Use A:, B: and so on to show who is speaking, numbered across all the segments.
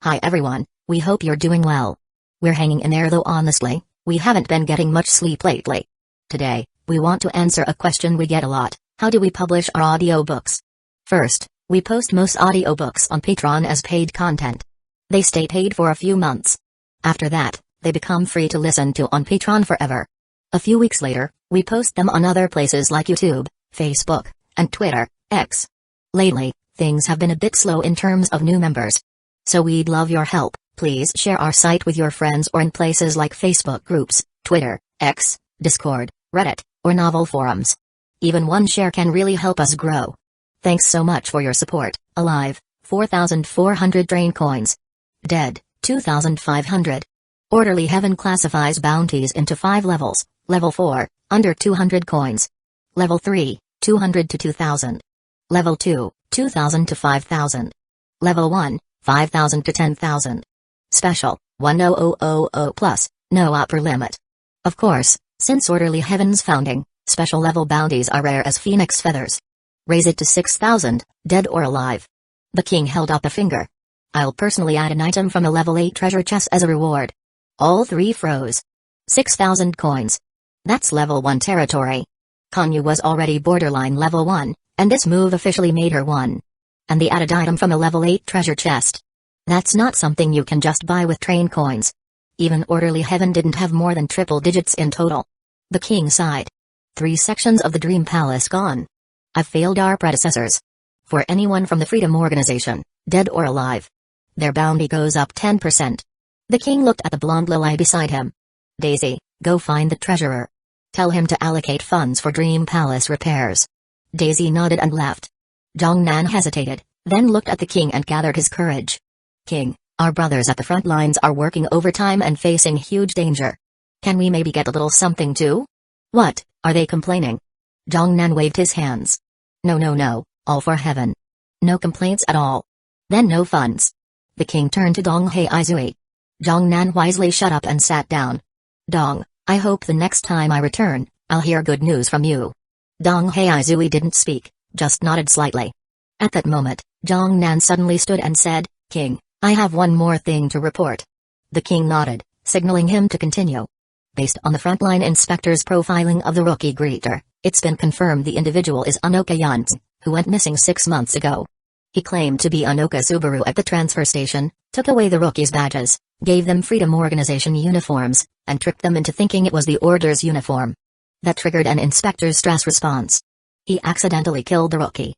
A: Hi everyone, we hope you're doing well. We're hanging in there though honestly, we haven't been getting much sleep lately. Today, we want to answer a question we get a lot: how do we publish our audiobooks? First, we post most audiobooks on Patreon as paid content. They stay paid for a few months. After that, they become free to listen to on Patreon forever. A few weeks later, we post them on other places like YouTube, Facebook, and Twitter, X. Lately, things have been a bit slow in terms of new members. So we'd love your help. Please share our site with your friends or in places like Facebook groups, Twitter, X, Discord, Reddit, or novel forums. Even one share can really help us grow. Thanks so much for your support. Alive, 4,400 train coins. Dead, 2,500. Orderly Heaven classifies bounties into 5 levels. Level 4, under 200 coins. Level 3, 200 to 2,000. Level 2, 2,000 to 5,000. Level 1, 5,000 to 10,000. Special, 10000 plus, no upper limit. Of course, since Orderly Heaven's founding, special level bounties are rare as phoenix feathers. Raise it to 6,000, dead or alive. The king held up a finger. I'll personally add an item from a level 8 treasure chest as a reward. All 3 froze. 6,000 coins. That's level 1 territory. Konyu was already borderline level 1, and this move officially made her 1. And the added item from a level 8 treasure chest. That's not something you can just buy with train coins. Even Orderly Heaven didn't have more than triple digits in total. The king sighed. 3 sections of the Dream Palace gone. I've failed our predecessors. For anyone from the Freedom Organization, dead or alive, their bounty goes up 10%. The king looked at the blonde lily beside him. Daisy, go find the treasurer. Tell him to allocate funds for Dream Palace repairs. Daisy nodded and left. Jongnan hesitated, then looked at the king and gathered his courage. King, our brothers at the front lines are working overtime and facing huge danger. Can we maybe get a little something too? What, are they complaining? Jongnan waved his hands. No, all for heaven. No complaints at all. Then no funds. The king turned to Dong Heizui. Jongnan wisely shut up and sat down. Dong, I hope the next time I return, I'll hear good news from you. Dong Heizui didn't speak, just nodded slightly. At that moment, Jongnan suddenly stood and said, King, I have one more thing to report. The king nodded, signaling him to continue. Based on the frontline inspector's profiling of the rookie greeter, it's been confirmed the individual is Anoka Yunz, who went missing 6 months ago. He claimed to be Anoka Subaru at the transfer station, took away the rookies' badges, gave them Freedom Organization uniforms, and tricked them into thinking it was the Order's uniform. That triggered an inspector's stress response. He accidentally killed the rookie.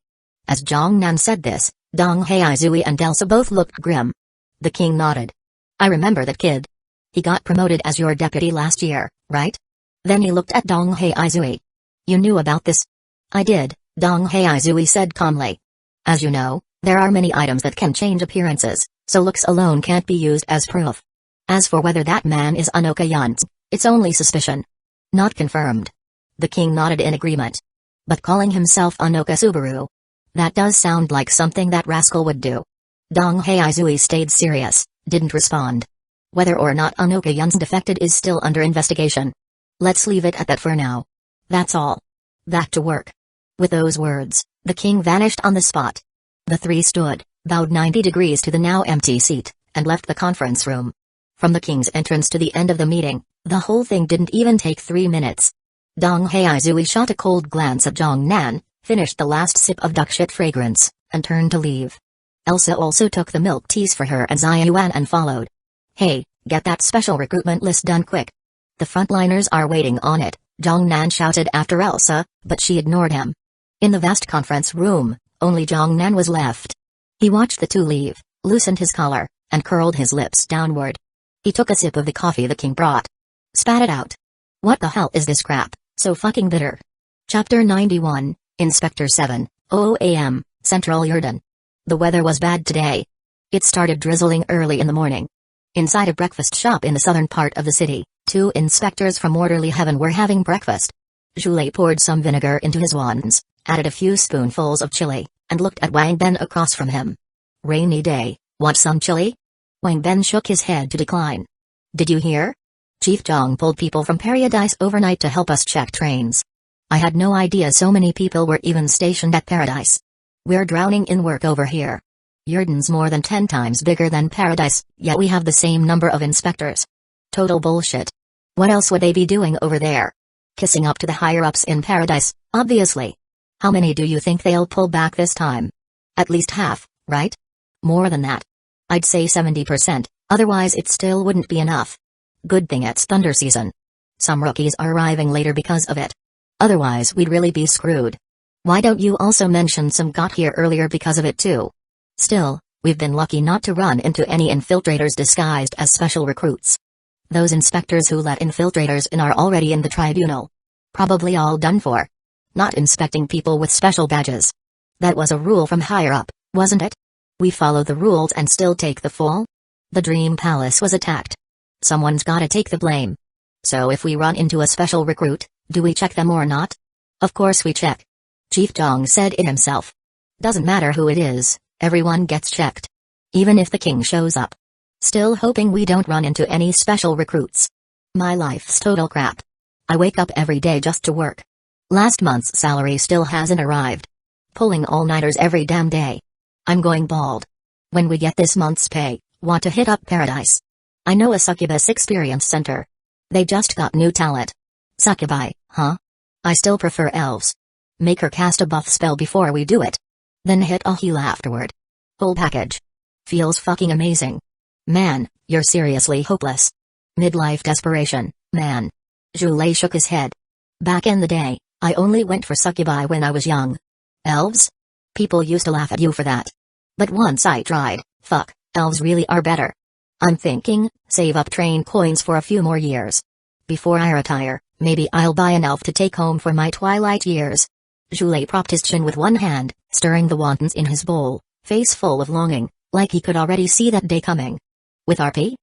A: As Jongnan said this, Dong Heizui and Elsa both looked grim. The king nodded. I remember that kid. He got promoted as your deputy last year, right? Then he looked at Dong Heizui. You knew about this? I did, Dong Heizui said calmly. As you know, there are many items that can change appearances, so looks alone can't be used as proof. As for whether that man is Anoka Yunz, it's only suspicion. Not confirmed. The king nodded in agreement. But calling himself Anoka Subaru? That does sound like something that rascal would do. Dong Heizui stayed serious, didn't respond. Whether or not Anoka Yunz defected is still under investigation. Let's leave it at that for now. That's all. Back to work. With those words, the king vanished on the spot. The 3 stood, bowed 90 degrees to the now empty seat, and left the conference room. From the king's entrance to the end of the meeting, the whole thing didn't even take 3 minutes. Dong Heizui shot a cold glance at Jongnan, finished the last sip of duck shit fragrance, and turned to leave. Elsa also took the milk teas for her and Ziyuan and followed. Hey, get that special recruitment list done quick. The frontliners are waiting on it, Jongnan shouted after Elsa, but she ignored him. In the vast conference room, only Jongnan was left. He watched the 2 leave, loosened his collar, and curled his lips downward. He took a sip of the coffee the king brought. Spat it out. What the hell is this crap, so fucking bitter? Chapter 91, Inspector 7, 00 a.m., Central Yurden. The weather was bad today. It started drizzling early in the morning. Inside a breakfast shop in the southern part of the city, 2 inspectors from Orderly Heaven were having breakfast. Zhulei poured some vinegar into his wands, added a few spoonfuls of chili, and looked at Wang Ben across from him. Rainy day, want some chili? Wang Ben shook his head to decline. Did you hear? Chief Zhang pulled people from Paradise overnight to help us check trains. I had no idea so many people were even stationed at Paradise. We're drowning in work over here. Yurden's more than 10 times bigger than Paradise, yet we have the same number of inspectors. Total bullshit. What else would they be doing over there? Kissing up to the higher-ups in Paradise, obviously. How many do you think they'll pull back this time? At least half, right? More than that. I'd say 70%, otherwise it still wouldn't be enough. Good thing it's thunder season. Some rookies are arriving later because of it. Otherwise we'd really be screwed. Why don't you also mention some got here earlier because of it too? Still, we've been lucky not to run into any infiltrators disguised as special recruits. Those inspectors who let infiltrators in are already in the tribunal. Probably all done for. Not inspecting people with special badges. That was a rule from higher up, wasn't it? We follow the rules and still take the fall? The Dream Palace was attacked. Someone's gotta take the blame. So if we run into a special recruit, do we check them or not? Of course we check. Chief Jong said it himself. Doesn't matter who it is, everyone gets checked. Even if the king shows up. Still hoping we don't run into any special recruits. My life's total crap. I wake up every day just to work. Last month's salary still hasn't arrived. Pulling all-nighters every damn day. I'm going bald. When we get this month's pay, want to hit up Paradise. I know a succubus experience center. They just got new talent. Succubi, huh? I still prefer elves. Make her cast a buff spell before we do it. Then hit a heal afterward. Whole package. Feels fucking amazing. Man, you're seriously hopeless. Midlife desperation, man. Zhulei shook his head. Back in the day, I only went for succubi when I was young. Elves? People used to laugh at you for that. But once I tried, fuck, elves really are better. I'm thinking, save up train coins for a few more years. Before I retire, maybe I'll buy an elf to take home for my twilight years. Zhulei propped his chin with one hand, stirring the wontons in his bowl, face full of longing, like he could already see that day coming. With RP?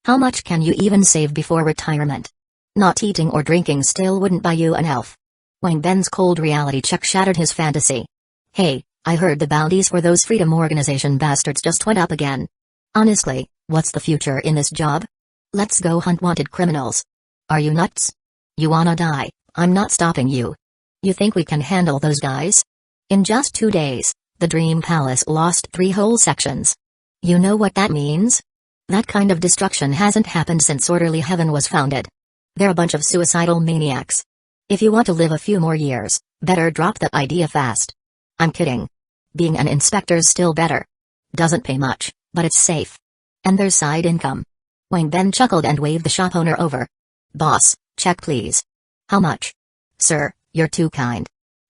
A: How much can you even save before retirement? Not eating or drinking still wouldn't buy you an elf. Wang Ben's cold reality check shattered his fantasy. Hey, I heard the bounties for those Freedom Organization bastards just went up again. Honestly, what's the future in this job? Let's go hunt wanted criminals. Are you nuts? You wanna die, I'm not stopping you. You think we can handle those guys? In just 2 days, the Dream Palace lost 3 whole sections. You know what that means? That kind of destruction hasn't happened since Orderly Heaven was founded. They're a bunch of suicidal maniacs. If you want to live a few more years, better drop that idea fast. I'm kidding. Being an inspector's still better. Doesn't pay much, but it's safe. And there's side income. Wang Ben chuckled and waved the shop owner over. Boss, check please. How much? Sir, you're too kind.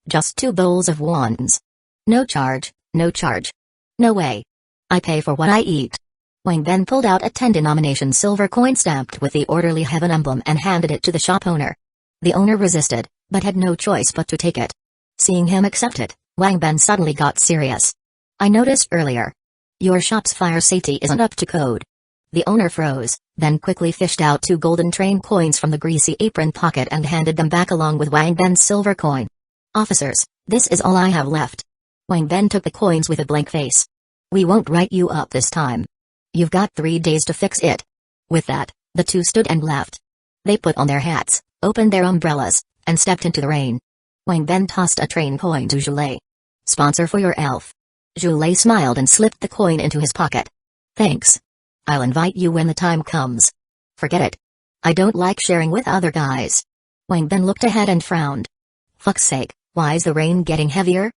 A: Just 2 bowls of wontons. No charge, no charge. No way. I pay for what I eat. Wang Ben pulled out a 10-denomination silver coin stamped with the Orderly Heaven emblem and handed it to the shop owner. The owner resisted, but had no choice but to take it. Seeing him accept it, Wang Ben suddenly got serious. I noticed earlier. Your shop's fire safety isn't up to code. The owner froze, then quickly fished out 2 golden train coins from the greasy apron pocket and handed them back along with Wang Ben's silver coin. Officers, this is all I have left. Wang Ben took the coins with a blank face. We won't write you up this time. You've got 3 days to fix it. With that, the 2 stood and left. They put on their hats, opened their umbrellas, and stepped into the rain. Wang Ben tossed a train coin to Zhulei. Sponsor for your elf. Zhulei smiled and slipped the coin into his pocket. Thanks. I'll invite you when the time comes. Forget it. I don't like sharing with other guys. Wang Ben looked ahead and frowned. Fuck's sake, why's the rain getting heavier?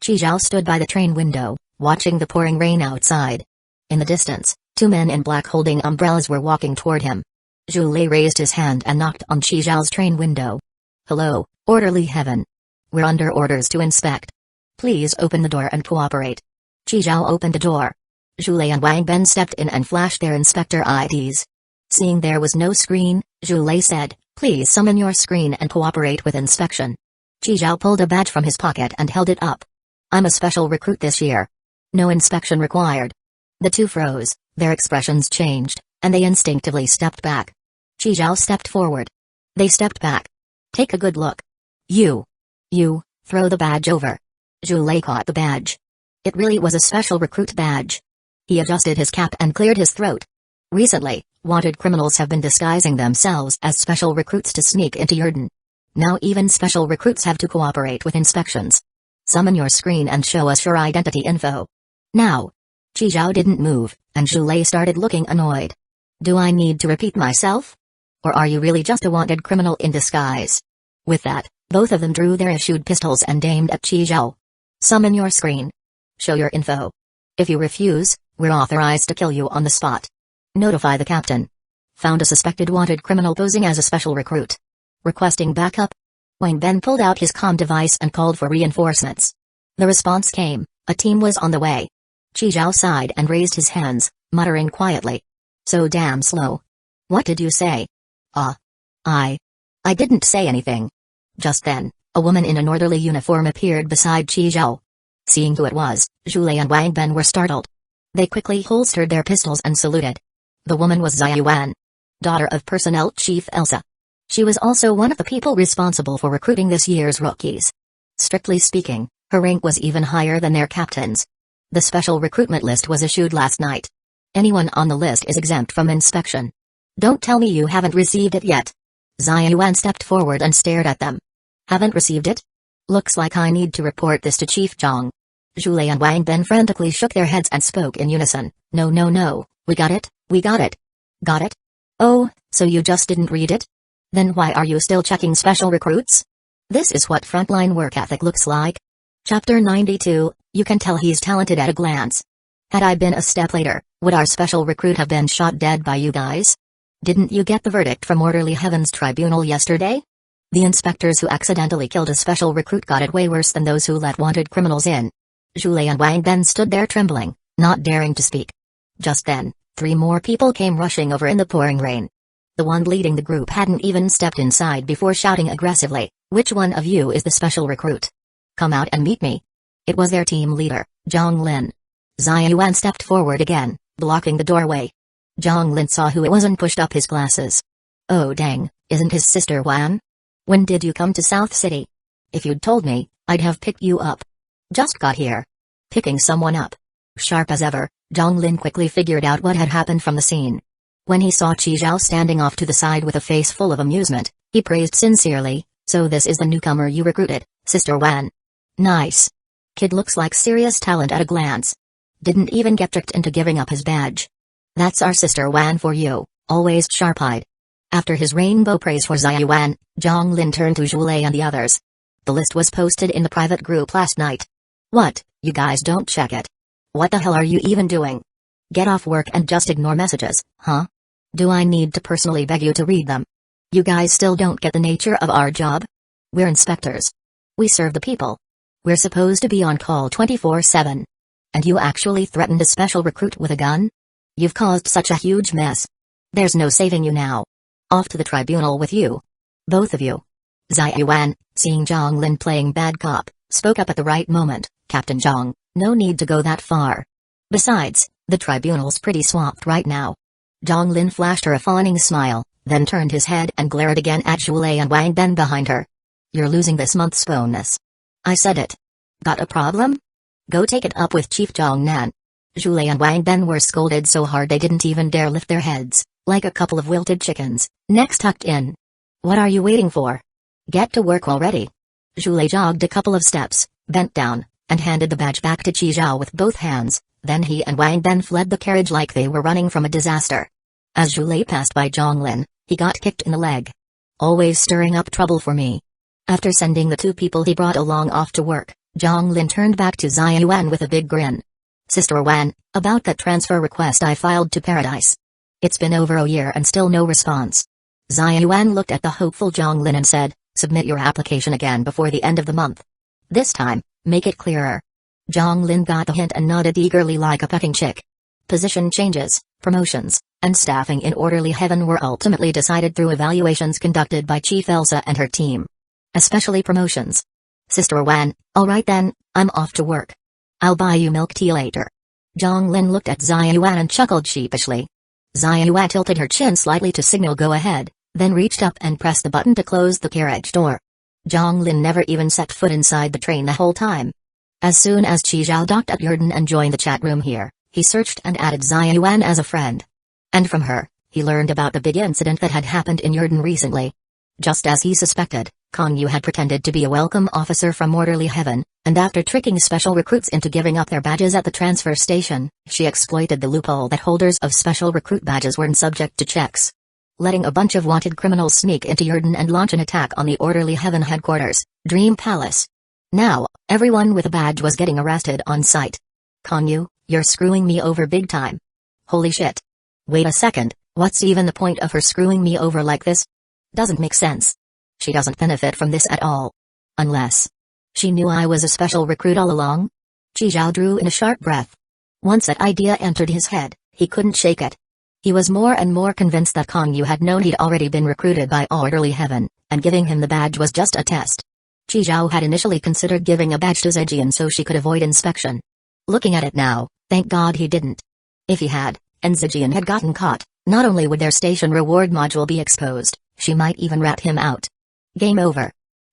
A: Chi Zhao stood by the train window, watching the pouring rain outside. In the distance, 2 men in black holding umbrellas were walking toward him. Zhulei raised his hand and knocked on Chi Zhao's train window. Hello, Orderly Heaven. We're under orders to inspect. Please open the door and cooperate. Chi Zhao opened the door. Zhulei and Wang Ben stepped in and flashed their inspector IDs. Seeing there was no screen, Zhulei said, please summon your screen and cooperate with inspection. Chi Zhao pulled a badge from his pocket and held it up. I'm a special recruit this year. No inspection required. The 2 froze, their expressions changed, and they instinctively stepped back. Chi Zhao stepped forward. They stepped back. Take a good look. You, throw the badge over. Zhulei caught the badge. It really was a special recruit badge. He adjusted his cap and cleared his throat. Recently, wanted criminals have been disguising themselves as special recruits to sneak into Yurden. Now even special recruits have to cooperate with inspections. Summon your screen and show us your identity info. Now. Chi Zhao didn't move, and Zhu Lei started looking annoyed. Do I need to repeat myself? Or are you really just a wanted criminal in disguise? With that, both of them drew their issued pistols and aimed at Chi Zhao. Summon your screen. Show your info. If you refuse, we're authorized to kill you on the spot. Notify the captain. Found a suspected wanted criminal posing as a special recruit. Requesting backup. Wang Ben pulled out his comm device and called for reinforcements. The response came, a team was on the way. Chi Zhao sighed and raised his hands, muttering quietly. So damn slow. What did you say? I didn't say anything. Just then, a woman in an orderly uniform appeared beside Chi Zhao. Seeing who it was, Zhu Lei and Wang Ben were startled. They quickly holstered their pistols and saluted. The woman was Xia Yuan, daughter of Personnel Chief Elsa. She was also one of the people responsible for recruiting this year's rookies. Strictly speaking, her rank was even higher than their captains. The special recruitment list was issued last night. Anyone on the list is exempt from inspection. Don't tell me you haven't received it yet. Xia Yuan stepped forward and stared at them. Haven't received it? Looks like I need to report this to Chief Zhang. Zhu Lei and Wang Ben frantically shook their heads and spoke in unison. No, we got it. Got it? Oh, so you just didn't read it? Then why are you still checking special recruits? This is what frontline work ethic looks like. Chapter 92, you can tell he's talented at a glance. Had I been a step later, would our special recruit have been shot dead by you guys? Didn't you get the verdict from Orderly Heaven's tribunal yesterday? The inspectors who accidentally killed a special recruit got it way worse than those who let wanted criminals in. Zhu Lei and Wang Ben stood there trembling, not daring to speak. Just then, 3 more people came rushing over in the pouring rain. The one leading the group hadn't even stepped inside before shouting aggressively, "Which one of you is the special recruit? Come out and meet me." It was their team leader, Zhang Lin. Xia Yuan stepped forward again, blocking the doorway. Zhang Lin saw who it was and pushed up his glasses. Oh dang, isn't his sister Wan? When did you come to South City? If you'd told me, I'd have picked you up. Just got here. Picking someone up. Sharp as ever, Zhang Lin quickly figured out what had happened from the scene. When he saw Chi Zhao standing off to the side with a face full of amusement, he praised sincerely, "So this is the newcomer you recruited, Sister Wan. Nice. Kid looks like serious talent at a glance. Didn't even get tricked into giving up his badge. That's our Sister Wan for you, always sharp-eyed." After his rainbow praise for Xia Yuan, Zhang Lin turned to Zhu Lei and the others. The list was posted in the private group last night. What, you guys don't check it? What the hell are you even doing? Get off work and just ignore messages, huh? Do I need to personally beg you to read them? You guys still don't get the nature of our job? We're inspectors. We serve the people. We're supposed to be on call 24/7. And you actually threatened a special recruit with a gun? You've caused such a huge mess. There's no saving you now. Off to the tribunal with you. Both of you. Xia Yuan, seeing Zhang Lin playing bad cop, spoke up at the right moment. "Captain Zhang, no need to go that far. Besides, the tribunal's pretty swamped right now." Zhang Lin flashed her a fawning smile, then turned his head and glared again at Zhu Lei and Wang Ben behind her. "You're losing this month's bonus. I said it. Got a problem? Go take it up with Chief Zhang Nan." Zhu Lei and Wang Ben were scolded so hard they didn't even dare lift their heads, like a couple of wilted chickens, necks tucked in. "What are you waiting for? Get to work already." Zhu Lei jogged a couple of steps, bent down, and handed the badge back to Chi Zhao with both hands. Then he and Wang Ben fled the carriage like they were running from a disaster. As Zhu Lei passed by Zhang Lin, he got kicked in the leg. "Always stirring up trouble for me." After sending the 2 people he brought along off to work, Zhang Lin turned back to Xia Yuan with a big grin. "Sister Wan, about that transfer request I filed to Paradise. It's been over a year and still no response." Xia Yuan looked at the hopeful Zhang Lin and said, "Submit your application again before the end of the month. This time, make it clearer." Zhang Lin got the hint and nodded eagerly like a pecking chick. Position changes, promotions, and staffing in Orderly Heaven were ultimately decided through evaluations conducted by Chief Elsa and her team. Especially promotions. "Sister Wan, alright then, I'm off to work. I'll buy you milk tea later." Zhang Lin looked at Xia Yuan and chuckled sheepishly. Xia Yuan tilted her chin slightly to signal go ahead, then reached up and pressed the button to close the carriage door. Zhang Lin never even set foot inside the train the whole time. As soon as Chi Zhao docked at Yurden and joined the chat room here, he searched and added Xia Yuan as a friend. And from her, he learned about the big incident that had happened in Yurden recently. Just as he suspected, Kong Yu had pretended to be a welcome officer from Orderly Heaven, And after tricking special recruits into giving up their badges at the transfer station, she exploited the loophole that holders of special recruit badges weren't subject to checks. Letting a bunch of wanted criminals sneak into Yurden and launch an attack on the Orderly Heaven headquarters, Dream Palace. Now, everyone with a badge was getting arrested on sight. Konyu, you're screwing me over big time. Holy shit. Wait a second, what's even the point of her screwing me over like this? Doesn't make sense. She doesn't benefit from this at all. Unless she knew I was a special recruit all along? Chi Zhao drew in a sharp breath. Once that idea entered his head, he couldn't shake it. He was more and more convinced that Konyu had known he'd already been recruited by Orderly Heaven, and giving him the badge was just a test. Chi Zhao had initially considered giving a badge to Zhejian so she could avoid inspection. Looking at it now, thank God he didn't. If he had, and Zhejian had gotten caught, not only would their station reward module be exposed, she might even rat him out. Game over.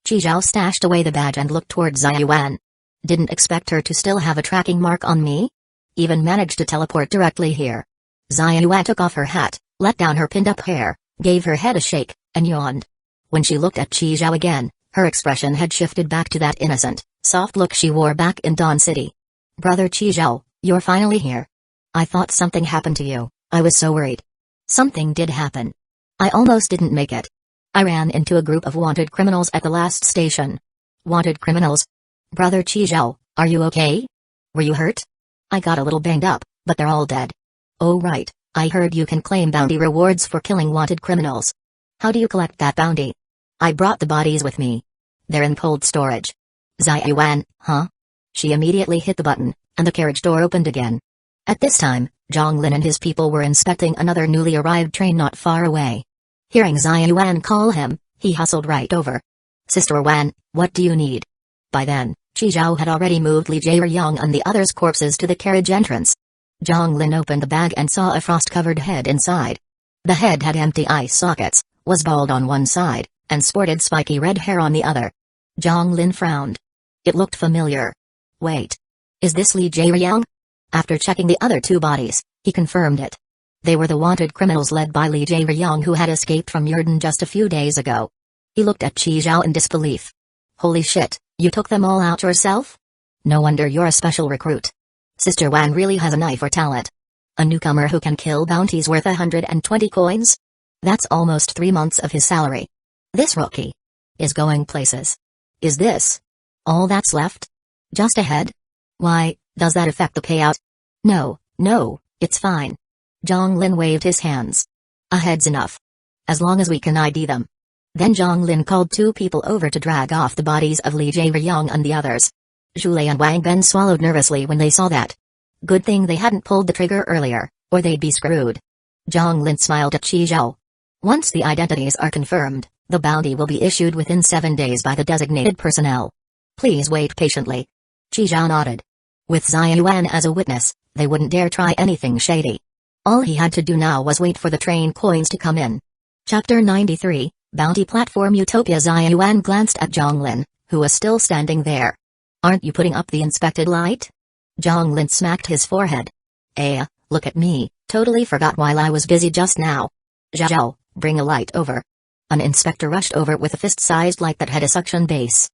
A: Chi Zhao stashed away the badge and looked toward Ziyuan. Didn't expect her to still have a tracking mark on me? Even managed to teleport directly here. Ziyuan took off her hat, let down her pinned-up hair, gave her head a shake, and yawned. When she looked at Chi Zhao again, her expression had shifted back to that innocent, soft look she wore back in Dawn City. Brother Chi Zhao, you're finally here. I thought something happened to you, I was so worried. Something did happen. I almost didn't make it. I ran into a group of wanted criminals at the last station. Wanted criminals? Brother Chi Zhao, are you okay? Were you hurt? I got a little banged up, but they're all dead. Oh right, I heard you can claim bounty rewards for killing wanted criminals. How do you collect that bounty? I brought the bodies with me. They're in cold storage. Ziyuan, huh? She immediately hit the button, and the carriage door opened again. At this time, Zhonglin and his people were inspecting another newly arrived train not far away. Hearing Ziyuan call him, he hustled right over. Sister Wan, what do you need? By then, Chi Zhao had already moved Li Jieyang and the others' corpses to the carriage entrance. Zhonglin opened the bag and saw a frost-covered head inside. The head had empty eye sockets, was bald on one side, and sported spiky red hair on the other. Zhonglin frowned. It looked familiar. Wait. Is this Li Jieyang? After checking the other two bodies, he confirmed it. They were the wanted criminals led by Li Jieyang who had escaped from Yurden just a few days ago. He looked at Chi Zhao in disbelief. Holy shit, you took them all out yourself? No wonder you're a special recruit. Sister Wan really has a knife for talent. A newcomer who can kill bounties worth 120 coins? That's almost 3 months of his salary. This rookie is going places. Is this all that's left? Just a head? Why, does that affect the payout? No, it's fine. Zhonglin waved his hands. A head's enough. As long as we can ID them. Then Zhonglin called 2 people over to drag off the bodies of Li Jieyang and the others. Zhulei and Wang Ben swallowed nervously when they saw that. Good thing they hadn't pulled the trigger earlier, or they'd be screwed. Zhonglin smiled at Chi Zhao. Once the identities are confirmed, the bounty will be issued within 7 days by the designated personnel. Please wait patiently. Chi Zhao nodded. With Ziyuan as a witness, they wouldn't dare try anything shady. All he had to do now was wait for the train coins to come in. Chapter 93, Bounty Platform Utopia. Ziyuan glanced at Zhonglin, who was still standing there. Aren't you putting up the inspected light? Zhonglin smacked his forehead. Look at me, totally forgot while I was busy just now. Zhao, bring a light over. An inspector rushed over with a fist-sized light that had a suction base.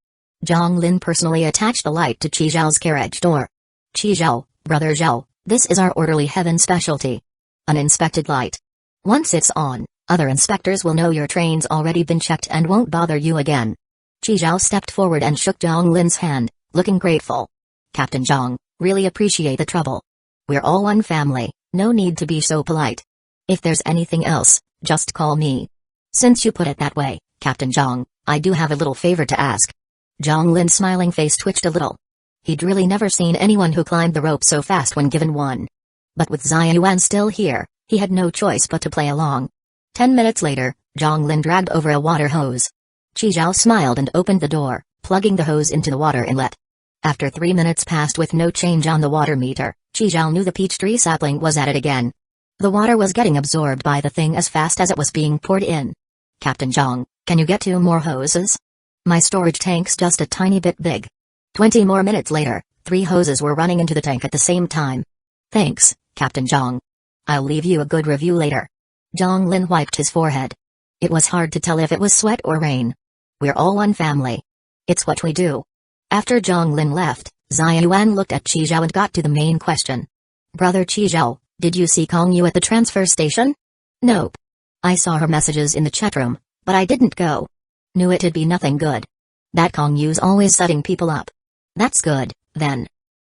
A: Zhonglin personally attached the light to Chi Zhao's carriage door. Chi Zhao, Brother Zhao, this is our Orderly Heaven specialty. An inspected light. Once it's on, other inspectors will know your train's already been checked and won't bother you again. Chi Zhao stepped forward and shook Zhonglin's hand, looking grateful. Captain Zhang, really appreciate the trouble. We're all one family, no need to be so polite. If there's anything else, just call me. Since you put it that way, Captain Zhang, I do have a little favor to ask. Zhonglin's smiling face twitched a little. He'd really never seen anyone who climbed the rope so fast when given one. But with Ziyuan still here, he had no choice but to play along. 10 minutes later, Zhonglin dragged over a water hose. Chi Zhao smiled and opened the door, plugging the hose into the water inlet. After 3 minutes passed with no change on the water meter, Chi Zhao knew the peach tree sapling was at it again. The water was getting absorbed by the thing as fast as it was being poured in. Captain Zhang, can you get 2 more hoses? My storage tank's just a tiny bit big. 20 more minutes later, 3 hoses were running into the tank at the same time. Thanks, Captain Zhang. I'll leave you a good review later. Zhonglin wiped his forehead. It was hard to tell if it was sweat or rain. We're all one family. It's what we do. After Zhonglin left, Xiaoyuan looked at Qi Zhao and got to the main question. Brother Qi Zhao, did you see Kong Yu at the transfer station? Nope. I saw her messages in the chat room, but I didn't go. Knew it'd be nothing good. That Kong Yu's always setting people up. That's good, then.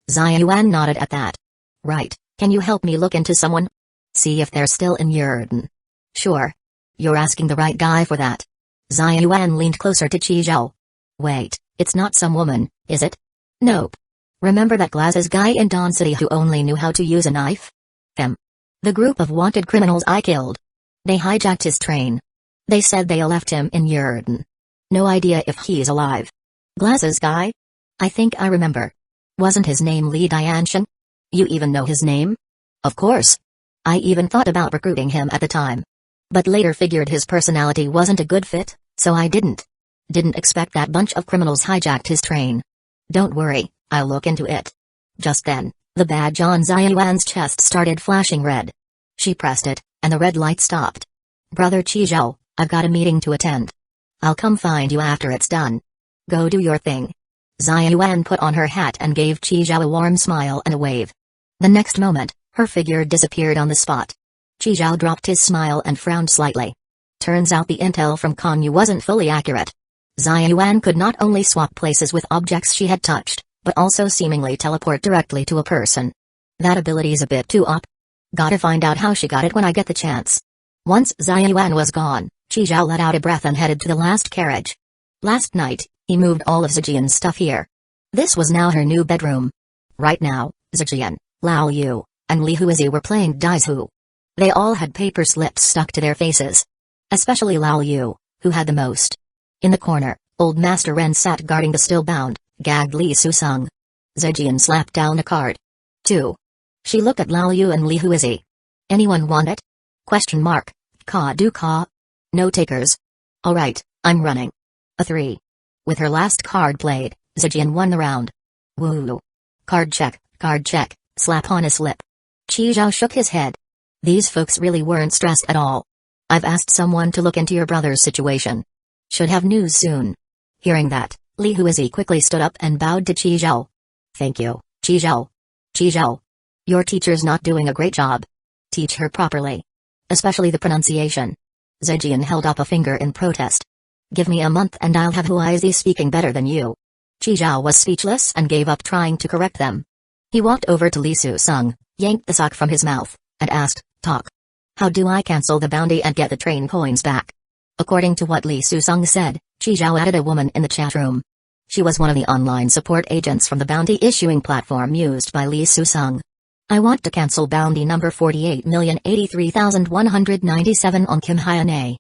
A: Xiaoyuan nodded at that. Right, can you help me look into someone? See if they're still in Yurden. Sure. You're asking the right guy for that. Xiaoyuan leaned closer to Qi Zhao. Wait, it's not some woman, is it? Nope. Remember that glasses guy in Dawn City who only knew how to use a knife? Him. The group of wanted criminals I killed. They hijacked his train. They said they left him in Yurden. No idea if he's alive. Glasses guy? I think I remember. Wasn't his name Li Dianshan? You even know his name? Of course. I even thought about recruiting him at the time. But later figured his personality wasn't a good fit, so I didn't. Didn't expect that bunch of criminals hijacked his train. Don't worry, I'll look into it. Just then, the badge on Xiaoyuan's chest started flashing red. She pressed it, and the red light stopped. Brother Qi Zhao, I've got a meeting to attend. I'll come find you after it's done. Go do your thing. Xiaoyuan put on her hat and gave Qi Zhao a warm smile and a wave. The next moment, her figure disappeared on the spot. Qi Zhao dropped his smile and frowned slightly. Turns out the intel from Kong Yu wasn't fully accurate. Xiaoyuan could not only swap places with objects she had touched, but also seemingly teleport directly to a person. That ability's a bit too OP. Gotta find out how she got it when I get the chance. Once Xiaoyuan was gone, Qi Zhao let out a breath and headed to the last carriage. Last night, he moved all of Zijian's stuff here. This was now her new bedroom. Right now, Zijian, Lao Yu, and Li Huizi were playing Danzō. They all had paper slips stuck to their faces. Especially Lao Yu, who had the most. In the corner, old Master Ren sat guarding the still-bound, gagged Li Susung. Zijian slapped down a card. 2. She looked at Lao Yu and Li Huizi. Anyone want it? Question mark. Ka do ka? No takers. Alright, I'm running. A 3. With her last card played, Zijian won the round. Woo. Card check, slap on his lip. Qi Zhao shook his head. These folks really weren't stressed at all. I've asked someone to look into your brother's situation. Should have news soon. Hearing that, Li Huizi quickly stood up and bowed to Qi Zhao. Thank you, Qi Zhao. Qi Zhao. Your teacher's not doing a great job. Teach her properly. Especially the pronunciation. Zijian held up a finger in protest. Give me a month and I'll have Huizi speaking better than you. Qi Zhao was speechless and gave up trying to correct them. He walked over to Li Susung, yanked the sock from his mouth, and asked, Talk. How do I cancel the bounty and get the train coins back? According to what Li Susung said, Qi Zhao added a woman in the chat room. She was one of the online support agents from the bounty issuing platform used by Li Susung. I want to cancel bounty number 48,083,197 on Kim Hyane.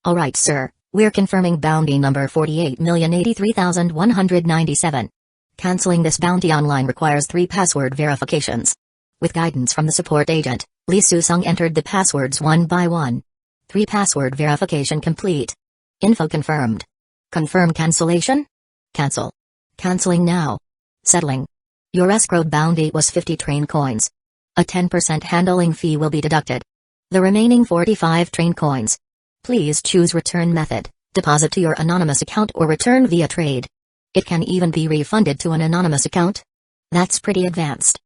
A: Alright sir, we're confirming bounty number 48,083,197. Canceling this bounty online requires 3 password verifications. With guidance from the support agent, Li Susung entered the passwords one by one. 3 password verification complete. Info confirmed. Confirm cancellation? Cancel. Canceling now. Settling. Your escrowed bounty was 50 train coins. A 10% handling fee will be deducted. The remaining 45 train coins. Please choose return method, deposit to your anonymous account or return via trade. It can even be refunded to an anonymous account. That's pretty advanced.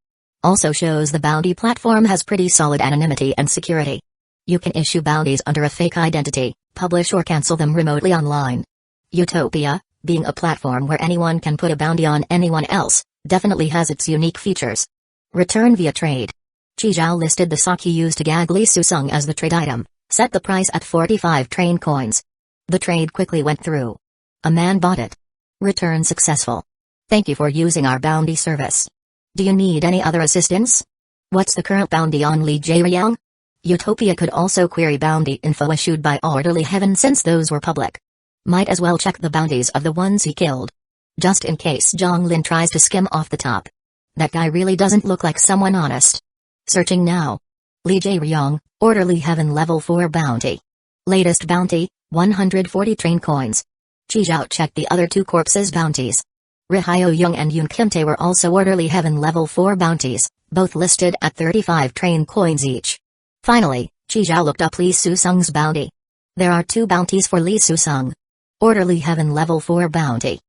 A: Also shows the bounty platform has pretty solid anonymity and security. You can issue bounties under a fake identity, publish or cancel them remotely online. Utopia, being a platform where anyone can put a bounty on anyone else, definitely has its unique features. Return via trade. Qi Zhao listed the sock he used to gag Li Susung as the trade item, set the price at 45 train coins. The trade quickly went through. A man bought it. Return successful. Thank you for using our bounty service. Do you need any other assistance? What's the current bounty on Li Jieyang? Utopia could also query bounty info issued by Orderly Heaven since those were public. Might as well check the bounties of the ones he killed. Just in case Zhonglin tries to skim off the top. That guy really doesn't look like someone honest. Searching now. Li Jieyang, Orderly Heaven Level 4 Bounty. Latest bounty, 140 train coins. Qi Zhao checked the other 2 corpses' bounties. Rihyo Young and Yun Kimtae were also Orderly Heaven Level 4 bounties, both listed at 35 train coins each. Finally, Qi Zhao looked up Li Susung's bounty. There are 2 bounties for Li Susung. Orderly Heaven Level 4 Bounty.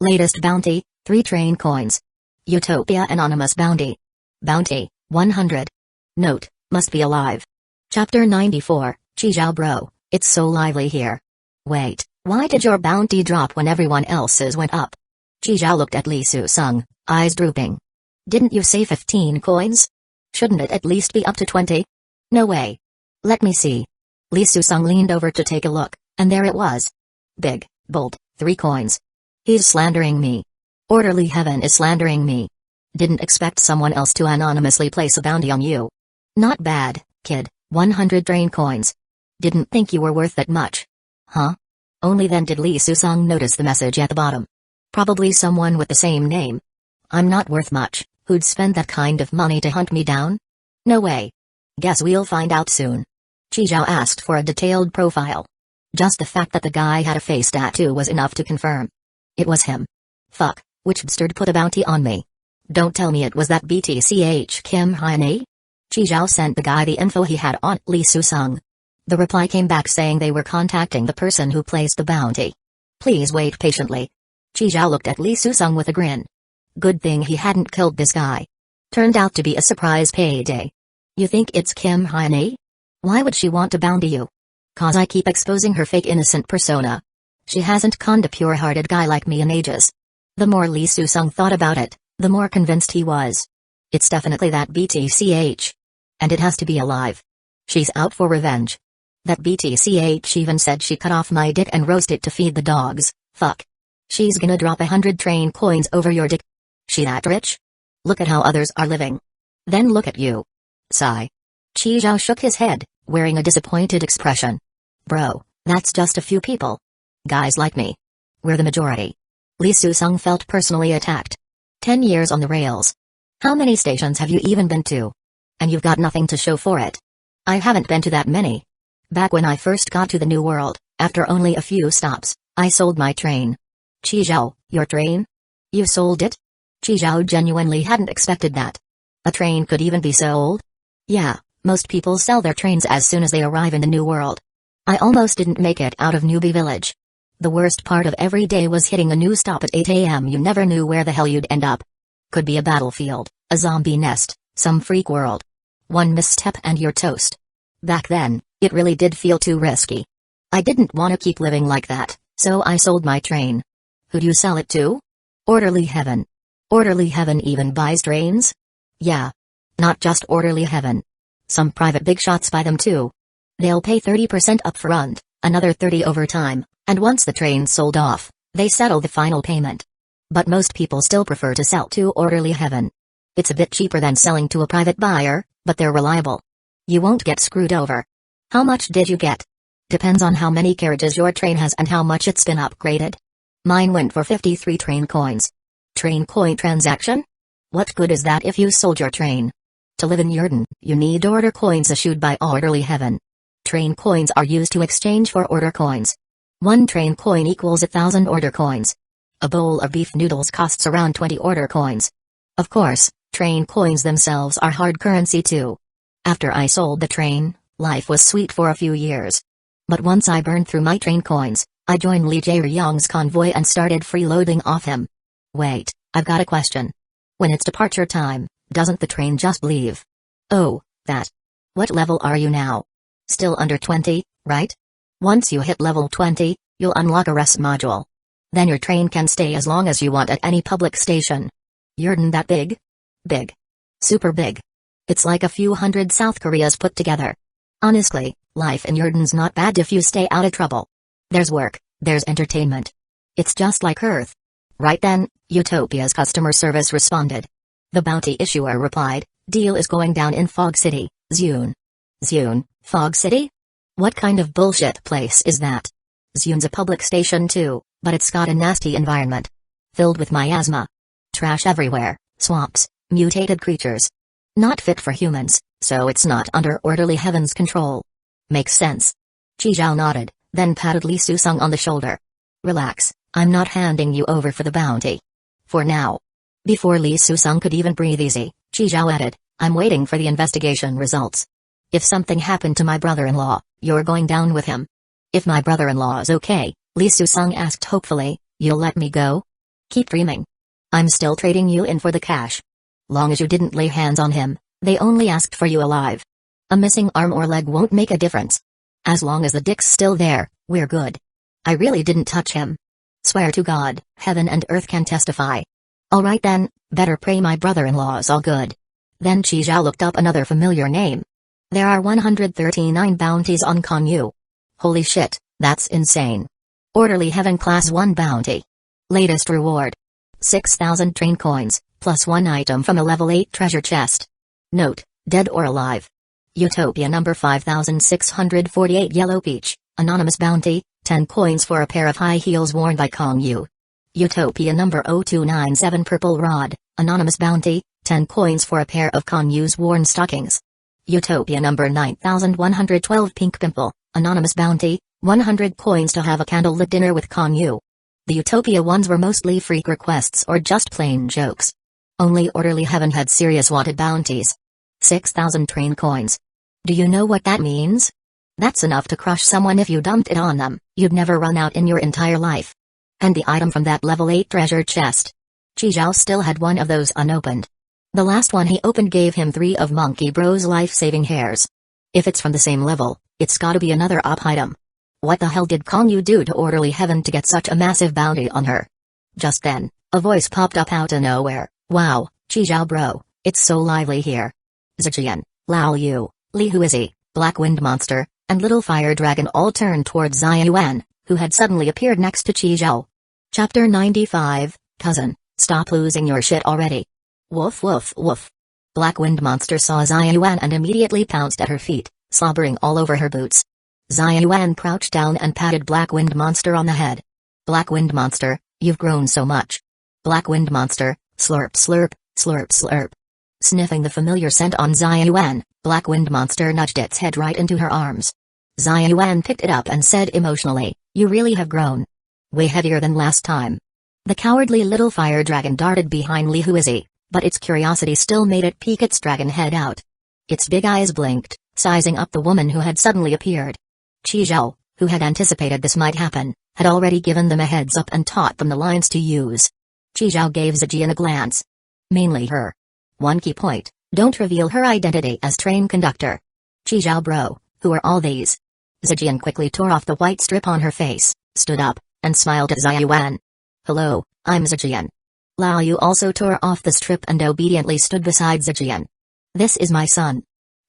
A: Latest bounty, 3 train coins. Utopia Anonymous Bounty. Bounty, 100. Note, must be alive. Chapter 94, Chizhao bro, it's so lively here. Wait, why did your bounty drop when everyone else's went up? Chizhao looked at Li Su-sung, eyes drooping. Didn't you say 15 coins? Shouldn't it at least be up to 20? No way. Let me see. Li Su-sung leaned over to take a look, and there it was. Big, bold, 3 coins. He's slandering me. Orderly Heaven is slandering me. Didn't expect someone else to anonymously place a bounty on you. Not bad, kid, 100 train coins. Didn't think you were worth that much. Huh? Only then did Li Su-sung notice the message at the bottom. Probably someone with the same name. I'm not worth much, who'd spend that kind of money to hunt me down? No way. Guess we'll find out soon. Chizhao asked for a detailed profile. Just the fact that the guy had a face tattoo was enough to confirm. It was him. Fuck, which bastard put a bounty on me? Don't tell me it was that BTCH Kim Hyane? Chizhao sent the guy the info he had on Li Su-sung. The reply came back saying they were contacting the person who placed the bounty. Please wait patiently. Chizhao looked at Li Su-sung with a grin. Good thing he hadn't killed this guy. Turned out to be a surprise payday. You think it's Kim Hyane? Why would she want to bounty you? Cause I keep exposing her fake innocent persona. She hasn't conned a pure-hearted guy like me in ages. The more Li Su-sung thought about it, the more convinced he was. It's definitely that BTCH. And it has to be alive. She's out for revenge. That BTCH even said she cut off my dick and roast it to feed the dogs. Fuck. She's gonna drop 100 train coins over your dick. She that rich? Look at how others are living. Then look at you. Sigh. Chizhao shook his head, wearing a disappointed expression. Bro, that's just a few people. Guys like me. We're the majority. Li Su-sung felt personally attacked. 10 years on the rails. How many stations have you even been to? And you've got nothing to show for it. I haven't been to that many. Back when I first got to the New World, after only a few stops, I sold my train. Chizhao, your train? You sold it? Chizhao genuinely hadn't expected that. A train could even be sold? Yeah, most people sell their trains as soon as they arrive in the New World. I almost didn't make it out of Newbie Village. The worst part of every day was hitting a new stop at 8 a.m. You never knew where the hell you'd end up. Could be a battlefield, a zombie nest, some freak world. One misstep and you're toast. Back then, it really did feel too risky. I didn't want to keep living like that, so I sold my train. Who'd you sell it to? Orderly Heaven. Orderly Heaven even buys trains? Yeah. Not just Orderly Heaven. Some private big shots buy them too. They'll pay 30% upfront, another 30% over time, and once the train's sold off, they settle the final payment. But most people still prefer to sell to Orderly Heaven. It's a bit cheaper than selling to a private buyer, but they're reliable. You won't get screwed over. How much did you get? Depends on how many carriages your train has and how much it's been upgraded. Mine went for 53 train coins. Train coin transaction? What good is that if you sold your train? To live in Yurden, you need order coins issued by Orderly Heaven. Train coins are used to exchange for order coins. 1 train coin equals 1,000 order coins. A bowl of beef noodles costs around 20 order coins. Of course, train coins themselves are hard currency too. After I sold the train, life was sweet for a few years. But once I burned through my train coins, I joined Li Jae-ryong's convoy and started freeloading off him. Wait, I've got a question. When it's departure time, doesn't the train just leave? Oh, that. What level are you now? Still under 20, right? Once you hit level 20, you'll unlock a rest module. Then your train can stay as long as you want at any public station. Yurden that big? Big. Super big. It's like a few hundred South Koreas put together. Honestly, life in Yurden's not bad if you stay out of trouble. There's work, there's entertainment. It's just like Earth. Right then, Utopia's customer service responded. The bounty issuer replied, deal is going down in Fog City, Zune. Zune, Fog City? What kind of bullshit place is that? Zune's a public station too, but it's got a nasty environment. Filled with miasma. Trash everywhere, swamps, mutated creatures. Not fit for humans, so it's not under Orderly Heaven's control. Makes sense. Chizhao nodded, then patted Li Su-sung on the shoulder. Relax, I'm not handing you over for the bounty. For now. Before Li Su-sung could even breathe easy, Chizhao added, I'm waiting for the investigation results. If something happened to my brother-in-law, you're going down with him. If my brother-in-law is okay, Li Su-sung asked hopefully, you'll let me go? Keep dreaming. I'm still trading you in for the cash. Long as you didn't lay hands on him, they only asked for you alive. A missing arm or leg won't make a difference. As long as the dick's still there, we're good. I really didn't touch him. Swear to God, heaven and earth can testify. Alright then, better pray my brother-in-law's all good. Then Chi Zhao looked up another familiar name. There are 139 bounties on Konyu. Holy shit, that's insane. Orderly Heaven Class 1 bounty. Latest reward. 6,000 train coins, plus 1 item from a level 8 treasure chest. Note, dead or alive. Utopia number 5648 Yellow Peach, anonymous bounty, 10 coins for a pair of high heels worn by Konyu. Utopia number 0297 Purple Rod, anonymous bounty, 10 coins for a pair of Konyu's worn stockings. Utopia number 9112 Pink Pimple, anonymous bounty, 100 coins to have a candlelit dinner with Konyu. The Utopia ones were mostly freak requests or just plain jokes. Only Orderly Heaven had serious wanted bounties. 6,000 train coins. Do you know what that means? That's enough to crush someone if you dumped it on them. You'd never run out in your entire life. And the item from that level 8 treasure chest. Chi Zhao still had one of those unopened. The last one he opened gave him 3 of Monkey Bro's life-saving hairs. If it's from the same level, it's gotta be another up item. What the hell did Konyu do to Orderly Heaven to get such a massive bounty on her? Just then, a voice popped up out of nowhere. Wow, Chi Zhao bro, it's so lively here. Zijian, Lao Yu, Li Huizi, Black Wind Monster, and Little Fire Dragon all turned towards Xia Yuan, who had suddenly appeared next to Chi Zhao. Chapter 95, Cousin, stop losing your shit already. Woof woof woof. Black Wind Monster saw Xia Yuan and immediately pounced at her feet, slobbering all over her boots. Xia Yuan crouched down and patted Black Wind Monster on the head. Black Wind Monster, you've grown so much. Black Wind Monster, slurp slurp, slurp slurp. Sniffing the familiar scent on Xia Yuan, Black Wind Monster nudged its head right into her arms. Xia Yuan picked it up and said emotionally, you really have grown. Way heavier than last time. The cowardly little fire dragon darted behind Li Huizi, but its curiosity still made it peek its dragon head out. Its big eyes blinked, sizing up the woman who had suddenly appeared. Chi Zhao, who had anticipated this might happen, had already given them a heads up and taught them the lines to use. Chi Zhao gave Zijian a glance. Mainly her. One key point, don't reveal her identity as train conductor. Chi Zhao bro, who are all these? Zijian quickly tore off the white strip on her face, stood up, and smiled at Xia Yuan. Hello, I'm Zijian. Lao Yu also tore off the strip and obediently stood beside Zijian. This is my son.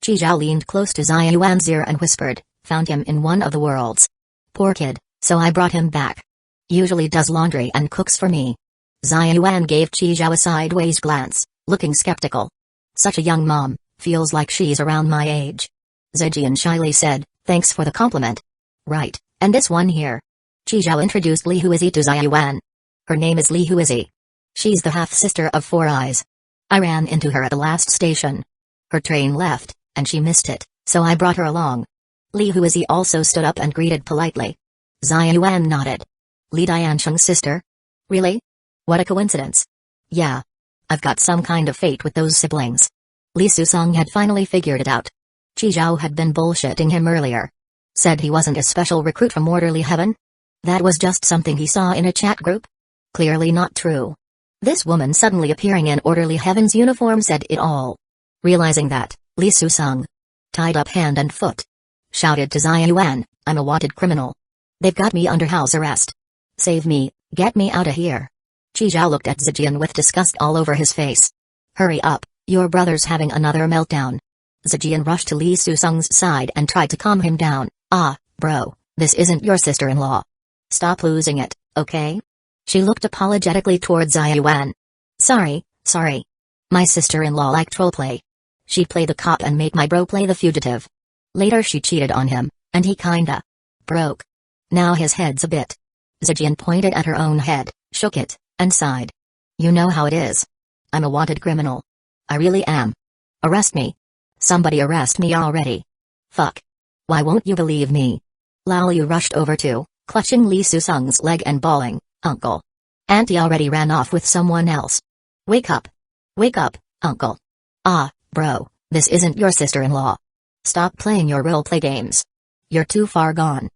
A: Chi Zhao leaned close to Xia Yuan's ear and whispered, found him in one of the worlds. Poor kid, so I brought him back. Usually does laundry and cooks for me. Xia Yuan gave Chi Zhao a sideways glance, looking skeptical. Such a young mom, feels like she's around my age. Zijian shyly said, thanks for the compliment. Right, and this one here. Chi Zhao introduced Li Huizi to Xia Yuan. Her name is Li Huizi. She's the half-sister of Four Eyes. I ran into her at the last station. Her train left, and she missed it, so I brought her along. Li Huizi also stood up and greeted politely. Xia Yuan nodded. Li Diansheng's sister? Really? What a coincidence. Yeah. I've got some kind of fate with those siblings. Li Susong had finally figured it out. Chi Zhao had been bullshitting him earlier. Said he wasn't a special recruit from Orderly Heaven? That was just something he saw in a chat group? Clearly not true. This woman suddenly appearing in Orderly Heaven's uniform said it all. Realizing that, Li Susong, tied up hand and foot, shouted to Xia Yuan, I'm a wanted criminal. They've got me under house arrest. Save me, get me out of here. Chi Zhao looked at Zijian with disgust all over his face. Hurry up, your brother's having another meltdown. Zijian rushed to Li Susong's side and tried to calm him down. Ah, bro, this isn't your sister-in-law. Stop losing it, okay? She looked apologetically towards Xia Yuan. Sorry. My sister-in-law liked roleplay. She'd play the cop and make my bro play the fugitive. Later she cheated on him, and he kinda broke. Now his head's a bit. Zijian pointed at her own head, shook it, and sighed. You know how it is. I'm a wanted criminal. I really am. Arrest me. Somebody arrest me already. Fuck. Why won't you believe me? Lao Yu rushed over to, clutching Li Susong's leg and bawling, Uncle. Auntie already ran off with someone else. Wake up. Wake up, Uncle. Ah, bro, this isn't your sister-in-law. Stop playing your role-play games. You're too far gone.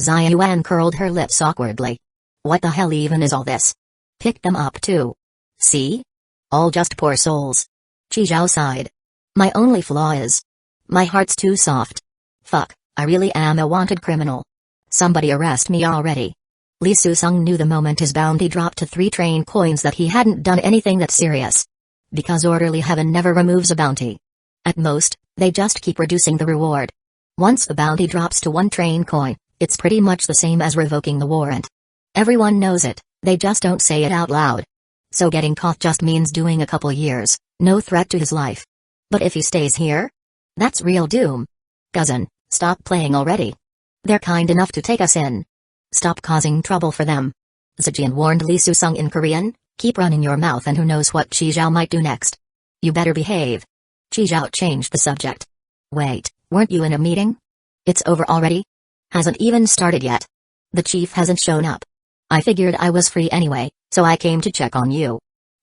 A: Xia Yuan curled her lips awkwardly. What the hell even is all this? Picked them up too. See? All just poor souls. Chizhao sighed. My only flaw is, my heart's too soft. Fuck, I really am a wanted criminal. Somebody arrest me already. Li Susung knew the moment his bounty dropped to 3 train coins that he hadn't done anything that serious. Because orderly heaven never removes a bounty. At most, they just keep reducing the reward. Once a bounty drops to 1 train coin, it's pretty much the same as revoking the warrant. Everyone knows it, they just don't say it out loud. So getting caught just means doing a couple years, no threat to his life. But if he stays here? That's real doom. Cousin, stop playing already. They're kind enough to take us in. Stop causing trouble for them. Zijian warned Li Susung in Korean, keep running your mouth and who knows what Chizhao might do next. You better behave. Chizhao changed the subject. Wait, weren't you in a meeting? It's over already? Hasn't even started yet. The chief hasn't shown up. I figured I was free anyway, so I came to check on you.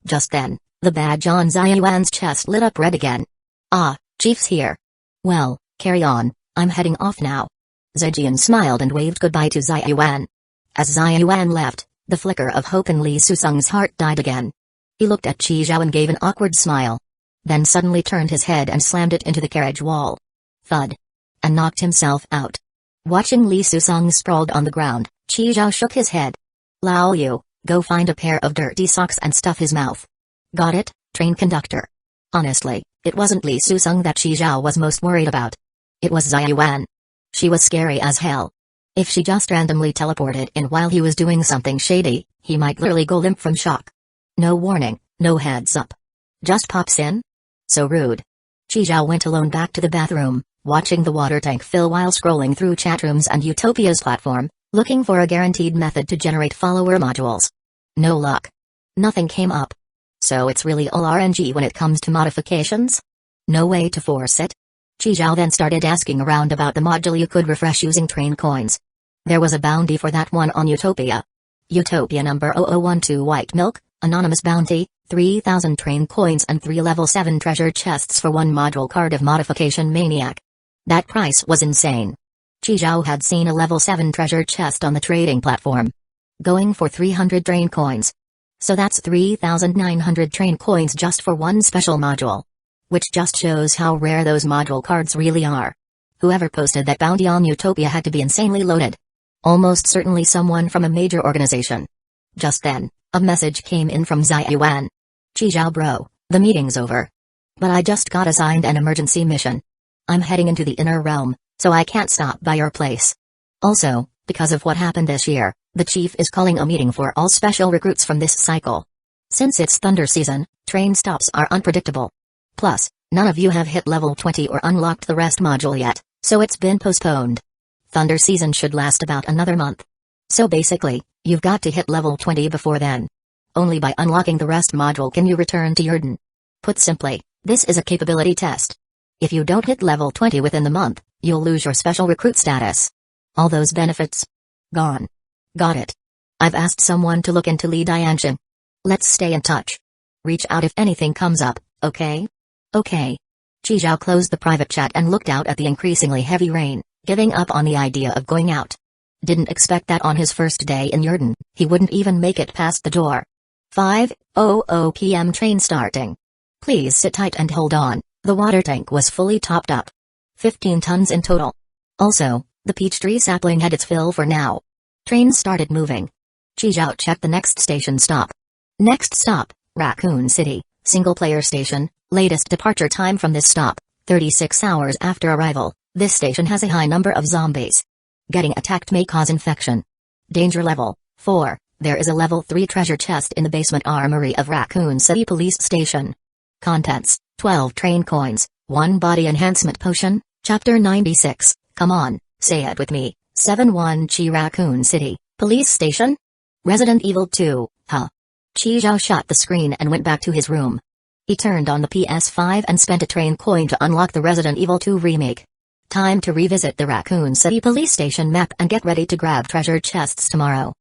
A: Just then, the badge on Ziyuan's chest lit up red again. Ah, chief's here. Well, carry on, I'm heading off now. Zijian smiled and waved goodbye to Ziyuan. As Ziyuan left, the flicker of hope in Li Susung's heart died again. He looked at Chizhao and gave an awkward smile. Then suddenly turned his head and slammed it into the carriage wall. Thud. And knocked himself out. Watching Li Susung sprawled on the ground, Chizhao shook his head. Lao Yu, go find a pair of dirty socks and stuff his mouth. Got it, train conductor. Honestly, it wasn't Li Susung that Chizhao was most worried about. It was Ziyuan. She was scary as hell. If she just randomly teleported in while he was doing something shady, he might literally go limp from shock. No warning, no heads up. Just pops in? So rude. Chizhao went alone back to the bathroom, watching the water tank fill while scrolling through chatrooms and Utopia's platform, looking for a guaranteed method to generate follower modules. No luck. Nothing came up. So it's really all RNG when it comes to modifications? No way to force it? Chizhao then started asking around about the module you could refresh using train coins. There was a bounty for that one on Utopia. Utopia number 0012 White Milk, anonymous bounty, 3,000 train coins and 3 level 7 treasure chests for 1 module card of Modification Maniac. That price was insane. Chizhao had seen a level 7 treasure chest on the trading platform. Going for 300 train coins. So that's 3,900 train coins just for 1 special module. Which just shows how rare those module cards really are. Whoever posted that bounty on Utopia had to be insanely loaded. Almost certainly someone from a major organization. Just then, a message came in from Ziyuan. Chizhao bro, the meeting's over. But I just got assigned an emergency mission. I'm heading into the inner realm, so I can't stop by your place. Also, because of what happened this year, the chief is calling a meeting for all special recruits from this cycle. Since it's thunder season, train stops are unpredictable. Plus, none of you have hit level 20 or unlocked the rest module yet, so it's been postponed. Thunder season should last about another month. So basically, you've got to hit level 20 before then. Only by unlocking the rest module can you return to Yurden. Put simply, this is a capability test. If you don't hit level 20 within the month, you'll lose your special recruit status. All those benefits? Gone. Got it. I've asked someone to look into Li Dianxing. Let's stay in touch. Reach out if anything comes up, okay? Okay. Chizhao closed the private chat and looked out at the increasingly heavy rain, giving up on the idea of going out. Didn't expect that on his first day in Yurden, he wouldn't even make it past the door. 5:00 p.m. train starting. Please sit tight and hold on, the water tank was fully topped up. 15 tons in total. Also, the peach tree sapling had its fill for now. Train started moving. Chizhao checked the next station stop. Next stop, Raccoon City, single-player station, latest departure time from this stop, 36 hours after arrival. This station has a high number of zombies. Getting attacked may cause infection. Danger level 4. There is a level 3 treasure chest in the basement armory of Raccoon City Police Station. Contents, 12 train coins, 1 body enhancement potion, Chapter 96, come on, say it with me, 7-1 Chi Raccoon City, Police Station? Resident Evil 2, huh? Chizhao shut the screen and went back to his room. He turned on the PS5 and spent a train coin to unlock the Resident Evil 2 remake. Time to revisit the Raccoon City Police Station map and get ready to grab treasure chests tomorrow.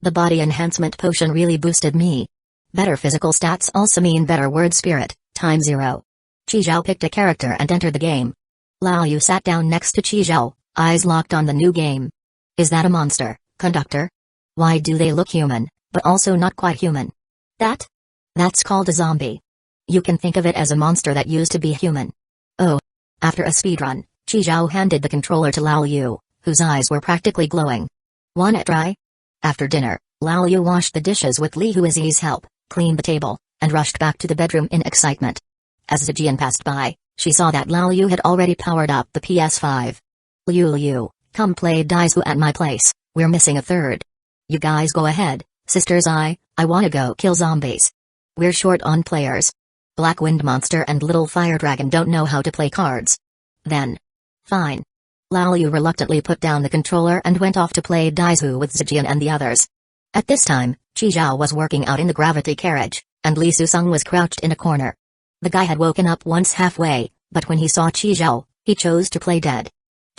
A: The body enhancement potion really boosted me. Better physical stats also mean better word spirit, time 0. Chizhao picked a character and entered the game. Lao Yu sat down next to Chizhao, eyes locked on the new game. Is that a monster, conductor? Why do they look human, but also not quite human? That's called a zombie. You can think of it as a monster that used to be human. Oh. After a speedrun, Chi Zhao handed the controller to Lao Yu, whose eyes were practically glowing. Want it try? After dinner, Lao Yu washed the dishes with Li Huizi's help, cleaned the table, and rushed back to the bedroom in excitement. As Zijian passed by, she saw that Lao Yu had already powered up the PS5. Liu, come play Danzō at my place, we're missing a third. You guys go ahead, sisters, I wanna go kill zombies. We're short on players. Black Wind Monster and Little Fire Dragon don't know how to play cards. Then. Fine. Lao Yu reluctantly put down the controller and went off to play Danzō with Zijian and the others. At this time, Chi Zhao was working out in the gravity carriage, and Li Susung was crouched in a corner. The guy had woken up once halfway, but when he saw Chi Zhao, he chose to play dead.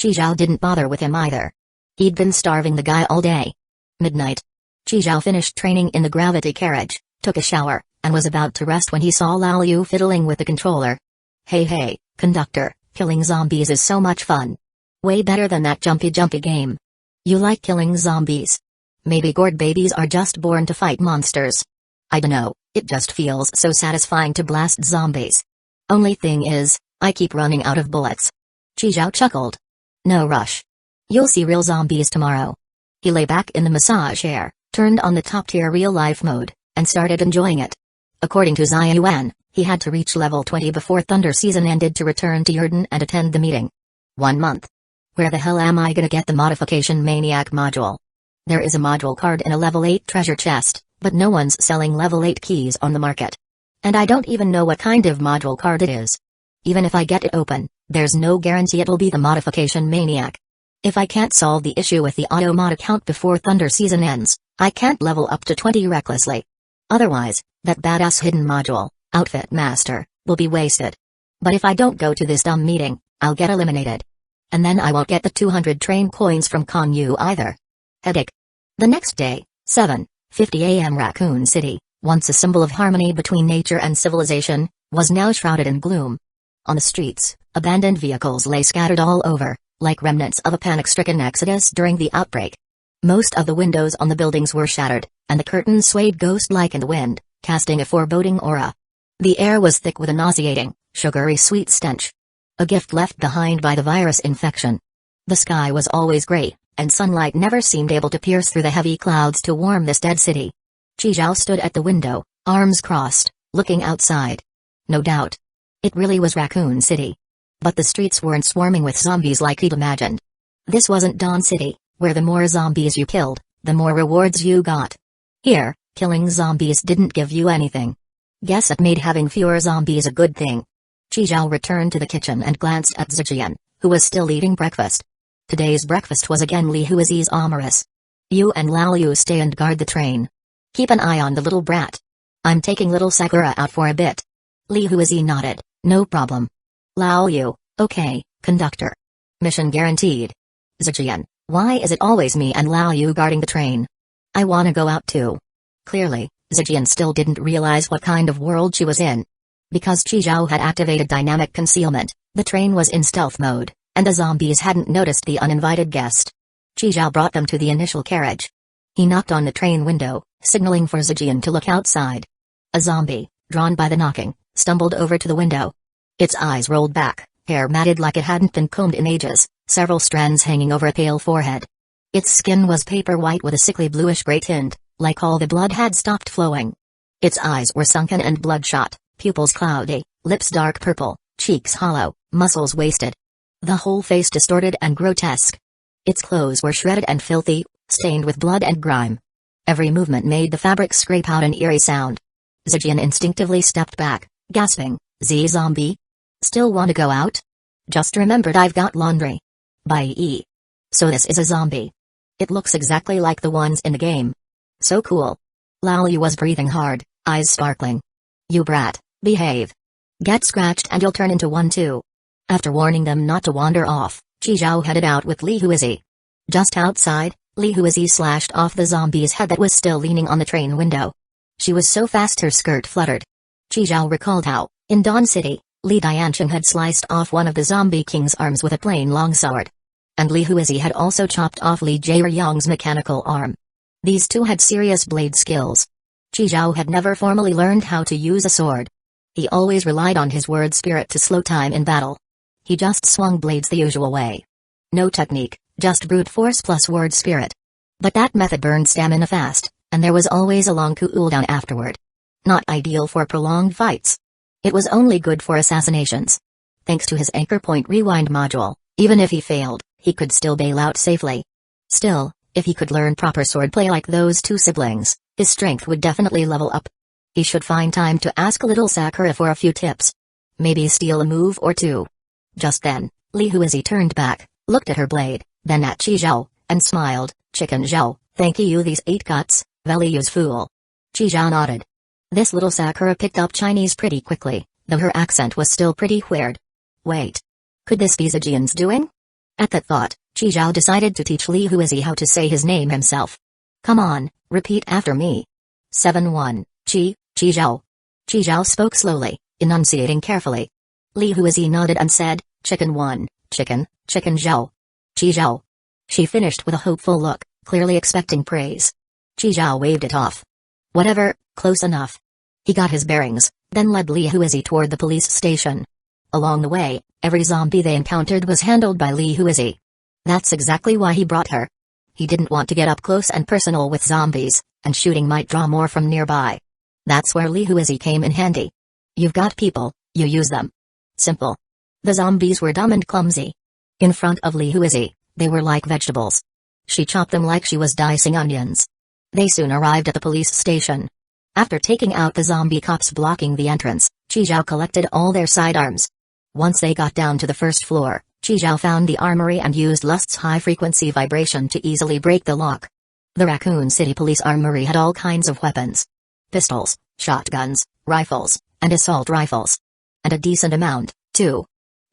A: Chi Zhao didn't bother with him either. He'd been starving the guy all day. Midnight. Chi Zhao finished training in the gravity carriage, took a shower, and was about to rest when he saw Lao Yu fiddling with the controller. Hey, conductor, killing zombies is so much fun. Way better than that jumpy game. You like killing zombies? Maybe gourd babies are just born to fight monsters. I dunno, it just feels so satisfying to blast zombies. Only thing is, I keep running out of bullets. Chi Zhao chuckled. No rush. You'll see real zombies tomorrow. He lay back in the massage chair, turned on the top-tier real-life mode, and started enjoying it. According to Xia Yuan, he had to reach level 20 before Thunder season ended to return to Yurden and attend the meeting. 1 month. Where the hell am I gonna get the Modification Maniac module? There is a module card in a level 8 treasure chest, but no one's selling level 8 keys on the market. And I don't even know what kind of module card it is. Even if I get it open, there's no guarantee it'll be the Modification Maniac. If I can't solve the issue with the auto mod account before Thunder season ends, I can't level up to 20 recklessly. Otherwise, that badass hidden module, Outfit Master, will be wasted. But if I don't go to this dumb meeting, I'll get eliminated. And then I won't get the 200 train coins from Konyu either. Headache. The next day, 7:50 a.m. Raccoon City, once a symbol of harmony between nature and civilization, was now shrouded in gloom. On the streets, abandoned vehicles lay scattered all over, like remnants of a panic-stricken exodus during the outbreak. Most of the windows on the buildings were shattered, and the curtains swayed ghost-like in the wind, casting a foreboding aura. The air was thick with a nauseating, sugary sweet stench. A gift left behind by the virus infection. The sky was always gray, and sunlight never seemed able to pierce through the heavy clouds to warm this dead city. Chi Zhao stood at the window, arms crossed, looking outside. No doubt. It really was Raccoon City. But the streets weren't swarming with zombies like he'd imagined. This wasn't Dawn City, where the more zombies you killed, the more rewards you got. Here, killing zombies didn't give you anything. Guess it made having fewer zombies a good thing. Chi Zhao returned to the kitchen and glanced at Zijian, who was still eating breakfast. Today's breakfast was again Li Huizi's amorous. You and Lao Yu stay and guard the train. Keep an eye on the little brat. I'm taking little Sakura out for a bit. Li Huizi nodded, no problem. Lao Yu, okay, conductor. Mission guaranteed. Zijian, why is it always me and Lao Yu guarding the train? I wanna go out too. Clearly, Zijian still didn't realize what kind of world she was in. Because Chi Zhao had activated dynamic concealment, the train was in stealth mode, and the zombies hadn't noticed the uninvited guest. Chi Zhao brought them to the initial carriage. He knocked on the train window, signaling for Zijian to look outside. A zombie, drawn by the knocking, stumbled over to the window. Its eyes rolled back, hair matted like it hadn't been combed in ages, several strands hanging over a pale forehead. Its skin was paper white with a sickly bluish-gray tint, like all the blood had stopped flowing. Its eyes were sunken and bloodshot, pupils cloudy, lips dark purple, cheeks hollow, muscles wasted. The whole face distorted and grotesque. Its clothes were shredded and filthy, stained with blood and grime. Every movement made the fabric scrape out an eerie sound. Zijian instinctively stepped back, gasping, Z-zombie? Still want to go out? Just remembered I've got laundry. Bye. So this is a zombie. It looks exactly like the ones in the game. So cool. Lao Yu was breathing hard, eyes sparkling. You brat, behave. Get scratched and you'll turn into one too. After warning them not to wander off, Chi Zhao headed out with Li Huizi. Just outside, Li Huizi slashed off the zombie's head that was still leaning on the train window. She was so fast her skirt fluttered. Chi Zhao recalled how, in Dawn City, Li Diancheng had sliced off one of the zombie king's arms with a plain longsword. And Li Huizi had also chopped off Li Jaeyang's mechanical arm. These two had serious blade skills. Zhao had never formally learned how to use a sword. He always relied on his word spirit to slow time in battle. He just swung blades the usual way. No technique, just brute force plus word spirit. But that method burned stamina fast, and there was always a long cooldown afterward. Not ideal for prolonged fights. It was only good for assassinations. Thanks to his anchor point rewind module, even if he failed, he could still bail out safely. Still, if he could learn proper swordplay like those two siblings, his strength would definitely level up. He should find time to ask little Sakura for a few tips. Maybe steal a move or two. Just then, Li Huizi turned back, looked at her blade, then at Zhao, and smiled. Chicken Zhao, thank you these 8 cuts, Veliyu's fool. Zhao nodded. This little Sakura picked up Chinese pretty quickly, though her accent was still pretty weird. Wait. Could this be Zijian's doing? At that thought, Zhao decided to teach Li Huizi how to say his name himself. Come on, repeat after me. 7-1, Zhao. Zhao spoke slowly, enunciating carefully. Li Huizi nodded and said, Chicken 1, chicken Zhao. Zhao. She finished with a hopeful look, clearly expecting praise. Zhao waved it off. Whatever, close enough. He got his bearings, then led Li Huizi toward the police station. Along the way, every zombie they encountered was handled by Li Huizi. That's exactly why he brought her. He didn't want to get up close and personal with zombies, and shooting might draw more from nearby. That's where Li Huizi came in handy. You've got people, you use them. Simple. The zombies were dumb and clumsy. In front of Li Huizi, they were like vegetables. She chopped them like she was dicing onions. They soon arrived at the police station. After taking out the zombie cops blocking the entrance, Zhao collected all their sidearms. Once they got down to the first floor, Zhao found the armory and used Lust's high-frequency vibration to easily break the lock. The Raccoon City Police Armory had all kinds of weapons. Pistols, shotguns, rifles, and assault rifles. And a decent amount, too.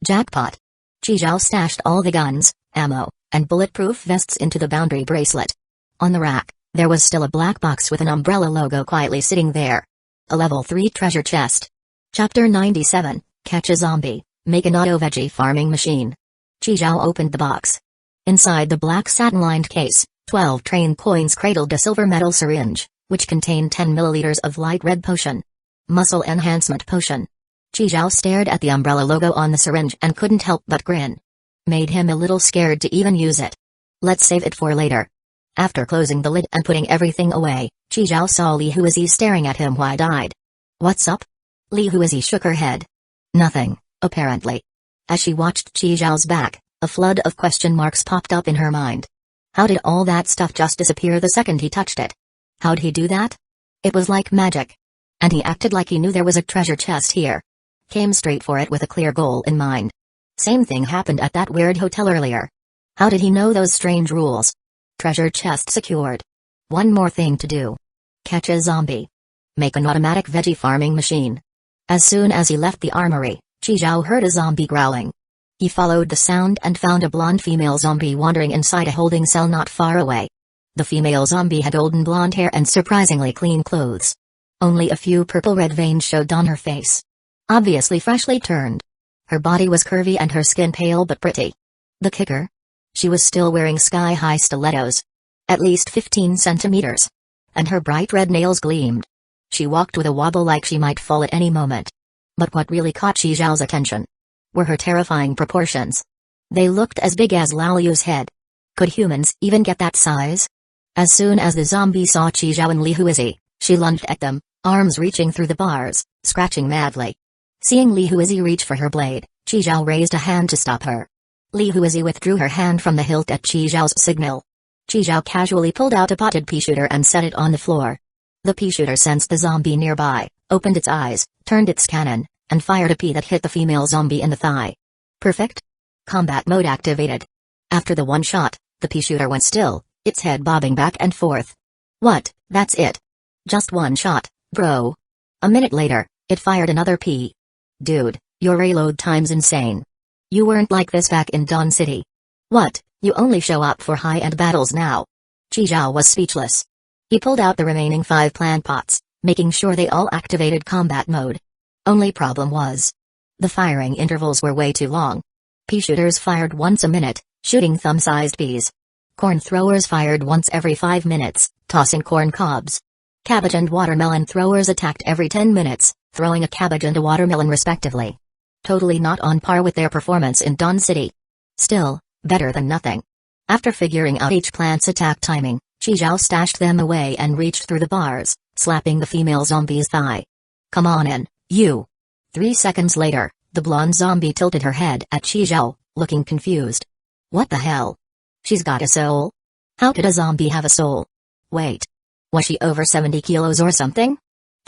A: Jackpot. Zhao stashed all the guns, ammo, and bulletproof vests into the boundary bracelet. On the rack, there was still a black box with an umbrella logo quietly sitting there. A level 3 treasure chest. Chapter 97, Catch a Zombie, Make an Auto Veggie Farming Machine. Zhao opened the box. Inside the black satin-lined case, 12 train coins cradled a silver metal syringe, which contained 10 milliliters of light red potion. Muscle enhancement potion. Zhao stared at the umbrella logo on the syringe and couldn't help but grin. Made him a little scared to even use it. Let's save it for later. After closing the lid and putting everything away, Zhao saw Li Huizi staring at him wide-eyed. What's up? Li Huizi shook her head. Nothing, apparently. As she watched Zhao's back, a flood of question marks popped up in her mind. How did all that stuff just disappear the second he touched it? How'd he do that? It was like magic. And he acted like he knew there was a treasure chest here. Came straight for it with a clear goal in mind. Same thing happened at that weird hotel earlier. How did he know those strange rules? Treasure chest secured. One more thing to do. Catch a zombie. Make an automatic veggie farming machine. As soon as he left the armory, Zhao heard a zombie growling. He followed the sound and found a blonde female zombie wandering inside a holding cell not far away. The female zombie had golden blonde hair and surprisingly clean clothes. Only a few purple-red veins showed on her face. Obviously freshly turned. Her body was curvy and her skin pale but pretty. The kicker? She was still wearing sky-high stilettos. At least 15 centimeters. And her bright red nails gleamed. She walked with a wobble like she might fall at any moment. But what really caught Zhao's attention were her terrifying proportions. They looked as big as Lao Yu's head. Could humans even get that size? As soon as the zombie saw Zhao and Li Huizi, she lunged at them, arms reaching through the bars, scratching madly. Seeing Li Huizi reach for her blade, Zhao raised a hand to stop her. Li Huizi withdrew her hand from the hilt at Zhao's signal. Zhao casually pulled out a potted pea shooter and set it on the floor. The pea shooter sensed the zombie nearby, opened its eyes, turned its cannon, and fired a pea that hit the female zombie in the thigh. Perfect? Combat mode activated. After the one shot, the pea shooter went still, its head bobbing back and forth. What, that's it? Just one shot, bro. A minute later, it fired another pea. Dude, your reload time's insane. You weren't like this back in Dawn City. What, you only show up for high-end battles now? Zhao was speechless. He pulled out the remaining 5 plant pots, making sure they all activated combat mode. Only problem was, the firing intervals were way too long. Pea shooters fired once a minute, shooting thumb-sized peas. Corn throwers fired once every 5 minutes, tossing corn cobs. Cabbage and watermelon throwers attacked every 10 minutes, throwing a cabbage and a watermelon respectively. Totally not on par with their performance in Dawn City. Still, better than nothing. After figuring out each plant's attack timing, Chizhou stashed them away and reached through the bars, slapping the female zombie's thigh. "Come on in, you." 3 seconds later, the blonde zombie tilted her head at Chizhou, looking confused. What the hell? She's got a soul? How could a zombie have a soul? Wait. Was she over 70 kilos or something?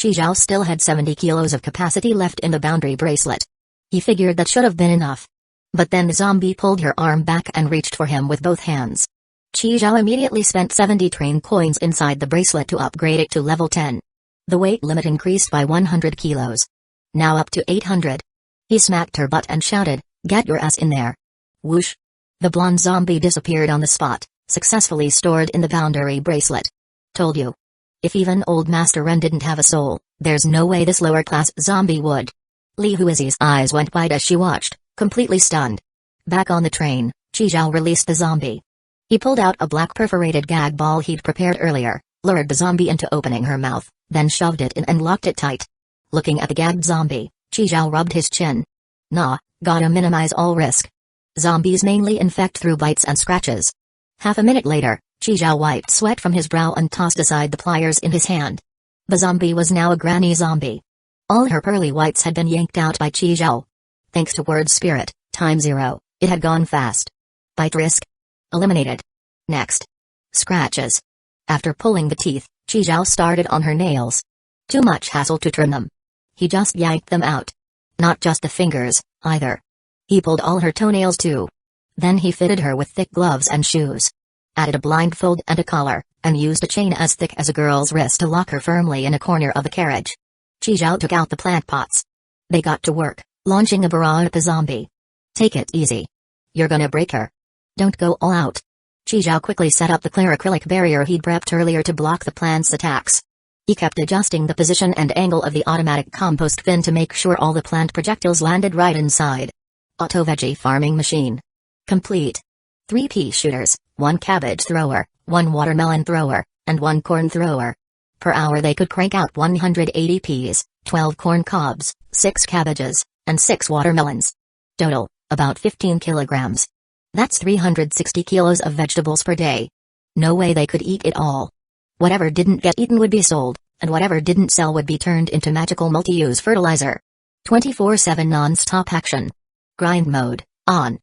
A: Chizhou still had 70 kilos of capacity left in the boundary bracelet. He figured that should have been enough. But then the zombie pulled her arm back and reached for him with both hands. Chizhou immediately spent 70 train coins inside the bracelet to upgrade it to level 10. The weight limit increased by 100 kilos. Now up to 800. He smacked her butt and shouted, "Get your ass in there." Whoosh. The blonde zombie disappeared on the spot, successfully stored in the boundary bracelet. Told you. If even old Master Ren didn't have a soul, there's no way this lower-class zombie would. Li Huizi's eyes went wide as she watched, completely stunned. Back on the train, Chizhou released the zombie. He pulled out a black perforated gag ball he'd prepared earlier, lured the zombie into opening her mouth, then shoved it in and locked it tight. Looking at the gagged zombie, Chizhou rubbed his chin. Nah, gotta minimize all risk. Zombies mainly infect through bites and scratches. Half a minute later, Chizhou wiped sweat from his brow and tossed aside the pliers in his hand. The zombie was now a granny zombie. All her pearly whites had been yanked out by Chizhou. Thanks to word spirit, time 0, it had gone fast. Bite risk. Eliminated. Next. Scratches. After pulling the teeth, Chizhou started on her nails. Too much hassle to trim them. He just yanked them out. Not just the fingers, either. He pulled all her toenails too. Then he fitted her with thick gloves and shoes. Added a blindfold and a collar, and used a chain as thick as a girl's wrist to lock her firmly in a corner of the carriage. Chizhou took out the plant pots. They got to work, launching a barrage at the zombie. Take it easy. You're gonna break her. Don't go all out. Chizhou quickly set up the clear acrylic barrier he'd prepped earlier to block the plant's attacks. He kept adjusting the position and angle of the automatic compost bin to make sure all the plant projectiles landed right inside. Auto veggie farming machine. Complete. 3 pea shooters, 1 cabbage thrower, 1 watermelon thrower, and 1 corn thrower. Per hour they could crank out 180 peas, 12 corn cobs, 6 cabbages, and 6 watermelons. Total, about 15 kilograms. That's 360 kilos of vegetables per day. No way they could eat it all. Whatever didn't get eaten would be sold, and whatever didn't sell would be turned into magical multi-use fertilizer. 24/7 non-stop action. Grind mode, on.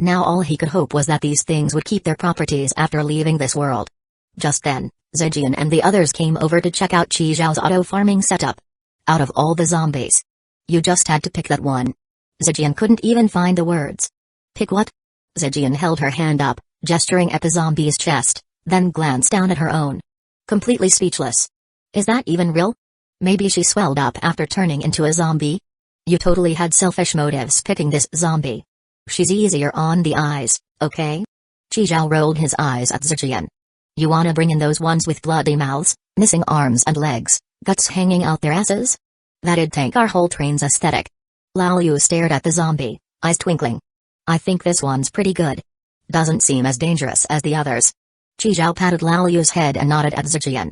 A: Now all he could hope was that these things would keep their properties after leaving this world. Just then, Zhejian and the others came over to check out Chizhou's auto farming setup. Out of all the zombies, you just had to pick that one. Zhejian couldn't even find the words. Pick what? Zhejian held her hand up, gesturing at the zombie's chest, then glanced down at her own. Completely speechless. Is that even real? Maybe she swelled up after turning into a zombie? You totally had selfish motives picking this zombie. She's easier on the eyes, okay? Chizhou rolled his eyes at Zhejian. You wanna bring in those ones with bloody mouths, missing arms and legs, guts hanging out their asses? That'd tank our whole train's aesthetic. Lao Yu stared at the zombie, eyes twinkling. I think this one's pretty good. Doesn't seem as dangerous as the others. Chizhou patted Lao Yu's head and nodded at Zhejian.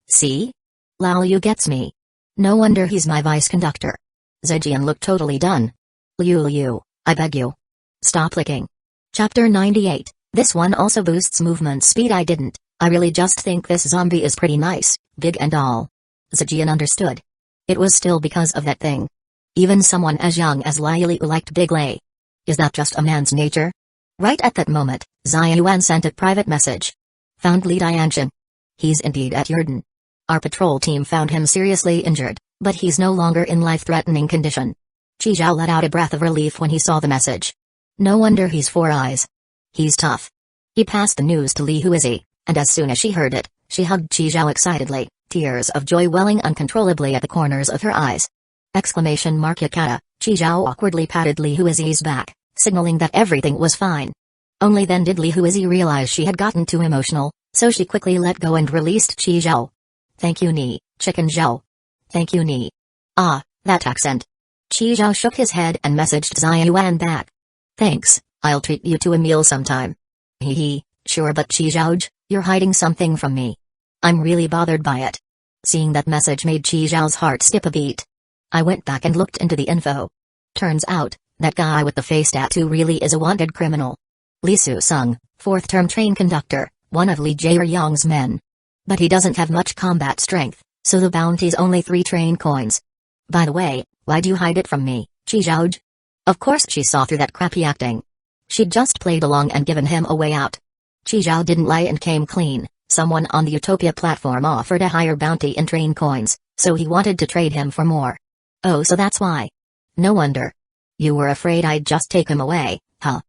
A: See? Lao Yu gets me. No wonder he's my vice conductor. Zhejian looked totally done. Liu, I beg you. Stop licking. Chapter 98. This one also boosts movement speed. I really just think this zombie is pretty nice, big and all. Zhejian understood. It was still because of that thing. Even someone as young as Liu liked Big Lei. Is that just a man's nature? Right at that moment, Xia Yuan sent a private message. Found Li Dianxin. He's indeed at Yurden. Our patrol team found him seriously injured, but he's no longer in life-threatening condition. Chizhou let out a breath of relief when he saw the message. No wonder he's 4 eyes. He's tough. He passed the news to Li Huizi, and as soon as she heard it, she hugged Chizhou excitedly, tears of joy welling uncontrollably at the corners of her eyes. Exclamation mark Yakata, Chizhou awkwardly patted Li Huizi's back, signaling that everything was fine. Only then did Li Huizi realize she had gotten too emotional, so she quickly let go and released Chizhou. Thank you Ni, Chicken Zhou. Thank you Ni. Ah, that accent. Chizhou shook his head and messaged Xia Yuan back. Thanks, I'll treat you to a meal sometime. Hee, sure, but Chizhouj, you're hiding something from me. I'm really bothered by it. Seeing that message made Chi Zhao's heart skip a beat. I went back and looked into the info. Turns out, that guy with the face tattoo really is a wanted criminal. Li Su-sung, 4th-term train conductor, one of Li Jae-ryong's men. But he doesn't have much combat strength, so the bounty's only 3 train coins. By the way, why'd you hide it from me, Chi Zhaoj? Of course she saw through that crappy acting. She'd just played along and given him a way out. Chi Zhao didn't lie and came clean. Someone on the Utopia platform offered a higher bounty in train coins, so he wanted to trade him for more. Oh, so that's why. No wonder. You were afraid I'd just take him away, huh?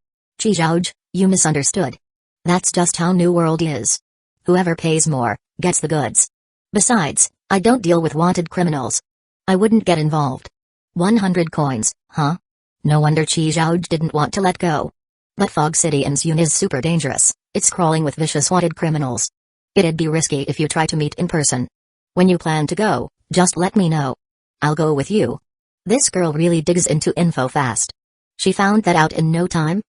A: Chi Zhaoj, you misunderstood. That's just how New World is. Whoever pays more, gets the goods. Besides, I don't deal with wanted criminals. I wouldn't get involved. 100 coins, huh? No wonder Chi Zhaoj didn't want to let go. But Fog City in Seoul is super dangerous. It's crawling with vicious wanted criminals. It'd be risky if you try to meet in person. When you plan to go, just let me know. I'll go with you. This girl really digs into info fast. She found that out in no time?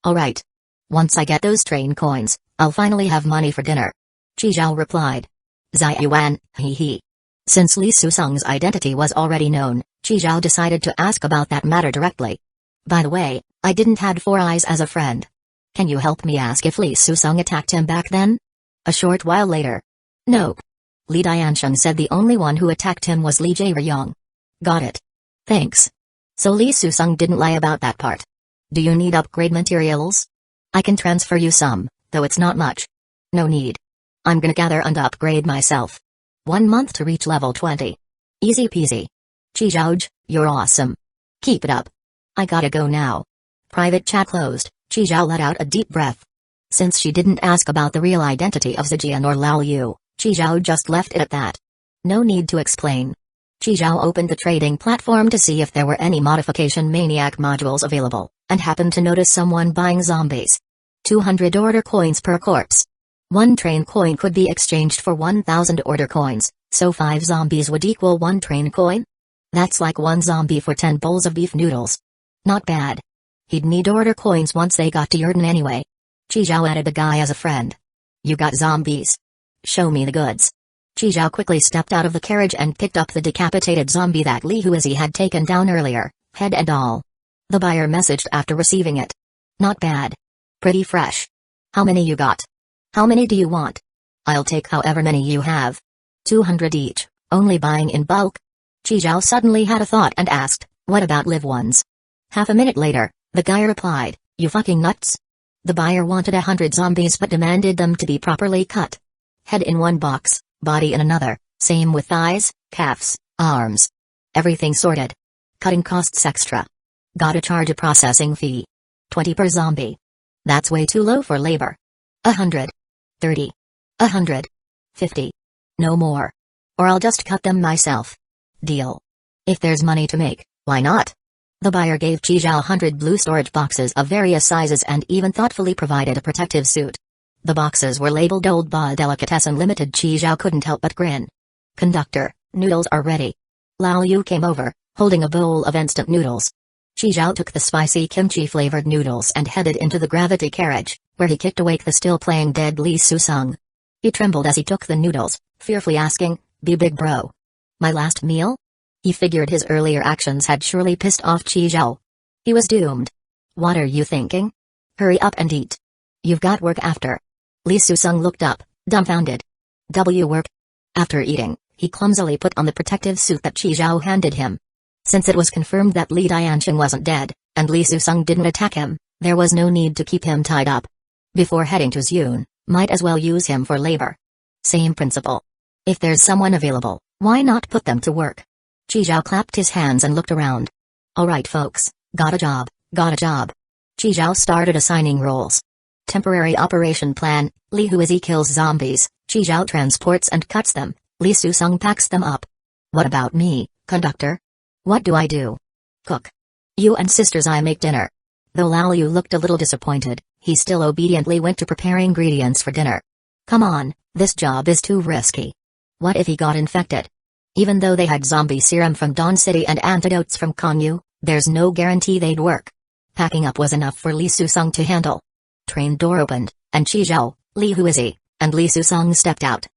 A: Alright. Once I get those train coins, I'll finally have money for dinner. Chi Zhao replied. Zai Yuan, hee hee. Since Li Su-sung's identity was already known, Chi Zhao decided to ask about that matter directly. By the way, I didn't had Four Eyes as a friend. Can you help me ask if Li Su-sung attacked him back then? A short while later. Nope. Li Diansheng said the only one who attacked him was Li Jae-ryong. Got it. Thanks. So Li Su-sung didn't lie about that part. Do you need upgrade materials? I can transfer you some, though it's not much. No need. I'm gonna gather and upgrade myself. 1 month to reach level 20. Easy peasy. Chi Zhaoj, you're awesome. Keep it up. I gotta go now. Private chat closed. Chi Zhao let out a deep breath. Since she didn't ask about the real identity of Zijian or Lao Yu, Chi Zhao just left it at that. No need to explain. Chi Zhao opened the trading platform to see if there were any modification maniac modules available, and happened to notice someone buying zombies. 200 order coins per corpse. 1 train coin could be exchanged for 1,000 order coins, so 5 zombies would equal 1 train coin? That's like 1 zombie for 10 bowls of beef noodles. Not bad. He'd need order coins once they got to Yurden anyway. Chi Zhao added the guy as a friend. You got zombies? Show me the goods. Chi Zhao quickly stepped out of the carriage and picked up the decapitated zombie that Li Huizi had taken down earlier, head and all. The buyer messaged after receiving it. Not bad. Pretty fresh. How many you got? How many do you want? I'll take however many you have. 200 each, only buying in bulk? Chi Zhao suddenly had a thought and asked, what about live ones? Half a minute later, the guy replied, you fucking nuts? The buyer wanted 100 zombies but demanded them to be properly cut. Head in one box, body in another, same with thighs, calves, arms. Everything sorted. Cutting costs extra. Gotta charge a processing fee. 20 per zombie. That's way too low for labor. 100. 30. 100. 50. No more. Or I'll just cut them myself. Deal. If there's money to make, why not? The buyer gave Chi Zhao 100 blue storage boxes of various sizes and even thoughtfully provided a protective suit. The boxes were labeled Old Ba Delicatessen Limited. Chi Zhao couldn't help but grin. Conductor, noodles are ready. Lao Yu came over, holding a bowl of instant noodles. Chi Zhao took the spicy kimchi-flavored noodles and headed into the gravity carriage, where he kicked awake the still-playing dead Li Su-sung. He trembled as he took the noodles, fearfully asking, "Be big bro. My last meal?" He figured his earlier actions had surely pissed off Chi Zhao. He was doomed. What are you thinking? Hurry up and eat. You've got work after. Li Su-sung looked up, dumbfounded. Work? After eating, he clumsily put on the protective suit that Chi Zhao handed him. Since it was confirmed that Li Diansheng wasn't dead, and Li Su-sung didn't attack him, there was no need to keep him tied up. Before heading to Zune, might as well use him for labor. Same principle. If there's someone available, why not put them to work? Chi Zhao clapped his hands and looked around. Alright folks, got a job, got a job. Chi Zhao started assigning roles. Temporary operation plan, Li Huizi kills zombies, Chi Zhao transports and cuts them, Li Su-sung packs them up. What about me, conductor? What do I do? Cook. You and sisters I make dinner. Though Lao Yu looked a little disappointed, he still obediently went to prepare ingredients for dinner. Come on, this job is too risky. What if he got infected? Even though they had zombie serum from Dawn City and antidotes from Konyu, there's no guarantee they'd work. Packing up was enough for Li Su-sung to handle. Train door opened, and Chi Zhao, Li Huizi, and Li Su-sung stepped out.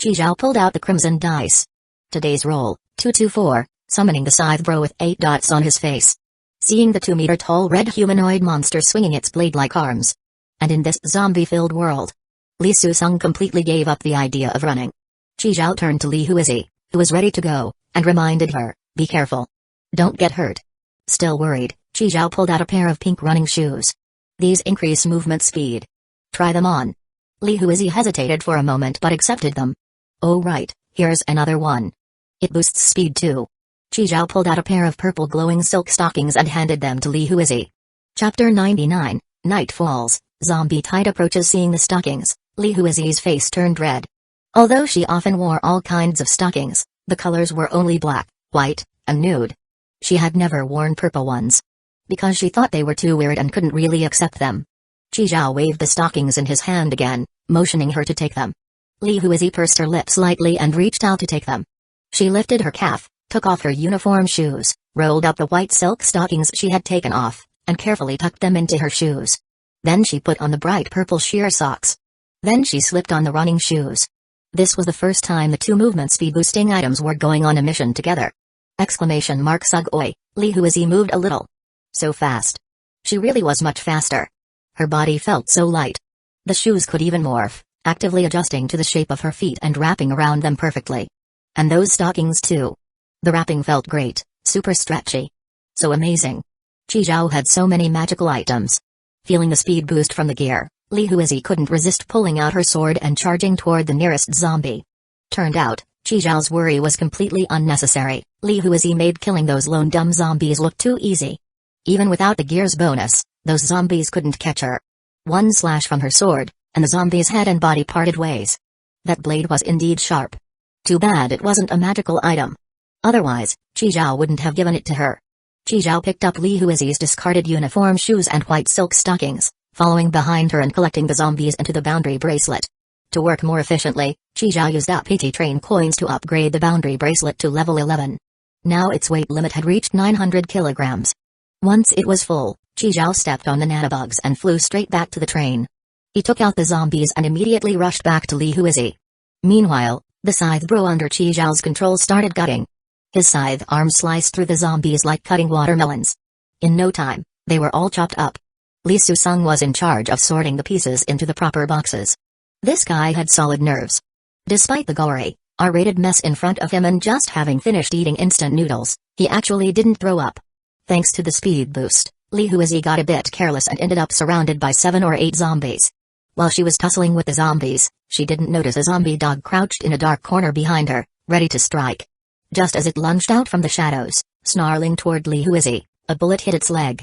A: Chi Zhao pulled out the crimson dice. Today's roll, 224, summoning the scythe bro with 8 dots on his face. Seeing the 2-meter-tall red humanoid monster swinging its blade-like arms. And in this zombie-filled world, Li Su-sung completely gave up the idea of running. Chi Zhao turned to Li Huizi, who was ready to go, and reminded her, "Be careful. Don't get hurt." Still worried, Chi Zhao pulled out a pair of pink running shoes. These increase movement speed. "Try them on." Li Huizi hesitated for a moment but accepted them. "Oh right, here's another one. It boosts speed too." Chi Zhao pulled out a pair of purple glowing silk stockings and handed them to Li Huizi. Chapter 99, Night Falls. Zombie Tide approaches. Seeing the stockings, Li Huizi's face turned red. Although she often wore all kinds of stockings, the colors were only black, white, and nude. She had never worn purple ones, because she thought they were too weird and couldn't really accept them. Chi Zhao waved the stockings in his hand again, motioning her to take them. Li Huizi pursed her lips slightly and reached out to take them. She lifted her calf, took off her uniform shoes, rolled up the white silk stockings she had taken off, and carefully tucked them into her shoes. Then she put on the bright purple sheer socks. Then she slipped on the running shoes. This was the first time the two movement speed boosting items were going on a mission together. Sugoi, Li Huizi moved a little. So fast. She really was much faster. Her body felt so light. The shoes could even morph, actively adjusting to the shape of her feet and wrapping around them perfectly. And those stockings too. The wrapping felt great, super stretchy. So amazing. Chi Zhao had so many magical items. Feeling the speed boost from the gear, Li Huizi couldn't resist pulling out her sword and charging toward the nearest zombie. Turned out, Chi Zhao's worry was completely unnecessary. Li Huizi made killing those lone dumb zombies look too easy. Even without the gear's bonus, those zombies couldn't catch her. One slash from her sword, and the zombie's head and body parted ways. That blade was indeed sharp. Too bad it wasn't a magical item. Otherwise, Chi Zhao wouldn't have given it to her. Chi Zhao picked up Li Huizi's discarded uniform shoes and white silk stockings, following behind her and collecting the zombies into the boundary bracelet. To work more efficiently, Chi Zhao used up PT train coins to upgrade the boundary bracelet to level 11. Now its weight limit had reached 900 kilograms. Once it was full, Chi Zhao stepped on the nanobugs and flew straight back to the train. He took out the zombies and immediately rushed back to Li Huizi. Meanwhile, the scythe bro under Chi Zhao's control started gutting. His scythe arm sliced through the zombies like cutting watermelons. In no time, they were all chopped up. Li Su-sung was in charge of sorting the pieces into the proper boxes. This guy had solid nerves. Despite the gory, R-rated mess in front of him and just having finished eating instant noodles, he actually didn't throw up. Thanks to the speed boost, Li Huizi got a bit careless and ended up surrounded by 7 or 8 zombies. While she was tussling with the zombies, she didn't notice a zombie dog crouched in a dark corner behind her, ready to strike. Just as it lunged out from the shadows, snarling toward Li Huizi, a bullet hit its leg.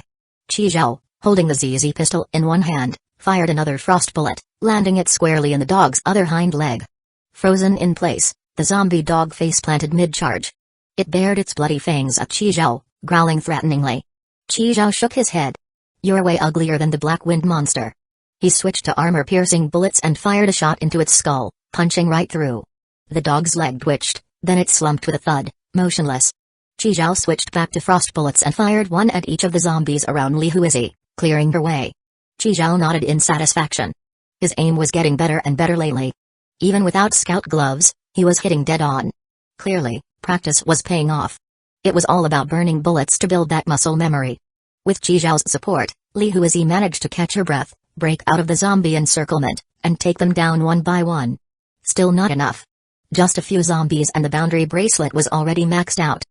A: Chi Zhao, holding the ZZ pistol in one hand, fired another frost bullet, landing it squarely in the dog's other hind leg. Frozen in place, the zombie dog face planted mid-charge. It bared its bloody fangs at Chi Zhao, growling threateningly. Chi Zhao shook his head. "You're way uglier than the Black Wind monster." He switched to armor-piercing bullets and fired a shot into its skull, punching right through. The dog's leg twitched, then it slumped with a thud, motionless. Chi Zhao switched back to frost bullets and fired one at each of the zombies around Li Huizi, clearing her way. Chi Zhao nodded in satisfaction. His aim was getting better and better lately. Even without scout gloves, he was hitting dead on. Clearly, practice was paying off. It was all about burning bullets to build that muscle memory. With Chi Zhao's support, Li Huizi managed to catch her breath, break out of the zombie encirclement, and take them down one by one. Still not enough. Just a few zombies and the boundary bracelet was already maxed out.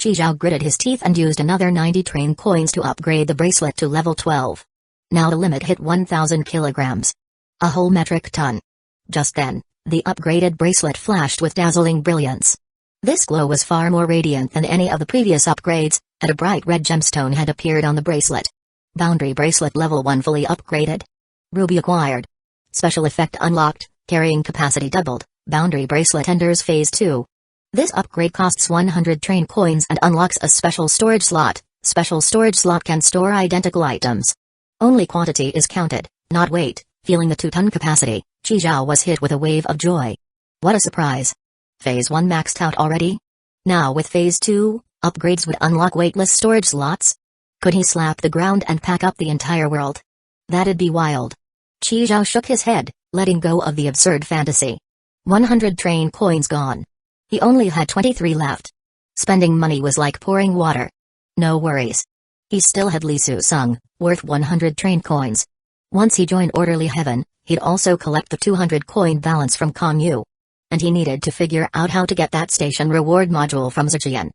A: Chi Zhao gritted his teeth and used another 90 train coins to upgrade the bracelet to level 12. Now the limit hit 1,000 kilograms. A whole metric ton. Just then, the upgraded bracelet flashed with dazzling brilliance. This glow was far more radiant than any of the previous upgrades, and a bright red gemstone had appeared on the bracelet. Boundary bracelet level 1 fully upgraded. Ruby acquired. Special effect unlocked, carrying capacity doubled. Boundary bracelet enters phase 2. This upgrade costs 100 train coins and unlocks a special storage slot. Special storage slot can store identical items. Only quantity is counted, not weight. Feeling the 2-ton capacity, Chi Zhao was hit with a wave of joy. What a surprise. Phase 1 maxed out already? Now with Phase 2, upgrades would unlock weightless storage slots? Could he slap the ground and pack up the entire world? That'd be wild. Chi Zhao shook his head, letting go of the absurd fantasy. 100 train coins gone. He only had 23 left. Spending money was like pouring water. No worries. He still had Lee Soo-sung, worth 100 train coins. Once he joined Orderly Heaven, he'd also collect the 200 coin balance from Kangyu. And he needed to figure out how to get that station reward module from Zhejian.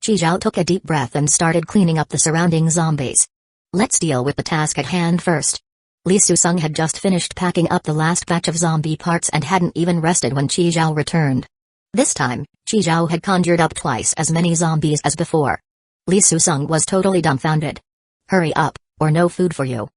A: Chi Zhao took a deep breath and started cleaning up the surrounding zombies. Let's deal with the task at hand first. Lee Soo-sung had just finished packing up the last batch of zombie parts and hadn't even rested when Chi Zhao returned. This time, Chi Zhao had conjured up twice as many zombies as before. Lee Soo-sung was totally dumbfounded. Hurry up, or no food for you.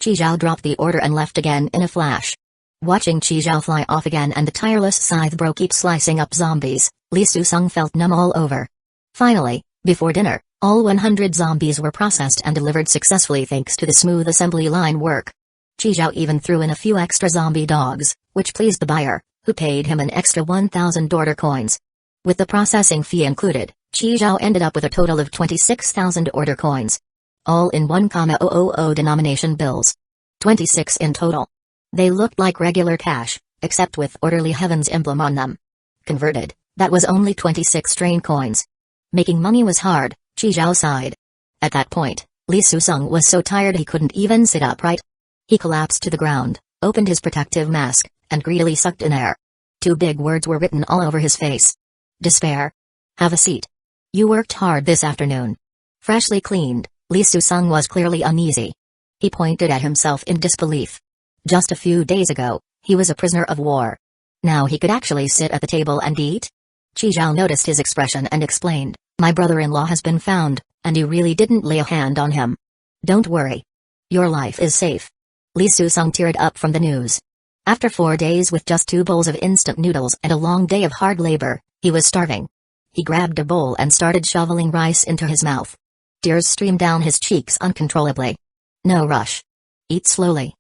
A: Chi Zhao dropped the order and left again in a flash. Watching Chi Zhao fly off again and the tireless scythe bro keep slicing up zombies, Lee Soo-sung felt numb all over. Finally, before dinner, all 100 zombies were processed and delivered successfully thanks to the smooth assembly line work. Chi Zhao even threw in a few extra zombie dogs, which pleased the buyer, who paid him an extra 1,000 order coins. With the processing fee included, Chi Zhao ended up with a total of 26,000 order coins. All in 1,000 denomination bills. 26 in total. They looked like regular cash, except with Orderly Heaven's emblem on them. Converted, that was only 26 train coins. Making money was hard, Chi Zhao sighed. At that point, Lee Soo-sung was so tired he couldn't even sit upright. He collapsed to the ground, opened his protective mask, and greedily sucked in air. 2 big words were written all over his face. Despair. Have a seat. You worked hard this afternoon. Freshly cleaned, Lee Soo-sung was clearly uneasy. He pointed at himself in disbelief. Just a few days ago, he was a prisoner of war. Now he could actually sit at the table and eat? Chi Zhao noticed his expression and explained, my brother-in-law has been found, and you really didn't lay a hand on him. Don't worry. Your life is safe. Lee Soo-sung teared up from the news. After 4 days with just 2 bowls of instant noodles and a long day of hard labor, he was starving. He grabbed a bowl and started shoveling rice into his mouth. Tears streamed down his cheeks uncontrollably. No rush. Eat slowly.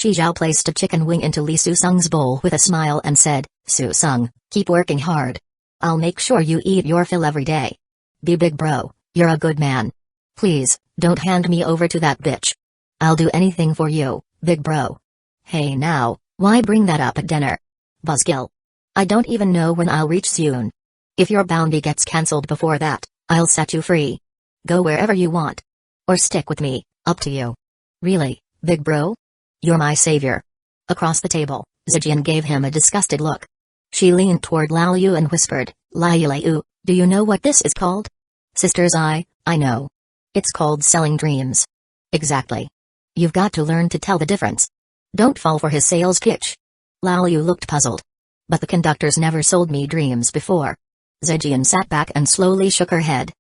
A: Chi Zhao placed a chicken wing into Lee Soo-sung's bowl with a smile and said, Soo-sung, keep working hard. I'll make sure you eat your fill every day. Be big bro, you're a good man. Please, don't hand me over to that bitch. I'll do anything for you, big bro. Hey now, why bring that up at dinner? Buzzkill. I don't even know when I'll reach soon. If your bounty gets cancelled before that, I'll set you free. Go wherever you want. Or stick with me, up to you. Really, big bro? You're my savior. Across the table, Zhejian gave him a disgusted look. She leaned toward Lao Yu and whispered, Liu, do you know what this is called? Sisters, I know. It's called selling dreams. Exactly. You've got to learn to tell the difference. Don't fall for his sales pitch. Lao Yu looked puzzled. But the conductors never sold me dreams before. Zhejian sat back and slowly shook her head.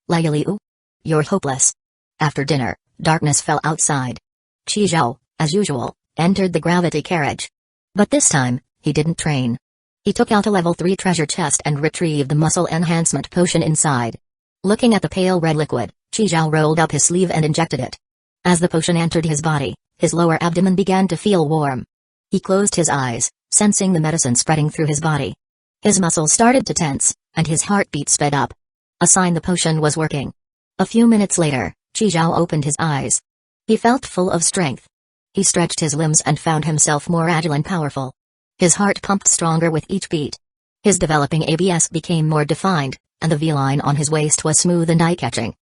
A: Liu? You're hopeless. After dinner, darkness fell outside. Chi Zhao, as usual, entered the gravity carriage. But this time, he didn't train. He took out a level 3 treasure chest and retrieved the muscle enhancement potion inside. Looking at the pale red liquid, Chi Zhao rolled up his sleeve and injected it. As the potion entered his body, his lower abdomen began to feel warm. He closed his eyes, sensing the medicine spreading through his body. His muscles started to tense, and his heartbeat sped up. A sign the potion was working. A few minutes later, Chi Zhao opened his eyes. He felt full of strength. He stretched his limbs and found himself more agile and powerful. His heart pumped stronger with each beat. His developing ABS became more defined, and the V-line on his waist was smooth and eye-catching.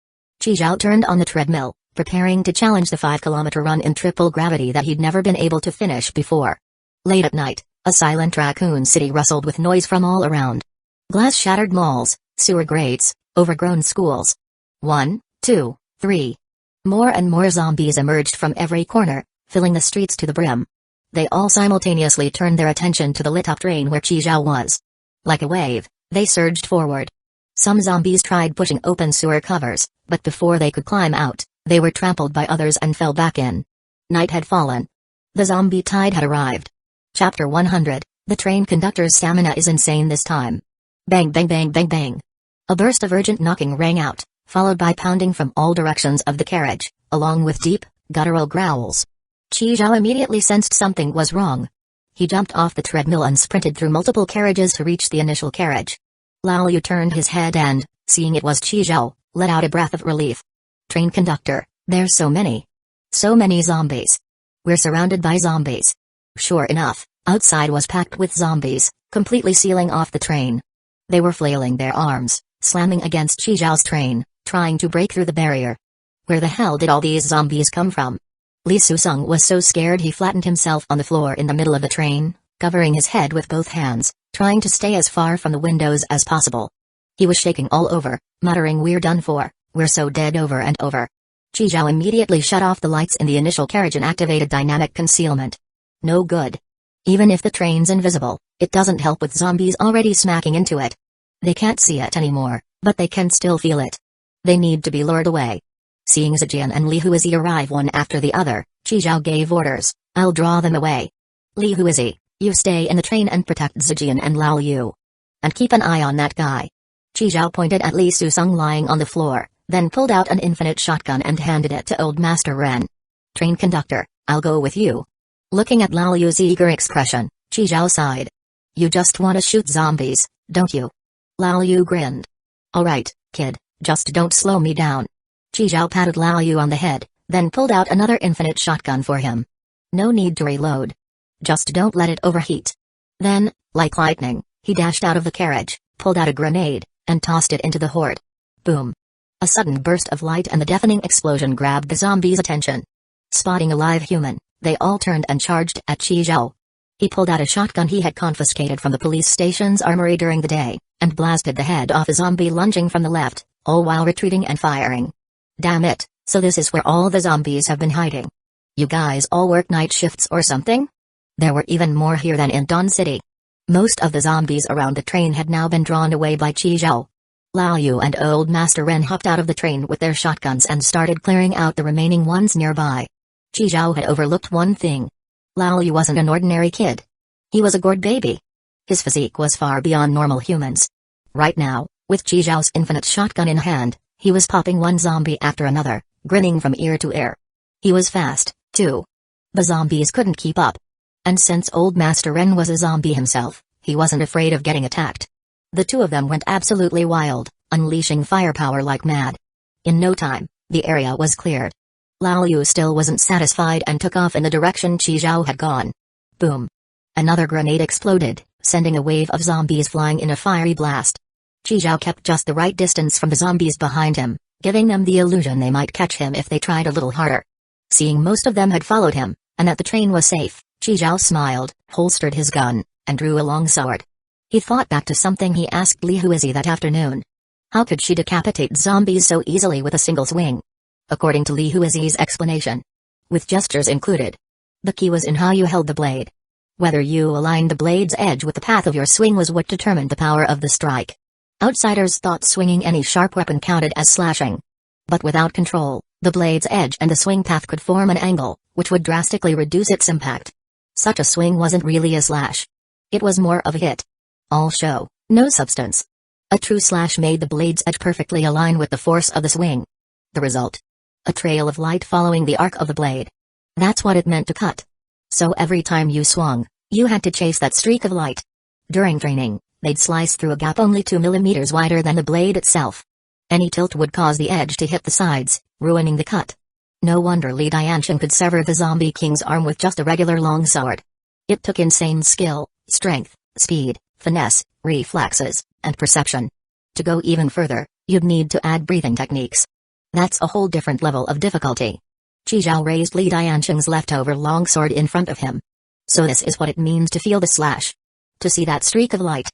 A: Chi Zhao turned on the treadmill, preparing to challenge the 5-kilometer run in triple gravity that he'd never been able to finish before. Late at night, a silent raccoon city rustled with noise from all around. Glass-shattered malls, sewer grates, overgrown schools. 1, 2, 3. More and more zombies emerged from every corner, filling the streets to the brim. They all simultaneously turned their attention to the lit-up train where Chi Zhao was. Like a wave, they surged forward. Some zombies tried pushing open sewer covers, but before they could climb out, they were trampled by others and fell back in. Night had fallen. The zombie tide had arrived. Chapter 100, The train conductor's stamina is insane this time. Bang bang bang bang bang. A burst of urgent knocking rang out, followed by pounding from all directions of the carriage, along with deep, guttural growls. Chi Zhao immediately sensed something was wrong. He jumped off the treadmill and sprinted through multiple carriages to reach the initial carriage. Lao Yu turned his head and, seeing it was Chi Zhao, let out a breath of relief. Train conductor, there's so many. So many zombies. We're surrounded by zombies. Sure enough, outside was packed with zombies, completely sealing off the train. They were flailing their arms, slamming against Chijiao's train, trying to break through the barrier. Where the hell did all these zombies come from? Li Susung was so scared he flattened himself on the floor in the middle of the train, covering his head with both hands, trying to stay as far from the windows as possible. He was shaking all over, muttering, "We're done for, we're so dead," over and over. Chijiao immediately shut off the lights in the initial carriage and activated dynamic concealment. No good. Even if the train's invisible, it doesn't help with zombies already smacking into it. They can't see it anymore, but they can still feel it. They need to be lured away. Seeing Zijian and Li Huizi arrive one after the other, Chijiao gave orders, "I'll draw them away. Li Huizi, you stay in the train and protect Zijian and Lao Yu. And keep an eye on that guy." Chijiao pointed at Li Susung lying on the floor, then pulled out an infinite shotgun and handed it to Old Master Ren. "Train conductor, I'll go with you." Looking at Lao Yu's eager expression, Chijiao sighed. "You just want to shoot zombies, don't you?" Lao Yu grinned. "Alright, kid, just don't slow me down." Chijiao patted Lao Yu on the head, then pulled out another infinite shotgun for him. "No need to reload. Just don't let it overheat." Then, like lightning, he dashed out of the carriage, pulled out a grenade, and tossed it into the horde. Boom. A sudden burst of light and the deafening explosion grabbed the zombies' attention. Spotting a live human, they all turned and charged at Chijiao. He pulled out a shotgun he had confiscated from the police station's armory during the day, and blasted the head off a zombie lunging from the left, all while retreating and firing. "Damn it, so this is where all the zombies have been hiding. You guys all work night shifts or something?" There were even more here than in Dawn City. Most of the zombies around the train had now been drawn away by Chijiao. Lao Yu and Old Master Ren hopped out of the train with their shotguns and started clearing out the remaining ones nearby. Chijiao had overlooked one thing. Lao Yu wasn't an ordinary kid. He was a gourd baby. His physique was far beyond normal humans. Right now, with Chijiao's infinite shotgun in hand, he was popping one zombie after another, grinning from ear to ear. He was fast, too. The zombies couldn't keep up. And since Old Master Ren was a zombie himself, he wasn't afraid of getting attacked. The two of them went absolutely wild, unleashing firepower like mad. In no time, the area was cleared. Lao Yu still wasn't satisfied and took off in the direction Chijiao had gone. Boom. Another grenade exploded, sending a wave of zombies flying in a fiery blast. Chijiao kept just the right distance from the zombies behind him, giving them the illusion they might catch him if they tried a little harder. Seeing most of them had followed him, and that the train was safe, Chijiao smiled, holstered his gun, and drew a long sword. He thought back to something he asked Li Huizi that afternoon. How could she decapitate zombies so easily with a single swing? According to Li Huizi's explanation, with gestures included. The key was in how you held the blade. Whether you aligned the blade's edge with the path of your swing was what determined the power of the strike. Outsiders thought swinging any sharp weapon counted as slashing. But without control, the blade's edge and the swing path could form an angle, which would drastically reduce its impact. Such a swing wasn't really a slash. It was more of a hit. All show, no substance. A true slash made the blade's edge perfectly align with the force of the swing. The result? A trail of light following the arc of the blade. That's what it meant to cut. So every time you swung, you had to chase that streak of light. During training, they'd slice through a gap only 2 millimeters wider than the blade itself. Any tilt would cause the edge to hit the sides, ruining the cut. No wonder Li Dianxing could sever the zombie king's arm with just a regular long sword. It took insane skill, strength, speed, finesse, reflexes, and perception. To go even further, you'd need to add breathing techniques. That's a whole different level of difficulty. Chijiao raised Li Dianxing's leftover longsword in front of him. So this is what it means to feel the slash. To see that streak of light.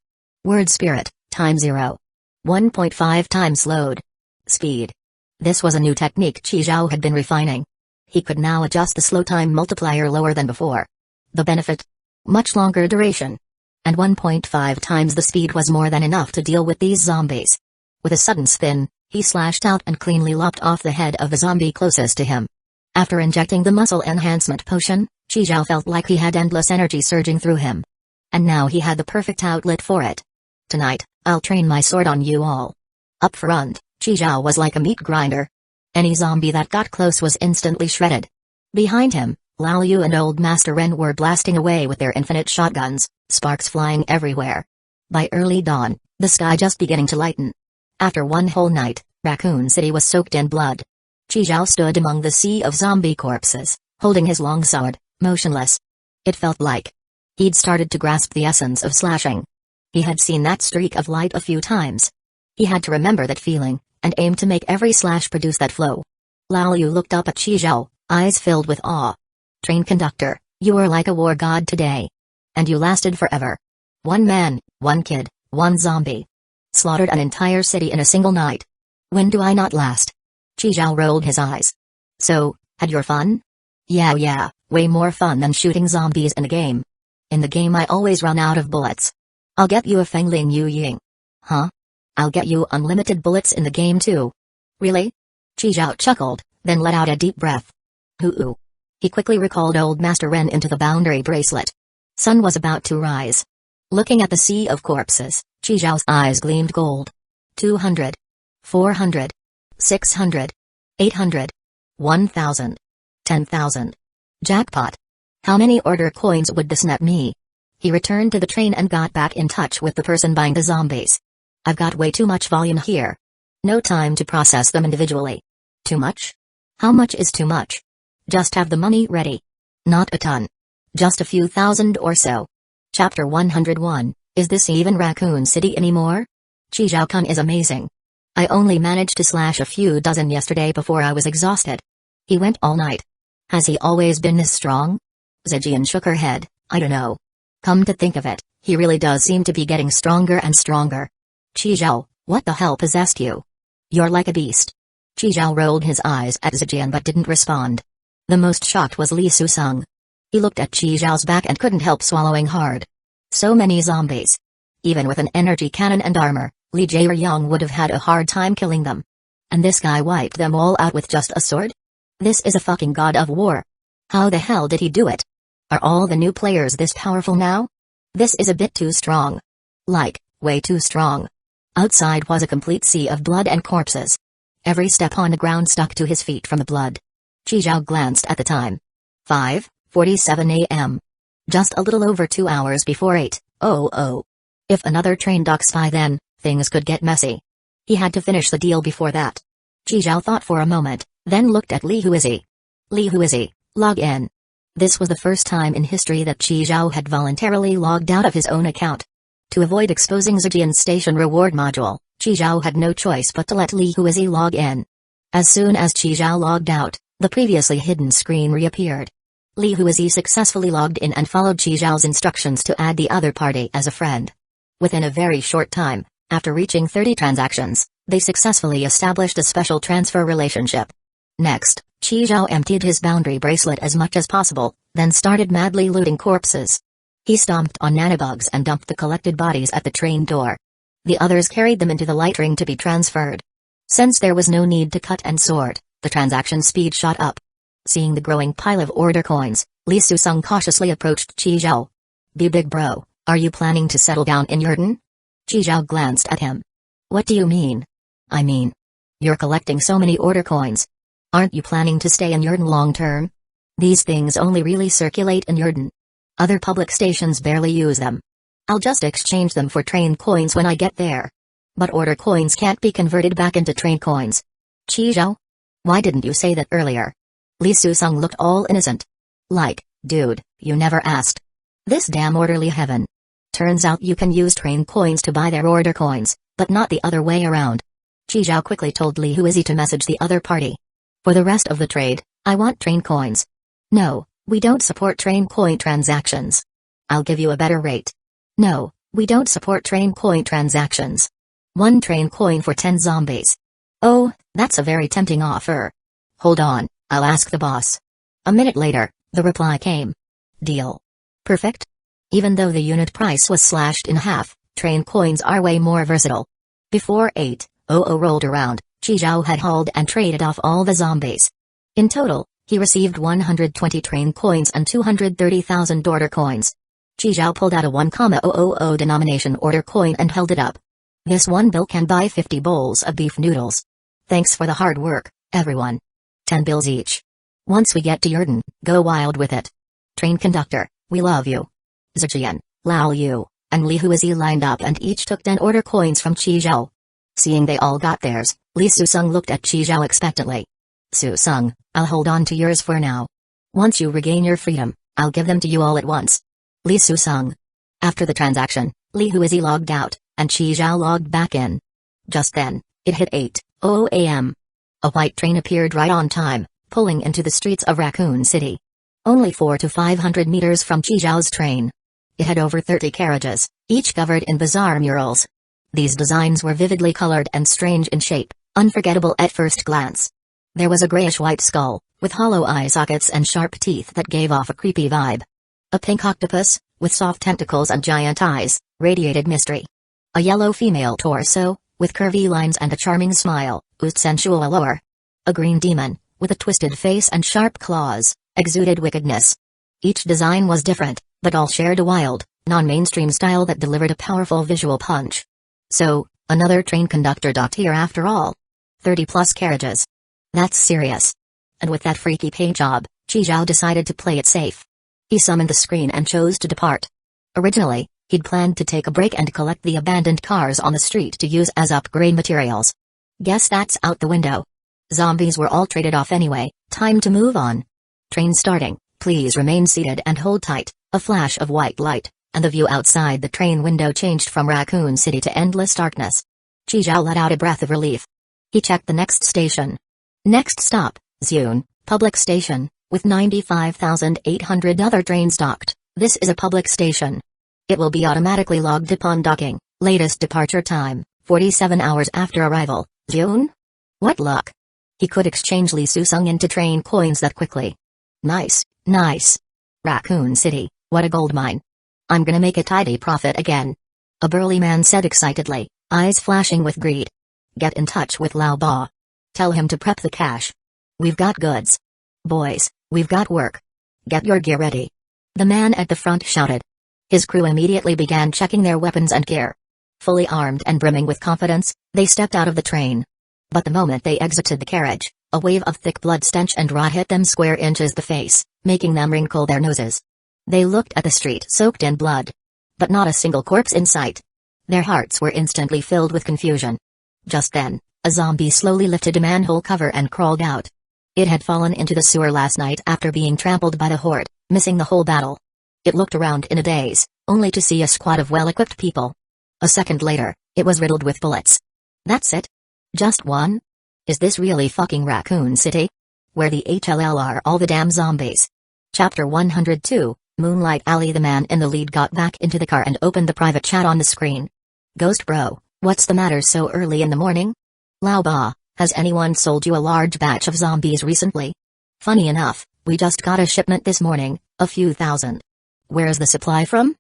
A: Word spirit, time 0. 1.5 times slowed. Speed. This was a new technique Chijiao had been refining. He could now adjust the slow time multiplier lower than before. The benefit? Much longer duration. And 1.5 times the speed was more than enough to deal with these zombies. With a sudden spin, he slashed out and cleanly lopped off the head of the zombie closest to him. After injecting the muscle enhancement potion, Chijiao felt like he had endless energy surging through him. And now he had the perfect outlet for it. Tonight, I'll train my sword on you all. Up front, Chijiao was like a meat grinder. Any zombie that got close was instantly shredded. Behind him, Lao Yu and Old Master Ren were blasting away with their infinite shotguns, sparks flying everywhere. By early dawn, the sky just beginning to lighten. After one whole night, Raccoon City was soaked in blood. Chijiao stood among the sea of zombie corpses, holding his long sword, motionless. It felt like he'd started to grasp the essence of slashing. He had seen that streak of light a few times. He had to remember that feeling, and aim to make every slash produce that flow. Lao Yu looked up at Qizhou, eyes filled with awe. Train conductor, you were like a war god today. And you lasted forever. One man, one kid, one zombie. Slaughtered an entire city in a single night. When do I not last? Qizhou rolled his eyes. So, had your fun? Yeah, way more fun than shooting zombies in a game. In the game I always run out of bullets. I'll get you a Fengling Yu Ying. Huh? I'll get you unlimited bullets in the game too. Really? Qizhou chuckled, then let out a deep breath. Hoo-oo. He quickly recalled old Master Ren into the boundary bracelet. Sun was about to rise. Looking at the sea of corpses, Qizhou's eyes gleamed gold. 200. 400. 600. 800. 1,000. 10,000. Jackpot. How many order coins would this net me? He returned to the train and got back in touch with the person buying the zombies. I've got way too much volume here. No time to process them individually. Too much? How much is too much? Just have the money ready. Not a ton. Just a few thousand or so. Chapter 101, is this even Raccoon City anymore? Qizhou-kun is amazing. I only managed to slash a few dozen yesterday before I was exhausted. He went all night. Has he always been this strong? Zijian shook her head, I don't know. Come to think of it, he really does seem to be getting stronger and stronger. Qizhou, what the hell possessed you? You're like a beast. Qizhou rolled his eyes at Zijian but didn't respond. The most shocked was Li Susung. He looked at Qizhou's back and couldn't help swallowing hard. So many zombies. Even with an energy cannon and armor, Li Jieyang would have had a hard time killing them. And this guy wiped them all out with just a sword? This is a fucking god of war. How the hell did he do it? Are all the new players this powerful now? This is a bit too strong. Like, way too strong. Outside was a complete sea of blood and corpses. Every step on the ground stuck to his feet from the blood. Qizhou glanced at the time. 5:47 a.m. Just a little over 2 hours before 8:00. If another train docks by then, things could get messy. He had to finish the deal before that. Qizhou thought for a moment, then looked at Li Huizi. Li Huizi, log in. This was the first time in history that Qizhou had voluntarily logged out of his own account. To avoid exposing Zijian's station reward module, Qizhou had no choice but to let Li Huizi log in. As soon as Qizhou logged out, the previously hidden screen reappeared. Li Huizi successfully logged in and followed Qizhou's instructions to add the other party as a friend. Within a very short time, after reaching 30 transactions, they successfully established a special transfer relationship. Next, Qizhou emptied his boundary bracelet as much as possible, then started madly looting corpses. He stomped on nanobugs and dumped the collected bodies at the train door. The others carried them into the light ring to be transferred. Since there was no need to cut and sort, the transaction speed shot up. Seeing the growing pile of order coins, Li Susung cautiously approached Qizhou. "Be big bro, are you planning to settle down in Yurden?" Qizhou glanced at him. "What do you mean?" "I mean, you're collecting so many order coins. Aren't you planning to stay in Yurden long term? These things only really circulate in Yurden. Other public stations barely use them. I'll just exchange them for train coins when I get there. But order coins can't be converted back into train coins." "Qizhou? Why didn't you say that earlier?" Li Susung looked all innocent. Like, dude, you never asked. This damn orderly heaven. Turns out you can use train coins to buy their order coins, but not the other way around. Qizhou quickly told Li Huizi to message the other party. "For the rest of the trade, I want train coins." "No, we don't support train coin transactions." "I'll give you a better rate." "No, we don't support train coin transactions." 1 train coin for 10 zombies. "Oh, that's a very tempting offer." "Hold on, I'll ask the boss." A minute later, the reply came. "Deal. Perfect. Even though the unit price was slashed in half, train coins are way more versatile." Before 8:00 rolled around, Qizhou had hauled and traded off all the zombies. In total, he received 120 train coins and 230,000 order coins. Qizhou pulled out a 1,000 denomination order coin and held it up. "This 1 bill can buy 50 bowls of beef noodles. Thanks for the hard work, everyone. 10 bills each. Once we get to Yurden, go wild with it. Train conductor, we love you." Zijian, Lao Yu, and Li Huizi lined up and each took 10 order coins from Qizhou. Seeing they all got theirs, Li Susung looked at Qizhou expectantly. "Susung, I'll hold on to yours for now. Once you regain your freedom, I'll give them to you all at once." Li Susung. After the transaction, Li Huizi logged out, and Qi Zhao logged back in. Just then, it hit 8:00 a.m. A white train appeared right on time, pulling into the streets of Raccoon City. Only 400 to 500 meters from Qi Zhao's train. It had over 30 carriages, each covered in bizarre murals. These designs were vividly colored and strange in shape, unforgettable at first glance. There was a grayish-white skull, with hollow eye sockets and sharp teeth that gave off a creepy vibe. A pink octopus, with soft tentacles and giant eyes, radiated mystery. A yellow female torso, with curvy lines and a charming smile, oozed sensual allure. A green demon, with a twisted face and sharp claws, exuded wickedness. Each design was different, but all shared a wild, non-mainstream style that delivered a powerful visual punch. So, another train conductor docked here after all. 30-plus carriages. That's serious. And with that freaky paint job, Qi Zhao decided to play it safe. He summoned the screen and chose to depart. Originally, he'd planned to take a break and collect the abandoned cars on the street to use as upgrade materials. Guess that's out the window. Zombies were all traded off anyway, time to move on. Train starting, please remain seated and hold tight. A flash of white light, and the view outside the train window changed from Raccoon City to endless darkness. Qi Zhao let out a breath of relief. He checked the next station. Next stop, Zune, public station, with 95,800 other trains docked. This is a public station. It will be automatically logged upon docking. Latest departure time, 47 hours after arrival. Zune? What luck. He could exchange Li Susung into train coins that quickly. Nice, nice. Raccoon City, what a gold mine. I'm gonna make a tidy profit again. A burly man said excitedly, eyes flashing with greed. Get in touch with Lao Ba. Tell him to prep the cash. We've got goods. Boys, we've got work. Get your gear ready. The man at the front shouted. His crew immediately began checking their weapons and gear. Fully armed and brimming with confidence, they stepped out of the train. But the moment they exited the carriage, a wave of thick blood stench and rot hit them square inches the face, making them wrinkle their noses. They looked at the street soaked in blood. But not a single corpse in sight. Their hearts were instantly filled with confusion. Just then, a zombie slowly lifted a manhole cover and crawled out. It had fallen into the sewer last night after being trampled by the horde, missing the whole battle. It looked around in a daze, only to see a squad of well-equipped people. A second later, it was riddled with bullets. That's it? Just one? Is this really fucking Raccoon City? Where the HLL are all the damn zombies? Chapter 102, Moonlight Alley. The man in the lead got back into the car and opened the private chat on the screen. Ghost bro, what's the matter so early in the morning? Lao Ba, has anyone sold you a large batch of zombies recently? Funny enough, we just got a shipment this morning, a few thousand. Where's the supply from?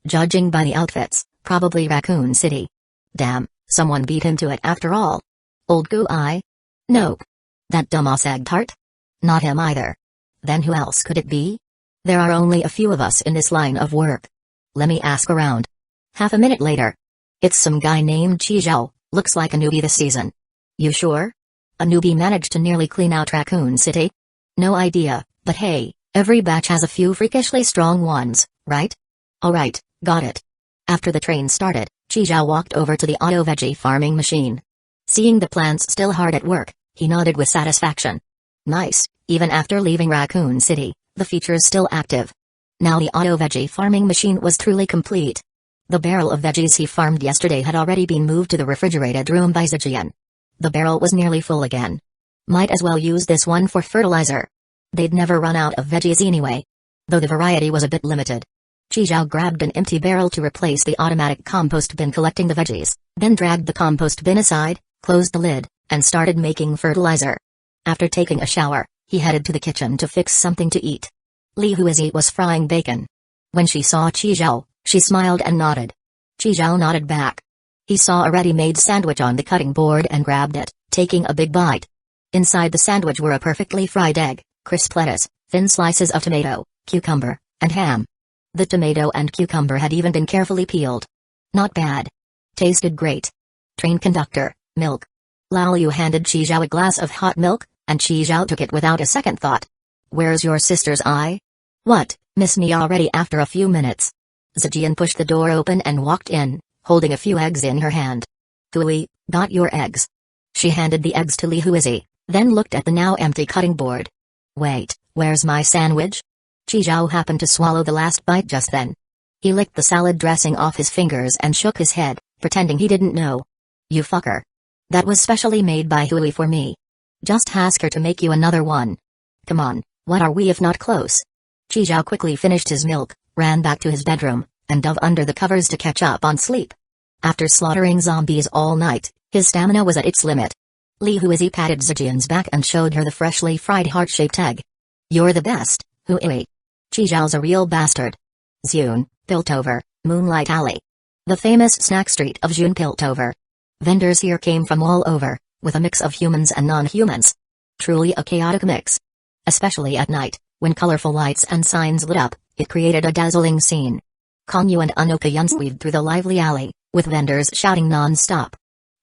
A: Judging by the outfits, probably Raccoon City. Damn, someone beat him to it after all. Old Guy? Nope. That dumbass egg tart? Not him either. Then who else could it be? There are only a few of us in this line of work. Let me ask around. Half a minute later. It's some guy named Qi Zhao, looks like a newbie this season. You sure? A newbie managed to nearly clean out Raccoon City? No idea, but hey, every batch has a few freakishly strong ones, right? Alright, got it. After the train started, Qi Zhao walked over to the auto veggie farming machine. Seeing the plants still hard at work, he nodded with satisfaction. Nice, even after leaving Raccoon City, the feature is still active. Now the auto veggie farming machine was truly complete. The barrel of veggies he farmed yesterday had already been moved to the refrigerated room by Zijian. The barrel was nearly full again. Might as well use this one for fertilizer. They'd never run out of veggies anyway. Though the variety was a bit limited. Qi Zhao grabbed an empty barrel to replace the automatic compost bin collecting the veggies, then dragged the compost bin aside, closed the lid, and started making fertilizer. After taking a shower, he headed to the kitchen to fix something to eat. Li Huizi was frying bacon. When she saw Qi Zhao, she smiled and nodded. Qi Zhao nodded back. He saw a ready-made sandwich on the cutting board and grabbed it, taking a big bite. Inside the sandwich were a perfectly fried egg, crisp lettuce, thin slices of tomato, cucumber, and ham. The tomato and cucumber had even been carefully peeled. Not bad. Tasted great. Train conductor, milk. Lao Yu handed Qi Zhao a glass of hot milk, and Qi Zhao took it without a second thought. Where's your sister's eye? What, miss me already after a few minutes? Zijian pushed the door open and walked in, holding a few eggs in her hand. Hui, got your eggs. She handed the eggs to Li Huizi, then looked at the now empty cutting board. Wait, where's my sandwich? Qi Zhao happened to swallow the last bite just then. He licked the salad dressing off his fingers and shook his head, pretending he didn't know. You fucker. That was specially made by Hui for me. Just ask her to make you another one. Come on, what are we if not close? Chizhou quickly finished his milk, ran back to his bedroom, and dove under the covers to catch up on sleep. After slaughtering zombies all night, his stamina was at its limit. Li Huizi patted Zijian's back and showed her the freshly fried heart-shaped egg. You're the best, Hui. Chizhou's a real bastard. Zune, Piltover, Moonlight Alley. The famous snack street of June Piltover. Vendors here came from all over, with a mix of humans and non-humans. Truly a chaotic mix. Especially at night, when colorful lights and signs lit up, it created a dazzling scene. Konyu and Unoka weaved through the lively alley, with vendors shouting non-stop.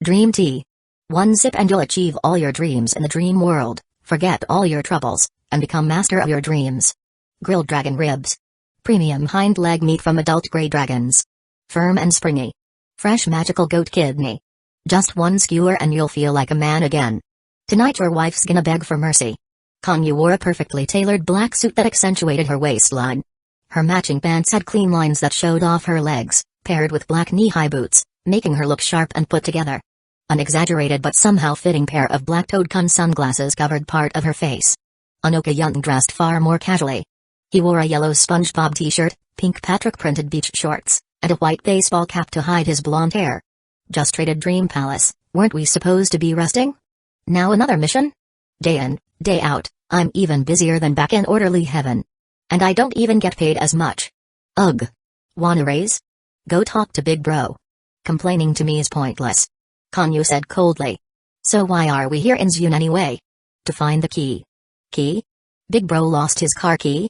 A: Dream tea. One sip and you'll achieve all your dreams in the dream world, forget all your troubles, and become master of your dreams. Grilled dragon ribs. Premium hind leg meat from adult grey dragons. Firm and springy. Fresh magical goat kidney. Just one skewer and you'll feel like a man again. Tonight your wife's gonna beg for mercy. Konyu wore a perfectly tailored black suit that accentuated her waistline. Her matching pants had clean lines that showed off her legs, paired with black knee-high boots, making her look sharp and put together. An exaggerated but somehow fitting pair of black-toed kun sunglasses covered part of her face. Unoka dressed far more casually. He wore a yellow SpongeBob t-shirt, pink Patrick-printed beach shorts, and a white baseball cap to hide his blonde hair. Just raided Dream Palace, weren't we supposed to be resting? Now another mission? Day in, day out, I'm even busier than back in orderly heaven. And I don't even get paid as much. Ugh. Wanna raise? Go talk to Big Bro. Complaining to me is pointless. Konyu said coldly. So why are we here in Zune anyway? To find the key. Key? Big Bro lost his car key?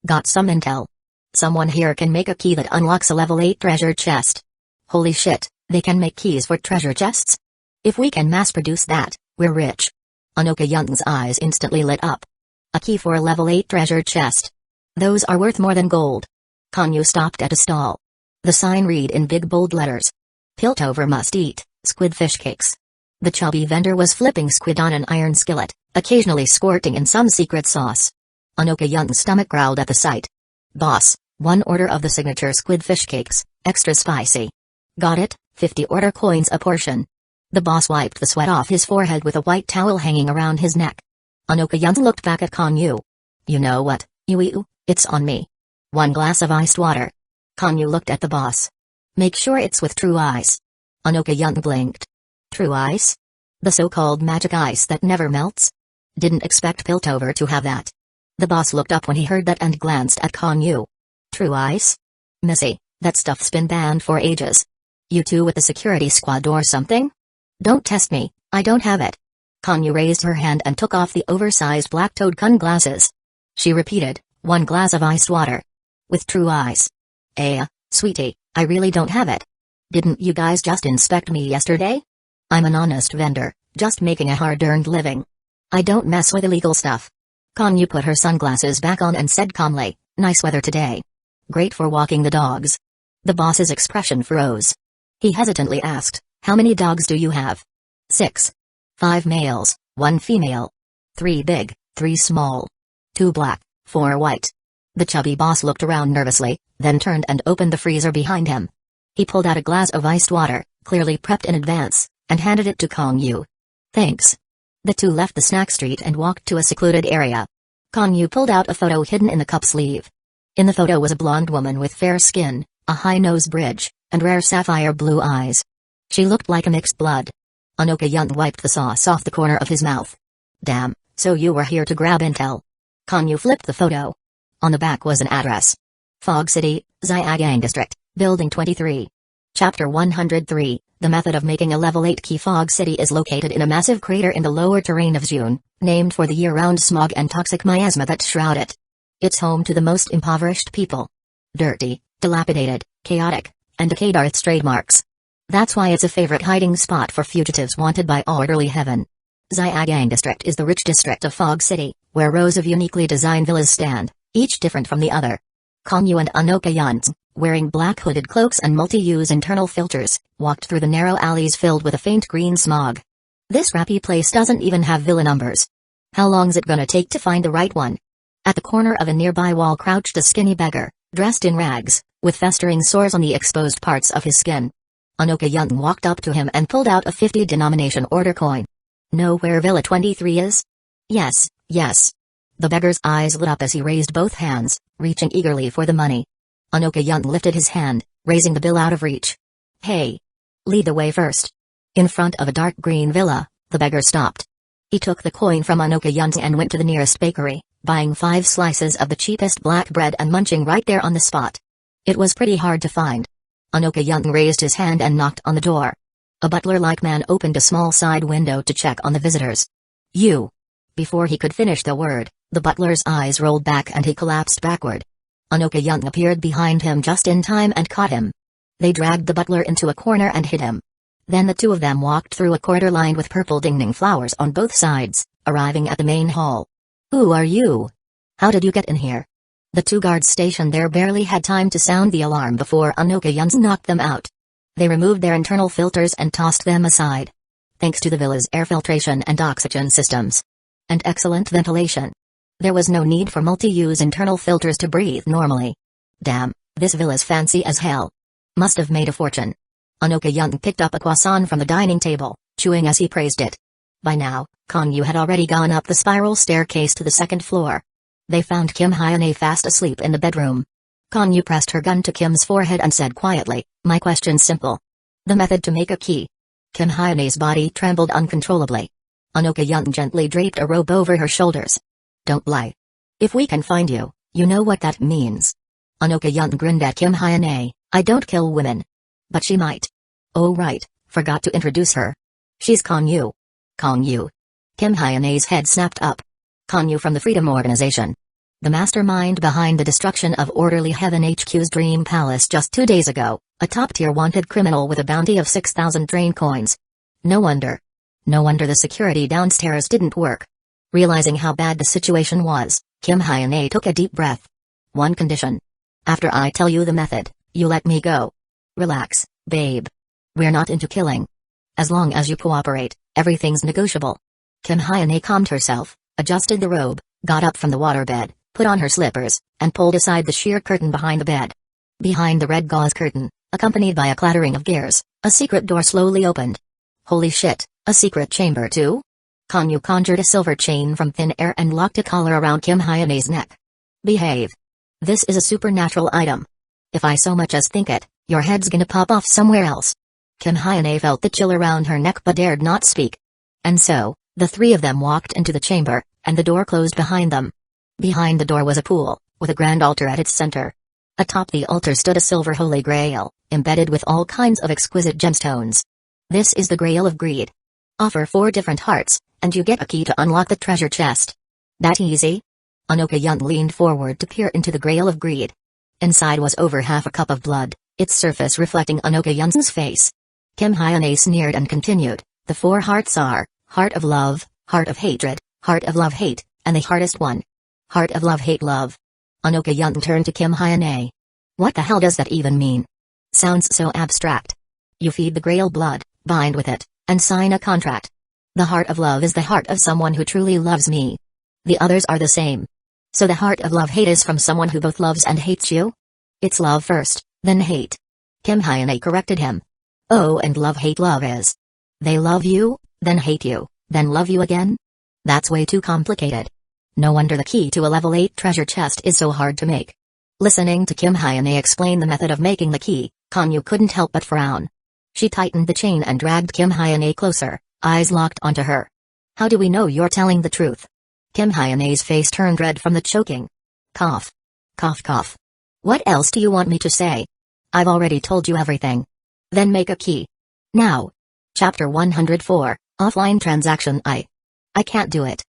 A: Got some intel. Someone here can make a key that unlocks a level 8 treasure chest. Holy shit, they can make keys for treasure chests? If we can mass produce that, we're rich. Unoka eyes instantly lit up. A key for a level 8 treasure chest. Those are worth more than gold. Konyu stopped at a stall. The sign read in big bold letters. Piltover must eat squid fish cakes. The chubby vendor was flipping squid on an iron skillet, occasionally squirting in some secret sauce. Unoka stomach growled at the sight. Boss, one order of the signature squid fish cakes, extra spicy. Got it, 50 order coins a portion. The boss wiped the sweat off his forehead with a white towel hanging around his neck. Unoka looked back at Konyu. You know what, Yui, it's on me. 1 glass of iced water. Konyu looked at the boss. Make sure it's with true ice. Unoka blinked. True ice? The so-called magic ice that never melts? Didn't expect Piltover to have that. The boss looked up when he heard that and glanced at Konyu. True ice? Missy, that stuff's been banned for ages. You two with the security squad or something? Don't test me, I don't have it. Konyu raised her hand and took off the oversized black-toed kun glasses. She repeated, 1 glass of iced water. With true ice. Sweetie, I really don't have it. Didn't you guys just inspect me yesterday? I'm an honest vendor, just making a hard-earned living. I don't mess with illegal stuff. Konyu put her sunglasses back on and said calmly, nice weather today. Great for walking the dogs. The boss's expression froze. He hesitantly asked, how many dogs do you have? 6. 5 males, 1 female. 3 big, 3 small. 2 black, 4 white. The chubby boss looked around nervously, then turned and opened the freezer behind him. He pulled out a glass of iced water, clearly prepped in advance, and handed it to Konyu. Thanks. The two left the snack street and walked to a secluded area. Konyu pulled out a photo hidden in the cup sleeve. In the photo was a blonde woman with fair skin, a high nose bridge, and rare sapphire blue eyes. She looked like a mixed blood. Unoka wiped the sauce off the corner of his mouth. Damn, so you were here to grab intel. Konyu flipped the photo. On the back was an address. Fog City, Xiagang District, Building 23. Chapter 103, The method of making a level 8 key. Fog City is located in a massive crater in the lower terrain of June, named for the year-round smog and toxic miasma that shroud it. It's home to the most impoverished people. Dirty, dilapidated, chaotic, and decayed are its trademarks. That's why it's a favorite hiding spot for fugitives wanted by orderly heaven. Xiagang District is the rich district of Fog City, where rows of uniquely designed villas stand, each different from the other. Konyu and Unoka, wearing black hooded cloaks and multi-use internal filters, walked through the narrow alleys filled with a faint green smog. This crappy place doesn't even have villa numbers. How long's it gonna take to find the right one? At the corner of a nearby wall crouched a skinny beggar, dressed in rags, with festering sores on the exposed parts of his skin. Anokayun walked up to him and pulled out a 50 denomination order coin. "Know where Villa 23 is?" "Yes, yes." The beggar's eyes lit up as he raised both hands, reaching eagerly for the money. Anokayun lifted his hand, raising the bill out of reach. "Hey! Lead the way first." In front of a dark green villa, the beggar stopped. He took the coin from Anokayun and went to the nearest bakery, buying 5 slices of the cheapest black bread and munching right there on the spot. It was pretty hard to find. Anokayun raised his hand and knocked on the door. A butler-like man opened a small side window to check on the visitors. "You." Before he could finish the word, the butler's eyes rolled back and he collapsed backward. Anokayun appeared behind him just in time and caught him. They dragged the butler into a corner and hid him. Then the two of them walked through a corridor lined with purple dingning flowers on both sides, arriving at the main hall. "Who are you? How did you get in here?" The 2 guards stationed there barely had time to sound the alarm before Anokayun knocked them out. They removed their internal filters and tossed them aside. Thanks to the villa's air filtration and oxygen systems. And excellent ventilation. There was no need for multi-use internal filters to breathe normally. Damn, this villa's fancy as hell. Must have made a fortune. Anokayun picked up a croissant from the dining table, chewing as he praised it. By now, Konyu had already gone up the spiral staircase to the 2nd floor. They found Kim Hyane fast asleep in the bedroom. Konyu pressed her gun to Kim's forehead and said quietly, "My question's simple. The method to make a key." Kim Hyane's body trembled uncontrollably. Anokayun gently draped a robe over her shoulders. "Don't lie. If we can find you, you know what that means." Anokayun grinned at Kim Hyane. "I don't kill women. But she might." "Oh right, forgot to introduce her. She's Konyu." "Konyu?" Kim Hyane's head snapped up. "Konyu from the Freedom Organization. The mastermind behind the destruction of Orderly Heaven HQ's Dream Palace just 2 days ago, a top-tier wanted criminal with a bounty of 6,000 drain coins. No wonder the security downstairs didn't work." Realizing how bad the situation was, Kim Hyane took a deep breath. "One condition. After I tell you the method, you let me go." "Relax, babe. We're not into killing. As long as you cooperate, everything's negotiable." Kim Hyane calmed herself, adjusted the robe, got up from the waterbed, put on her slippers, and pulled aside the sheer curtain behind the bed. Behind the red gauze curtain, accompanied by a clattering of gears, a secret door slowly opened. Holy shit, a secret chamber too? Konyu conjured a silver chain from thin air and locked a collar around Kim Hyane's neck. "Behave. This is a supernatural item. If I so much as think it, your head's gonna pop off somewhere else." Kim Hyane felt the chill around her neck but dared not speak. And so, the 3 of them walked into the chamber, and the door closed behind them. Behind the door was a pool, with a grand altar at its center. Atop the altar stood a silver holy grail, embedded with all kinds of exquisite gemstones. This is the Grail of Greed. Offer 4 different hearts, and you get a key to unlock the treasure chest. That easy? Anokayun leaned forward to peer into the Grail of Greed. Inside was over half a cup of blood, its surface reflecting Anokayun's face. Kim Hyane sneered and continued, "The 4 hearts are, Heart of Love, Heart of Hatred, Heart of Love-Hate, and the hardest one. Heart of Love-Hate-Love." Anokayun turned to Kim Hyane. "What the hell does that even mean? Sounds so abstract." "You feed the Grail blood, bind with it, and sign a contract. The Heart of Love is the heart of someone who truly loves me. The others are the same. So the Heart of Love-Hate is from someone who both loves and hates you? It's love first, then hate." Kim Hyane corrected him. "Oh, and love-hate-love is. They love you, then hate you, then love you again? That's way too complicated. No wonder the key to a level 8 treasure chest is so hard to make." Listening to Kim Hyane explain the method of making the key, Konyu couldn't help but frown. She tightened the chain and dragged Kim Hyane closer, eyes locked onto her. "How do we know you're telling the truth?" Kim Hyane's face turned red from the choking. Cough. Cough cough. "What else do you want me to say? I've already told you everything. Then make a key. Now." Chapter 104, Offline Transaction. I can't do it."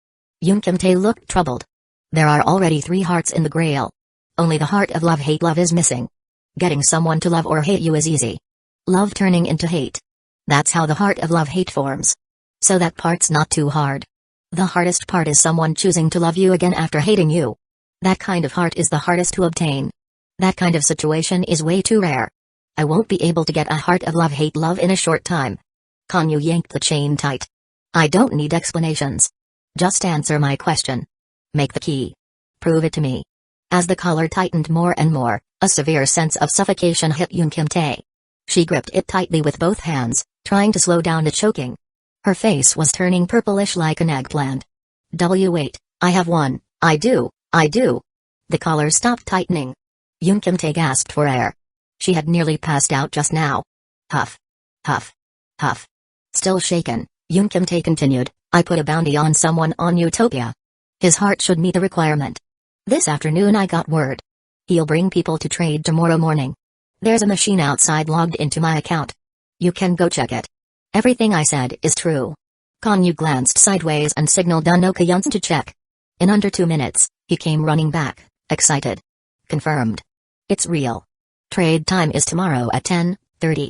A: Yoon Kim-tae looked troubled. "There are already 3 hearts in the Grail. Only the Heart of Love-Hate-Love is missing. Getting someone to love or hate you is easy. Love turning into hate. That's how the Heart of Love-Hate forms. So that part's not too hard. The hardest part is someone choosing to love you again after hating you. That kind of heart is the hardest to obtain. That kind of situation is way too rare. I won't be able to get a Heart of Love-Hate-Love in a short time." Konyu yanked the chain tight. "I don't need explanations. Just answer my question. Make the key. Prove it to me." As the collar tightened more and more, A severe sense of suffocation hit Yoon Kim-tae. She gripped it tightly with both hands, trying to slow down the choking. Her face was turning purplish like an eggplant. Wait, I have one, I do. The collar stopped tightening. Yoon Kim-tae gasped for air. She had nearly passed out just now. Huff. Huff. Huff. Still shaken, Yoon Kim-tae continued, I put a bounty on someone on Utopia. His heart should meet the requirement. This afternoon I got word. He'll bring people to trade tomorrow morning. There's a machine outside logged into my account. You can go check it. Everything I said is true. Konyu glanced sideways and signaled Anoka-yun to check. In under 2 minutes, he came running back, excited. Confirmed. It's real. Trade time is tomorrow at 10:30.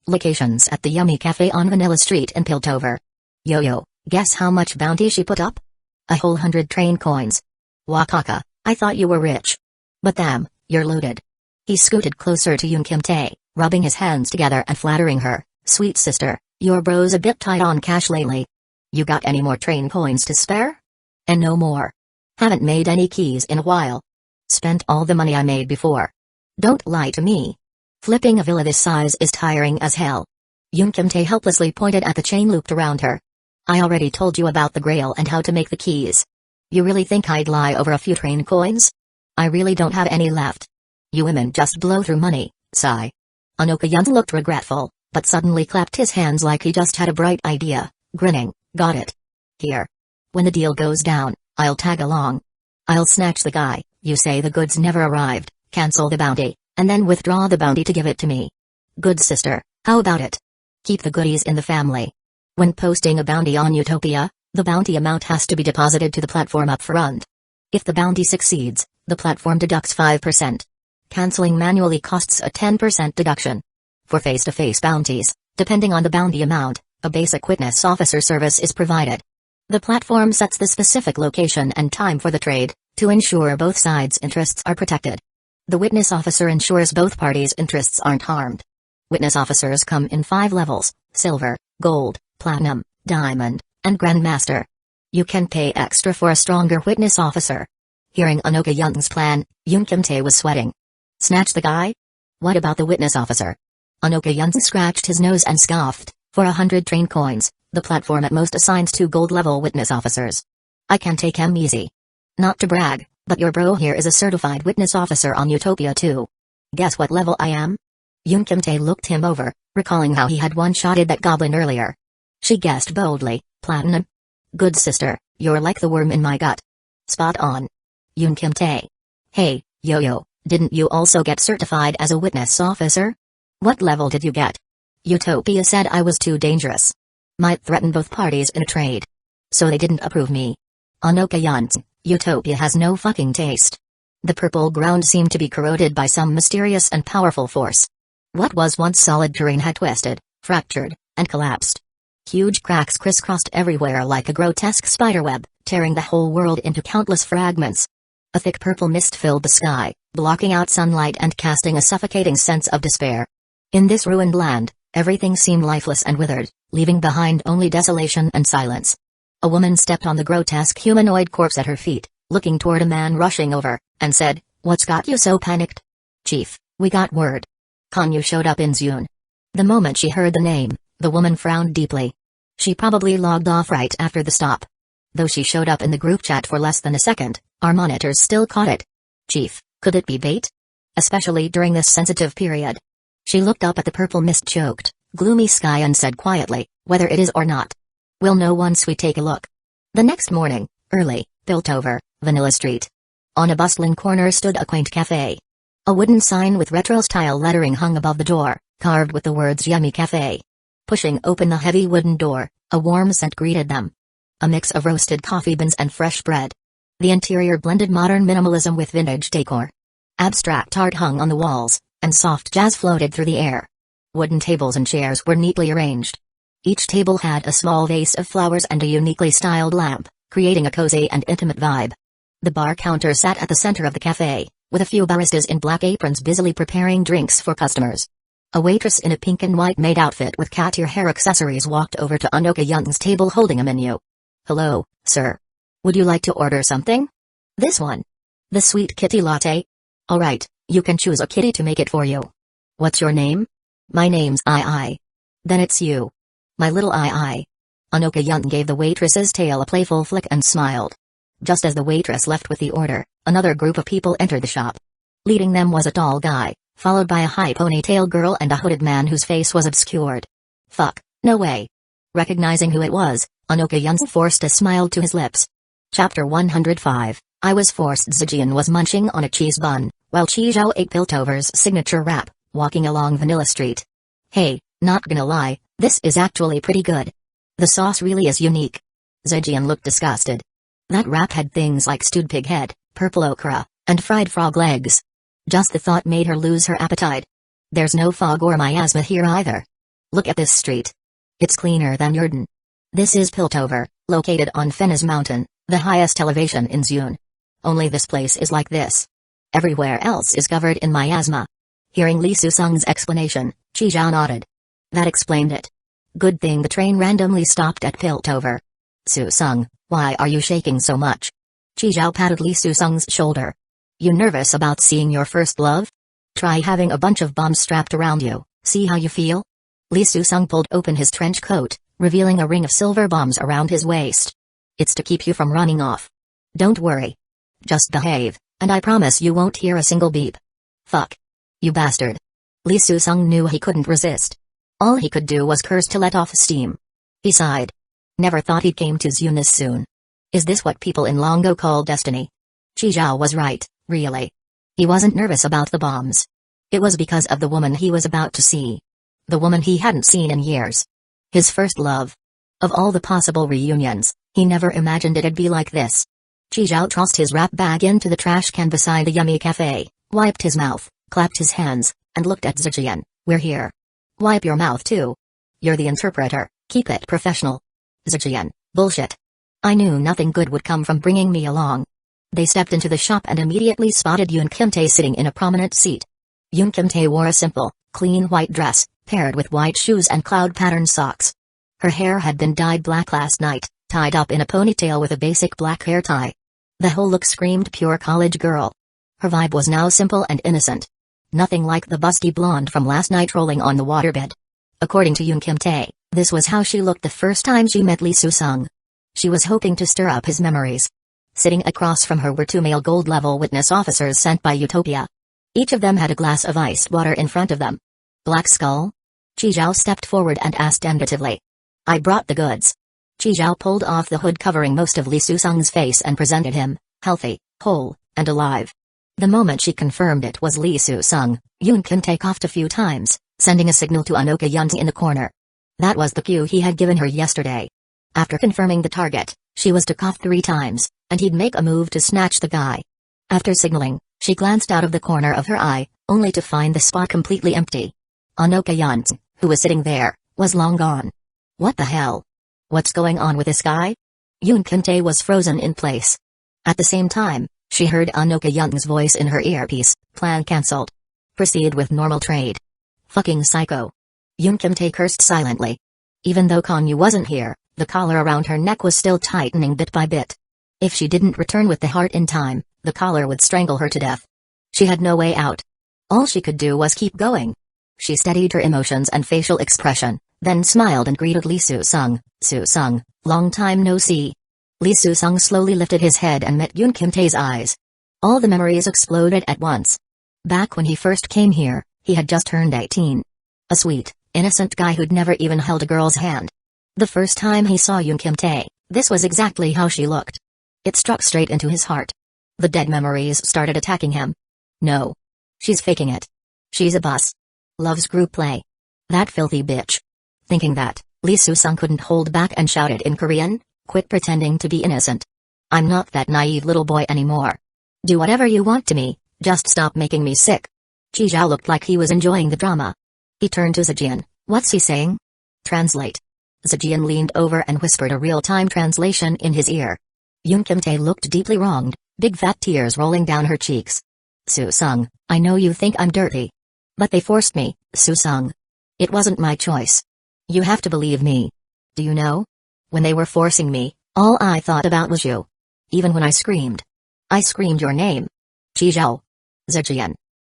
A: Locations at the Yummy Cafe on Vanilla Street in Piltover. Yo-yo, guess how much bounty she put up? A whole 100 train coins. Wakaka, I thought you were rich. But damn, you're loaded. He scooted closer to Yoon Kim-tae, rubbing his hands together and flattering her. Sweet sister, your bro's a bit tight on cash lately. You got any more train coins to spare? And no more. Haven't made any keys in a while. Spent all the money I made before. Don't lie to me. Flipping a villa this size is tiring as hell. Yoon Kim-tae helplessly pointed at the chain looped around her. I already told you about the grail and how to make the keys. You really think I'd lie over a few train coins? I really don't have any left. You women just blow through money, sigh. Anoka-yun looked regretful, but suddenly clapped his hands like he just had a bright idea, grinning, got it. Here. When the deal goes down, I'll tag along. I'll snatch the guy, you say the goods never arrived, cancel the bounty, and then withdraw the bounty to give it to me. Good sister, how about it? Keep the goodies in the family. When posting a bounty on Utopia, the bounty amount has to be deposited to the platform up front. If the bounty succeeds, the platform deducts 5%. Canceling manually costs a 10% deduction. For face-to-face bounties, depending on the bounty amount, a basic witness officer service is provided. The platform sets the specific location and time for the trade, to ensure both sides' interests are protected. The witness officer ensures both parties' interests aren't harmed. Witness officers come in 5 levels: silver, gold, platinum, diamond, and grandmaster. You can pay extra for a stronger witness officer. Hearing Anoka-yun's plan, Yoon Kim-tae was sweating. Snatch the guy? What about the witness officer? Anoka-yun scratched his nose and scoffed. For 100 train coins, the platform at most assigns 2 gold-level witness officers. I can take him easy. Not to brag, but your bro here is a certified witness officer on Utopia too. Guess what level I am? Yoon Kim-tae looked him over, recalling how he had one-shotted that goblin earlier. She guessed boldly, platinum. Good sister, you're like the worm in my gut. Spot on. Yoon Kim-tae. Hey, yo-yo, didn't you also get certified as a witness officer? What level did you get? Utopia said I was too dangerous. Might threaten both parties in a trade. So they didn't approve me. Anoka-yun, Utopia has no fucking taste. The purple ground seemed to be corroded by some mysterious and powerful force. What was once solid terrain had twisted, fractured, and collapsed. Huge cracks crisscrossed everywhere like a grotesque spiderweb, tearing the whole world into countless fragments. A thick purple mist filled the sky, blocking out sunlight and casting a suffocating sense of despair. In this ruined land, everything seemed lifeless and withered, leaving behind only desolation and silence. A woman stepped on the grotesque humanoid corpse at her feet, looking toward a man rushing over, and said, "What's got you so panicked?" "Chief, we got word. Konyu showed up in Zune." The moment she heard the name, the woman frowned deeply. She probably logged off right after the stop. Though she showed up in the group chat for less than a second, our monitors still caught it. "Chief, could it be bait? Especially during this sensitive period." She looked up at the purple mist-choked, gloomy sky and said quietly, "Whether it is or not, we'll know once we take a look." The next morning, early, Piltover, Vanilla Street. On a bustling corner stood a quaint cafe. A wooden sign with retro-style lettering hung above the door, carved with the words Yummy Cafe. Pushing open the heavy wooden door, a warm scent greeted them. A mix of roasted coffee beans and fresh bread. The interior blended modern minimalism with vintage decor. Abstract art hung on the walls, and soft jazz floated through the air. Wooden tables and chairs were neatly arranged. Each table had a small vase of flowers and a uniquely styled lamp, creating a cozy and intimate vibe. The bar counter sat at the center of the cafe, with a few baristas in black aprons busily preparing drinks for customers. A waitress in a pink and white maid outfit with cat ear hair accessories walked over to Anoka-yun's table holding a menu. "Hello, sir. Would you like to order something?" "This one. The sweet kitty latte." Alright, you can choose a kitty to make it for you. What's your name? My name's I. Then it's you. My little I. Anoka-yun gave the waitress's tail a playful flick and smiled. Just as the waitress left with the order, another group of people entered the shop. Leading them was a tall guy, followed by a high ponytail girl and a hooded man whose face was obscured. Fuck, no way. Recognizing who it was, Anoka-yun forced a smile to his lips. Chapter 105. I was forced. Zijian was munching on a cheese bun, while Chizhou ate Piltover's signature wrap, walking along Vanilla Street. Hey, not gonna lie, this is actually pretty good. The sauce really is unique. Zijian looked disgusted. That wrap had things like stewed pig head, purple okra, and fried frog legs. Just the thought made her lose her appetite. There's no fog or miasma here either. Look at this street. It's cleaner than Yurden. This is Piltover, located on Fennes Mountain, the highest elevation in Zune. Only this place is like this. Everywhere else is covered in miasma. Hearing Li Susung's explanation, Chizhou nodded. That explained it. Good thing the train randomly stopped at Piltover. Susung, why are you shaking so much? Chizhou patted Li Susung's shoulder. You nervous about seeing your first love? Try having a bunch of bombs strapped around you, see how you feel? Li Susung pulled open his trench coat, revealing a ring of silver bombs around his waist. It's to keep you from running off. Don't worry. Just behave, and I promise you won't hear a single beep. Fuck. You bastard. Li Susung knew he couldn't resist. All he could do was curse to let off steam. He sighed. Never thought he came to Zune this soon. Is this what people in Longo call destiny? Chizhou was right, really. He wasn't nervous about the bombs. It was because of the woman he was about to see. The woman he hadn't seen in years. His first love. Of all the possible reunions, he never imagined it'd be like this. Chizhou tossed his wrap bag into the trash can beside the yummy cafe, wiped his mouth, clapped his hands, and looked at Zijian. We're here. Wipe your mouth too. You're the interpreter, keep it professional. Zijian, bullshit. I knew nothing good would come from bringing me along. They stepped into the shop and immediately spotted Yun Kimtae sitting in a prominent seat. Yun Kimtae wore a simple, clean white dress, paired with white shoes and cloud-patterned socks. Her hair had been dyed black last night, tied up in a ponytail with a basic black hair tie. The whole look screamed pure college girl. Her vibe was now simple and innocent. Nothing like the busty blonde from last night rolling on the waterbed. According to Yun Kimtae, this was how she looked the first time she met Li Susung. She was hoping to stir up his memories. Sitting across from her were two male gold-level witness officers sent by Utopia. Each of them had a glass of iced water in front of them. Black Skull? Chizhou stepped forward and asked tentatively. I brought the goods. Chizhou pulled off the hood covering most of Li Susung's face and presented him, healthy, whole, and alive. The moment she confirmed it was Li Susung, Yun Kimtae coughed a few times, sending a signal to Anoka-yun in the corner. That was the cue he had given her yesterday. After confirming the target, she was to cough 3 times, and he'd make a move to snatch the guy. After signaling, she glanced out of the corner of her eye, only to find the spot completely empty. Anoka-yun, who was sitting there, was long gone. What the hell? What's going on with this guy? Yun Kimtae was frozen in place. At the same time, she heard Anoka-yun's voice in her earpiece, plan cancelled. Proceed with normal trade. Fucking psycho. Yun Kimtae cursed silently. Even though Konyu wasn't here, the collar around her neck was still tightening bit by bit. If she didn't return with the heart in time, the collar would strangle her to death. She had no way out. All she could do was keep going. She steadied her emotions and facial expression, then smiled and greeted Li Susung. Susung, long time no see. Li Susung slowly lifted his head and met Yun Kimtae's eyes. All the memories exploded at once. Back when he first came here, he had just turned 18. A sweet, innocent guy who'd never even held a girl's hand. The first time he saw Yun Kimtae, this was exactly how she looked. It struck straight into his heart. The dead memories started attacking him. No. She's faking it. She's a bus. Loves group play. That filthy bitch. Thinking that, Li Susung couldn't hold back and shouted in Korean, quit pretending to be innocent. I'm not that naive little boy anymore. Do whatever you want to me, just stop making me sick. Chizhou looked like he was enjoying the drama. He turned to Zijian. What's he saying? Translate. Zijian leaned over and whispered a real-time translation in his ear. Yun Kimtae looked deeply wronged, big fat tears rolling down her cheeks. Susung, I know you think I'm dirty. But they forced me, Susung. It wasn't my choice. You have to believe me. Do you know? When they were forcing me, all I thought about was you. Even when I screamed your name. Chizhou. Zhejian.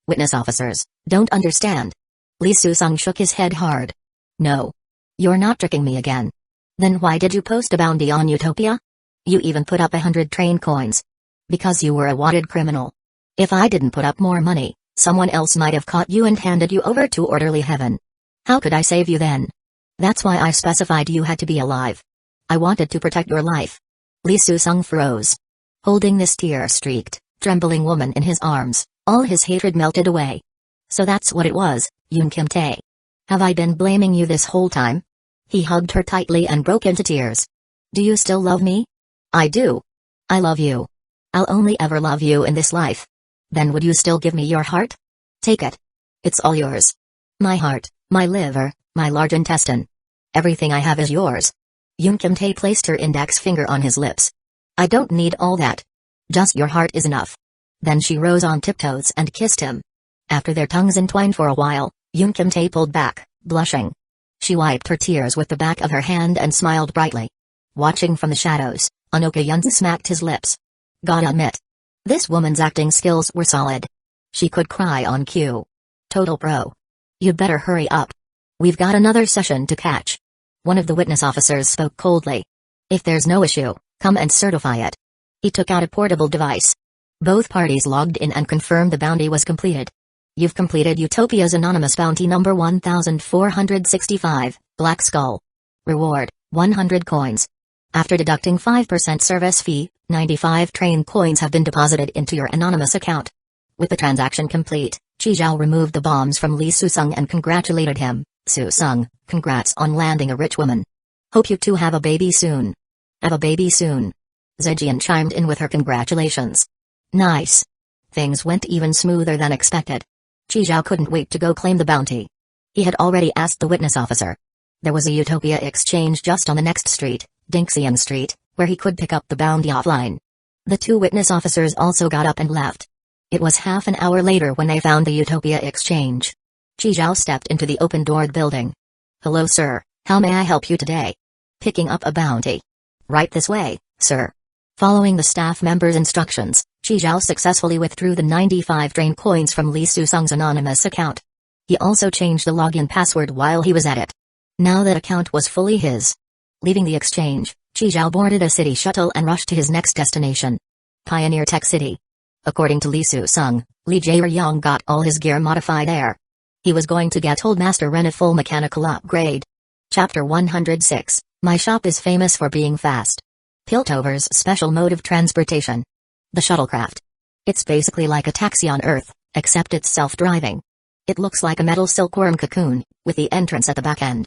A: Witness officers, don't understand. Li Susung shook his head hard. No. You're not tricking me again. Then why did you post a bounty on Utopia? You even put up 100 train coins. Because you were a wanted criminal. If I didn't put up more money, someone else might have caught you and handed you over to orderly heaven. How could I save you then? That's why I specified you had to be alive. I wanted to protect your life. Li Susung froze. Holding this tear-streaked, trembling woman in his arms, all his hatred melted away. So that's what it was, Yun Kim-tae. Have I been blaming you this whole time? He hugged her tightly and broke into tears. Do you still love me? I do. I love you. I'll only ever love you in this life. Then would you still give me your heart? Take it. It's all yours. My heart, my liver, my large intestine. Everything I have is yours. Yun Kim-tae placed her index finger on his lips. I don't need all that. Just your heart is enough. Then she rose on tiptoes and kissed him. After their tongues entwined for a while, Yun Kim-tae pulled back, blushing. She wiped her tears with the back of her hand and smiled brightly. Watching from the shadows, Anoka Yun smacked his lips. Gotta admit. This woman's acting skills were solid. She could cry on cue. Total pro. You'd better hurry up. We've got another session to catch. One of the witness officers spoke coldly. If there's no issue, come and certify it. He took out a portable device. Both parties logged in and confirmed the bounty was completed. You've completed Utopia's anonymous bounty number 1465, Black Skull. Reward, 100 coins. After deducting 5% service fee, 95 train coins have been deposited into your anonymous account. With the transaction complete, Chi-Zhao removed the bombs from Li Susung and congratulated him. Susung, congrats on landing a rich woman. Hope you two have a baby soon. Have a baby soon. Zhejian chimed in with her congratulations. Nice. Things went even smoother than expected. Chi-Zhao couldn't wait to go claim the bounty. He had already asked the witness officer. There was a Utopia exchange just on the next street, Dinxian Street, where he could pick up the bounty offline. The two witness officers also got up and left. It was half an hour later when they found the Utopia exchange. Chi-Zhao stepped into the open-doored building. Hello sir, how may I help you today? Picking up a bounty. Right this way, sir. Following the staff member's instructions, Chi-Zhao successfully withdrew the 95 train coins from Li Susung's anonymous account. He also changed the login password while he was at it. Now that account was fully his. Leaving the exchange, Chi-Zhao boarded a city shuttle and rushed to his next destination. Pioneer Tech City. According to Li Susung, Li Jae-ryong got all his gear modified there. He was going to get Old Master Ren a full mechanical upgrade. Chapter 106, My shop is famous for being fast. Piltover's special mode of transportation. The shuttlecraft. It's basically like a taxi on Earth, except it's self-driving. It looks like a metal silkworm cocoon, with the entrance at the back end.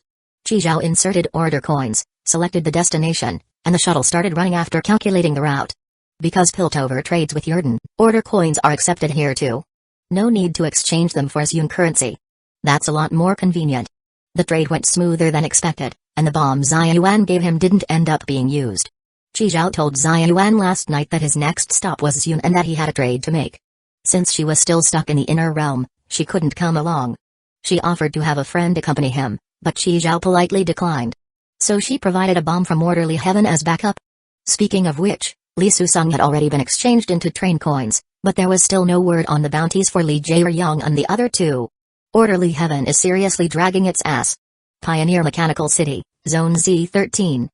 A: Chi-Zhao inserted order coins, selected the destination, and the shuttle started running after calculating the route. Because Piltover trades with Yurden, order coins are accepted here too. No need to exchange them for Yun currency. That's a lot more convenient. The trade went smoother than expected, and the bomb Xia Yuan gave him didn't end up being used. Chi-Zhao told Xia Yuan last night that his next stop was Yun and that he had a trade to make. Since she was still stuck in the inner realm, she couldn't come along. She offered to have a friend accompany him, but Chi-Zhao politely declined. So she provided a bomb from orderly heaven as backup. Speaking of which, Li Susung had already been exchanged into train coins, but there was still no word on the bounties for Li Jae-ryong and the other two. Orderly heaven is seriously dragging its ass. Pioneer Mechanical City, Zone Z13.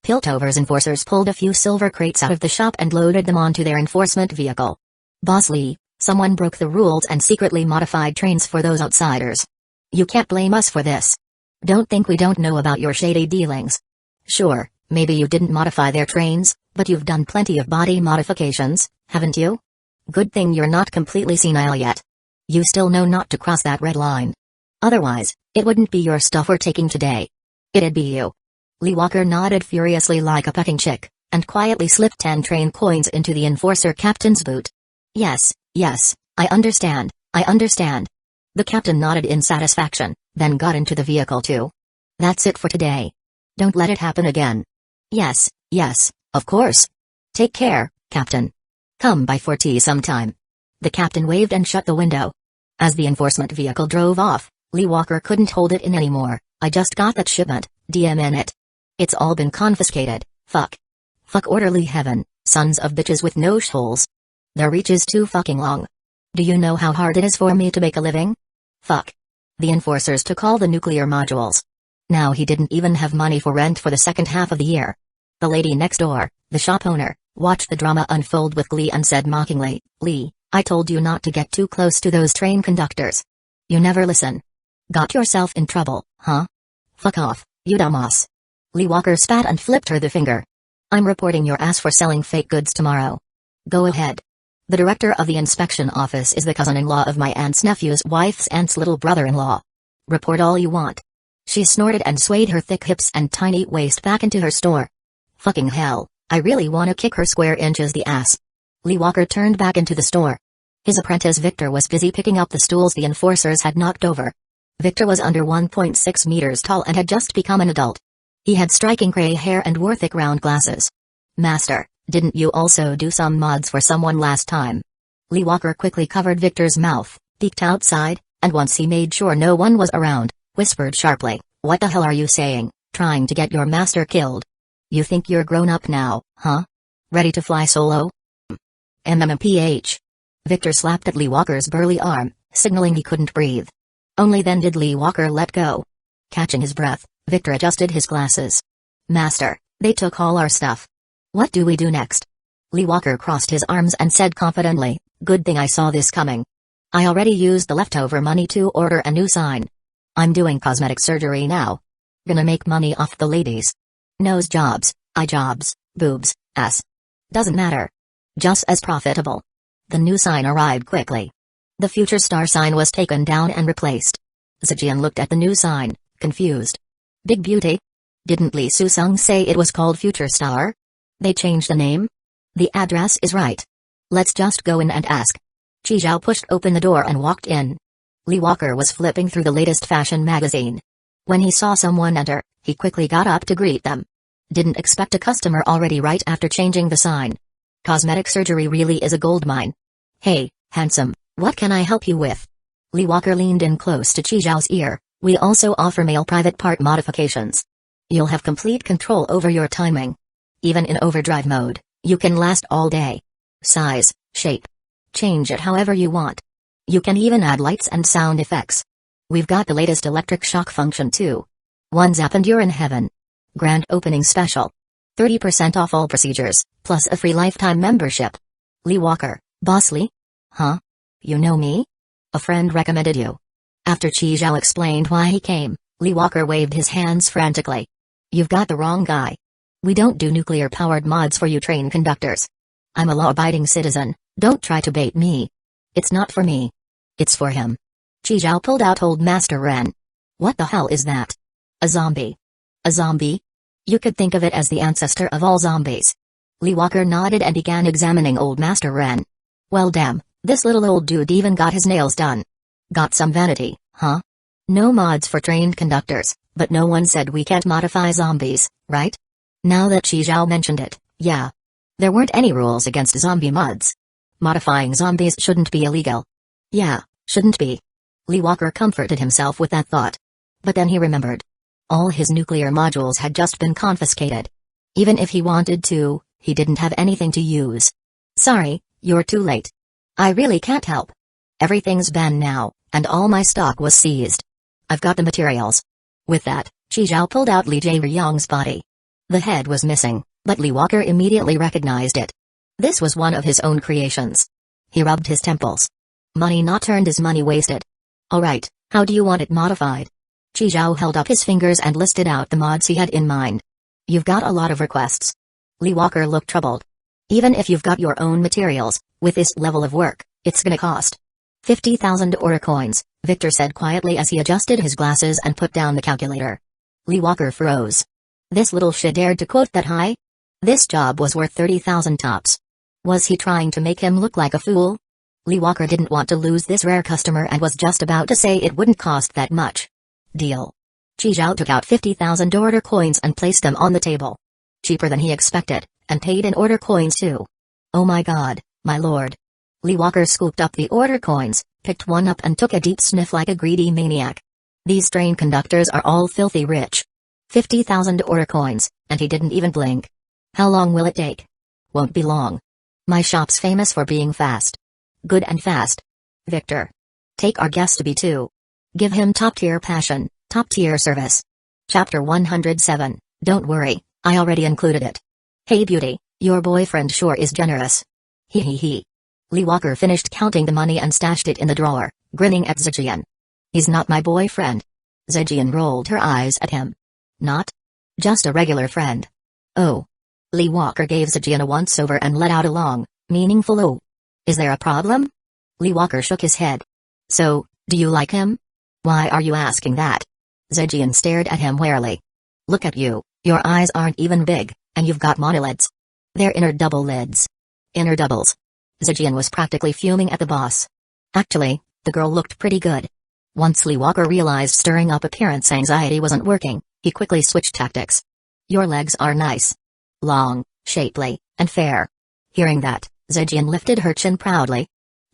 A: Piltover's enforcers pulled a few silver crates out of the shop and loaded them onto their enforcement vehicle. Boss Li, someone broke the rules and secretly modified trains for those outsiders. You can't blame us for this. Don't think we don't know about your shady dealings. Sure, maybe you didn't modify their trains, but you've done plenty of body modifications, haven't you? Good thing you're not completely senile yet. You still know not to cross that red line. Otherwise, it wouldn't be your stuff we're taking today. It'd be you. Lee Walker nodded furiously like a pecking chick, and quietly slipped 10 train coins into the enforcer captain's boot. Yes, I understand. The captain nodded in satisfaction, then got into the vehicle too. That's it for today. Don't let it happen again. Yes, of course. Take care, Captain. Come by for tea sometime. The captain waved and shut the window. As the enforcement vehicle drove off, Lee Walker couldn't hold it in anymore. I just got that shipment, DM it. It's all been confiscated, fuck. Fuck orderly heaven, sons of bitches with no shoals. Their reach is too fucking long. Do you know how hard it is for me to make a living? Fuck. The enforcers took all the nuclear modules. Now he didn't even have money for rent for the second half of the year. The lady next door, the shop owner, watched the drama unfold with glee and said mockingly, "Lee, I told you not to get too close to those train conductors. You never listen. Got yourself in trouble, huh? Fuck off, you dumbass." Lee Walker spat and flipped her the finger. "I'm reporting your ass for selling fake goods tomorrow. Go ahead. The director of the inspection office is the cousin-in-law of my aunt's nephew's wife's aunt's little brother-in-law. Report all you want." She snorted and swayed her thick hips and tiny waist back into her store. Fucking hell, I really want to kick her square inches the ass. Lee Walker turned back into the store. His apprentice Victor was busy picking up the stools the enforcers had knocked over. Victor was under 1.6 meters tall and had just become an adult. He had striking gray hair and wore thick round glasses. "Master, didn't you also do some mods for someone last time?" Lee Walker quickly covered Victor's mouth, peeked outside, and once he made sure no one was around, whispered sharply, "What the hell are you saying, trying to get your master killed? You think you're grown up now, huh? Ready to fly solo?" MMPH. Victor slapped at Lee Walker's burly arm, signaling he couldn't breathe. Only then did Lee Walker let go. Catching his breath, Victor adjusted his glasses. "Master, they took all our stuff. What do we do next?" Lee Walker crossed his arms and said confidently, "Good thing I saw this coming. I already used the leftover money to order a new sign. I'm doing cosmetic surgery now. Gonna make money off the ladies. Nose jobs, eye jobs, boobs, ass. Doesn't matter. Just as profitable." The new sign arrived quickly. The future star sign was taken down and replaced. Zijian looked at the new sign, confused. "Big beauty? Didn't Lee Susung say it was called Future Star? They changed the name? The address is right. Let's just go in and ask." Chi Zhao pushed open the door and walked in. Lee Walker was flipping through the latest fashion magazine. When he saw someone enter, he quickly got up to greet them. Didn't expect a customer already right after changing the sign. Cosmetic surgery really is a goldmine. "Hey, handsome, what can I help you with?" Lee Walker leaned in close to Chi Zhao's ear. "We also offer male private part modifications. You'll have complete control over your timing. Even in overdrive mode, you can last all day. Size, shape. Change it however you want. You can even add lights and sound effects. We've got the latest electric shock function too. One zap and you're in heaven. Grand opening special. 30% off all procedures, plus a free lifetime membership." Lee Walker, "Boss Lee? Huh? You know me? A friend recommended you." After Chi Zhao explained why he came, Lee Walker waved his hands frantically. "You've got the wrong guy. We don't do nuclear-powered mods for you train conductors. I'm a law-abiding citizen, don't try to bait me. It's not for me. It's for him." Chi Zhao pulled out Old Master Ren. "What the hell is that? A zombie? A zombie? You could think of it as the ancestor of all zombies." Lee Walker nodded and began examining Old Master Ren. "Well damn, this little old dude even got his nails done. Got some vanity, huh? No mods for trained conductors, but no one said we can't modify zombies, right?" Now that Chi Zhao mentioned it, yeah. There weren't any rules against zombie mods. Modifying zombies shouldn't be illegal. Yeah, shouldn't be. Lee Walker comforted himself with that thought. But then he remembered. All his nuclear modules had just been confiscated. Even if he wanted to, he didn't have anything to use. "Sorry, you're too late. I really can't help. Everything's banned now, and all my stock was seized. I've got the materials." With that, Chi Zhao pulled out Li Jae-ryong's body. The head was missing, but Lee Walker immediately recognized it. This was one of his own creations. He rubbed his temples. Money not earned is money wasted. "Alright, how do you want it modified?" Chi Zhao held up his fingers and listed out the mods he had in mind. "You've got a lot of requests." Lee Walker looked troubled. "Even if you've got your own materials, with this level of work, it's gonna cost 50,000 aura coins," Victor said quietly as he adjusted his glasses and put down the calculator. Lee Walker froze. This little shit dared to quote that high? This job was worth 30,000 tops. Was he trying to make him look like a fool? Lee Walker didn't want to lose this rare customer and was just about to say it wouldn't cost that much. Deal. Chi Zhao took out 50,000 order coins and placed them on the table. Cheaper than he expected, and paid in order coins too. "Oh my god, my lord." Lee Walker scooped up the order coins, picked one up and took a deep sniff like a greedy maniac. These train conductors are all filthy rich. 50,000 order coins, and he didn't even blink. "How long will it take?" "Won't be long. My shop's famous for being fast. Good and fast." Victor. Take our guest to B2. Give him top-tier passion, top-tier service. Chapter 107, don't worry, I already included it. Hey beauty, your boyfriend sure is generous. Hee hee hee. Lee Walker finished counting the money and stashed it in the drawer, grinning at Zhejian. He's not my boyfriend. Zhejian rolled her eyes at him. Not? Just a regular friend. Oh. Lee Walker gave Zhejian a once-over and let out a long, meaningful oh. Is there a problem? Lee Walker shook his head. So, do you like him? Why are you asking that? Zhejian stared at him warily. Look at you, your eyes aren't even big, and you've got monolids. They're inner double lids. Inner doubles. Zhejian was practically fuming at the boss. Actually, the girl looked pretty good. Once Lee Walker realized stirring up appearance anxiety wasn't working, he quickly switched tactics. Your legs are nice. Long, shapely, and fair. Hearing that, Zhejian lifted her chin proudly.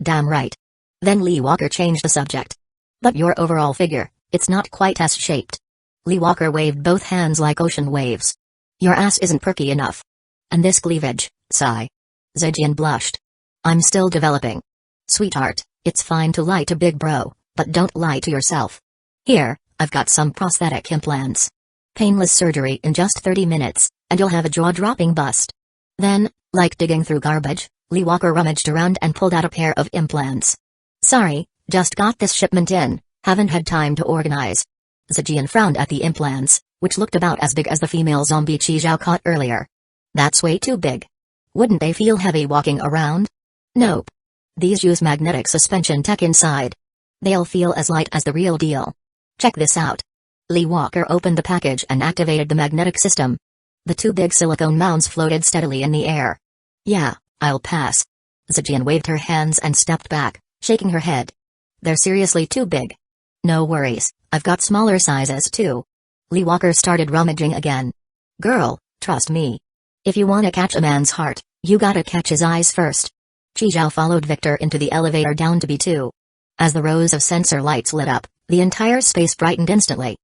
A: Damn right. Then Lee Walker changed the subject. But your overall figure, it's not quite S-shaped. Lee Walker waved both hands like ocean waves. Your ass isn't perky enough. And this cleavage, sigh. Zhejian blushed. I'm still developing. Sweetheart, it's fine to lie to big bro, but don't lie to yourself. Here, I've got some prosthetic implants. Painless surgery in just 30 minutes, and you'll have a jaw-dropping bust. Then, like digging through garbage, Lee Walker rummaged around and pulled out a pair of implants. Sorry, just got this shipment in, haven't had time to organize. Zhejian frowned at the implants, which looked about as big as the female zombie Chi Zhao caught earlier. That's way too big. Wouldn't they feel heavy walking around? Nope. These use magnetic suspension tech inside. They'll feel as light as the real deal. Check this out. Lee Walker opened the package and activated the magnetic system. The two big silicone mounds floated steadily in the air. Yeah, I'll pass. Zhejian waved her hands and stepped back, shaking her head. They're seriously too big. No worries, I've got smaller sizes too. Lee Walker started rummaging again. Girl, trust me. If you want to catch a man's heart, you gotta catch his eyes first. Chi Zhao followed Victor into the elevator down to B2. As the rows of sensor lights lit up, the entire space brightened instantly.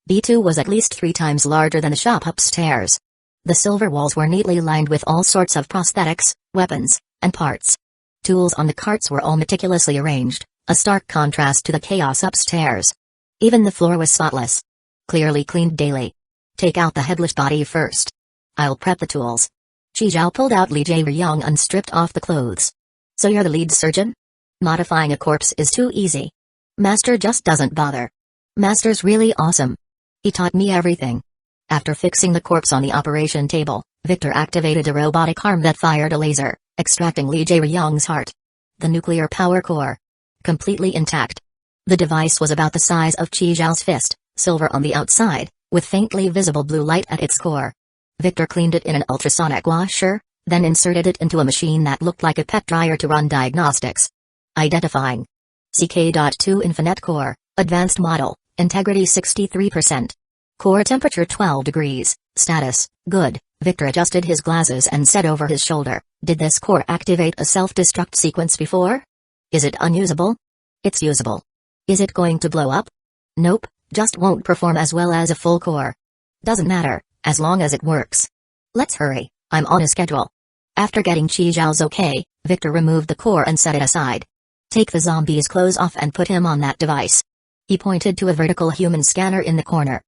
A: B2 was at least 3 times larger than the shop upstairs. The silver walls were neatly lined with all sorts of prosthetics, weapons, and parts. Tools on the carts were all meticulously arranged, a stark contrast to the chaos upstairs. Even the floor was spotless. Clearly cleaned daily. Take out the headless body first. I'll prep the tools. Chi Zhao pulled out Li Jae-ryong and stripped off the clothes. So you're the lead surgeon? Modifying a corpse is too easy. Master just doesn't bother. Master's really awesome. He taught me everything. After fixing the corpse on the operation table, Victor activated a robotic arm that fired a laser, extracting Li Jae-ryong's heart. The nuclear power core. Completely intact. The device was about the size of Chi Zhao's fist, silver on the outside, with faintly visible blue light at its core. Victor cleaned it in an ultrasonic washer, then inserted it into a machine that looked like a pet dryer to run diagnostics. Identifying. CK.2 Infinite Core, Advanced Model, Integrity 63%. Core temperature 12 degrees, status, good. Victor adjusted his glasses and said over his shoulder, did this core activate a self-destruct sequence before? Is it unusable? It's usable. Is it going to blow up? Nope, just won't perform as well as a full core. Doesn't matter, as long as it works. Let's hurry, I'm on a schedule. After getting Chi Zhao's okay, Victor removed the core and set it aside. Take the zombie's clothes off and put him on that device. He pointed to a vertical human scanner in the corner.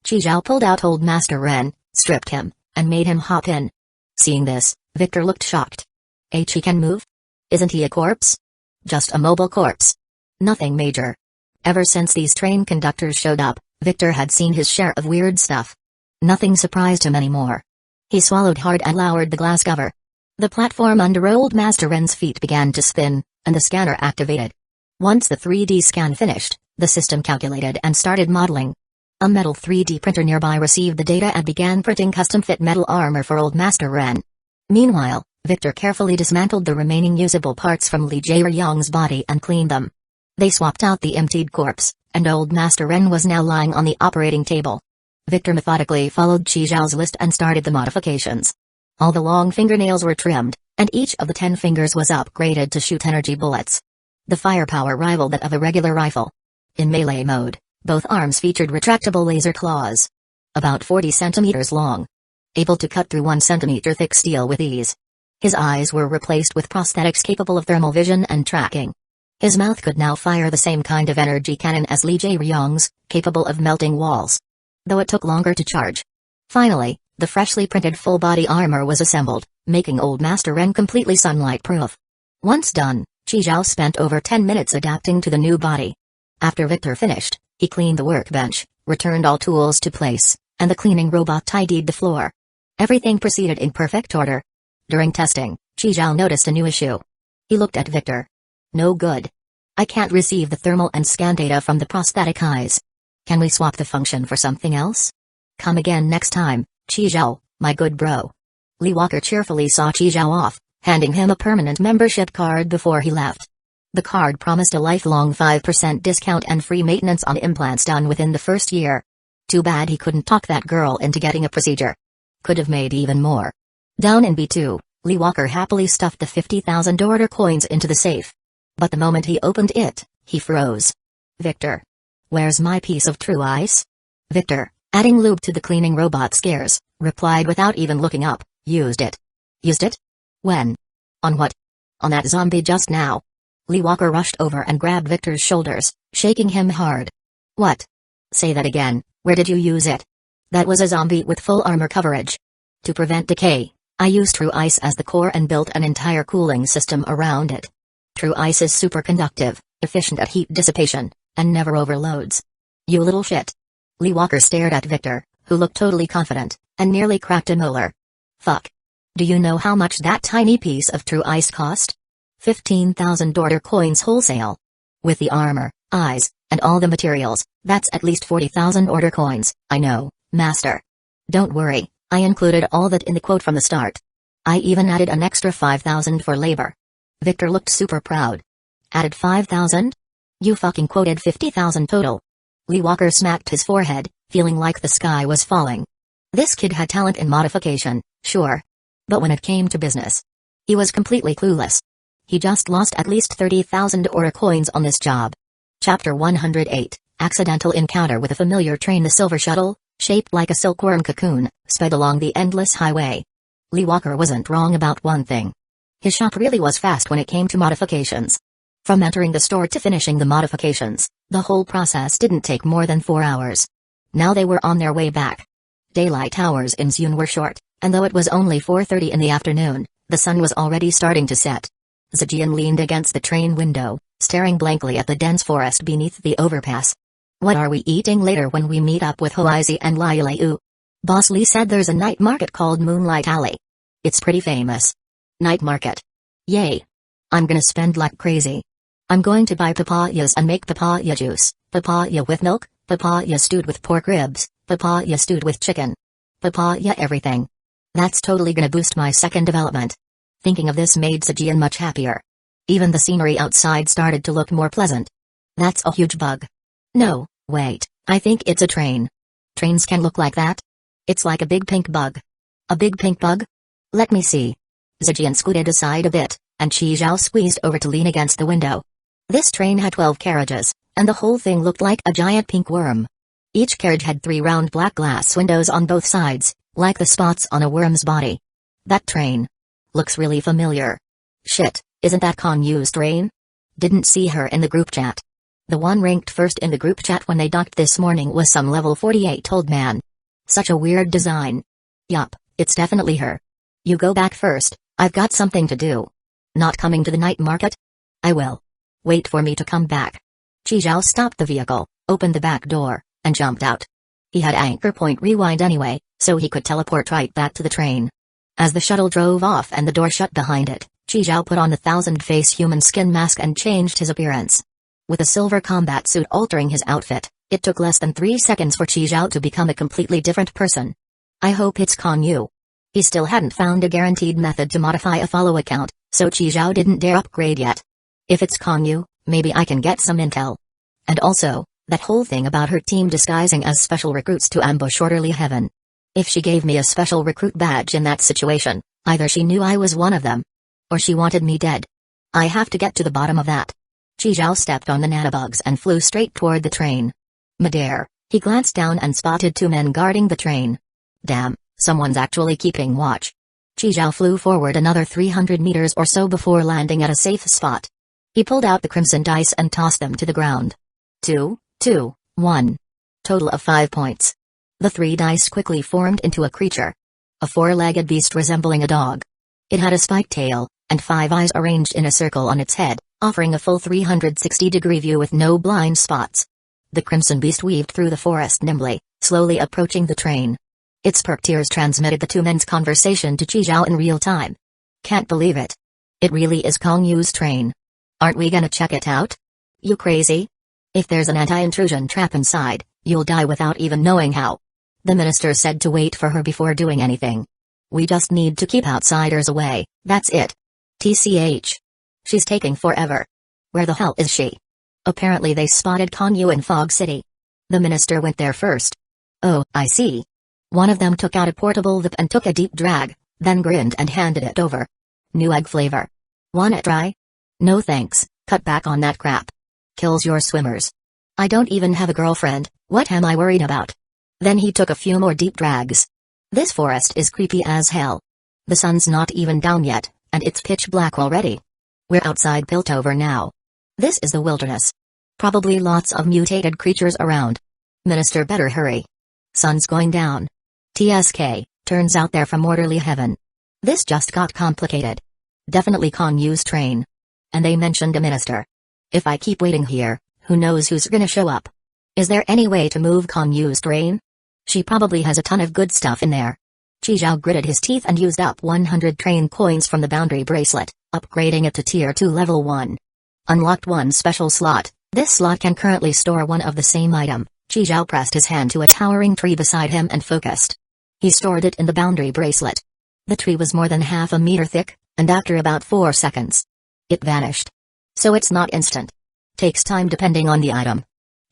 A: Chi Zhao pulled out Old Master Ren, stripped him, and made him hop in. Seeing this, Victor looked shocked. He can move? Isn't he a corpse? Just a mobile corpse. Nothing major. Ever since these train conductors showed up, Victor had seen his share of weird stuff. Nothing surprised him anymore. He swallowed hard and lowered the glass cover. The platform under Old Master Ren's feet began to spin, and the scanner activated. Once the 3D scan finished, the system calculated and started modeling. A metal 3D printer nearby received the data and began printing custom-fit metal armor for Old Master Ren. Meanwhile, Victor carefully dismantled the remaining usable parts from Li Jae-ryong's body and cleaned them. They swapped out the emptied corpse, and Old Master Ren was now lying on the operating table. Victor methodically followed Chi Zhao's list and started the modifications. All the long fingernails were trimmed, and each of the 10 fingers was upgraded to shoot energy bullets. The firepower rivaled that of a regular rifle. In melee mode, both arms featured retractable laser claws. About 40 centimeters long. Able to cut through 1 centimeter thick steel with ease. His eyes were replaced with prosthetics capable of thermal vision and tracking. His mouth could now fire the same kind of energy cannon as Li Jie-ryong's, capable of melting walls. Though it took longer to charge. Finally, the freshly printed full-body armor was assembled, making Old Master Ren completely sunlight-proof. Once done, Chi Zhao spent over 10 minutes adapting to the new body. After Victor finished, he cleaned the workbench, returned all tools to place, and the cleaning robot tidied the floor. Everything proceeded in perfect order. During testing, Chi Zhao noticed a new issue. He looked at Victor. No good. I can't receive the thermal and scan data from the prosthetic eyes. Can we swap the function for something else? Come again next time, Chi Zhao, my good bro. Lee Walker cheerfully saw Chi Zhao off, handing him a permanent membership card before he left. The card promised a lifelong 5% discount and free maintenance on implants done within the first year. Too bad he couldn't talk that girl into getting a procedure. Could have made even more. Down in B2, Lee Walker happily stuffed the 50,000 order coins into the safe. But the moment he opened it, he froze. Victor. Where's my piece of true ice? Victor, adding lube to the cleaning robot scares, replied without even looking up, used it. Used it? When? On what? On that zombie just now. Lee Walker rushed over and grabbed Victor's shoulders, shaking him hard. What? Say that again, where did you use it? That was a zombie with full armor coverage. To prevent decay, I used True Ice as the core and built an entire cooling system around it. True Ice is superconductive, efficient at heat dissipation, and never overloads. You little shit. Lee Walker stared at Victor, who looked totally confident, and nearly cracked a molar. Fuck. Do you know how much that tiny piece of True Ice cost? 15,000 order coins wholesale. With the armor, eyes, and all the materials, that's at least 40,000 order coins. I know, master. Don't worry, I included all that in the quote from the start. I even added an extra 5,000 for labor. Victor looked super proud. Added 5,000? You fucking quoted 50,000 total. Lee Walker smacked his forehead, feeling like the sky was falling. This kid had talent in modification, sure. But when it came to business, he was completely clueless. He just lost at least 30,000 order coins on this job. Chapter 108, Accidental Encounter with a Familiar Train. The silver shuttle, shaped like a silkworm cocoon, sped along the endless highway. Lee Walker wasn't wrong about one thing. His shop really was fast when it came to modifications. From entering the store to finishing the modifications, the whole process didn't take more than 4 hours. Now they were on their way back. Daylight hours in Seoul were short, and though it was only 4:30 in the afternoon, the sun was already starting to set. Zijian leaned against the train window, staring blankly at the dense forest beneath the overpass. What are we eating later when we meet up with Hoizi and Liu? Boss Lee said there's a night market called Moonlight Alley. It's pretty famous. Night market. Yay. I'm gonna spend like crazy. I'm going to buy papayas and make papaya juice, papaya with milk, papaya stewed with pork ribs, papaya stewed with chicken. Papaya everything. That's totally gonna boost my second development. Thinking of this made Zijian much happier. Even the scenery outside started to look more pleasant. That's a huge bug. No, wait, I think it's a train. Trains can look like that? It's like a big pink bug. A big pink bug? Let me see. Zijian scooted aside a bit, and Chi Zhao squeezed over to lean against the window. This train had 12 carriages, and the whole thing looked like a giant pink worm. Each carriage had 3 round black glass windows on both sides, like the spots on a worm's body. That train looks really familiar. Shit, isn't that Con Yu's train? Didn't see her in the group chat. The one ranked first in the group chat when they docked this morning was some level 48 old man. Such a weird design. Yup, it's definitely her. You go back first, I've got something to do. Not coming to the night market? I will. Wait for me to come back. Chi Zhao stopped the vehicle, opened the back door, and jumped out. He had anchor point rewind anyway, so he could teleport right back to the train. As the shuttle drove off and the door shut behind it, Chi Zhao put on the 1000-face human skin mask and changed his appearance. With a silver combat suit altering his outfit, it took less than 3 seconds for Chi Zhao to become a completely different person. I hope it's Con Yu. He still hadn't found a guaranteed method to modify a follow account, so Chi Zhao didn't dare upgrade yet. If it's Con Yu, maybe I can get some intel. And also, that whole thing about her team disguising as special recruits to ambush Orderly Heaven. If she gave me a special recruit badge in that situation, either she knew I was one of them, or she wanted me dead. I have to get to the bottom of that. Chi Zhao stepped on the nanobugs and flew straight toward the train. Midair, he glanced down and spotted 2 men guarding the train. Damn, someone's actually keeping watch. Chi Zhao flew forward another 300 meters or so before landing at a safe spot. He pulled out the crimson dice and tossed them to the ground. 2, 2, 1. Total of 5 points. The 3 dice quickly formed into a creature. A 4-legged beast resembling a dog. It had a spiked tail, and 5 eyes arranged in a circle on its head, offering a full 360-degree view with no blind spots. The crimson beast weaved through the forest nimbly, slowly approaching the train. Its perked ears transmitted the two men's conversation to Chi-Zhao in real time. Can't believe it. It really is Kong Yu's train. Aren't we gonna check it out? You crazy? If there's an anti-intrusion trap inside, you'll die without even knowing how. The minister said to wait for her before doing anything. We just need to keep outsiders away, that's it. TCH. She's taking forever. Where the hell is she? Apparently they spotted Kong Yu in Fog City. The minister went there first. Oh, I see. One of them took out a portable whip and took a deep drag, then grinned and handed it over. New egg flavor. Want it dry? No thanks, cut back on that crap. Kills your swimmers. I don't even have a girlfriend, what am I worried about? Then he took a few more deep drags. This forest is creepy as hell. The sun's not even down yet, and it's pitch black already. We're outside Piltover now. This is the wilderness. Probably lots of mutated creatures around. Minister better hurry. Sun's going down. TSK, turns out they're from orderly heaven. This just got complicated. Definitely Kong Yu's train. And they mentioned a minister. If I keep waiting here, who knows who's gonna show up? Is there any way to move Kong Yu's train? She probably has a ton of good stuff in there. Chi-Zhao gritted his teeth and used up 100 train coins from the boundary bracelet, upgrading it to Tier 2 Level 1. Unlocked one special slot. This slot can currently store one of the same item. Chi-Zhao pressed his hand to a towering tree beside him and focused. He stored it in the boundary bracelet. The tree was more than half a meter thick, and after about 4 seconds, it vanished. So it's not instant. Takes time depending on the item.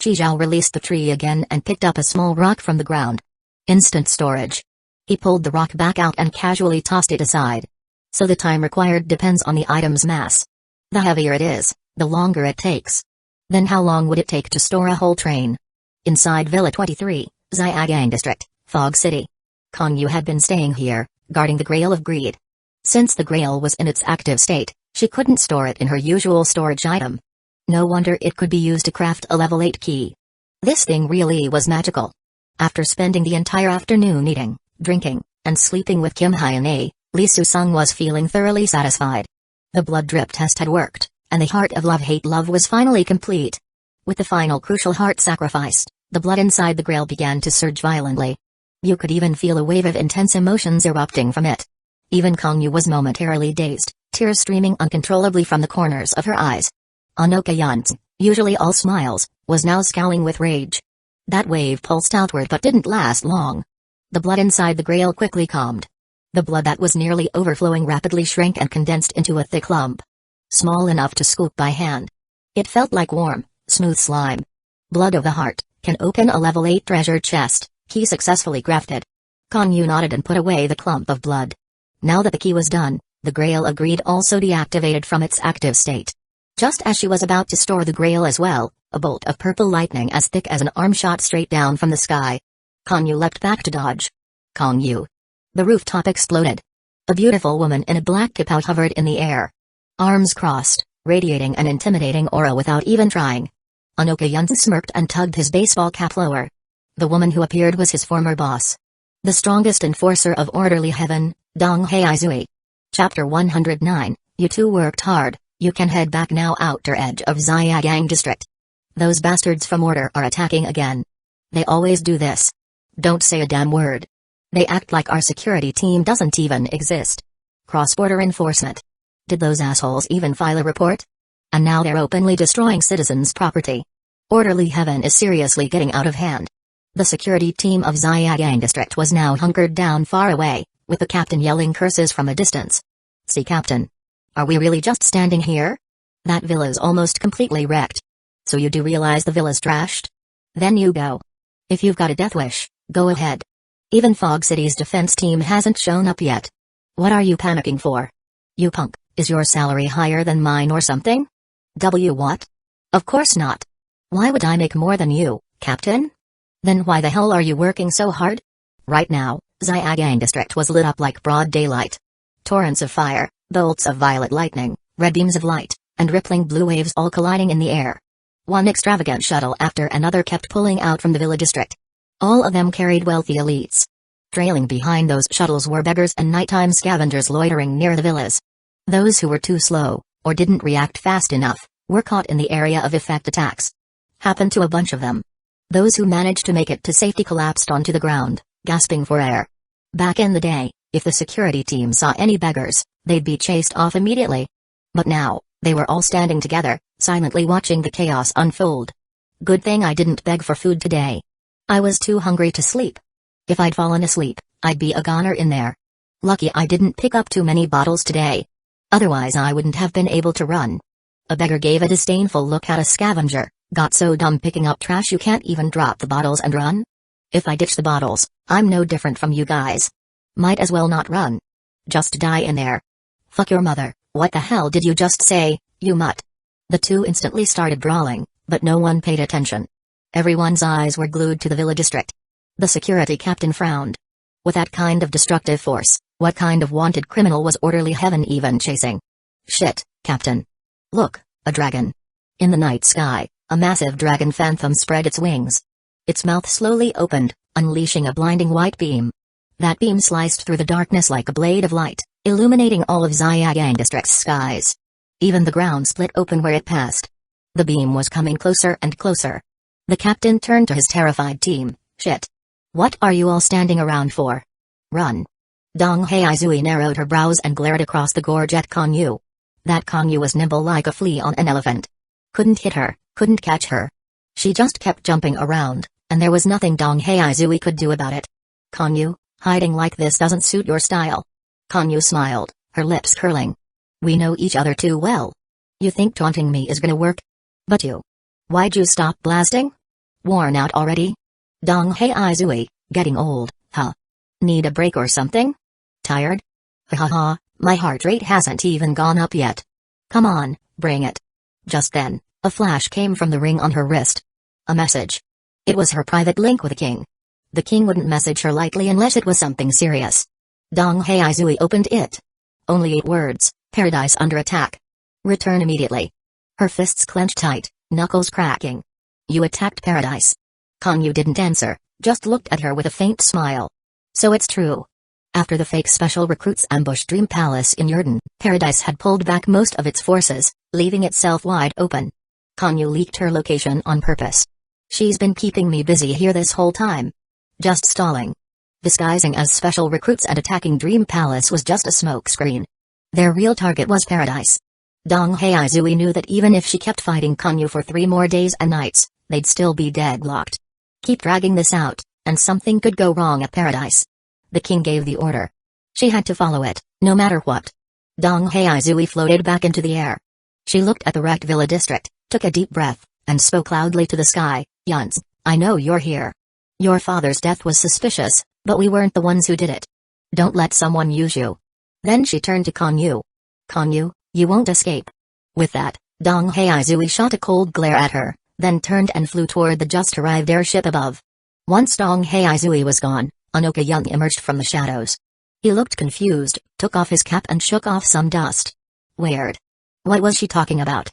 A: Chi-Zhao released the tree again and picked up a small rock from the ground. Instant storage. He pulled the rock back out and casually tossed it aside. So the time required depends on the item's mass. The heavier it is, the longer it takes. Then how long would it take to store a whole train? Inside Villa 23, Xiagang District, Fog City. Kong Yu had been staying here, guarding the Grail of Greed. Since the Grail was in its active state, she couldn't store it in her usual storage item. No wonder it could be used to craft a level 8 key. This thing really was magical. After spending the entire afternoon eating, drinking, and sleeping with Kim Hyun-a, Lee Su-sung was feeling thoroughly satisfied. The blood drip test had worked, and the heart of love-hate love was finally complete. With the final crucial heart sacrificed, the blood inside the Grail began to surge violently. You could even feel a wave of intense emotions erupting from it. Even Kong Yu was momentarily dazed, tears streaming uncontrollably from the corners of her eyes. Anoka Yunz, usually all smiles, was now scowling with rage. That wave pulsed outward but didn't last long. The blood inside the Grail quickly calmed. The blood that was nearly overflowing rapidly shrank and condensed into a thick lump. Small enough to scoop by hand. It felt like warm, smooth slime. Blood of the heart, can open a level 8 treasure chest, key successfully crafted. Kong Yu nodded and put away the clump of blood. Now that the key was done, the Grail of Greed also deactivated from its active state. Just as she was about to store the Grail as well, a bolt of purple lightning as thick as an arm shot straight down from the sky. Kong Yu leapt back to dodge. Kong Yu. The rooftop exploded. A beautiful woman in a black kippah hovered in the air. Arms crossed, radiating an intimidating aura without even trying. Anoka Yunz smirked and tugged his baseball cap lower. The woman who appeared was his former boss. The strongest enforcer of orderly heaven, Dong Haizui. Chapter 109, You two worked hard, you can head back now. Outer edge of Xiagang District. Those bastards from Order are attacking again. They always do this. Don't say a damn word. They act like our security team doesn't even exist. Cross-border enforcement. Did those assholes even file a report? And now they're openly destroying citizens' property. Orderly heaven is seriously getting out of hand. The security team of Xiagang District was now hunkered down far away, with the captain yelling curses from a distance. See, Captain. Are we really just standing here? That villa's almost completely wrecked. So you do realize the villa's trashed? Then you go. If you've got a death wish, go ahead. Even Fog City's defense team hasn't shown up yet. What are you panicking for? You punk, is your salary higher than mine or something? What? Of course not. Why would I make more than you, Captain? Then why the hell are you working so hard? Right now, Xiagang District was lit up like broad daylight. Torrents of fire, bolts of violet lightning, red beams of light, and rippling blue waves all colliding in the air. One extravagant shuttle after another kept pulling out from the village district. All of them carried wealthy elites. Trailing behind those shuttles were beggars and nighttime scavengers loitering near the villas. Those who were too slow, or didn't react fast enough, were caught in the area of effect attacks. Happened to a bunch of them. Those who managed to make it to safety collapsed onto the ground, gasping for air. Back in the day, if the security team saw any beggars, they'd be chased off immediately. But now, they were all standing together, silently watching the chaos unfold. Good thing I didn't beg for food today. I was too hungry to sleep. If I'd fallen asleep, I'd be a goner in there. Lucky I didn't pick up too many bottles today. Otherwise I wouldn't have been able to run. A beggar gave a disdainful look at a scavenger. Got so dumb picking up trash you can't even drop the bottles and run? If I ditch the bottles, I'm no different from you guys. Might as well not run. Just die in there. Fuck your mother, what the hell did you just say, you mutt? The two instantly started brawling, but no one paid attention. Everyone's eyes were glued to the village district. The security captain frowned. With that kind of destructive force, what kind of wanted criminal was orderly heaven even chasing? Shit, Captain. Look, a dragon. In the night sky, a massive dragon phantom spread its wings. Its mouth slowly opened, unleashing a blinding white beam. That beam sliced through the darkness like a blade of light, illuminating all of Xiaoyang district's skies. Even the ground split open where it passed. The beam was coming closer and closer. The captain turned to his terrified team. Shit. What are you all standing around for? Run. Dong Heizui narrowed her brows and glared across the gorge at Konyu. That Konyu was nimble like a flea on an elephant. Couldn't hit her, couldn't catch her. She just kept jumping around, and there was nothing Dong Heizui could do about it. Konyu, hiding like this doesn't suit your style. Konyu smiled, her lips curling. We know each other too well. You think taunting me is gonna work? But you. Why'd you stop blasting? Worn out already? Dong Heizui, getting old, huh? Need a break or something? Tired? Ha ha, my heart rate hasn't even gone up yet. Come on, bring it. Just then, a flash came from the ring on her wrist. A message. It was her private link with the king. The king wouldn't message her lightly unless it was something serious. Dong Heizui opened it. Only 8 words, paradise under attack. Return immediately. Her fists clenched tight, knuckles cracking. You attacked paradise. Konyu didn't answer, just looked at her with a faint smile. So it's true. After the fake special recruits ambushed Dream Palace in Yurden, Paradise had pulled back most of its forces, leaving itself wide open. Konyu leaked her location on purpose. She's been keeping me busy here this whole time. Just stalling. Disguising as special recruits and attacking Dream Palace was just a smokescreen. Their real target was Paradise. Dong Heizui knew that even if she kept fighting Konyu for 3 more days and nights, they'd still be deadlocked. Keep dragging this out, and something could go wrong at Paradise. The king gave the order. She had to follow it, no matter what. Dong Heizui floated back into the air. She looked at the wrecked villa district, took a deep breath, and spoke loudly to the sky. Yuns, I know you're here. Your father's death was suspicious, but we weren't the ones who did it. Don't let someone use you. Then she turned to Konyu. Konyu, you won't escape. With that, Dong Heizui shot a cold glare at her, then turned and flew toward the just-arrived airship above. Once Dong Heizui was gone, Anoka Young emerged from the shadows. He looked confused, took off his cap and shook off some dust. Weird. What was she talking about?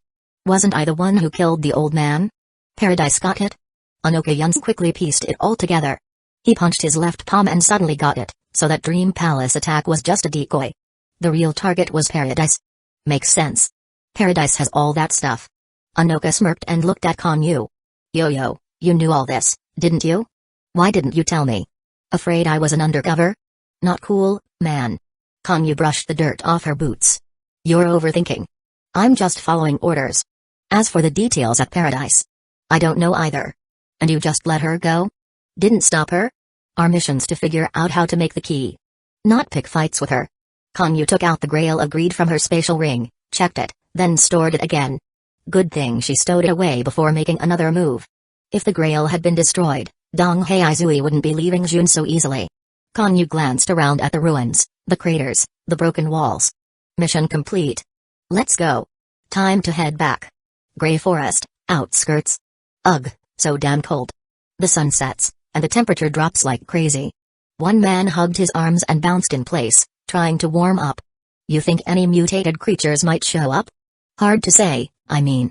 A: Wasn't I the one who killed the old man? Paradise got it? Anoka Young quickly pieced it all together. He punched his left palm and suddenly got it, so that Dream Palace attack was just a decoy. The real target was Paradise. Makes sense. Paradise has all that stuff. Anoka smirked and looked at Konyu. Yo-yo, you knew all this, didn't you? Why didn't you tell me? Afraid I was an undercover? Not cool, man. Konyu brushed the dirt off her boots. You're overthinking. I'm just following orders. As for the details at Paradise, I don't know either. And you just let her go? Didn't stop her? Our mission's to figure out how to make the key. Not pick fights with her. Konyu took out the Grail of Greed from her spatial ring, checked it, then stored it again. Good thing she stowed it away before making another move. If the Grail had been destroyed, Dong Heizui wouldn't be leaving June so easily. Konyu glanced around at the ruins, the craters, the broken walls. Mission complete. Let's go. Time to head back. Gray Forest, outskirts. Ugh, so damn cold. The sun sets, and the temperature drops like crazy. One man hugged his arms and bounced in place, trying to warm up. You think any mutated creatures might show up? Hard to say, I mean.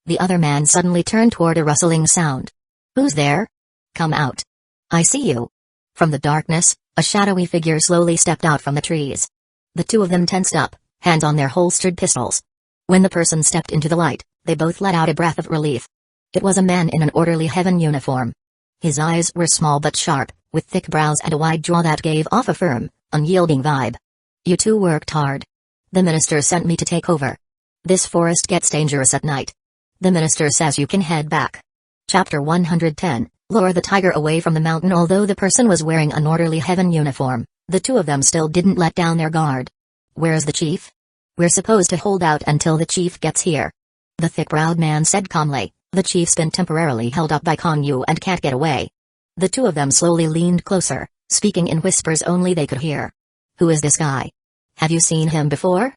A: The other man suddenly turned toward a rustling sound. Who's there? Come out. I see you. From the darkness, a shadowy figure slowly stepped out from the trees. The two of them tensed up, hands on their holstered pistols. When the person stepped into the light, they both let out a breath of relief. It was a man in an orderly heaven uniform. His eyes were small but sharp, with thick brows and a wide jaw that gave off a firm, unyielding vibe. You two worked hard. The minister sent me to take over. This forest gets dangerous at night. The minister says you can head back. Chapter 110, Lure the tiger away from the mountain. Although the person was wearing an orderly heaven uniform, the two of them still didn't let down their guard. Where's the chief? We're supposed to hold out until the chief gets here. The thick-browed man said calmly. The chief's been temporarily held up by Konyu and can't get away. The two of them slowly leaned closer, speaking in whispers only they could hear. Who is this guy? Have you seen him before?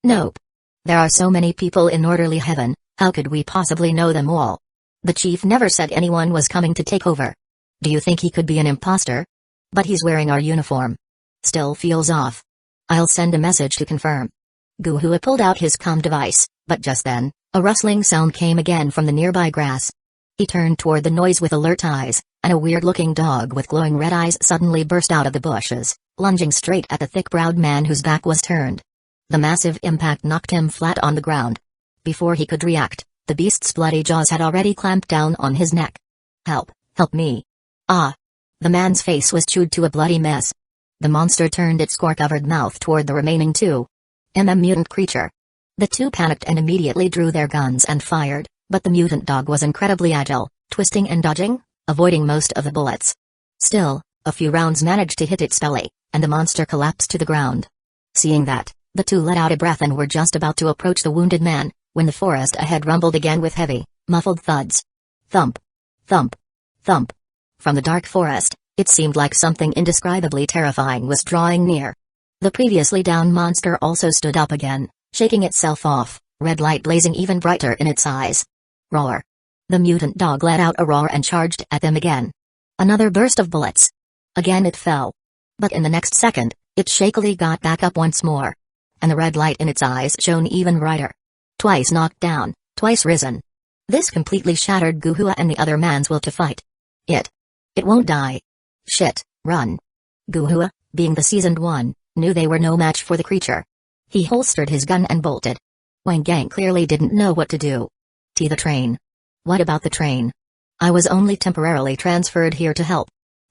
A: Nope. There are so many people in orderly heaven, how could we possibly know them all? The chief never said anyone was coming to take over. Do you think he could be an imposter? But he's wearing our uniform. Still feels off. I'll send a message to confirm. Guhua pulled out his comm device, but just then, a rustling sound came again from the nearby grass. He turned toward the noise with alert eyes, and a weird-looking dog with glowing red eyes suddenly burst out of the bushes, lunging straight at the thick-browed man whose back was turned. The massive impact knocked him flat on the ground. Before he could react, the beast's bloody jaws had already clamped down on his neck. Help, help me. Ah! The man's face was chewed to a bloody mess. The monster turned its gore-covered mouth toward the remaining two. Mutant creature. The two panicked and immediately drew their guns and fired, but the mutant dog was incredibly agile, twisting and dodging, avoiding most of the bullets. Still, a few rounds managed to hit its belly, and the monster collapsed to the ground. Seeing that, the two let out a breath and were just about to approach the wounded man, when the forest ahead rumbled again with heavy, muffled thuds. Thump. Thump. Thump. From the dark forest, it seemed like something indescribably terrifying was drawing near. The previously down monster also stood up again, shaking itself off, red light blazing even brighter in its eyes. Roar. The mutant dog let out a roar and charged at them again. Another burst of bullets. Again it fell. But in the next second, it shakily got back up once more. And the red light in its eyes shone even brighter. Twice knocked down, twice risen. This completely shattered Guhua and the other man's will to fight. It won't die. Shit, run. Guhua, being the seasoned one, knew they were no match for the creature. He holstered his gun and bolted. Wang Gang clearly didn't know what to do. The train. What about the train? I was only temporarily transferred here to help.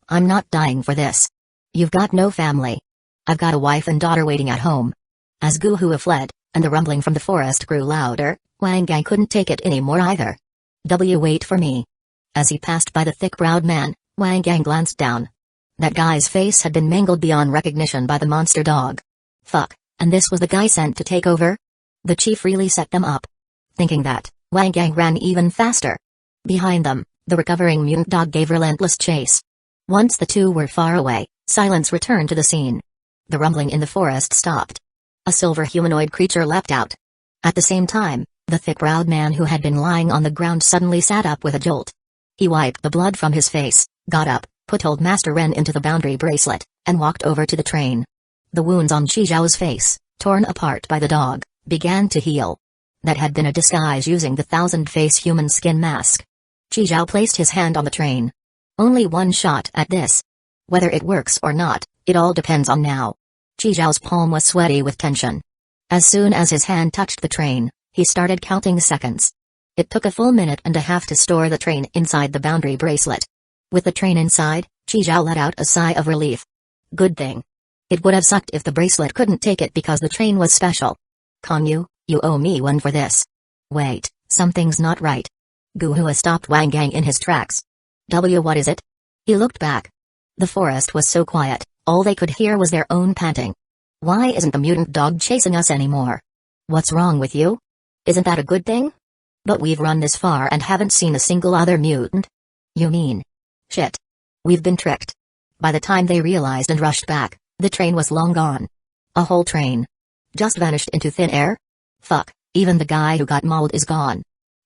A: I'm not dying for this. You've got no family. I've got a wife and daughter waiting at home. As Guhua fled, and the rumbling from the forest grew louder, Wang Gang couldn't take it anymore either. Wait for me. As he passed by the thick-browed man, Wang Gang glanced down. That guy's face had been mangled beyond recognition by the monster dog. Fuck, and this was the guy sent to take over? The chief really set them up. Thinking that, Wang Gang ran even faster. Behind them, the recovering mutant dog gave relentless chase. Once the two were far away, silence returned to the scene. The rumbling in the forest stopped. A silver humanoid creature leapt out. At the same time, the thick-browed man who had been lying on the ground suddenly sat up with a jolt. He wiped the blood from his face, got up, put Old Master Ren into the boundary bracelet, and walked over to the train. The wounds on Chijiao's face, torn apart by the dog, began to heal. That had been a disguise using the thousand-face human skin mask. Chijiao placed his hand on the train. Only one shot at this. Whether it works or not, it all depends on now. Chijiao's palm was sweaty with tension. As soon as his hand touched the train, he started counting seconds. It took a full minute and a half to store the train inside the boundary bracelet. With the train inside, Chijiao let out a sigh of relief. Good thing. It would have sucked if the bracelet couldn't take it because the train was special. Konyu, you owe me one for this. Wait, something's not right. Guhua stopped Wang Gang in his tracks. What is it? He looked back. The forest was so quiet, all they could hear was their own panting. Why isn't the mutant dog chasing us anymore? What's wrong with you? Isn't that a good thing? But we've run this far and haven't seen a single other mutant. You mean? Shit. We've been tricked. By the time they realized and rushed back, the train was long gone. A whole train. Just vanished into thin air? Fuck, even the guy who got mauled is gone.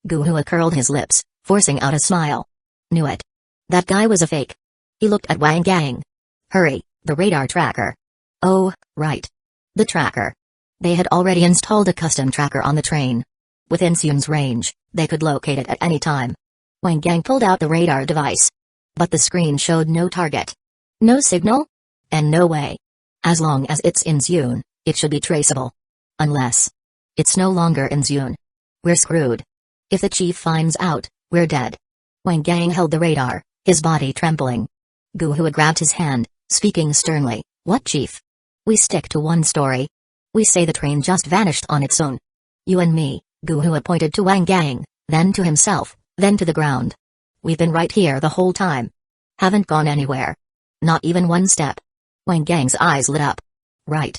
A: Guhua curled his lips, forcing out a smile. Knew it. That guy was a fake. He looked at Wang Gang. Hurry, the radar tracker. Oh, right. The tracker. They had already installed a custom tracker on the train. Within Sun's range, they could locate it at any time. Wang Gang pulled out the radar device. But the screen showed no target. No signal? And no way. As long as it's in Sun, it should be traceable. Unless it's no longer in Sun. We're screwed. If the chief finds out, we're dead. Wang Gang held the radar, his body trembling. Guhua grabbed his hand, speaking sternly, "What, chief? We stick to one story. We say the train just vanished on its own. You and me." Guhua pointed to Wang Gang, then to himself, then to the ground. "We've been right here the whole time. Haven't gone anywhere. Not even one step." Wang Gang's eyes lit up. Right.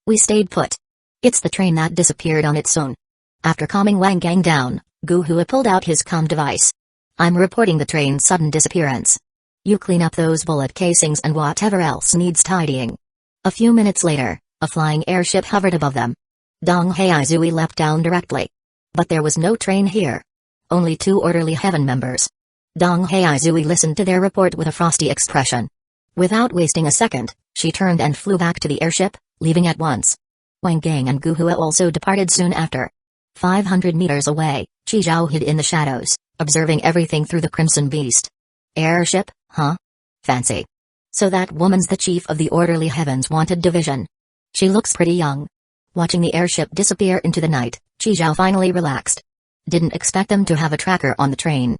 A: We stayed put. It's the train that disappeared on its own." After calming Wang Gang down, Guhua pulled out his comm device. "I'm reporting the train's sudden disappearance. You clean up those bullet casings and whatever else needs tidying." A few minutes later, a flying airship hovered above them. Dong Heizui leapt down directly. But there was no train here. Only 2 orderly heaven members. Dong Heizui listened to their report with a frosty expression. Without wasting a second, she turned and flew back to the airship, leaving at once. Wang Gang and Guhua also departed soon after. 500 meters away, Chi Zhao hid in the shadows, observing everything through the crimson beast. "Airship, huh? Fancy. So that woman's the chief of the Orderly Heavens Wanted Division. She looks pretty young." Watching the airship disappear into the night, Chi Zhao finally relaxed. Didn't expect them to have a tracker on the train.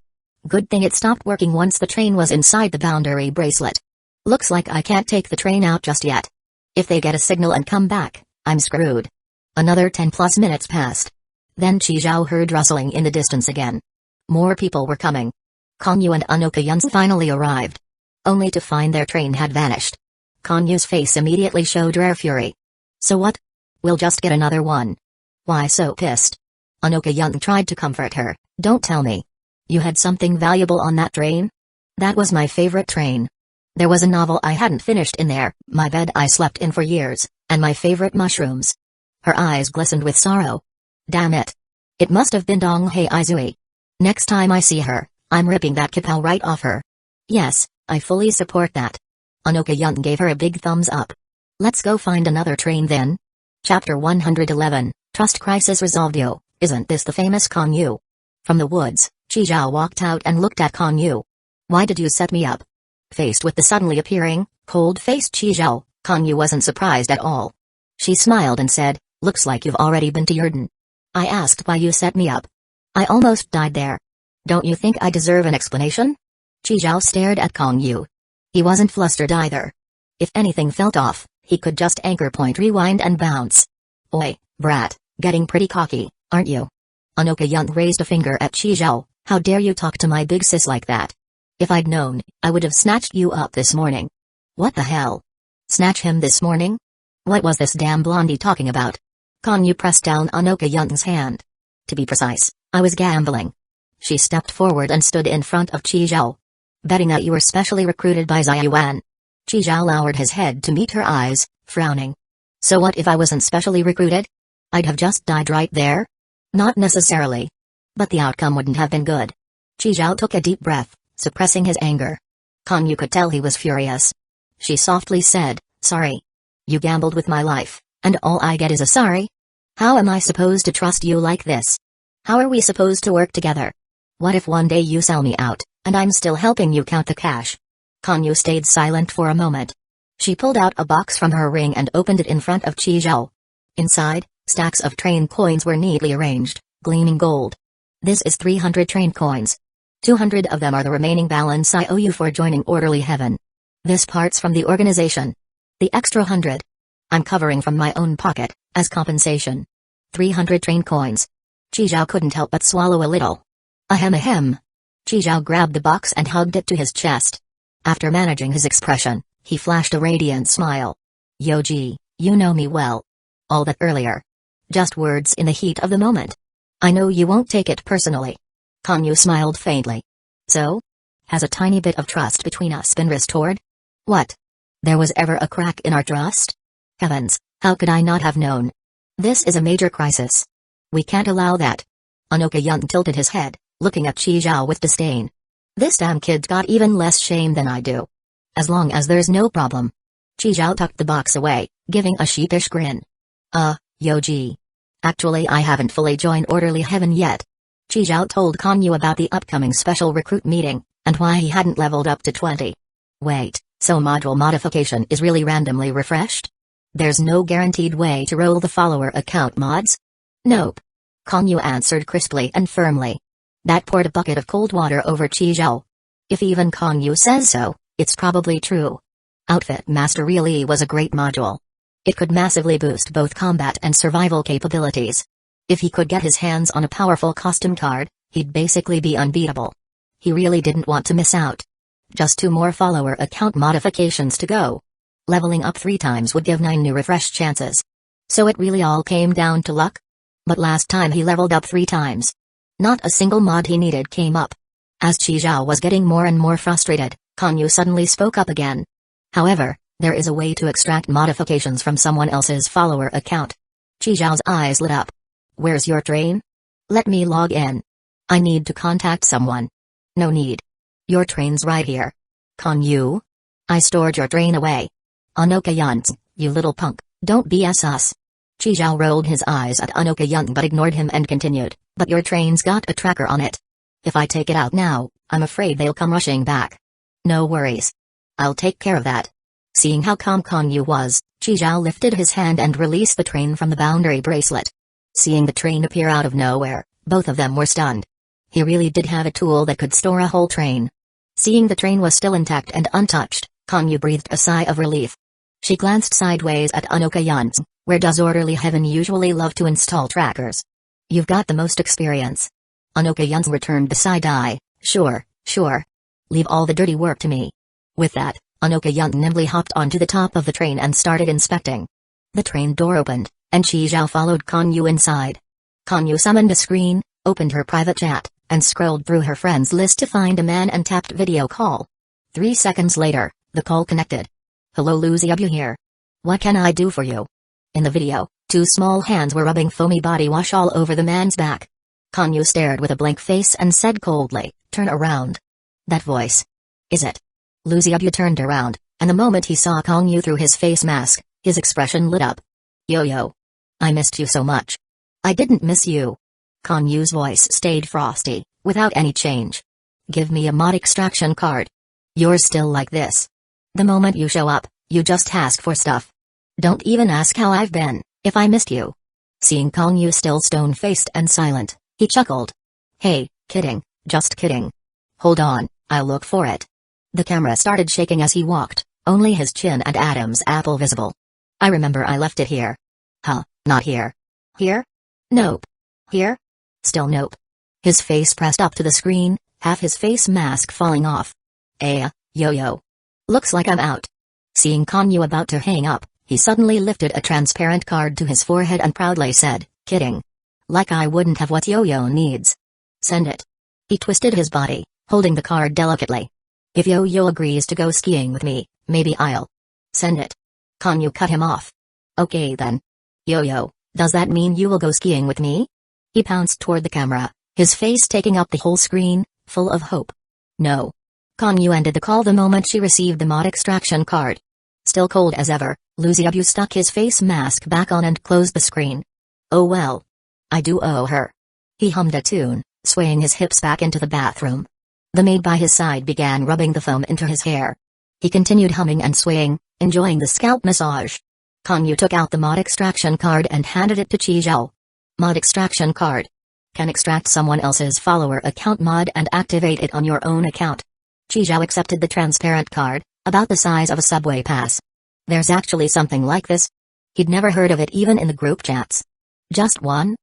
A: Good thing it stopped working once the train was inside the boundary bracelet. Looks like I can't take the train out just yet. If they get a signal and come back, I'm screwed. Another 10+ minutes passed. Then Chi Zhao heard rustling in the distance again. More people were coming. Konyu and Anokayun finally arrived. Only to find their train had vanished. Konyu's face immediately showed rare fury. "So what? We'll just get another one." "Why so pissed?" Anokayun tried to comfort her. "Don't tell me. You had something valuable on that train?" "That was my favorite train. There was a novel I hadn't finished in there, my bed I slept in for years, and my favorite mushrooms." Her eyes glistened with sorrow. "Damn it. It must have been Dong Heizui. Next time I see her, I'm ripping that kapow right off her." "Yes, I fully support that." Anokayun gave her a big thumbs up. "Let's go find another train then." Chapter 111, Trust Crisis Resolved. "Yo, isn't this the famous Konyu?" From the woods, Chi Zhao walked out and looked at Konyu. "Why did you set me up?" Faced with the suddenly appearing, cold-faced Chi Zhao, Konyu wasn't surprised at all. She smiled and said, "Looks like you've already been to Yurden. I asked why you set me up. I almost died there. Don't you think I deserve an explanation?" Chi Zhao stared at Konyu. He wasn't flustered either. If anything felt off, he could just anchor point rewind and bounce. "Oi, brat, getting pretty cocky, aren't you?" Anokayun raised a finger at Chi Zhao. "How dare you talk to my big sis like that? If I'd known, I would have snatched you up this morning." "What the hell? Snatch him this morning? What was this damn blondie talking about?" Konyu pressed down Anokayun's hand. "To be precise, I was gambling." She stepped forward and stood in front of Chi Zhao. "Betting that you were specially recruited by Ziyuan." Chi Zhao lowered his head to meet her eyes, frowning. "So what if I wasn't specially recruited? I'd have just died right there?" "Not necessarily. But the outcome wouldn't have been good." Chi Zhao took a deep breath, suppressing his anger. Konyu could tell he was furious. She softly said, "Sorry. You gambled with my life, and all I get is a sorry? How am I supposed to trust you like this? How are we supposed to work together? What if one day you sell me out, and I'm still helping you count the cash?" Konyu stayed silent for a moment. She pulled out a box from her ring and opened it in front of Chi Zhao. Inside, stacks of train coins were neatly arranged, gleaming gold. "This is 300 train coins. 200 of them are the remaining balance I owe you for joining Orderly Heaven. This part's from the organization. The extra 100. I'm covering from my own pocket, as compensation. 300 train coins." Chi Zhao couldn't help but swallow a little. Ahem ahem. Chi Zhao grabbed the box and hugged it to his chest. After managing his expression, he flashed a radiant smile. "Yoji, you know me well. All that earlier. Just words in the heat of the moment. I know you won't take it personally." Konyu smiled faintly. "So? Has a tiny bit of trust between us been restored? What? There was ever a crack in our trust? Heavens, how could I not have known? This is a major crisis. We can't allow that." Anokayun tilted his head, looking at Chi Zhao with disdain. "This damn kid's got even less shame than I do. As long as there's no problem." Chi Zhao tucked the box away, giving a sheepish grin. Yoji. Actually, I haven't fully joined Orderly Heaven yet. Chizhao told Konyu about the upcoming special recruit meeting, and why he hadn't leveled up to 20. Wait, so module modification is really randomly refreshed? There's no guaranteed way to roll the follower account mods? Nope. Konyu answered crisply and firmly. That poured a bucket of cold water over Chizhao. If even Konyu says so, it's probably true. Outfit Master really was a great module. It could massively boost both combat and survival capabilities. If he could get his hands on a powerful costume card, he'd basically be unbeatable. He really didn't want to miss out. Just 2 more follower account modifications to go. Leveling up 3 times would give 9 new refresh chances. So it really all came down to luck? But last time he leveled up 3 times. Not a single mod he needed came up. As Chizhao was getting more and more frustrated, Konyu suddenly spoke up again. However, there is a way to extract modifications from someone else's follower account. Chizhao's eyes lit up. Where's your train? Let me log in. I need to contact someone. No need. Your train's right here. Konyu? I stored your train away. Anoka-yans, you little punk, don't BS us. Chizhao rolled his eyes at Anoka-yan but ignored him and continued, but your train's got a tracker on it. If I take it out now, I'm afraid they'll come rushing back. No worries. I'll take care of that. Seeing how calm Konyu was, Chizhao lifted his hand and released the train from the boundary bracelet. Seeing the train appear out of nowhere, both of them were stunned. He really did have a tool that could store a whole train. Seeing the train was still intact and untouched, Konyu breathed a sigh of relief. She glanced sideways at Anoka-yan, where does Orderly Heaven usually love to install trackers? You've got the most experience. Anoka-yan returned the side eye. Sure. Leave all the dirty work to me. With that, Anoka-yan nimbly hopped onto the top of the train and started inspecting. The train door opened, and Chizhao followed Konyu inside. Konyu summoned a screen, opened her private chat, and scrolled through her friends list to find a man and tapped video call. 3 seconds later, the call connected. Hello Luziabu here. What can I do for you? In the video, 2 small hands were rubbing foamy body wash all over the man's back. Konyu stared with a blank face and said coldly, turn around. That voice. Is it? Luziabu turned around, and the moment he saw Konyu through his face mask, his expression lit up. Yo. I missed you so much. I didn't miss you. Konyu's voice stayed frosty, without any change. Give me a mod extraction card. You're still like this. The moment you show up, you just ask for stuff. Don't even ask how I've been, if I missed you. Seeing Konyu still stone-faced and silent, he chuckled. Hey, kidding, just kidding. Hold on, I'll look for it. The camera started shaking as he walked, only his chin and Adam's apple visible. I remember I left it here. Huh, not here. Here? Nope. Here? Still nope. His face pressed up to the screen, half his face mask falling off. Yo. Looks like I'm out. Seeing Konyu about to hang up, he suddenly lifted a transparent card to his forehead and proudly said, kidding. Like I wouldn't have what Yo-Yo needs. Send it. He twisted his body, holding the card delicately. If Yo-Yo agrees to go skiing with me, maybe I'll send it. Konyu cut him off. Okay then. Yo-Yo, does that mean you will go skiing with me? He pounced toward the camera, his face taking up the whole screen, full of hope. No. Konyu ended the call the moment she received the mod extraction card. Still cold as ever, Luziabu stuck his face mask back on and closed the screen. Oh well. I do owe her. He hummed a tune, swaying his hips back into the bathroom. The maid by his side began rubbing the foam into his hair. He continued humming and swaying, enjoying the scalp massage. Konyu took out the mod extraction card and handed it to Chizhao. Mod extraction card. Can extract someone else's follower account mod and activate it on your own account. Chizhao accepted the transparent card, about the size of a subway pass. There's actually something like this? He'd never heard of it even in the group chats. Just one?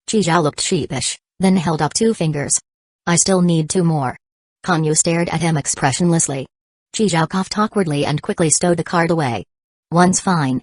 A: Chizhao looked sheepish, then held up 2 fingers. I still need 2 more. Konyu stared at him expressionlessly. Chizhao coughed awkwardly and quickly stowed the card away. One's fine.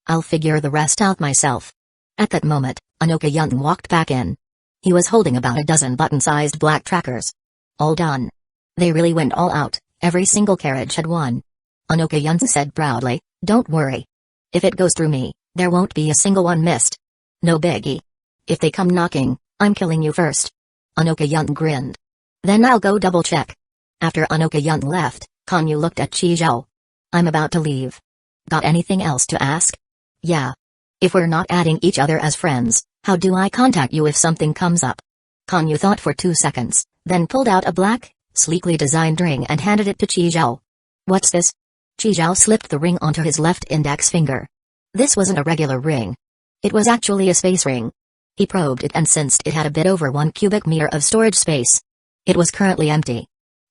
A: I'll figure the rest out myself. At that moment, Anoka-yan walked back in. He was holding about a dozen button-sized black trackers. All done. They really went all out, every single carriage had one. Anoka-yan said proudly, don't worry. If it goes through me, there won't be a single one missed. No biggie. If they come knocking, I'm killing you first. Anoka-yan grinned. Then I'll go double-check. After Anoka-yan left, Konyu looked at Chizhao. I'm about to leave. Got anything else to ask? Yeah. If we're not adding each other as friends, how do I contact you if something comes up? Konyu thought for 2 seconds, then pulled out a black, sleekly designed ring and handed it to Chizhao. What's this? Chizhao slipped the ring onto his left index finger. This wasn't a regular ring. It was actually a space ring. He probed it and sensed it had a bit over 1 cubic meter of storage space. It was currently empty.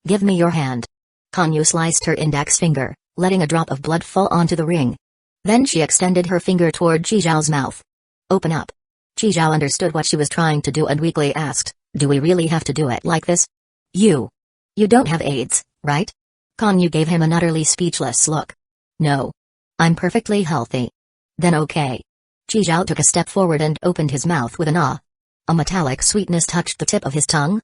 A: Give me your hand. Konyu sliced her index finger, letting a drop of blood fall onto the ring. Then she extended her finger toward Chizhao's mouth. Open up. Chizhao understood what she was trying to do and weakly asked, do we really have to do it like this? You don't have AIDS, right? Konyu gave him an utterly speechless look. No. I'm perfectly healthy. Then okay. Chizhao took a step forward and opened his mouth with an ah. A metallic sweetness touched the tip of his tongue.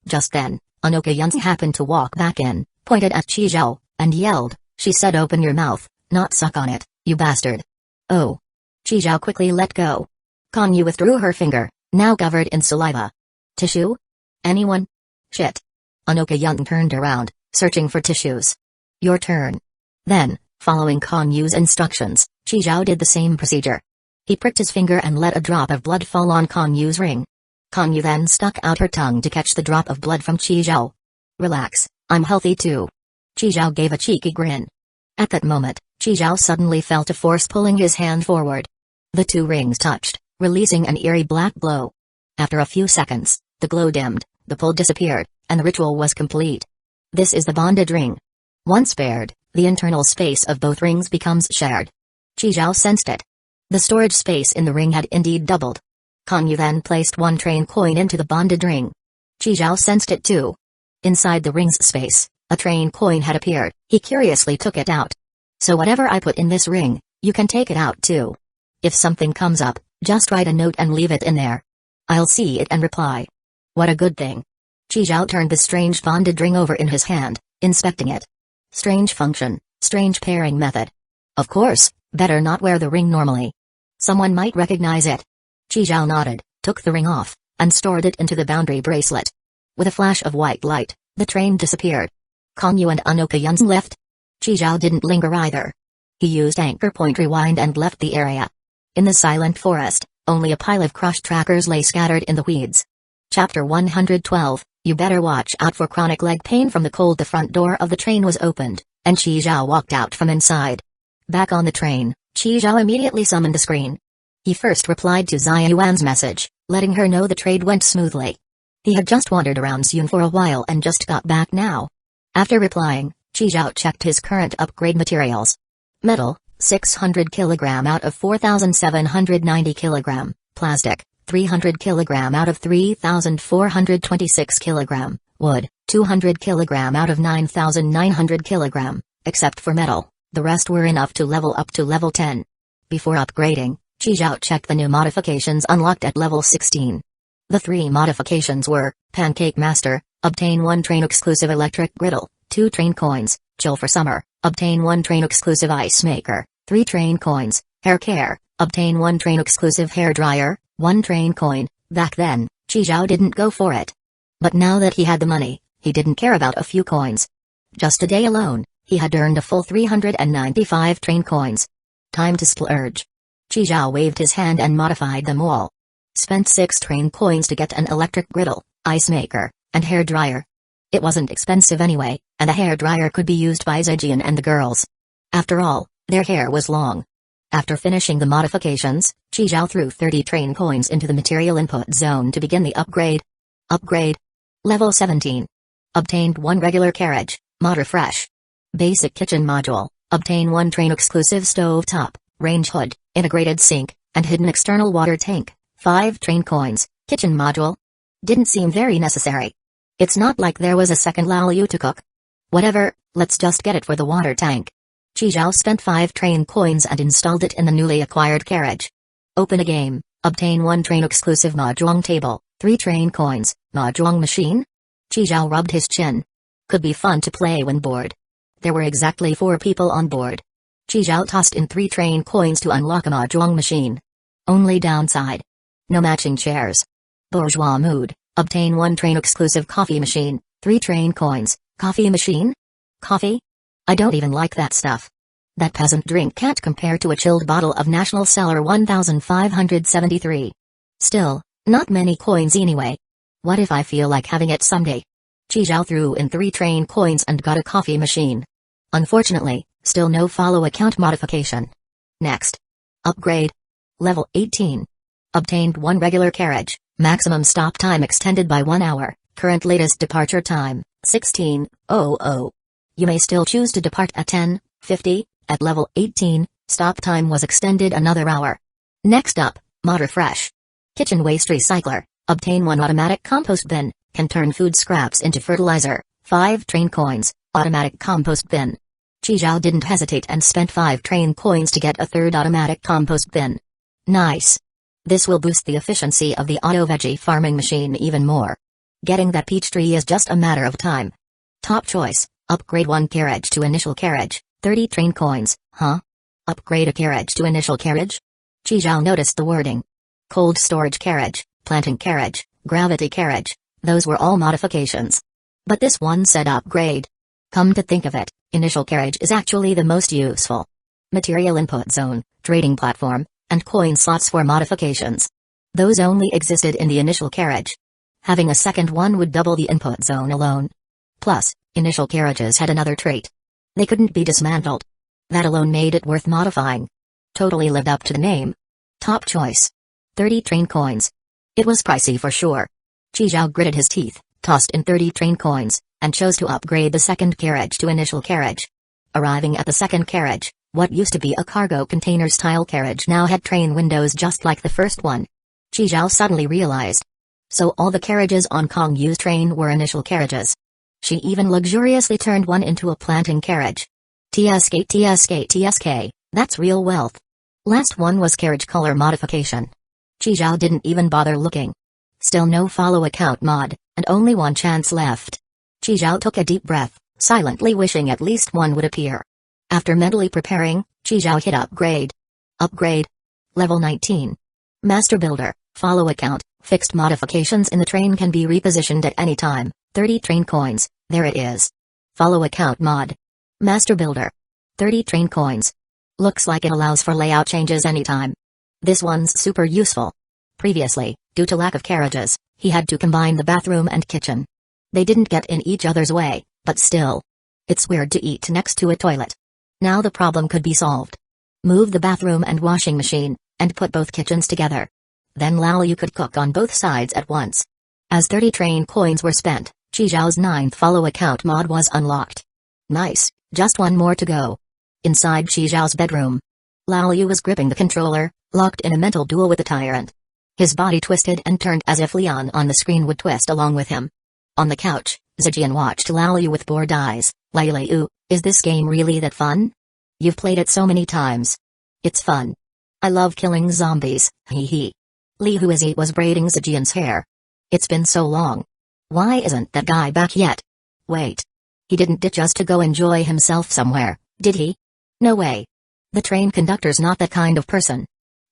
A: Just then, Anoka Yunzi happened to walk back in, pointed at Chizhao, and yelled, she said open your mouth, not suck on it, you bastard. Oh. Chizhao quickly let go. Konyu withdrew her finger, now covered in saliva. Tissue? Anyone? Shit. Anoka Yunzi turned around, searching for tissues. Your turn. Then, following Konyu's instructions, Chizhao did the same procedure. He pricked his finger and let a drop of blood fall on Konyu's ring. Konyu then stuck out her tongue to catch the drop of blood from Chizhao. Relax, I'm healthy too. Chizhao gave a cheeky grin. At that moment, Chizhao suddenly felt a force pulling his hand forward. The 2 rings touched, releasing an eerie black glow. After a few seconds, the glow dimmed, the pull disappeared, and the ritual was complete. This is the bonded ring. Once paired, the internal space of both rings becomes shared. Chizhao sensed it. The storage space in the ring had indeed doubled. Konyu then placed 1 train coin into the bonded ring. Chizhao sensed it too. Inside the ring's space, a train coin had appeared. He curiously took it out. So whatever I put in this ring, you can take it out too. If something comes up, just write a note and leave it in there. I'll see it and reply. What a good thing. Chizhao turned the strange bonded ring over in his hand, inspecting it. Strange function, strange pairing method. Of course, better not wear the ring normally. Someone might recognize it. Chizhao nodded, took the ring off, and stored it into the boundary bracelet. With a flash of white light, the train disappeared. Konyu and Anoka Yunzi left. Chizhao didn't linger either. He used anchor point rewind and left the area. In the silent forest, only a pile of crushed trackers lay scattered in the weeds. Chapter 112, You better watch out for chronic leg pain from the cold. The front door of the train was opened, and Chizhao walked out from inside. Back on the train, Chizhao immediately summoned the screen. He first replied to Xia Yuan's message, letting her know the trade went smoothly. He had just wandered around Xun for a while and just got back now. After replying, Chizhao checked his current upgrade materials. Metal, 600 kg out of 4,790 kg, plastic, 300 kg out of 3,426 kg, wood, 200 kg out of 9,900 kg, except for metal, the rest were enough to level up to level 10. Before upgrading, Chizhao checked the new modifications unlocked at level 16. The 3 modifications were, Pancake Master, obtain 1 train exclusive electric griddle, 2 train coins, Chill for Summer, obtain 1 train exclusive Ice Maker, 3 train coins, Hair Care, obtain 1 train exclusive Hair Dryer, 1 train coin. Back then, Chizhao didn't go for it. But now that he had the money, he didn't care about a few coins. Just a day alone, he had earned a full 395 train coins. Time to splurge. Chizhao waved his hand and modified them all. Spent 6 train coins to get an electric griddle, ice maker, and hair dryer. It wasn't expensive anyway, and a hair dryer could be used by Zhejian and the girls. After all, their hair was long. After finishing the modifications, Chizhao threw 30 train coins into the material input zone to begin the upgrade. Upgrade. Level 17. Obtained 1 regular carriage, mod refresh. Basic kitchen module, obtain 1 train exclusive stove top, range hood, integrated sink, and hidden external water tank, 5 train coins, kitchen module. Didn't seem very necessary. It's not like there was a second Lao Yu to cook. Whatever, let's just get it for the water tank. Chizhao spent 5 train coins and installed it in the newly acquired carriage. Open a game, obtain 1 train exclusive mahjong table, 3 train coins, mahjong machine. Chizhao rubbed his chin. Could be fun to play when bored. There were exactly 4 people on board. Chizhao tossed in 3 train coins to unlock a mahjong machine. Only downside. No matching chairs. Bourgeois mood, obtain 1 train exclusive coffee machine, 3 train coins, coffee machine? Coffee? I don't even like that stuff. That peasant drink can't compare to a chilled bottle of National Cellar 1573. Still, not many coins anyway. What if I feel like having it someday? Chizhao threw in 3 train coins and got a coffee machine. Unfortunately, still no follow account modification. Next. Upgrade. Level 18. Obtained 1 regular carriage, maximum stop time extended by 1 hour, current latest departure time, 16:00. You may still choose to depart at 10:50, at level 18, stop time was extended another hour. Next up, Mod Refresh. Kitchen Waste Recycler, obtain 1 automatic compost bin, can turn food scraps into fertilizer, 5 train coins, automatic compost bin. Chizhao didn't hesitate and spent 5 train coins to get a 3rd automatic compost bin. Nice. This will boost the efficiency of the auto veggie farming machine even more. Getting that peach tree is just a matter of time. Top choice, upgrade 1 carriage to initial carriage, 30 train coins, huh? Upgrade a carriage to initial carriage? Chizhao noticed the wording. Cold storage carriage, planting carriage, gravity carriage, those were all modifications. But this one said upgrade. Come to think of it, initial carriage is actually the most useful. Material input zone, trading platform, and coin slots for modifications. Those only existed in the initial carriage. Having a second one would double the input zone alone. Plus, initial carriages had another trait. They couldn't be dismantled. That alone made it worth modifying. Totally lived up to the name. Top choice. 30 train coins. It was pricey for sure. Chizhao gritted his teeth, tossed in 30 train coins, and chose to upgrade the second carriage to initial carriage. Arriving at the second carriage, what used to be a cargo container-style carriage now had train windows just like the first one. Chizhao suddenly realized. So all the carriages on Kong Yu's train were initial carriages. She even luxuriously turned one into a planting carriage. TSK, that's real wealth. Last one was carriage color modification. Chizhao didn't even bother looking. Still no follow account mod, and only 1 chance left. Chizhao took a deep breath, silently wishing at least one would appear. After mentally preparing, Chizhao hit upgrade. Upgrade. Level 19. Master Builder, follow account, fixed modifications in the train can be repositioned at any time, 30 train coins, there it is. Follow account mod. Master Builder. 30 train coins. Looks like it allows for layout changes anytime. This one's super useful. Previously, due to lack of carriages, he had to combine the bathroom and kitchen. They didn't get in each other's way, but still. It's weird to eat next to a toilet. Now the problem could be solved. Move the bathroom and washing machine, and put both kitchens together. Then Laoyu could cook on both sides at once. As 30 train coins were spent, Chizhao's 9th follow account mod was unlocked. Nice, just one more to go. Inside Chizhao's bedroom, Laoyu was gripping the controller, locked in a mental duel with the tyrant. His body twisted and turned as if Leon on the screen would twist along with him. On the couch, Zijian watched Laoyu with bored eyes. Laoyu, is this game really that fun? You've played it so many times. It's fun. I love killing zombies, hee hee. Li Huizi was braiding Zijian's hair. It's been so long. Why isn't that guy back yet? Wait. He didn't ditch us to go enjoy himself somewhere, did he? No way. The train conductor's not that kind of person.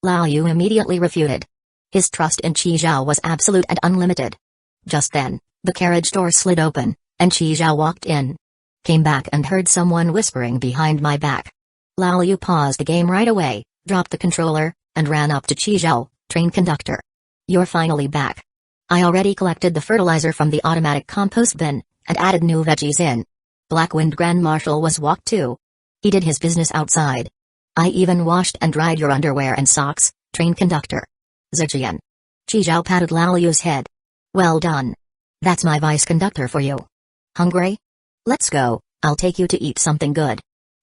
A: Laoyu immediately refuted. His trust in Chizhao was absolute and unlimited. Just then, the carriage door slid open, and Chizhao walked in. Came back and heard someone whispering behind my back. Laoyu paused the game right away, dropped the controller, and ran up to Chizhao, train conductor. You're finally back. I already collected the fertilizer from the automatic compost bin, and added new veggies in. Blackwind Grand Marshal was walked too. He did his business outside. I even washed and dried your underwear and socks, train conductor. Zijian. Chizhao patted Laoyu's head. Well done. That's my vice conductor for you. Hungry? Let's go, I'll take you to eat something good.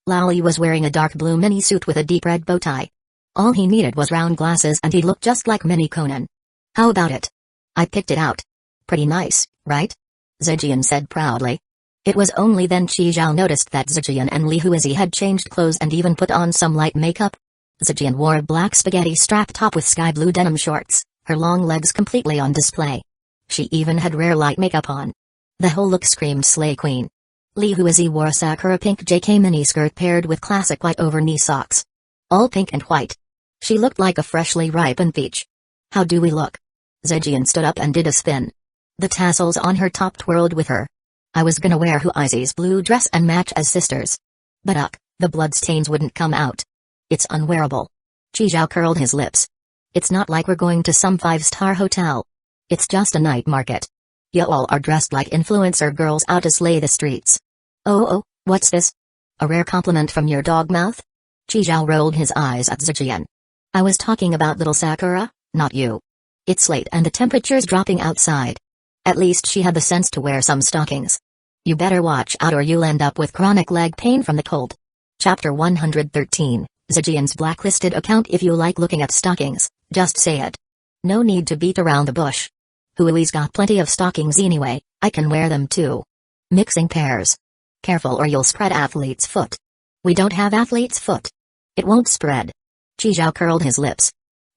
A: Laoyu was wearing a dark blue mini suit with a deep red bow tie. All he needed was round glasses and he looked just like Mini Conan. How about it? I picked it out. Pretty nice, right? Zijian said proudly. It was only then Chizhao noticed that Zijian and Li Huizi had changed clothes and even put on some light makeup. Zijian wore a black spaghetti strap top with sky blue denim shorts, her long legs completely on display. She even had rare light makeup on. The whole look screamed Slay Queen. Li Huizi wore a sakura pink JK miniskirt paired with classic white over-knee socks. All pink and white. She looked like a freshly ripened peach. How do we look? Zijian stood up and did a spin. The tassels on her top twirled with her. I was gonna wear Huizi's blue dress and match as sisters. But The bloodstains wouldn't come out. It's unwearable. Chizhao curled his lips. It's not like we're going to some five-star hotel. It's just a night market. You all are dressed like influencer girls out to slay the streets. Oh, what's this? A rare compliment from your dog mouth? Chizhao rolled his eyes at Zijian. I was talking about little Sakura, not you. It's late and the temperature's dropping outside. At least she had the sense to wear some stockings. You better watch out or you'll end up with chronic leg pain from the cold. Chapter 113, Zijian's blacklisted account. If you like looking at stockings, just say it. No need to beat around the bush. Hui's got plenty of stockings anyway, I can wear them too. Mixing pairs. Careful or you'll spread athlete's foot. We don't have athlete's foot. It won't spread. Chizhao curled his lips.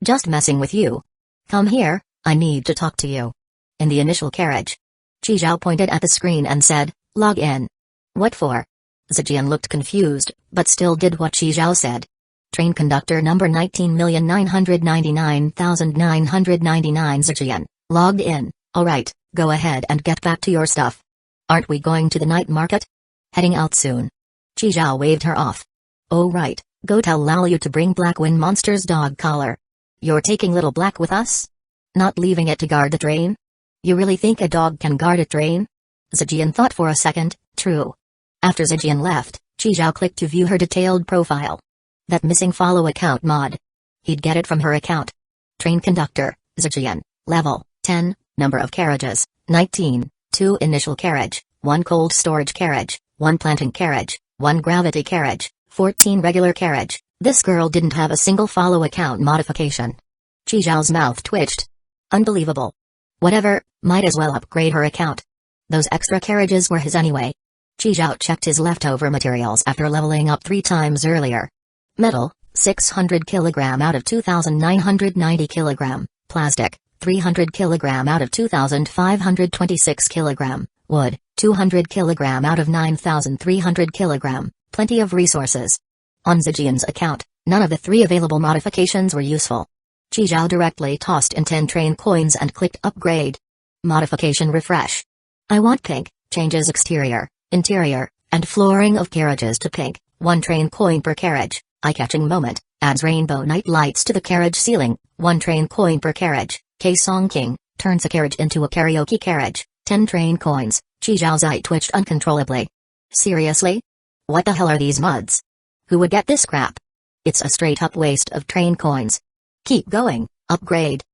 A: Just messing with you. Come here, I need to talk to you. In the initial carriage. Chizhao pointed at the screen and said, log in. What for? Zijian looked confused, but still did what Chizhao said. Train conductor number 19,999,999 Zijian, logged in. Alright, go ahead and get back to your stuff. Aren't we going to the night market? Heading out soon. Chizhao waved her off. Oh right, go tell Lalyu to bring Black Wind Monster's dog collar. You're taking Little Black with us? Not leaving it to guard the train? You really think a dog can guard a train? Zijian thought for a second. True. After Zijian left, Chizhao clicked to view her detailed profile. That missing follow account mod. He'd get it from her account. Train conductor, Zijian, level 10, number of carriages, 19, 2 initial carriage, 1 cold storage carriage, 1 planting carriage, 1 gravity carriage, 14 regular carriage. This girl didn't have a single follow account modification. Chizhao's mouth twitched. Unbelievable. Whatever, might as well upgrade her account. Those extra carriages were his anyway. Chizhao checked his leftover materials after leveling up 3 times earlier. Metal, 600 kg out of 2,990 kg. Plastic, 300 kg out of 2,526 kg. Wood, 200 kg out of 9,300 kg. Plenty of resources. On Zijian's account, none of the 3 available modifications were useful. Chizhao directly tossed in 10 train coins and clicked upgrade. Modification refresh. I want pink, changes exterior, interior, and flooring of carriages to pink, 1 train coin per carriage. Eye-catching moment, adds rainbow night lights to the carriage ceiling, 1 train coin per carriage. K-Song King, turns a carriage into a karaoke carriage, 10 train coins. Chizhao's eye twitched uncontrollably. Seriously? What the hell are these mods? Who would get this crap? It's a straight-up waste of train coins. Keep going, upgrade.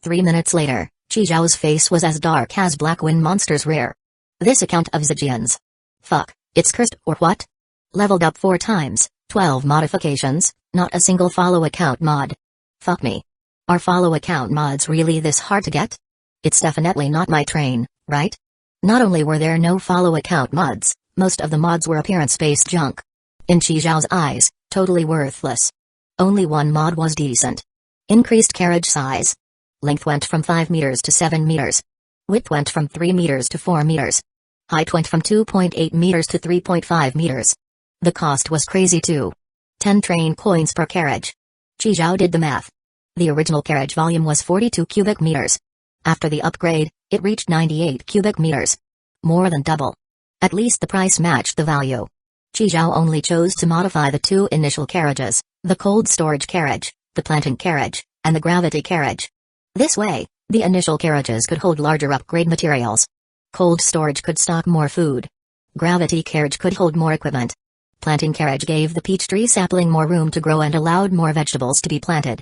A: 3 minutes later, Chizhao's face was as dark as Black Wind Monster's rear. This account of Zijian's. Fuck, it's cursed or what? Leveled up 4 times, 12 modifications, not a single follow account mod. Fuck me. Are follow account mods really this hard to get? It's definitely not my train, right? Not only were there no follow account mods, most of the mods were appearance-based junk. In Chizhao's eyes, totally worthless. Only one mod was decent. Increased carriage size. Length went from 5 meters to 7 meters. Width went from 3 meters to 4 meters. Height went from 2.8 meters to 3.5 meters. The cost was crazy too. 10 train coins per carriage. Chizhao did the math. The original carriage volume was 42 cubic meters. After the upgrade, it reached 98 cubic meters. More than double. At least the price matched the value. Chizhao only chose to modify the 2 initial carriages, the cold storage carriage, the planting carriage, and the gravity carriage. This way, the initial carriages could hold larger upgrade materials. Cold storage could stock more food. Gravity carriage could hold more equipment. Planting carriage gave the peach tree sapling more room to grow and allowed more vegetables to be planted.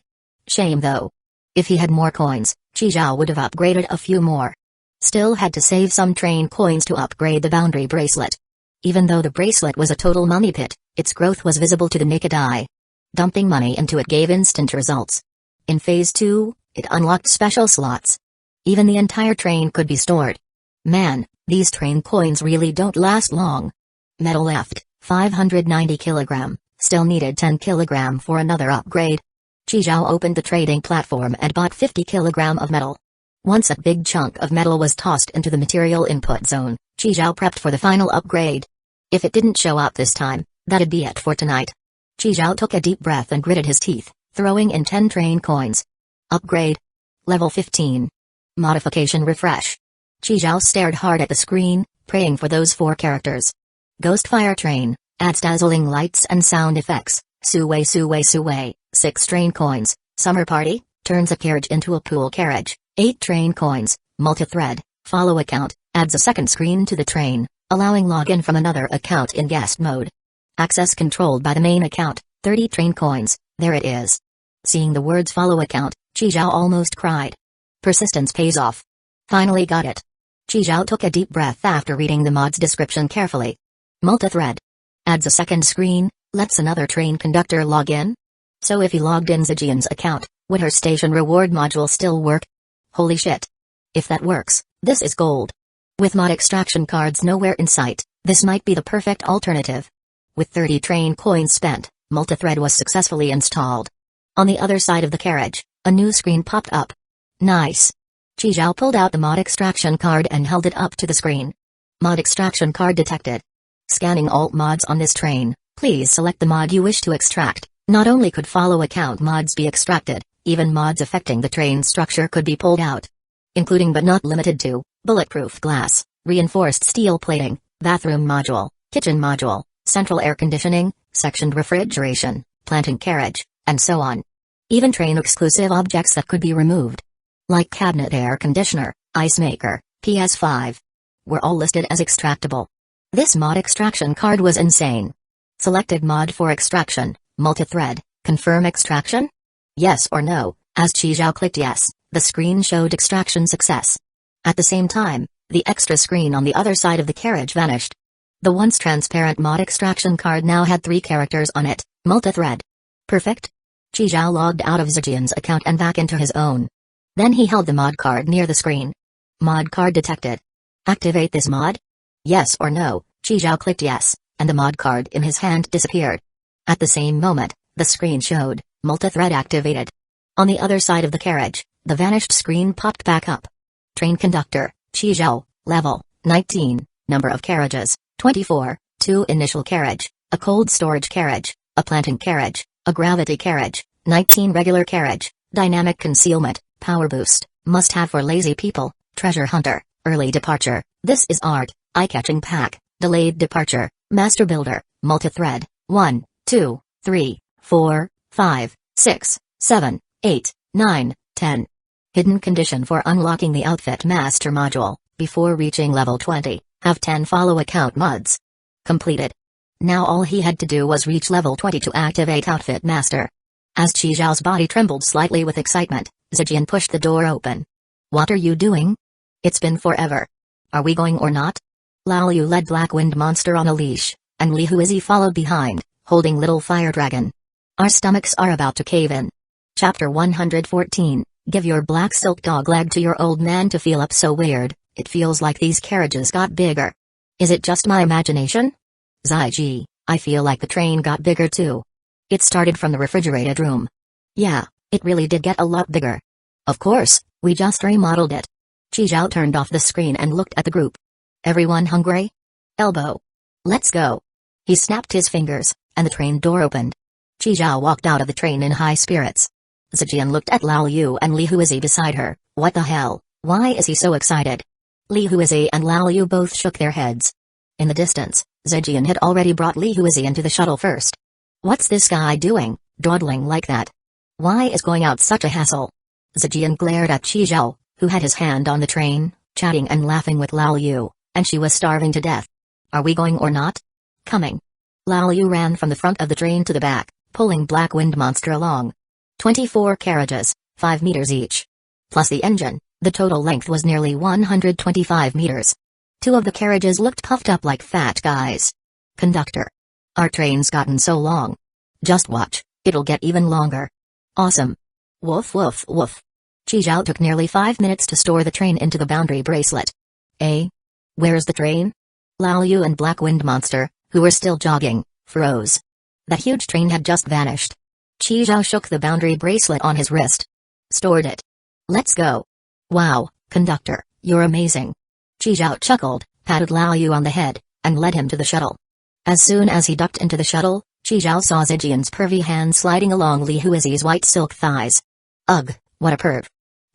A: Shame though. If he had more coins, Chizhao would have upgraded a few more. Still had to save some train coins to upgrade the boundary bracelet. Even though the bracelet was a total money pit, its growth was visible to the naked eye. Dumping money into it gave instant results. In Phase 2, it unlocked special slots. Even the entire train could be stored. Man, these train coins really don't last long. Metal left, 590 kg, still needed 10 kg for another upgrade. Chizhao opened the trading platform and bought 50 kg of metal. Once a big chunk of metal was tossed into the material input zone, Chizhao prepped for the final upgrade. If it didn't show up this time, that'd be it for tonight. Chizhao took a deep breath and gritted his teeth, throwing in 10 train coins. Upgrade. Level 15. Modification refresh. Chizhao stared hard at the screen, praying for those 4 characters. Ghost Fire Train, Adds dazzling lights and sound effects. Suway suway suway. 6 train coins. Summer party. Turns a carriage into a pool carriage. 8 train coins. Multi-thread. Follow account. Adds a second screen to the train, allowing login from another account in guest mode. Access controlled by the main account. 30 train coins. There it is. Seeing the words follow account, Chizhao almost cried. Persistence pays off. Finally got it. Chizhao took a deep breath after reading the mod's description carefully. Multi-thread. Adds a second screen, lets another train conductor log in. So if he logged in Zijian's account, would her station reward module still work? Holy shit. If that works, this is gold. With mod extraction cards nowhere in sight, this might be the perfect alternative. With 30 train coins spent, multi-thread was successfully installed. On the other side of the carriage, a new screen popped up. Nice. Chizhao pulled out the mod extraction card and held it up to the screen. Mod extraction card detected. Scanning alt mods on this train, please select the mod you wish to extract. Not only could follow account mods be extracted, even mods affecting the train structure could be pulled out. Including but not limited to, bulletproof glass, reinforced steel plating, bathroom module, kitchen module, central air conditioning, sectioned refrigeration, planting carriage, and so on. Even train-exclusive objects that could be removed, like cabinet air conditioner, ice maker, PS5, were all listed as extractable. This mod extraction card was insane. Selected mod for extraction, multi-thread, confirm extraction? Yes or no. As Chizhao clicked yes, the screen showed extraction success. At the same time, the extra screen on the other side of the carriage vanished. The once transparent mod extraction card now had 3 characters on it, multi-thread. Perfect? Chizhao logged out of Zijian's account and back into his own. Then he held the mod card near the screen. Mod card detected. Activate this mod? Yes or no. Chizhao clicked yes, and the mod card in his hand disappeared. At the same moment, the screen showed, multi-thread activated. On the other side of the carriage, the vanished screen popped back up. Train conductor, Chizhao, level, 19, number of carriages, 24, 2 initial carriage, a cold storage carriage, a planting carriage, a gravity carriage, 19 regular carriage, dynamic concealment, power boost, must have for lazy people, treasure hunter, early departure, this is art, eye-catching pack, delayed departure, master builder, multi-thread, 1, 2, 3, 4, 5, 6, 7, 8, 9, 10. Hidden condition for unlocking the Outfit Master module, before reaching level 20, have 10 follow account mods. Completed. Now all he had to do was reach level 20 to activate Outfit Master. As Chizhao's body trembled slightly with excitement, Zijian pushed the door open. What are you doing? It's been forever. Are we going or not? Lao Yu led Black Wind Monster on a leash, and Li Huizi followed behind, holding Little Fire Dragon. Our stomachs are about to cave in. Chapter 114, Give your black silk dog leg to your old man to feel up so weird, it feels like these carriages got bigger. Is it just my imagination? Zaiji, I feel like the train got bigger too. It started from the refrigerated room. Yeah, it really did get a lot bigger. Of course, we just remodeled it. Chizhao turned off the screen and looked at the group. Everyone hungry? Elbow. Let's go. He snapped his fingers, and the train door opened. Chizhao walked out of the train in high spirits. Zijian looked at Lao Yu and Li Huizi beside her. What the hell, why is he so excited? Li Huizi and Lao Yu both shook their heads. In the distance, Zijian had already brought Li Huizi into the shuttle first. What's this guy doing, dawdling like that? Why is going out such a hassle? Zijian glared at Chizhao, who had his hand on the train, chatting and laughing with Lao Yu, and she was starving to death. Are we going or not? Coming. Lao Yu ran from the front of the train to the back, pulling Black Wind Monster along. 24 carriages, 5 meters each. Plus the engine, the total length was nearly 125 meters. 2 of the carriages looked puffed up like fat guys. Conductor. Our train's gotten so long. Just watch, it'll get even longer. Awesome. Woof woof woof. Chizhao took nearly 5 minutes to store the train into the boundary bracelet. Eh? Where's the train? Lao Yu and Black Wind Monster, who were still jogging, froze. That huge train had just vanished. Chizhao shook the boundary bracelet on his wrist. Stored it. Let's go. Wow, conductor, you're amazing. Chizhao chuckled, patted Lao Yu on the head, and led him to the shuttle. As soon as he ducked into the shuttle, Chizhao saw Zijian's pervy hand sliding along Li Huizi's white silk thighs. Ugh, what a perv.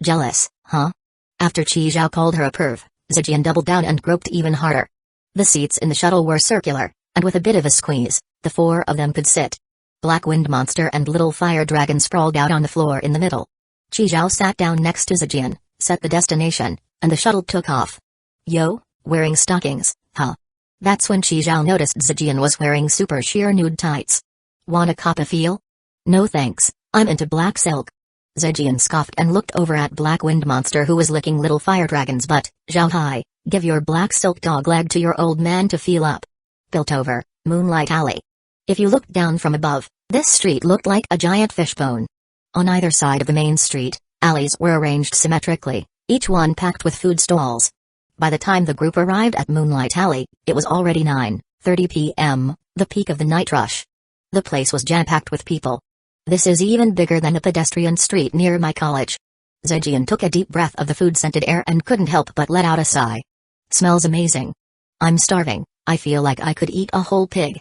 A: Jealous, huh? After Chizhao called her a perv, Zijian doubled down and groped even harder. The seats in the shuttle were circular, And with a bit of a squeeze, the four of them could sit. Black Wind Monster and Little Fire Dragon sprawled out on the floor in the middle. Qizhao sat down next to Zijian, set the destination, and the shuttle took off. Yo, wearing stockings, huh? That's when Qizhao noticed Zijian was wearing super sheer nude tights. Wanna cop a feel? No thanks, I'm into black silk. Zijian scoffed and looked over at Black Wind Monster who was licking Little Fire Dragon's butt. Zhao Hai, give your black silk dog leg to your old man to feel up. Built over, Moonlight Alley. If you looked down from above, this street looked like a giant fishbone. On either side of the main street, alleys were arranged symmetrically, each one packed with food stalls. By the time the group arrived at Moonlight Alley, it was already 9:30 p.m., the peak of the night rush. The place was jam-packed with people. This is even bigger than a pedestrian street near my college. Zijian took a deep breath of the food-scented air and couldn't help but let out a sigh. Smells amazing. I'm starving, I feel like I could eat a whole pig.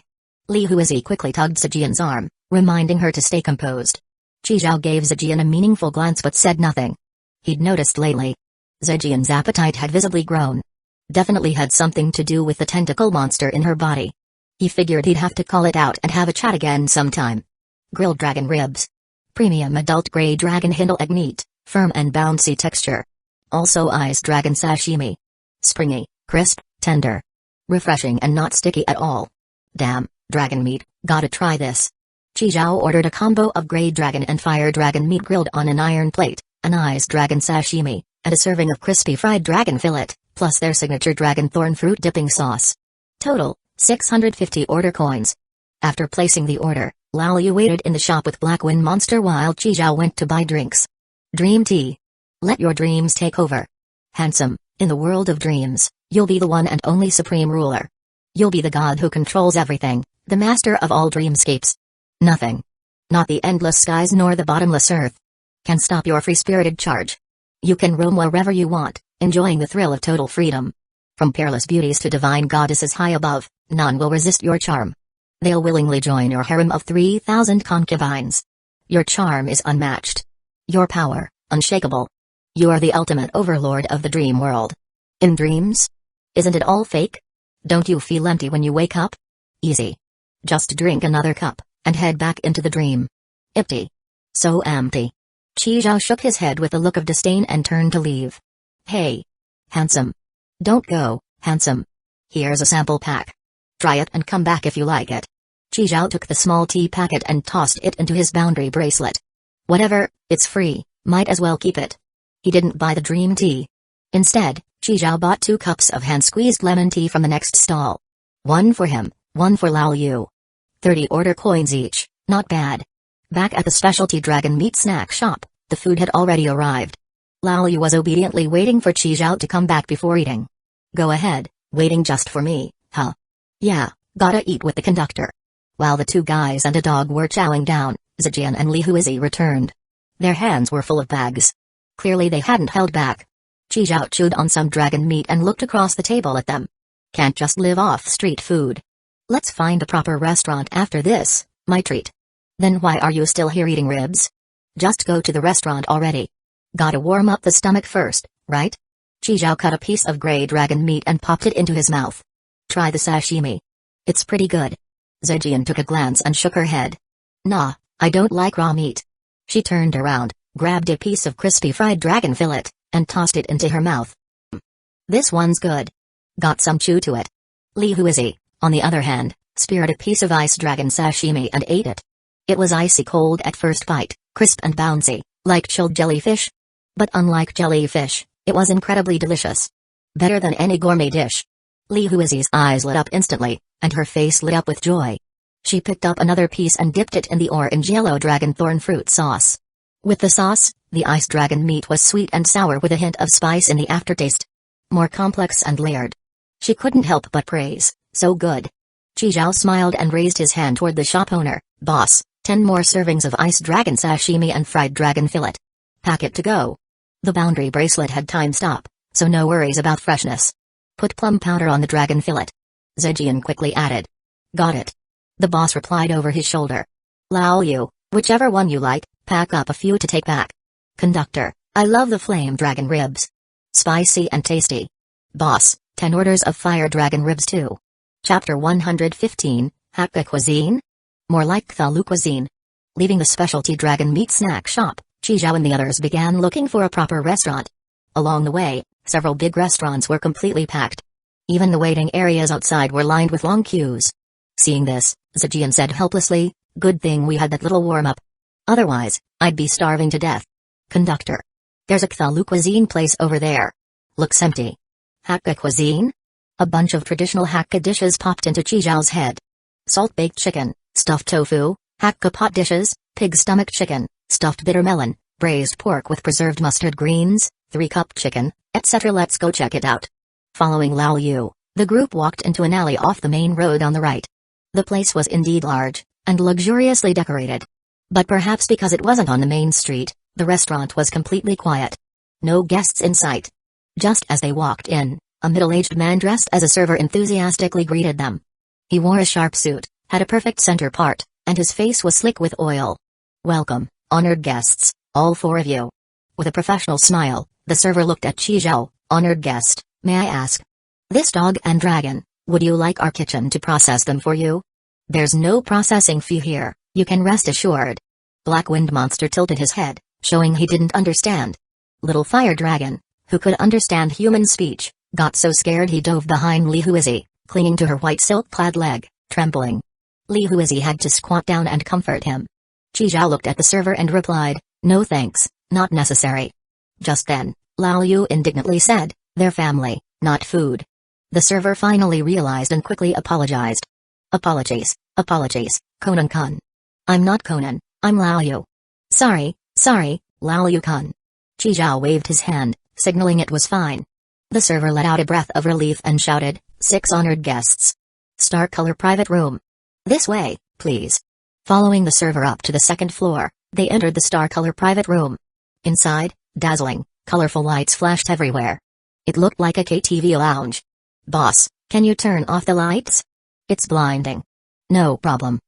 A: Li Huizi quickly tugged Zijian's arm, reminding her to stay composed. Qizhao gave Zijian a meaningful glance but said nothing. He'd noticed lately. Zijian's appetite had visibly grown. Definitely had something to do with the tentacle monster in her body. He figured he'd have to call it out and have a chat again sometime. Grilled dragon ribs. Premium adult grey dragon hindle egg meat, firm and bouncy texture. Also ice dragon sashimi. Springy, crisp, tender. Refreshing and not sticky at all. Damn, dragon meat, gotta try this. Qizhao ordered a combo of grey dragon and fire dragon meat grilled on an iron plate, an ice dragon sashimi, and a serving of crispy fried dragon fillet, plus their signature dragon thorn fruit dipping sauce. Total, 650 order coins. After placing the order, Lao Yu waited in the shop with Black Wind Monster while Qizhao went to buy drinks. Dream tea. Let your dreams take over. Handsome, in the world of dreams, you'll be the one and only supreme ruler. You'll be the god who controls everything, the master of all dreamscapes. Nothing. Not the endless skies nor the bottomless earth. Can stop your free-spirited charge. You can roam wherever you want, enjoying the thrill of total freedom. From peerless beauties to divine goddesses high above, none will resist your charm. They'll willingly join your harem of 3,000 concubines. Your charm is unmatched. Your power, unshakable. You are the ultimate overlord of the dream world. In dreams? Isn't it all fake? Don't you feel empty when you wake up? Easy. Just drink another cup, and head back into the dream. Empty. So empty. Qizhao shook his head with a look of disdain and turned to leave. Hey. Handsome. Don't go, handsome. Here's a sample pack. Try it and come back if you like it. Qizhao took the small tea packet and tossed it into his boundary bracelet. Whatever, it's free, might as well keep it. He didn't buy the dream tea. Instead, Qizhao bought 2 cups of hand-squeezed lemon tea from the next stall. One for him, one for Lao Yu. 30 order coins each, not bad. Back at the specialty dragon meat snack shop, the food had already arrived. Lao Yu was obediently waiting for Qizhao to come back before eating. Go ahead, waiting just for me, huh? Yeah, gotta eat with the conductor. While the 2 guys and a dog were chowing down, Zijian and Li Huizi returned. Their hands were full of bags. Clearly they hadn't held back. Qizhao chewed on some dragon meat and looked across the table at them. Can't just live off street food. Let's find a proper restaurant after this, my treat. Then why are you still here eating ribs? Just go to the restaurant already. Gotta warm up the stomach first, right? Qizhao cut a piece of grey dragon meat and popped it into his mouth. Try the sashimi. It's pretty good. Zijian took a glance and shook her head. Nah, I don't like raw meat. She turned around, grabbed a piece of crispy fried dragon fillet, and tossed it into her mouth. This one's good. Got some chew to it. Li Huizi, on the other hand, speared a piece of ice dragon sashimi and ate it. It was icy cold at first bite, crisp and bouncy, like chilled jellyfish. But unlike jellyfish, it was incredibly delicious. Better than any gourmet dish. Li Huizi's eyes lit up instantly, and her face lit up with joy. She picked up another piece and dipped it in the orange yellow dragon thorn fruit sauce. With the sauce, the ice dragon meat was sweet and sour with a hint of spice in the aftertaste. More complex and layered. She couldn't help but praise, so good. Qizhao smiled and raised his hand toward the shop owner. Boss, 10 more servings of ice dragon sashimi and fried dragon fillet. Packet to go. The boundary bracelet had time stop, so no worries about freshness. Put plum powder on the dragon fillet. Zijian quickly added. Got it. The boss replied over his shoulder. Lao Yu, whichever one you like, pack up a few to take back. Conductor, I love the flame dragon ribs. Spicy and tasty. Boss, 10 orders of fire dragon ribs too. Chapter 115, Hakka Cuisine? More like Cthulhu Cuisine. Leaving the specialty dragon meat snack shop, Chizhou and the others began looking for a proper restaurant. Along the way, several big restaurants were completely packed. Even the waiting areas outside were lined with long queues. Seeing this, Zhejian said helplessly, "Good thing we had that little warm-up. Otherwise, I'd be starving to death." "Conductor. There's a Cthulhu Cuisine place over there. Looks empty." Hakka Cuisine? A bunch of traditional Hakka dishes popped into Chizhou's head. Salt-baked chicken, stuffed tofu, Hakka pot dishes, pig stomach chicken, stuffed bitter melon, braised pork with preserved mustard greens, 3-cup chicken, etc. Let's go check it out. Following Lao Yu, the group walked into an alley off the main road on the right. The place was indeed large, and luxuriously decorated. But perhaps because it wasn't on the main street, the restaurant was completely quiet. No guests in sight. Just as they walked in, a middle-aged man dressed as a server enthusiastically greeted them. He wore a sharp suit, had a perfect center part, and his face was slick with oil. "Welcome, honored guests, all 4 of you." With a professional smile, the server looked at Chizhou. "Honored guest, may I ask? This dog and dragon, would you like our kitchen to process them for you?" "There's no processing fee here, you can rest assured." Black Wind Monster tilted his head, showing he didn't understand. Little Fire Dragon, who could understand human speech, got so scared he dove behind Li Huizi, clinging to her white silk-clad leg, trembling. Li Huizi had to squat down and comfort him. Chizhou looked at the server and replied, "No thanks, not necessary." Just then, Lao Yu indignantly said, "They're family, not food." The server finally realized and quickly apologized. Apologies, Conan-kun. "I'm not Conan, I'm Lao Yu." Sorry, Lao Yu-kun." Chizhou waved his hand, signaling it was fine. The server let out a breath of relief and shouted, "6 honored guests. Star Color private room. This way, please." Following the server up to the 2nd floor, they entered the Star Color private room. Inside, dazzling, colorful lights flashed everywhere. It looked like a KTV lounge. "Boss, can you turn off the lights? It's blinding." No problem.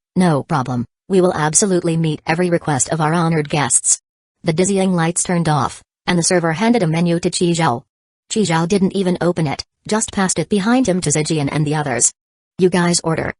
A: We will absolutely meet every request of our honored guests." The dizzying lights turned off, and the server handed a menu to Chizhou. Chizhou didn't even open it, just passed it behind him to Zhejian and the others. "You guys order."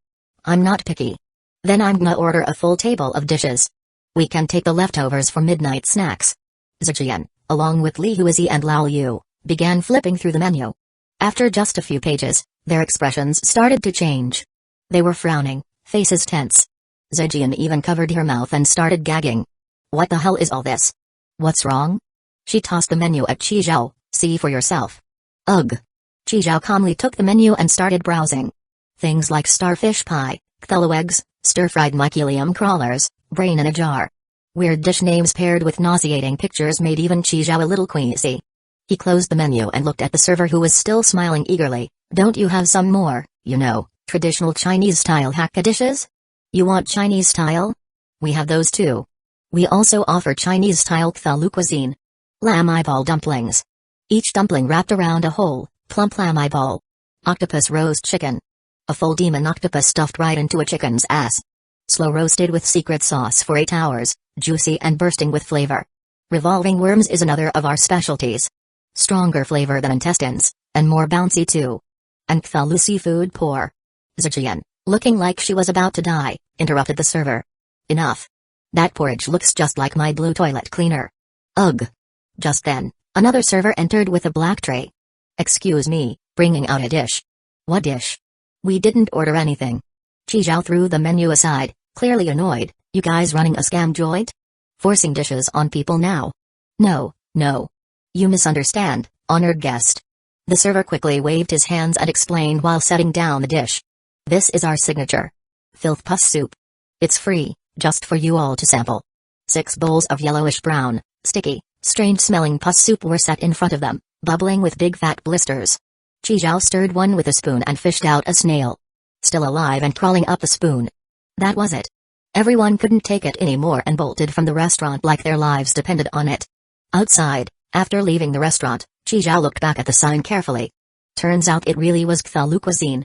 A: "I'm not picky." "Then I'm gonna order a full table of dishes. We can take the leftovers for midnight snacks." Zhejian, along with Li Huizi and Lao Yu, began flipping through the menu. After just a few pages, their expressions started to change. They were frowning, faces tense. Zhejian even covered her mouth and started gagging. "What the hell is all this? What's wrong?" She tossed the menu at Chizhou. "See for yourself." "Ugh." Chizhou calmly took the menu and started browsing. Things like starfish pie, Cthulhu eggs, stir-fried mycelium crawlers, brain in a jar. Weird dish names paired with nauseating pictures made even Chizhou a little queasy. He closed the menu and looked at the server who was still smiling eagerly. "Don't you have some more, traditional Chinese-style Hakka dishes? You want Chinese-style? We have those too. We also offer Chinese-style Cthulhu cuisine. Lamb eyeball dumplings. Each dumpling wrapped around a whole, plump lamb eyeball. Octopus roast chicken. A full demon octopus stuffed right into a chicken's ass. Slow roasted with secret sauce for 8 hours, juicy and bursting with flavor. Revolving worms is another of our specialties. Stronger flavor than intestines, and more bouncy too. And Cthulhu seafood pour." Zhejian, looking like she was about to die, interrupted the server. "Enough. That porridge looks just like my blue toilet cleaner." "Ugh." Just then, another server entered with a black tray. "Excuse me," bringing out a dish. "What dish? We didn't order anything." Chizhou threw the menu aside, clearly annoyed. "You guys running a scam joint? Forcing dishes on people now?" No. You misunderstand, honored guest." The server quickly waved his hands and explained while setting down the dish. "This is our signature. Filth pus soup. It's free, just for you all to sample." 6 bowls of yellowish-brown, sticky, strange-smelling pus soup were set in front of them, bubbling with big fat blisters. Chizhou stirred one with a spoon and fished out a snail. Still alive and crawling up a spoon. That was it. Everyone couldn't take it anymore and bolted from the restaurant like their lives depended on it. Outside, after leaving the restaurant, Chizhou looked back at the sign carefully. Turns out it really was Cthulhu cuisine.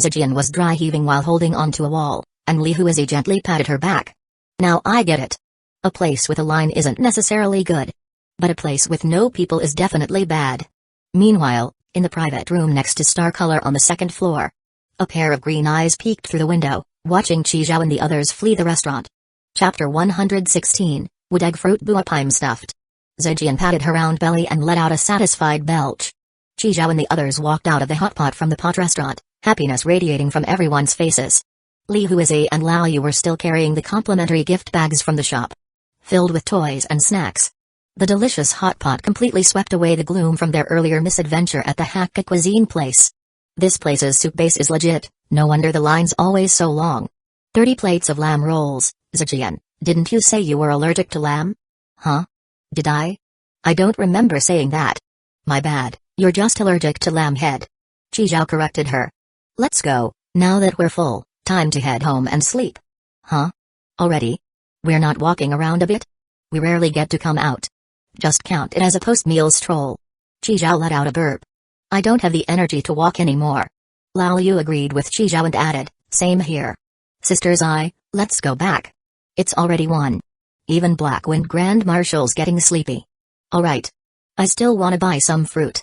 A: Zhejian was dry heaving while holding onto a wall, and Li Huizi gently patted her back. "Now I get it. A place with a line isn't necessarily good. But a place with no people is definitely bad." Meanwhile, in the private room next to Star Color on the 2nd floor, A pair of green eyes peeked through the window, watching Chizhou and the others flee the restaurant. Chapter 116, Wood Egg Fruit Buapime Stuffed. Zhejian patted her round belly and let out a satisfied belch. Chizhou and the others walked out of the hot pot from the pot restaurant, happiness radiating from everyone's faces. Li Huizi and Lao Yu were still carrying the complimentary gift bags from the shop, filled with toys and snacks. The delicious hot pot completely swept away the gloom from their earlier misadventure at the Hakka cuisine place. This place's soup base is legit, no wonder the line's always so long. 30 plates of lamb rolls. Zhejian, didn't you say you were allergic to lamb? Huh? Did I? I don't remember saying that. My bad, you're just allergic to lamb head. Chizhou corrected her. Let's go, now that we're full, time to head home and sleep. Huh? Already? We're not walking around a bit? We rarely get to come out. Just count it as a post-meal stroll. Chizhou let out a burp. I don't have the energy to walk anymore. Lao Yu agreed with Chizhou and added, same here. Sister's eye, let's go back. It's already 1. Even Blackwind Grand Marshal's getting sleepy. Alright. I still wanna buy some fruit.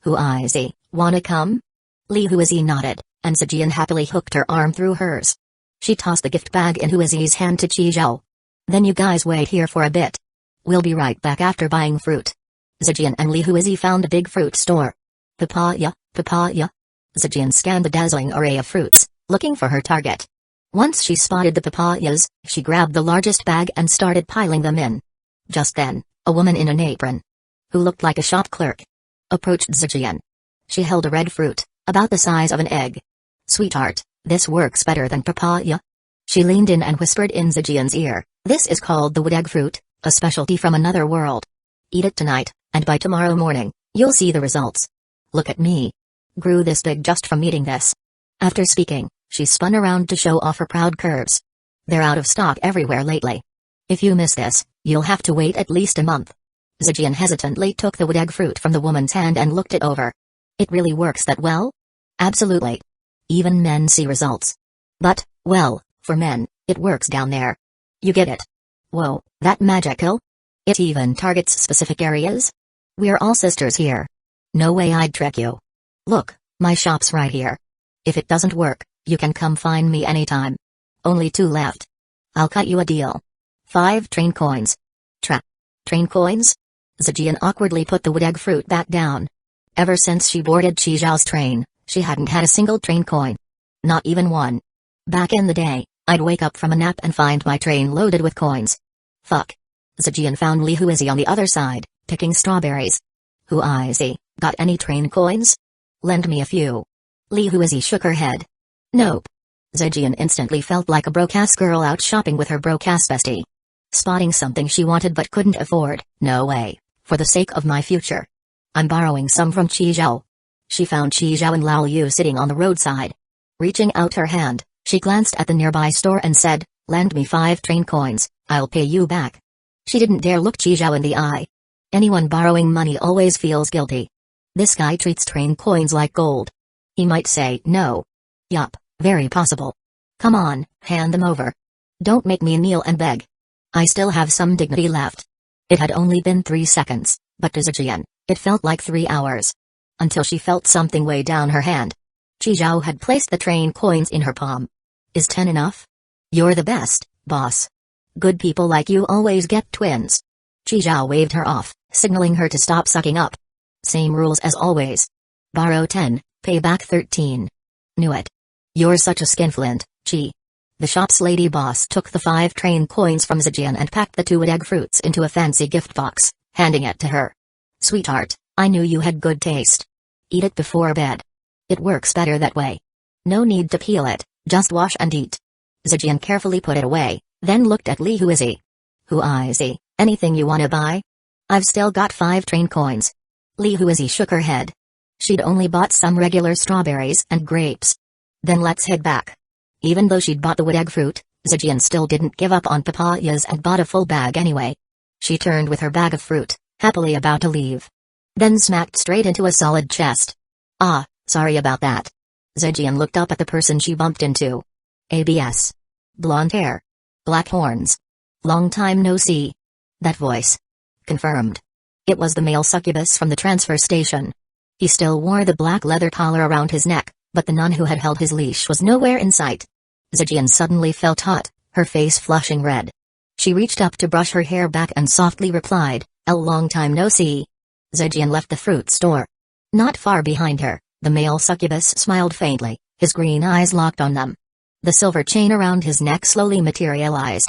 A: Huizi, wanna come? Li Huizi nodded, and Zhejian happily hooked her arm through hers. She tossed the gift bag in Huizi's hand to Chizhou. Then you guys wait here for a bit. We'll be right back after buying fruit. Zhejian and Li Huizi found a big fruit store. Papaya, papaya. Zhejian scanned the dazzling array of fruits, looking for her target. Once she spotted the papayas, she grabbed the largest bag and started piling them in. Just then, a woman in an apron, who looked like a shop clerk, approached Zhejian. She held a red fruit, about the size of an egg. Sweetheart, this works better than papaya. She leaned in and whispered in Zhejian's ear, this is called the wood egg fruit, a specialty from another world. Eat it tonight, and by tomorrow morning, you'll see the results. Look at me. Grew this big just from eating this. After speaking, she spun around to show off her proud curves. They're out of stock everywhere lately. If you miss this, you'll have to wait at least a month. Zhejian hesitantly took the wood egg fruit from the woman's hand and looked it over. It really works that well? Absolutely. Even men see results. But, well, for men, it works down there. You get it? Whoa, that magical? It even targets specific areas? We're all sisters here. No way I'd trick you. Look, my shop's right here. If it doesn't work, you can come find me anytime. Only 2 left. I'll cut you a deal. 5 train coins. Train coins? Zhejian awkwardly put the wood egg fruit back down. Ever since she boarded Chizhou's train, she hadn't had a single train coin. Not even one. Back in the day, I'd wake up from a nap and find my train loaded with coins. Fuck. Zhejian found Li Huizi on the other side, picking strawberries. Huizi, got any train coins? Lend me a few. Li Huizi shook her head. Nope. Zhejian instantly felt like a broke-ass girl out shopping with her broke-ass bestie. Spotting something she wanted but couldn't afford, no way, for the sake of my future. I'm borrowing some from Chizhou. She found Chizhou and Lao Yu sitting on the roadside. Reaching out her hand, she glanced at the nearby store and said, lend me 5 train coins, I'll pay you back. She didn't dare look Chizhou in the eye. Anyone borrowing money always feels guilty. This guy treats train coins like gold. He might say no. Yup, very possible. Come on, hand them over. Don't make me kneel and beg. I still have some dignity left. It had only been 3 seconds, but to Zhejian, it felt like 3 hours. Until she felt something weigh down her hand. Chizhou had placed the train coins in her palm. Is 10 enough? You're the best, boss. Good people like you always get twins. Chizhou waved her off, signaling her to stop sucking up. Same rules as always. Borrow 10, pay back 13. Knew it. You're such a skinflint, Chi. The shop's lady boss took the 5 train coins from Zhejian and packed the 2 wood egg fruits into a fancy gift box, handing it to her. Sweetheart, I knew you had good taste. Eat it before bed. It works better that way. No need to peel it, just wash and eat. Zhejian carefully put it away, then looked at Li Huizi. Huizi, anything you wanna buy? I've still got 5 train coins. Li Huizi shook her head. She'd only bought some regular strawberries and grapes. Then let's head back. Even though she'd bought the wood egg fruit, Zhejian still didn't give up on papayas and bought a full bag anyway. She turned with her bag of fruit, happily about to leave. Then smacked straight into a solid chest. Ah, sorry about that. Zhejian looked up at the person she bumped into. ABS. Blonde hair. Black horns. Long time no see. That voice. Confirmed. It was the male succubus from the transfer station. He still wore the black leather collar around his neck, But the nun who had held his leash was nowhere in sight. Zhejian suddenly felt hot, her face flushing red. She reached up to brush her hair back and softly replied, "A long time no see." Zhejian left the fruit store. Not far behind her, the male succubus smiled faintly, his green eyes locked on them. The silver chain around his neck slowly materialized.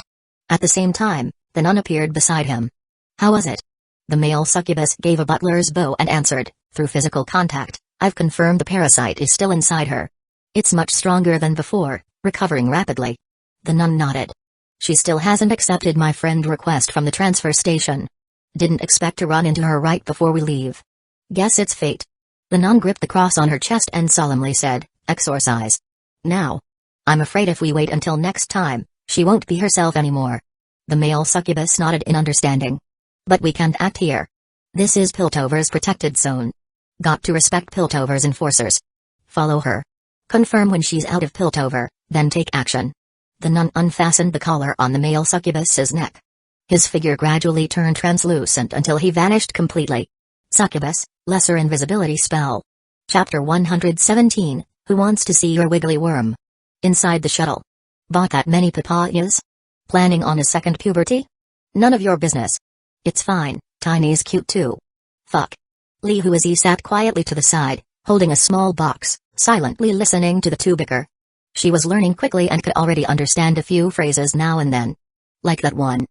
A: At the same time, the nun appeared beside him. "How was it?" The male succubus gave a butler's bow and answered, "Through physical contact, I've confirmed the parasite is still inside her. It's much stronger than before, recovering rapidly." The nun nodded. "She still hasn't accepted my friend request from the transfer station. Didn't expect to run into her right before we leave. Guess it's fate." The nun gripped the cross on her chest and solemnly said, "Exorcise. Now. I'm afraid if we wait until next time, she won't be herself anymore." The male succubus nodded in understanding. "But we can't act here. This is Piltover's protected zone. Got to respect Piltover's enforcers. Follow her. Confirm when she's out of Piltover, then take action." The nun unfastened the collar on the male succubus's neck. His figure gradually turned translucent until he vanished completely. Succubus, Lesser Invisibility Spell. Chapter 117, Who Wants to See Your Wiggly Worm? Inside the shuttle. Bought that many papayas? Planning on a second puberty? None of your business. It's fine, Tiny's cute too. Fuck. Li Huizi sat quietly to the side, holding a small box, silently listening to the two bicker. She was learning quickly and could already understand a few phrases now and then. Like that one.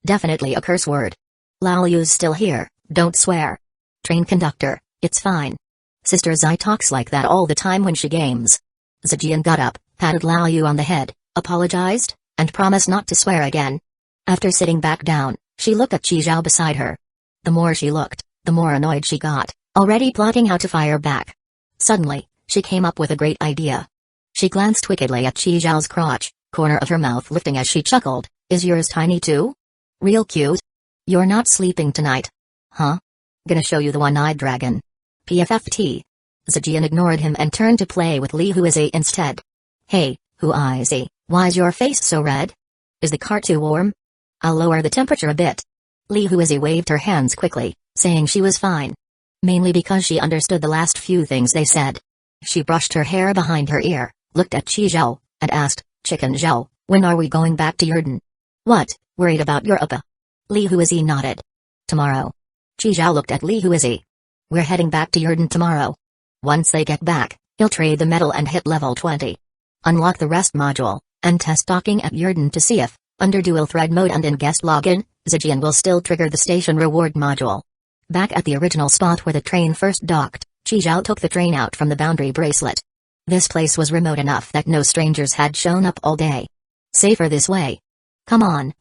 A: Definitely a curse word. "Lao Yu's still here, don't swear." "Train conductor, it's fine. Sister Zai talks like that all the time when she games." Zhejian got up, patted Lao Yu on the head, apologized, and promised not to swear again. After sitting back down, she looked at Qi Zhao beside her. The more she looked, the more annoyed she got, already plotting how to fire back. Suddenly, she came up with a great idea. She glanced wickedly at Qi Zhao's crotch, corner of her mouth lifting as she chuckled. "Is yours tiny too? Real cute? You're not sleeping tonight? Huh? Gonna show you the one-eyed dragon." PFFT. Zhejian ignored him and turned to play with Li Huizi instead. "Hey, Huizi, why's your face so red? Is the car too warm? I'll lower the temperature a bit." Li Huizi waved her hands quickly, saying she was fine. Mainly because she understood the last few things they said. She brushed her hair behind her ear, looked at Qi Zhao, and asked, "Chicken Zhao, when are we going back to Yurden?" "What, worried about your uppa?" Li Huizi nodded. "Tomorrow." Qi Zhao looked at Li Huizi. "We're heading back to Yurden tomorrow. Once they get back, he'll trade the medal and hit level 20. Unlock the rest module, and test docking at Yurden to see if, under dual thread mode and in guest login, Zhejian will still trigger the station reward module." Back at the original spot where the train first docked, Qi Zhao took the train out from the boundary bracelet. This place was remote enough that no strangers had shown up all day. Safer this way. Come on,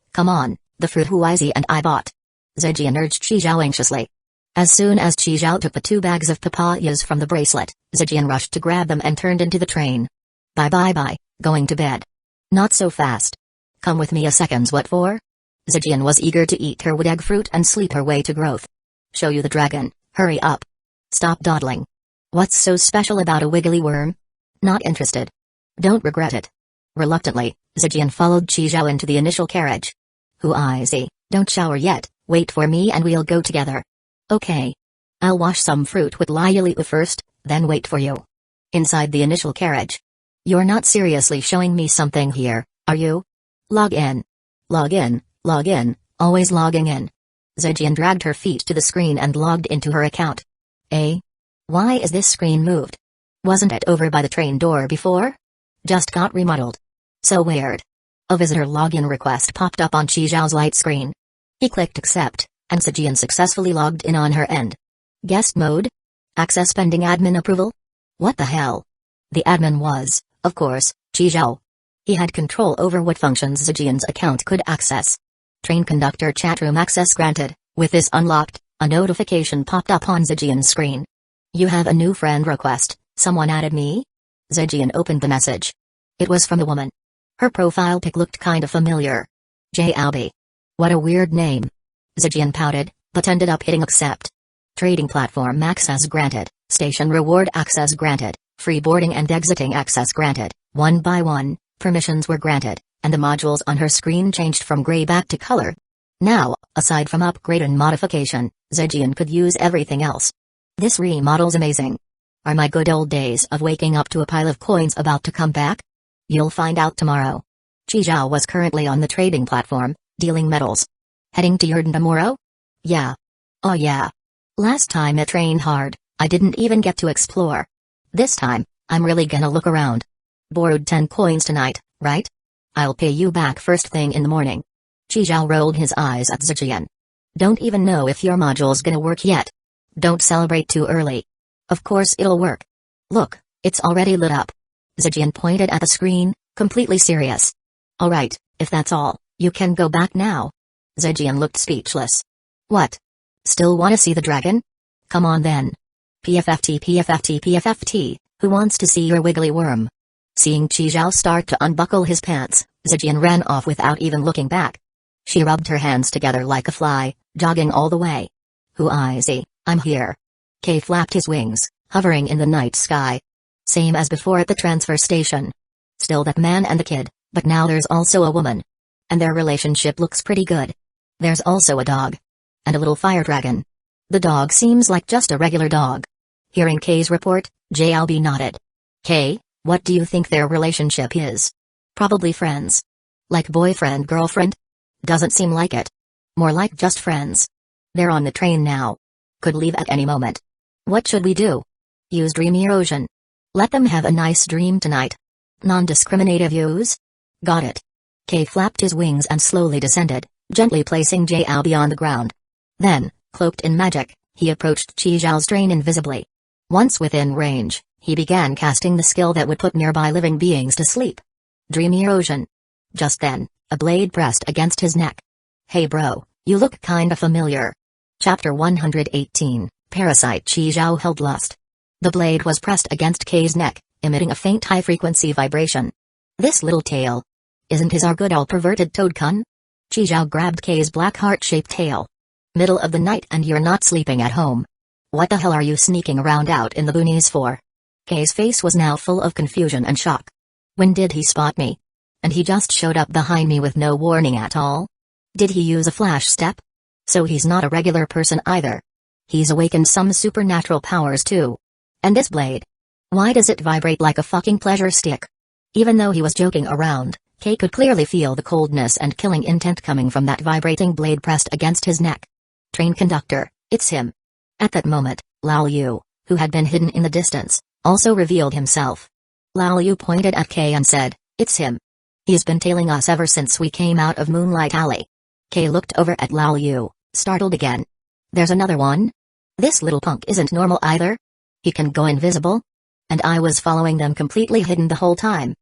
A: the fruit Huizi and I bought." Zhejian urged Qi Zhao anxiously. As soon as Qi Zhao took the 2 bags of papayas from the bracelet, Zhejian rushed to grab them and turned into the train. Bye, going to bed." "Not so fast. Come with me a seconds, what for?" Zhejian was eager to eat her wood egg fruit and sleep her way to growth. "Show you the dragon, hurry up. Stop dawdling. What's so special about a wiggly worm? Not interested. Don't regret it." Reluctantly, Zhejian followed Qi Zhao into the initial carriage. "Huizi, don't shower yet, wait for me and we'll go together." "Okay. I'll wash some fruit with Liu first, then wait for you." Inside the initial carriage. "You're not seriously showing me something here, are you? Log in. Log in, always logging in." Zhejian dragged her feet to the screen and logged into her account. Why is this screen moved? Wasn't it over by the train door before? Just got remodeled. So weird. A visitor login request popped up on Qi Zhao's light screen. He clicked accept, and Zhejian successfully logged in on her end. Guest mode? Access pending admin approval? What the hell? The admin was, of course, Qi Zhao. He had control over what functions Zhejian's account could access. Train conductor chatroom access granted. With this unlocked, a notification popped up on Zhejian's screen. "You have a new friend request, someone added me?" Zhejian opened the message. It was from the woman. Her profile pic looked kinda familiar. J. Albi. What a weird name. Zhejian pouted, but ended up hitting accept. Trading platform access granted, station reward access granted, free boarding and exiting access granted, one by one, permissions were granted, and the modules on her screen changed from gray back to color. Now, aside from upgrade and modification, Zhejian could use everything else. This remodel's amazing. Are my good old days of waking up to a pile of coins about to come back? You'll find out tomorrow. Chizhao was currently on the trading platform, dealing metals. Heading to Yurden tomorrow? Yeah. Oh yeah. Last time I trained hard, I didn't even get to explore. This time, I'm really gonna look around. Borrowed 10 coins tonight, right? I'll pay you back first thing in the morning. Chizhao rolled his eyes at Zijian. Don't even know if your module's gonna work yet. Don't celebrate too early. Of course it'll work. Look, it's already lit up. Zijian pointed at the screen, completely serious. Alright, if that's all, you can go back now. Zijian looked speechless. What? Still wanna see the dragon? Come on then. PFFT PFFT PFFT, who wants to see your wiggly worm? Seeing Chizhao start to unbuckle his pants, Zijian ran off without even looking back. She rubbed her hands together like a fly, jogging all the way. Huizi, I'm here. K flapped his wings, hovering in the night sky. Same as before at the transfer station. Still that man and the kid, but now there's also a woman. And their relationship looks pretty good. There's also a dog. And a little fire dragon. The dog seems like just a regular dog. Hearing K's report, JLB nodded. K, what do you think their relationship is? Probably friends. Like boyfriend-girlfriend? Doesn't seem like it. More like just friends. They're on the train now. Could leave at any moment. What should we do? Use dream erosion. Let them have a nice dream tonight. Non-discriminative use? Got it. K flapped his wings and slowly descended, gently placing JLB on the ground. Then, cloaked in magic, he approached Chizhao's train invisibly. Once within range, he began casting the skill that would put nearby living beings to sleep. Dream erosion. Just then, a blade pressed against his neck. Hey bro, you look kinda familiar. Chapter 118, Parasite. Chizhao held lust. The blade was pressed against K's neck, emitting a faint high-frequency vibration. This little tail. Isn't his our good old perverted toad-kun? Chizhao grabbed K's black heart-shaped tail. Middle of the night and you're not sleeping at home. What the hell are you sneaking around out in the boonies for? K's face was now full of confusion and shock. When did he spot me? And he just showed up behind me with no warning at all? Did he use a flash step? So he's not a regular person either. He's awakened some supernatural powers too. And this blade? Why does it vibrate like a fucking pleasure stick? Even though he was joking around, K could clearly feel the coldness and killing intent coming from that vibrating blade pressed against his neck. Train conductor, it's him. At that moment, Lao Yu, who had been hidden in the distance, also revealed himself. Lao Yu pointed at K and said, it's him. He's been tailing us ever since we came out of Moonlight Alley. K looked over at Lao Yu, startled again. There's another one? This little punk isn't normal either. He can go invisible? And I was following them completely hidden the whole time.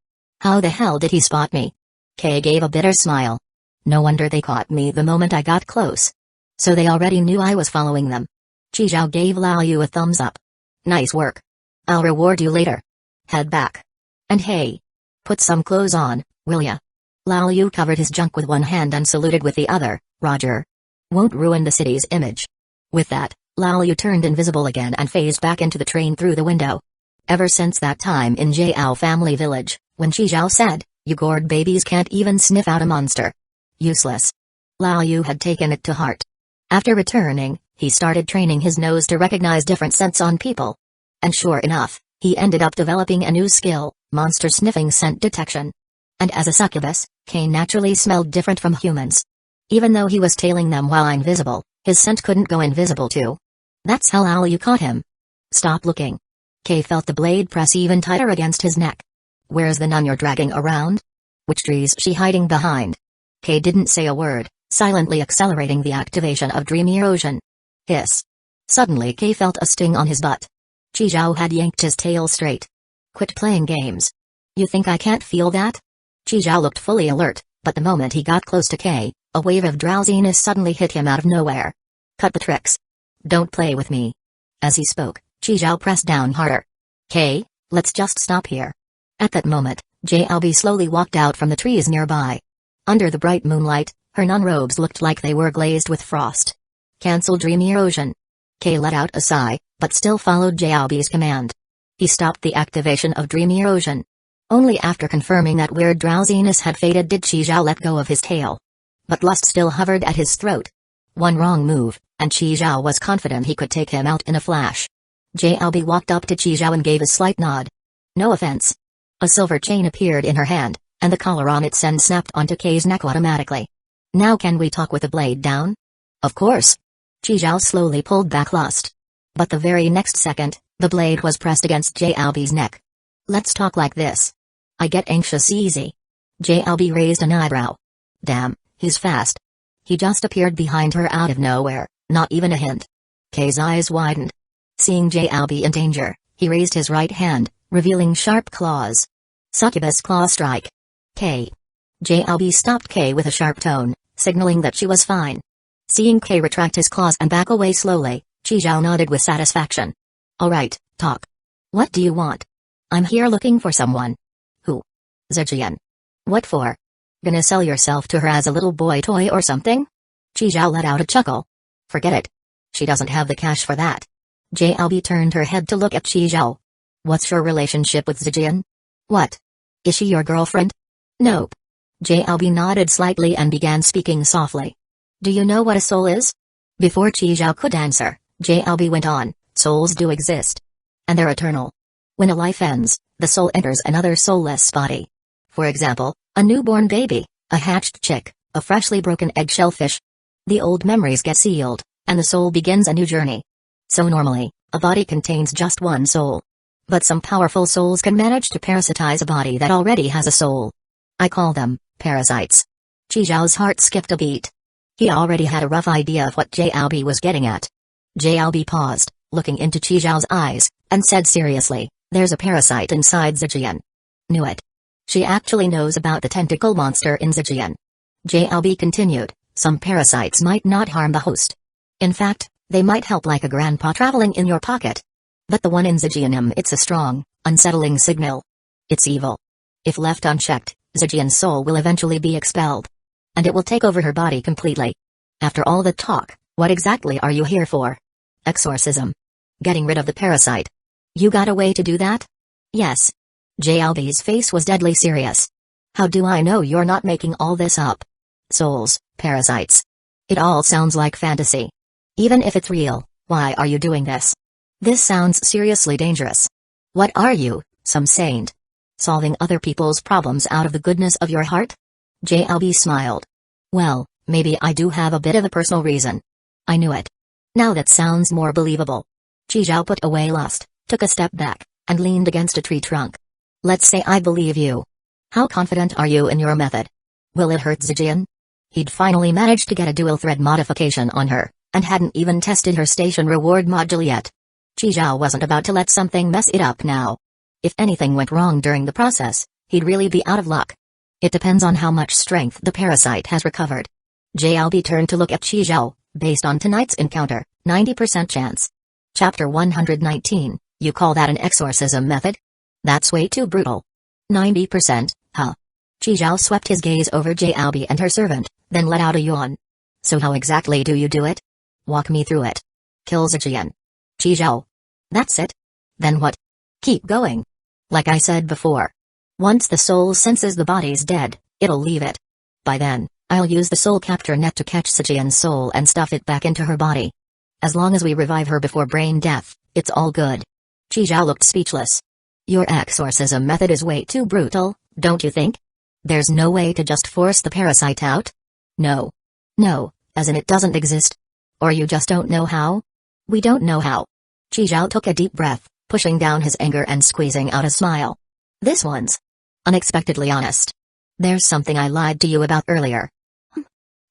A: How the hell did he spot me? K gave a bitter smile. No wonder they caught me the moment I got close. So they already knew I was following them. Chizhao gave Lao Yu a thumbs up. Nice work. I'll reward you later. Head back. And hey. Put some clothes on, will ya? Lao Yu covered his junk with one hand and saluted with the other. Roger. Won't ruin the city's image. With that, Lao Yu turned invisible again and phased back into the train through the window. Ever since that time in Jiao family village, when Chizhao said, you gourd babies can't even sniff out a monster. Useless. Lao Yu had taken it to heart. After returning, he started training his nose to recognize different scents on people. And sure enough, he ended up developing a new skill, monster sniffing scent detection. And as a succubus, Kane naturally smelled different from humans. Even though he was tailing them while invisible, his scent couldn't go invisible too. That's how Lao Yu caught him. Stop looking. Kay felt the blade press even tighter against his neck. Where's the nun you're dragging around? Which tree's she hiding behind? Kay didn't say a word, silently accelerating the activation of dream erosion. Hiss. Suddenly Kay felt a sting on his butt. Chizhao had yanked his tail straight. Quit playing games. You think I can't feel that? Chizhao looked fully alert, but the moment he got close to Kay, a wave of drowsiness suddenly hit him out of nowhere. Cut the tricks. Don't play with me. As he spoke, Chizhao pressed down harder. Kay, let's just stop here. At that moment, JLB slowly walked out from the trees nearby. Under the bright moonlight, her nun robes looked like they were glazed with frost. Cancel dream erosion. Kay let out a sigh, but still followed JLB's command. He stopped the activation of dream erosion. Only after confirming that weird drowsiness had faded did Chizhao let go of his tail. But lust still hovered at his throat. One wrong move, and Chizhao was confident he could take him out in a flash. JLB walked up to Chizhao and gave a slight nod. No offense. A silver chain appeared in her hand, and the collar on its end snapped onto Kei's neck automatically. Now can we talk with the blade down? Of course. Chizhao slowly pulled back lust. But the very next second, the blade was pressed against JLB's neck. Let's talk like this. I get anxious easy. JLB raised an eyebrow. Damn, he's fast. He just appeared behind her out of nowhere, not even a hint. Kei's eyes widened. Seeing JLB in danger, he raised his right hand, revealing sharp claws. Succubus claw strike. Kei. JLB stopped Kei with a sharp tone, signaling that she was fine. Seeing Kei retract his claws and back away slowly, Chizhao nodded with satisfaction. Alright, talk. What do you want? I'm here looking for someone. Who? Zijian. What for? Gonna sell yourself to her as a little boy toy or something? Chizhao let out a chuckle. Forget it. She doesn't have the cash for that. JLB turned her head to look at Chizhao. What's your relationship with Zijian? What? Is she your girlfriend? Nope. JLB nodded slightly and began speaking softly. Do you know what a soul is? Before Chizhao could answer, JLB went on, souls do exist. And they're eternal. When a life ends, the soul enters another soulless body. For example, a newborn baby, a hatched chick, a freshly broken eggshell fish. The old memories get sealed, and the soul begins a new journey. So normally, a body contains just one soul. But some powerful souls can manage to parasitize a body that already has a soul. I call them parasites. Chizhao's heart skipped a beat. He already had a rough idea of what JLB was getting at. JLB paused, looking into Chizhao's eyes, and said seriously, there's a parasite inside Zijian. Knew it. She actually knows about the tentacle monster in Zijian. JLB continued, some parasites might not harm the host. In fact, they might help like a grandpa traveling in your pocket. But the one in Zijian, it's a strong, unsettling signal. It's evil. If left unchecked, Zijian's soul will eventually be expelled. And it will take over her body completely. After all the talk, what exactly are you here for? Exorcism. Getting rid of the parasite. You got a way to do that? Yes. JLB's face was deadly serious. How do I know you're not making all this up? Souls, parasites. It all sounds like fantasy. Even if it's real, why are you doing this? This sounds seriously dangerous. What are you, some saint? Solving other people's problems out of the goodness of your heart? JLB smiled. Well, maybe I do have a bit of a personal reason. I knew it. Now that sounds more believable. Chizhao put away lust, took a step back, and leaned against a tree trunk. Let's say I believe you. How confident are you in your method? Will it hurt Zijian? He'd finally managed to get a dual thread modification on her, and hadn't even tested her station reward module yet. Chizhao wasn't about to let something mess it up now. If anything went wrong during the process, he'd really be out of luck. It depends on how much strength the parasite has recovered. JLB turned to look at Chizhao, based on tonight's encounter, 90% chance. Chapter 119, you call that an exorcism method? That's way too brutal. 90%, huh? Chizhao swept his gaze over JLB and her servant, then let out a yawn. So how exactly do you do it? Walk me through it. Kill Zijian. Chizhao. That's it? Then what? Keep going. Like I said before. Once the soul senses the body's dead, it'll leave it. By then, I'll use the soul capture net to catch Zijian's soul and stuff it back into her body. As long as we revive her before brain death, it's all good. Chizhao looked speechless. Your exorcism method is way too brutal, don't you think? There's no way to just force the parasite out? No. No, as in it doesn't exist. Or you just don't know how? We don't know how. Chizhao took a deep breath, pushing down his anger and squeezing out a smile. This one's unexpectedly honest. There's something I lied to you about earlier.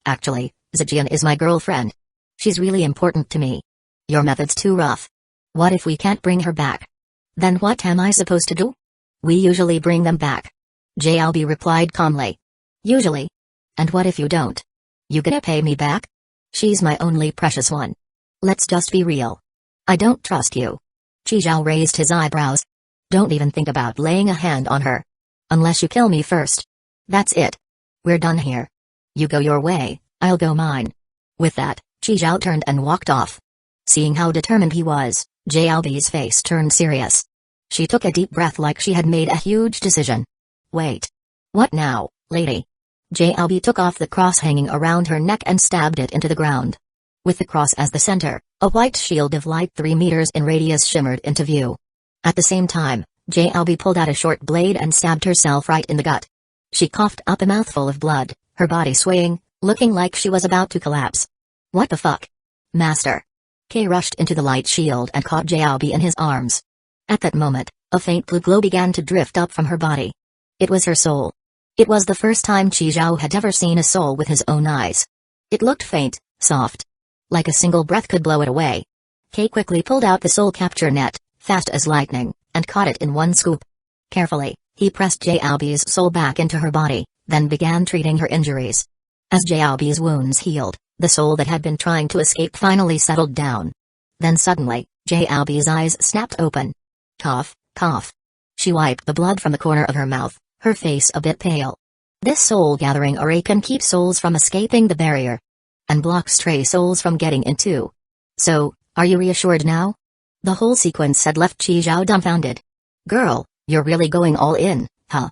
A: Actually, Zijian is my girlfriend. She's really important to me. Your method's too rough. What if we can't bring her back? Then what am I supposed to do? We usually bring them back. JLB replied calmly. Usually? And what if you don't? You gonna pay me back? She's my only precious one. Let's just be real. I don't trust you. Chizhao raised his eyebrows. Don't even think about laying a hand on her. Unless you kill me first. That's it. We're done here. You go your way, I'll go mine. With that, Chizhao turned and walked off. Seeing how determined he was, JLB's face turned serious. She took a deep breath like she had made a huge decision. Wait. What now, lady? JLB took off the cross hanging around her neck and stabbed it into the ground. With the cross as the center, A white shield of light 3 meters in radius shimmered into view. At the same time, Jalbi pulled out a short blade and stabbed herself right in the gut. She coughed up a mouthful of blood, her body swaying, looking like she was about to collapse. What the fuck? Master. Kay rushed into the light shield and caught Jalbi in his arms. At that moment, a faint blue glow began to drift up from her body. It was her soul. It was the first time Chi Zhao had ever seen a soul with his own eyes. It looked faint, soft. Like a single breath could blow it away. Kay quickly pulled out the soul capture net, fast as lightning, and caught it in one scoop. Carefully, he pressed Jalbi's soul back into her body, then began treating her injuries. As Jalbi's wounds healed, the soul that had been trying to escape finally settled down. Then suddenly, Jalbi's eyes snapped open. Cough, cough. She wiped the blood from the corner of her mouth, her face a bit pale. This soul-gathering array can keep souls from escaping the barrier. And block stray souls from getting in too. So, are you reassured now? The whole sequence had left Chi Zhao dumbfounded. Girl, you're really going all in, huh?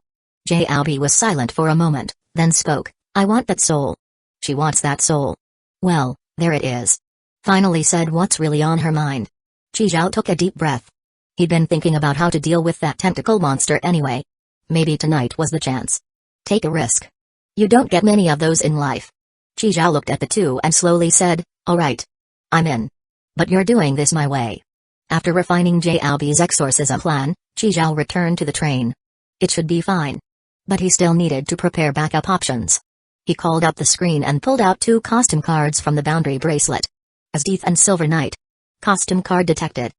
A: Jalbi was silent for a moment, then spoke. I want that soul. She wants that soul. Well, there it is. Finally said what's really on her mind. Chi Zhao took a deep breath. He'd been thinking about how to deal with that tentacle monster anyway. Maybe tonight was the chance. Take a risk. You don't get many of those in life. Chi Zhao looked at the two and slowly said, all right. I'm in. But you're doing this my way. After refining Jalbi's exorcism plan, Chi Zhao returned to the train. It should be fine. But he still needed to prepare backup options. He called up the screen and pulled out 2 costume cards from the boundary bracelet. Asdeath and Silver Knight. Costume card detected.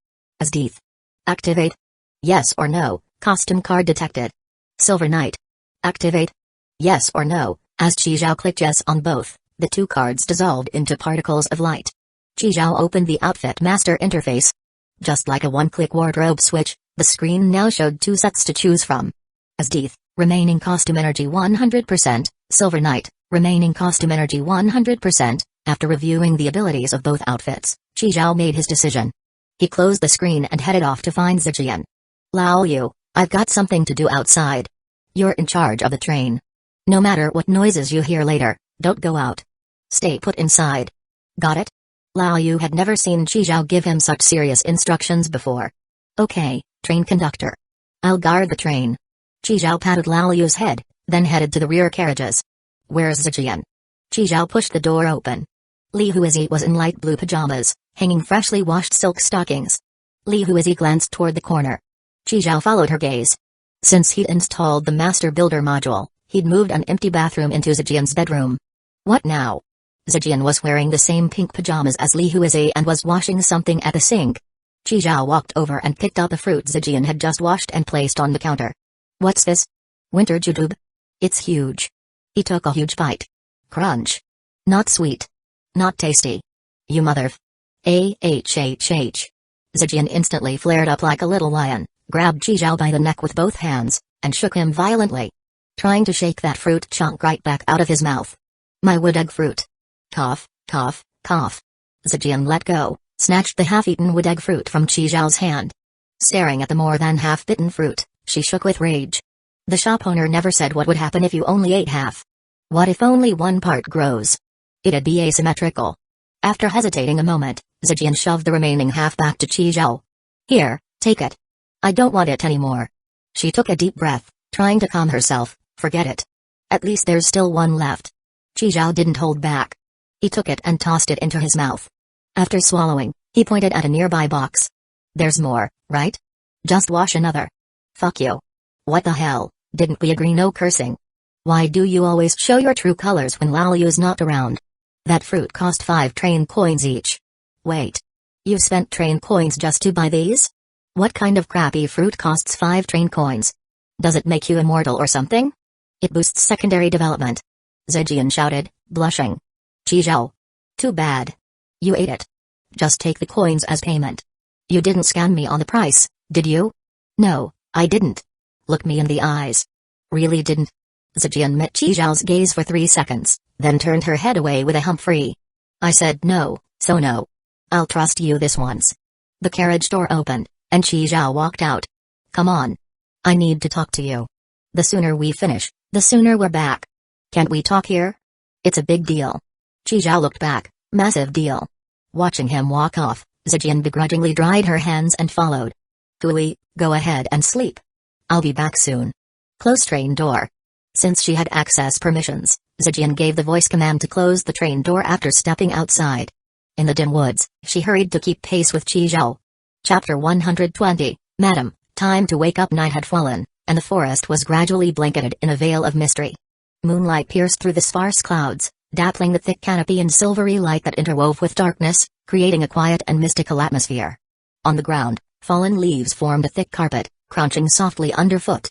A: Asdeath. Activate. Yes or no, costume card detected. Silver Knight. Activate. Yes or no. As Chi Zhao clicked yes on both, the 2 cards dissolved into particles of light. Chi Zhao opened the Outfit Master interface. Just like a one-click wardrobe switch, the screen now showed 2 sets to choose from. Asdeath, remaining costume energy 100%, Silver Knight, remaining costume energy 100%. After reviewing the abilities of both outfits, Chi Zhao made his decision. He closed the screen and headed off to find Zijian. Lao Yu, I've got something to do outside. You're in charge of the train. No matter what noises you hear later, don't go out. Stay put inside. Got it? Lao Yu had never seen Chi Zhao give him such serious instructions before. Okay, train conductor. I'll guard the train. Chi Zhao patted Lao Yu's head, then headed to the rear carriages. Where's Zijian? Chi Zhao pushed the door open. Li Huizi was in light blue pajamas, hanging freshly washed silk stockings. Li Huizi glanced toward the corner. Chi Zhao followed her gaze. Since he'd installed the Master Builder module, he'd moved an empty bathroom into Zijian's bedroom. What now? Zijian was wearing the same pink pajamas as Li Huizi and was washing something at the sink. Chi Zhao walked over and picked up a fruit Zijian had just washed and placed on the counter. What's this? Winter jujube? It's huge. He took a huge bite. Crunch. Not sweet. Not tasty. You mother f. Zijian instantly flared up like a little lion, grabbed Chi Zhao by the neck with both hands, and shook him violently. Trying to shake that fruit chunk right back out of his mouth. My wood egg fruit. Cough, cough, cough. Zijian let go, snatched the half-eaten wood egg fruit from Chi Zhao's hand. Staring at the more than half-bitten fruit, she shook with rage. The shop owner never said what would happen if you only ate half. What if only one part grows? It'd be asymmetrical. After hesitating a moment, Zijian shoved the remaining half back to Chi Zhao. Here, take it. I don't want it anymore. She took a deep breath, trying to calm herself. Forget it. At least there's still one left. Chi Zhao didn't hold back. He took it and tossed it into his mouth. After swallowing, he pointed at a nearby box. There's more, right? Just wash another. Fuck you. What the hell, didn't we agree no cursing? Why do you always show your true colors when Lao Yu's not around? That fruit cost 5 train coins each. Wait. You've spent train coins just to buy these? What kind of crappy fruit costs 5 train coins? Does it make you immortal or something? It boosts secondary development. Zijian shouted, blushing. Chi Zhao. Too bad. You ate it. Just take the coins as payment. You didn't scam me on the price, did you? No, I didn't. Look me in the eyes. Really didn't. Zijian met Chi Zhao's gaze for 3 seconds, then turned her head away with a humphrey. I said no, so no. I'll trust you this once. The carriage door opened, and Chi Zhao walked out. Come on. I need to talk to you. The sooner we finish, the sooner we're back. Can't we talk here? It's a big deal. Chi Zhao looked back. Massive deal. Watching him walk off, Zijian begrudgingly dried her hands and followed. Coolie, go ahead and sleep. I'll be back soon. Close train door. Since she had access permissions, Zijian gave the voice command to close the train door after stepping outside. In the dim woods, she hurried to keep pace with Qi Zhao. Chapter 120, Madam, time to wake up. Night had fallen, and the forest was gradually blanketed in a veil of mystery. Moonlight pierced through the sparse clouds, dappling the thick canopy in silvery light that interwove with darkness, creating a quiet and mystical atmosphere. On the ground, fallen leaves formed a thick carpet, crunching softly underfoot.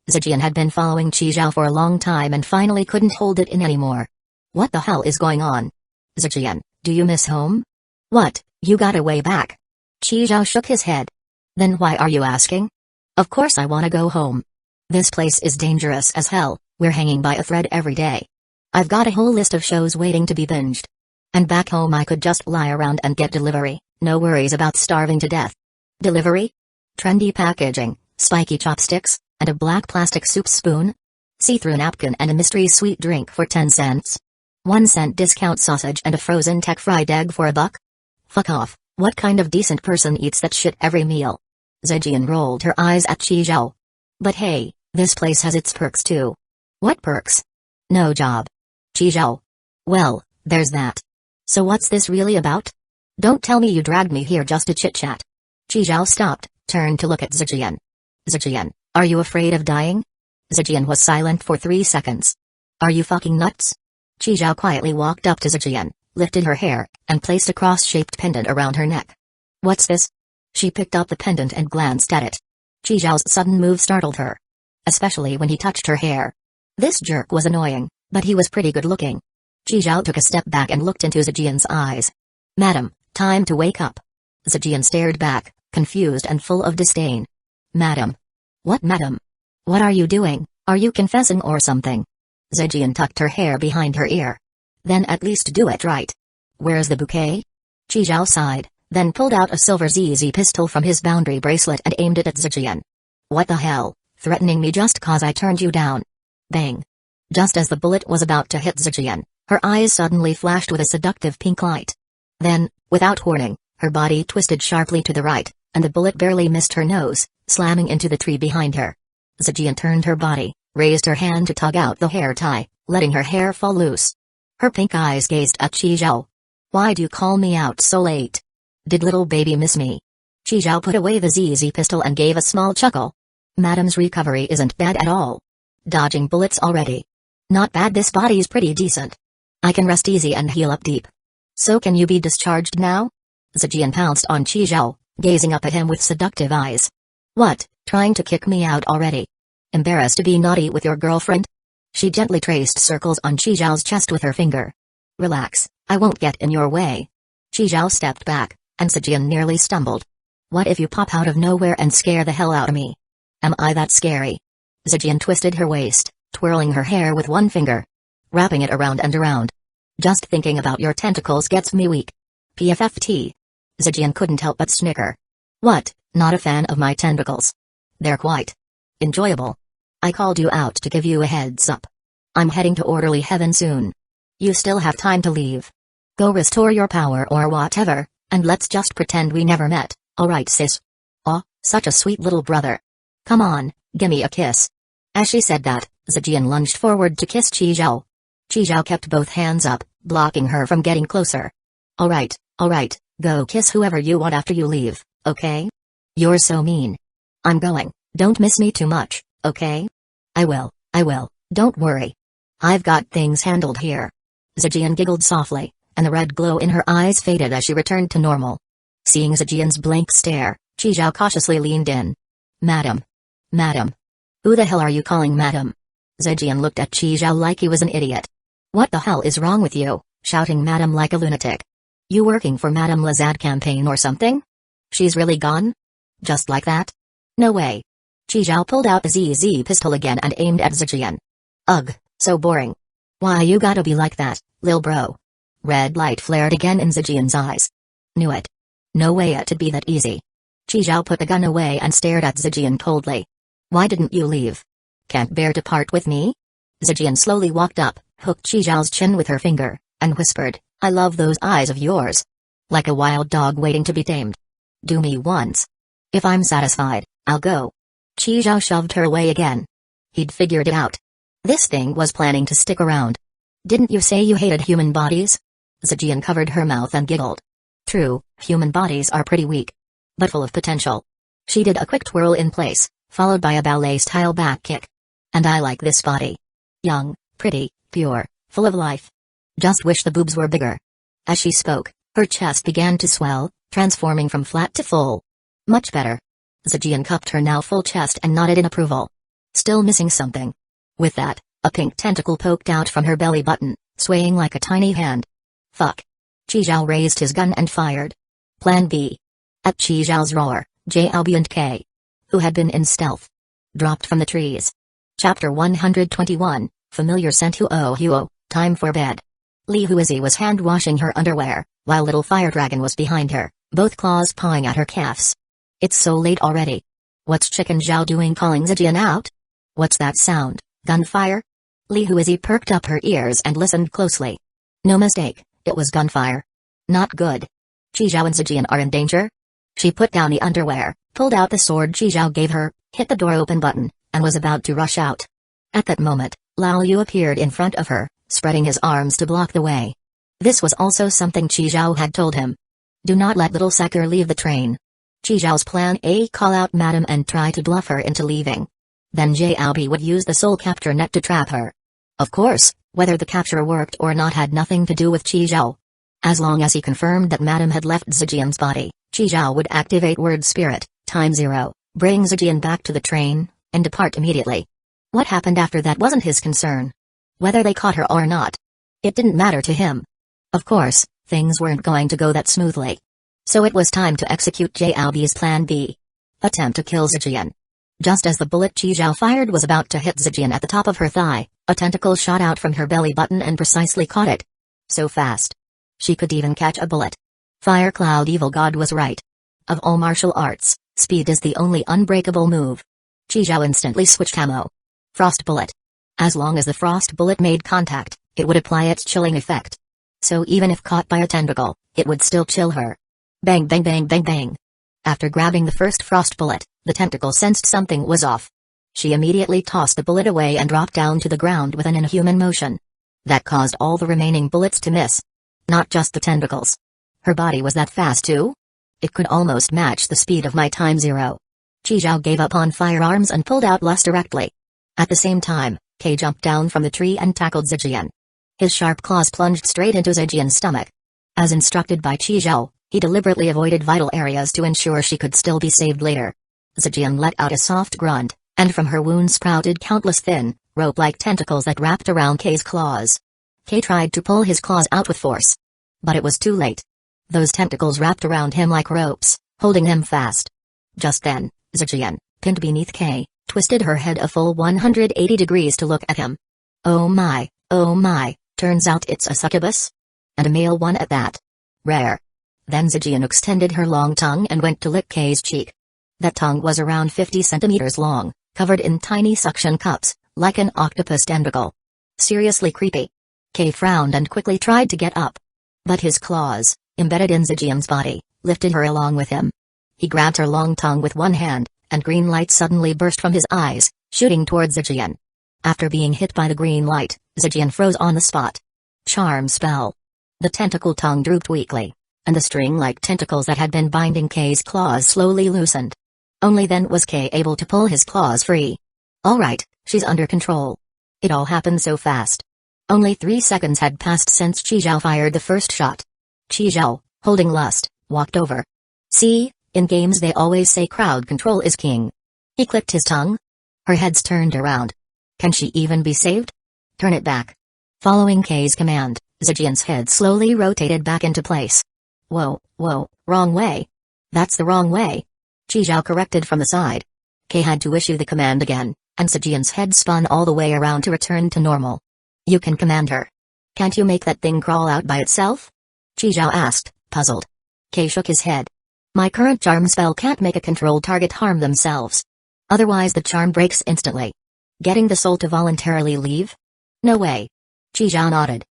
A: Zijian had been following Qi Zhao for a long time and finally couldn't hold it in anymore. What the hell is going on? Zijian, do you miss home? What, you got away back? Qi Zhao shook his head. Then why are you asking? Of course I wanna go home. This place is dangerous as hell, we're hanging by a thread every day. I've got a whole list of shows waiting to be binged. And back home I could just lie around and get delivery, no worries about starving to death. Delivery? Trendy packaging, spiky chopsticks, and a black plastic soup spoon? See-through napkin and a mystery sweet drink for 10 cents? 1 cent discount sausage and a frozen tech fried egg for $1? Fuck off, what kind of decent person eats that shit every meal? Zijian rolled her eyes at Qi Zhao. But hey, this place has its perks too. What perks? No job. Qi Zhao. Well, there's that. So what's this really about? Don't tell me you dragged me here just to chit-chat. Qi Zhao stopped, turned to look at Zijian. Zijian, are you afraid of dying? Zijian was silent for 3 seconds. Are you fucking nuts? Qi Zhao quietly walked up to Zijian, lifted her hair, and placed a cross-shaped pendant around her neck. What's this? She picked up the pendant and glanced at it. Qi Zhao's sudden move startled her. Especially when he touched her hair. This jerk was annoying, but he was pretty good looking. Qi Zhao took a step back and looked into Zijian's eyes. Madam, time to wake up. Zijian stared back, confused and full of disdain. Madam. What madam? What are you doing, are you confessing or something? Zijian tucked her hair behind her ear. Then at least do it right. Where's the bouquet? Qi Zhao sighed, then pulled out a silver ZZ pistol from his boundary bracelet and aimed it at Zijian. What the hell, threatening me just cause I turned you down? Bang. Just as the bullet was about to hit Zijian, her eyes suddenly flashed with a seductive pink light. Then, without warning, her body twisted sharply to the right, and the bullet barely missed her nose, slamming into the tree behind her. Zijian turned her body, raised her hand to tug out the hair tie, letting her hair fall loose. Her pink eyes gazed at Qi Zhao. Why'd you call me out so late? Did little baby miss me? Qi Zhao put away the ZZ pistol and gave a small chuckle. Madam's recovery isn't bad at all. Dodging bullets already. Not bad, this body's pretty decent. I can rest easy and heal up deep. So can you be discharged now? Zijian pounced on Qi Zhao, gazing up at him with seductive eyes. What, trying to kick me out already? Embarrassed to be naughty with your girlfriend? She gently traced circles on Qi Zhao's chest with her finger. Relax, I won't get in your way. Qi Zhao stepped back, and Zijian nearly stumbled. What if you pop out of nowhere and scare the hell out of me? Am I that scary? Zijian twisted her waist, twirling her hair with one finger. Wrapping it around and around. Just thinking about your tentacles gets me weak. PFFT. Zijian couldn't help but snicker. What, not a fan of my tentacles? They're quite enjoyable. I called you out to give you a heads up. I'm heading to orderly heaven soon. You still have time to leave. Go restore your power or whatever, and let's just pretend we never met, alright sis? Aw, such a sweet little brother. Come on, gimme a kiss. As she said that, Zijian lunged forward to kiss Qi Zhao. Qi Zhao kept both hands up, blocking her from getting closer. Alright, go kiss whoever you want after you leave, okay? You're so mean. I'm going, don't miss me too much, okay? I will, don't worry. I've got things handled here. Zijian giggled softly, and the red glow in her eyes faded as she returned to normal. Seeing Zijian's blank stare, Qi Zhao cautiously leaned in. Madam. Who the hell are you calling madam? Zijian looked at Qi Zhao like he was an idiot. What the hell is wrong with you, shouting madam like a lunatic? You working for Madame Lazad campaign or something? She's really gone? Just like that? No way. Qi Zhao pulled out the ZZ pistol again and aimed at Zijian. Ugh, so boring. Why you gotta be like that, lil bro? Red light flared again in Zijian's eyes. Knew it. No way it'd be that easy. Qi Zhao put the gun away and stared at Zijian coldly. Why didn't you leave? Can't bear to part with me? Zijian slowly walked up, hooked Qi Zhao's chin with her finger, and whispered, I love those eyes of yours. like a wild dog waiting to be tamed. Do me once. If I'm satisfied, I'll go. Qi Zhao shoved her away again. He'd figured it out. This thing was planning to stick around. Didn't you say you hated human bodies? Zijian covered her mouth and giggled. True, human bodies are pretty weak, but full of potential. She did a quick twirl in place, followed by a ballet-style back kick. And I like this body. Young, pretty, pure, full of life. Just wish the boobs were bigger. As she spoke, her chest began to swell, transforming from flat to full. Much better. Zijian cupped her now full chest and nodded in approval. Still missing something. With that, a pink tentacle poked out from her belly button, swaying like a tiny hand. Fuck. Qi Zhao raised his gun and fired. Plan B. At Qi Zhao's roar, Jiaobi and K, who had been in stealth, dropped from the trees. Chapter 121, Familiar Scent Huo, Time for Bed. Li Huizi was hand-washing her underwear, while little fire dragon was behind her, both claws pawing at her calves. It's so late already. What's Chicken Zhao doing calling Zijian out? What's that sound, gunfire? Li Huizi perked up her ears and listened closely. No mistake, it was gunfire. Not good. Qi Zhao and Zijian are in danger? She put down the underwear, pulled out the sword Qi Zhao gave her, hit the door open button, and was about to rush out. At that moment, Lao Yu appeared in front of her, spreading his arms to block the way. This was also something Qi Zhao had told him. Do not let little sucker leave the train. Qi Zhao's plan A: call out Madam and try to bluff her into leaving. Then Jiaobi would use the soul capture net to trap her. Of course, whether the capture worked or not had nothing to do with Qi Zhao. As long as he confirmed that Madam had left Zijian's body, Qi Zhao would activate Word Spirit, Time0, bring Zijian back to the train, and depart immediately. What happened after that wasn't his concern. Whether they caught her or not, it didn't matter to him. Of course, things weren't going to go that smoothly. So it was time to execute Jiaobi's plan B. Attempt to kill Zijian. Just as the bullet Qi Zhao fired was about to hit Zijian at the top of her thigh, a tentacle shot out from her belly button and precisely caught it. So fast. She could even catch a bullet. Fire Cloud Evil God was right. Of all martial arts, speed is the only unbreakable move. Qi Zhao instantly switched ammo. Frost Bullet. As long as the Frost Bullet made contact, it would apply its chilling effect. So even if caught by a tentacle, it would still chill her. Bang bang bang bang bang. After grabbing the first Frost Bullet, the tentacle sensed something was off. She immediately tossed the bullet away and dropped down to the ground with an inhuman motion. That caused all the remaining bullets to miss. Not just the tentacles. Her body was that fast too? It could almost match the speed of my Time0. Qi Zhao gave up on firearms and pulled out less directly. At the same time, Kei jumped down from the tree and tackled Zijian. His sharp claws plunged straight into Zijian's stomach. As instructed by Qi Zhao, he deliberately avoided vital areas to ensure she could still be saved later. Zijian let out a soft grunt, and from her wound sprouted countless thin, rope-like tentacles that wrapped around Kei's claws. Kei tried to pull his claws out with force. But it was too late. Those tentacles wrapped around him like ropes, holding him fast. Just then, Zijian, pinned beneath Kei, twisted her head a full 180 degrees to look at him. Oh my, turns out it's a succubus? And a male one at that. Rare. Then Zijian extended her long tongue and went to lick Kei's cheek. That tongue was around 50 centimeters long, covered in tiny suction cups, like an octopus tentacle. Seriously creepy. Kei frowned and quickly tried to get up. But his claws, embedded in Zijian's body, lifted her along with him. He grabbed her long tongue with one hand, and green light suddenly burst from his eyes, shooting towards Zijian. After being hit by the green light, Zijian froze on the spot. Charm spell. The tentacle tongue drooped weakly, and the string-like tentacles that had been binding Kei's claws slowly loosened. Only then was Kei able to pull his claws free. Alright, she's under control. It all happened so fast. Only 3 seconds had passed since Qi Zhao fired the first shot. Qi Zhao, holding lust, walked over. See, in games they always say crowd control is king. He clicked his tongue. Her head's turned around. Can she even be saved? Turn it back. Following Kei's command, Zijian's head slowly rotated back into place. Whoa, wrong way. That's the wrong way. Qi Zhao corrected from the side. Kei had to issue the command again, and Zijian's head spun all the way around to return to normal. You can command her. Can't you make that thing crawl out by itself? Qi Zhao asked, puzzled. Kei shook his head. My current charm spell can't make a controlled target harm themselves. Otherwise the charm breaks instantly. Getting the soul to voluntarily leave? No way. Qi Zhao nodded.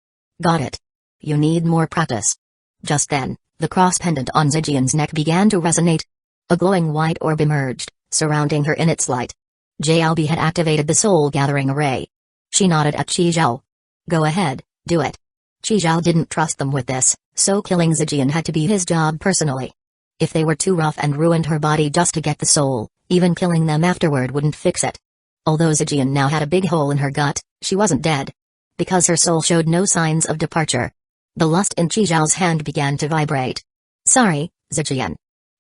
A: Got it. You need more practice. Just then, The cross pendant on Zijian's neck began to resonate. A glowing white orb emerged, surrounding her in its light. JLB had activated the soul gathering array. She nodded at Qi Zhao. Go ahead, do it. Qi Zhao didn't trust them with this, so killing Zijian had to be his job personally. If they were too rough and ruined her body just to get the soul, even killing them afterward wouldn't fix it. Although Zijian now had a big hole in her gut, she wasn't dead. Because her soul showed no signs of departure. The lust in Qi Zhao's hand began to vibrate. Sorry, Zijian.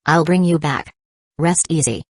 A: I'll bring you back. Rest easy.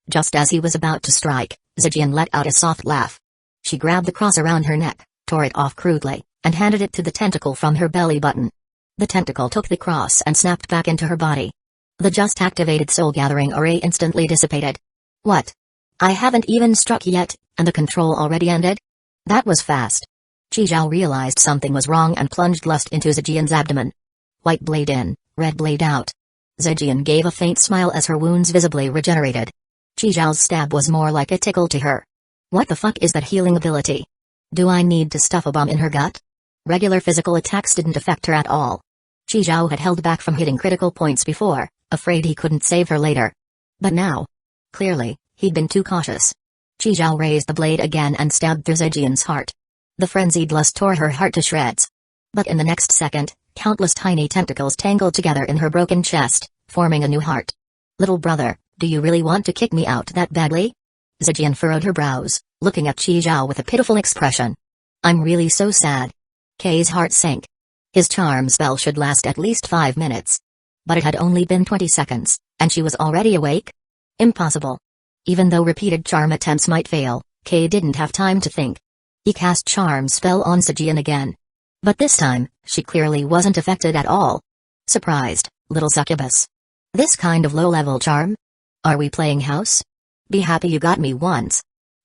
A: Just as he was about to strike, Zijian let out a soft laugh. She grabbed the cross around her neck, tore it off crudely, and handed it to the tentacle from her belly button. The tentacle took the cross and snapped back into her body. The just activated soul gathering array instantly dissipated. What? I haven't even struck yet, and the control already ended? That was fast. Qi Zhao realized something was wrong and plunged lust into Zijian's abdomen. White blade in, red blade out. Zijian gave a faint smile as her wounds visibly regenerated. Qi Zhao's stab was more like a tickle to her. What the fuck is that healing ability? Do I need to stuff a bomb in her gut? Regular physical attacks didn't affect her at all. Qi Zhao had held back from hitting critical points before, afraid he couldn't save her later. But now? Clearly, he'd been too cautious. Qi Zhao raised the blade again and stabbed through Zijian's heart. The frenzied lust tore her heart to shreds. But in the next second, countless tiny tentacles tangled together in her broken chest, forming a new heart. Little brother, do you really want to kick me out that badly? Zijian furrowed her brows, looking at Qi Zhao with a pitiful expression. I'm really so sad. K's heart sank. His charm spell should last at least 5 minutes. But it had only been 20 seconds, and she was already awake? Impossible. Even though repeated charm attempts might fail, K didn't have time to think. He cast charm spell on Zijian again. But this time, she clearly wasn't affected at all. Surprised, little succubus. This kind of low-level charm? Are we playing house? Be happy you got me once.